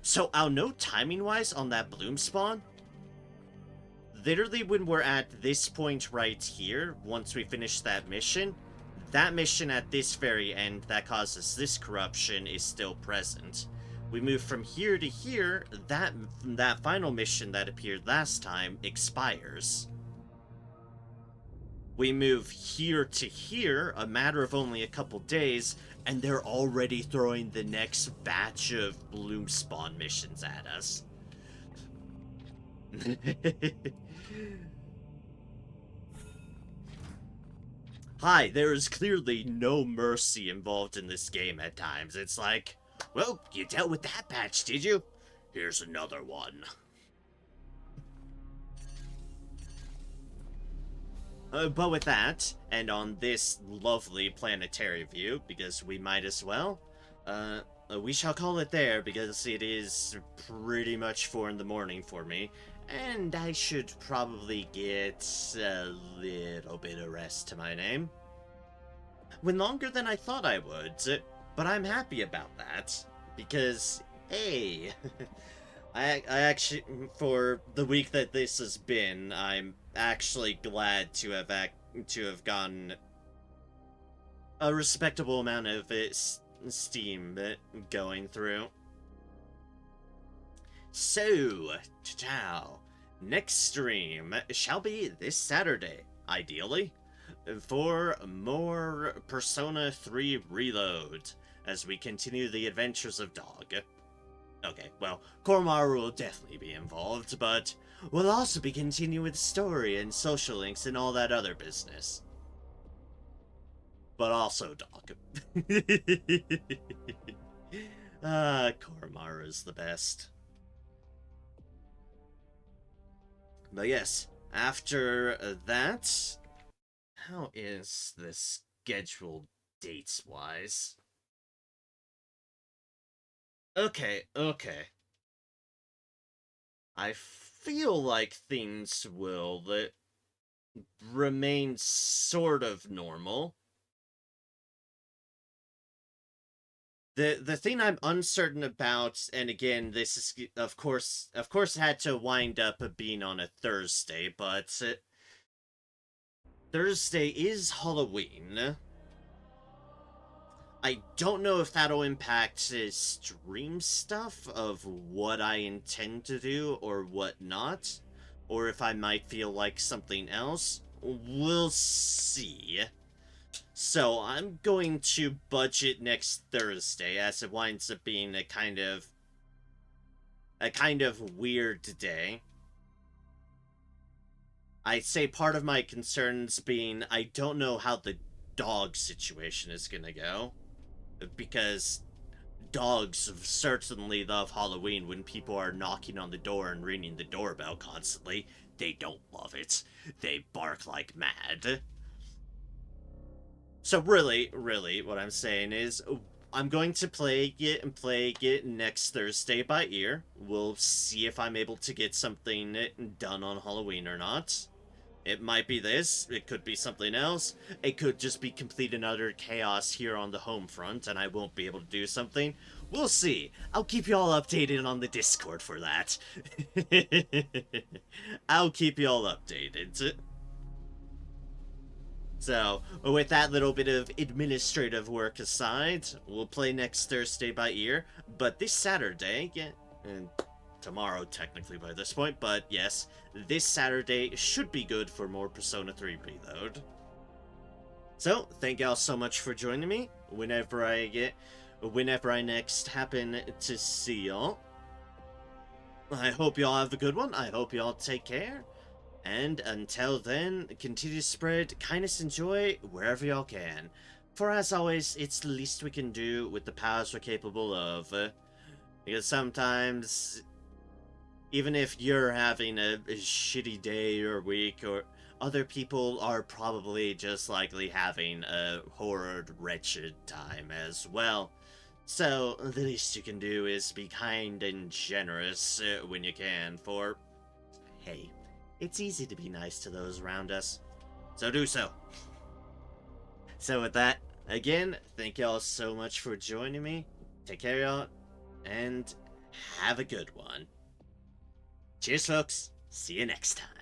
So I'll note timing-wise on that bloom spawn. Literally when we're at this point right here, once we finish that mission at this very end that causes this corruption is still present. We move from here to here, that final mission that appeared last time expires. We move here to here, a matter of only a couple days, and they're already throwing the next batch of bloom spawn missions at us. Hi, there is clearly no mercy involved in this game at times. It's like, well, you dealt with that patch, did you? Here's another one. But with that, and on this lovely planetary view, because we might as well, we shall call it there, because it is pretty much 4 in the morning for me, and I should probably get a little bit of rest to my name. Went longer than I thought I would, but I'm happy about that, because, hey, I actually, for the week that this has been, I'm actually glad to have gotten a respectable amount of Steam going through. So, ciao. Next stream shall be this Saturday, ideally, for more Persona 3 Reload, as we continue the adventures of Dog. Okay, well, Koromaru will definitely be involved, but we'll also be continuing with story and social links and all that other business. But also Dog. Koromaru's the best. But yes, after that, how is this scheduled dates-wise? Okay. I feel like things will remain sort of normal. The thing I'm uncertain about, and again, this is of course had to wind up being on a Thursday, but Thursday is Halloween. I don't know if that'll impact stream stuff of what I intend to do or what not, or if I might feel like something else. We'll see. So I'm going to budget next Thursday, as it winds up being a kind of weird day. I'd say part of my concerns being I don't know how the dog situation is gonna go, because dogs certainly love Halloween when people are knocking on the door and ringing the doorbell constantly. They don't love it. They bark like mad. So really, what I'm saying is I'm going to play it next Thursday by ear. We'll see if I'm able to get something done on Halloween or not. It might be this, it could be something else, it could just be complete and utter chaos here on the home front and I won't be able to do something. We'll see. I'll keep you all updated on the Discord for that. I'll keep you all updated. So, with that little bit of administrative work aside, we'll play next Thursday by ear, but this Saturday, and tomorrow technically by this point, but yes, this Saturday should be good for more Persona 3 Reload. So, thank y'all so much for joining me whenever I next happen to see y'all. I hope y'all have a good one, I hope y'all take care, and until then, continue to spread kindness and joy wherever y'all can. For as always, it's the least we can do with the powers we're capable of. Because sometimes, even if you're having a shitty day or week, or other people are probably just likely having a horrid, wretched time as well. So, the least you can do is be kind and generous when you can, for, hey, it's easy to be nice to those around us. So do so. So with that, again, thank y'all so much for joining me. Take care, y'all, and have a good one. Cheers, folks. See you next time.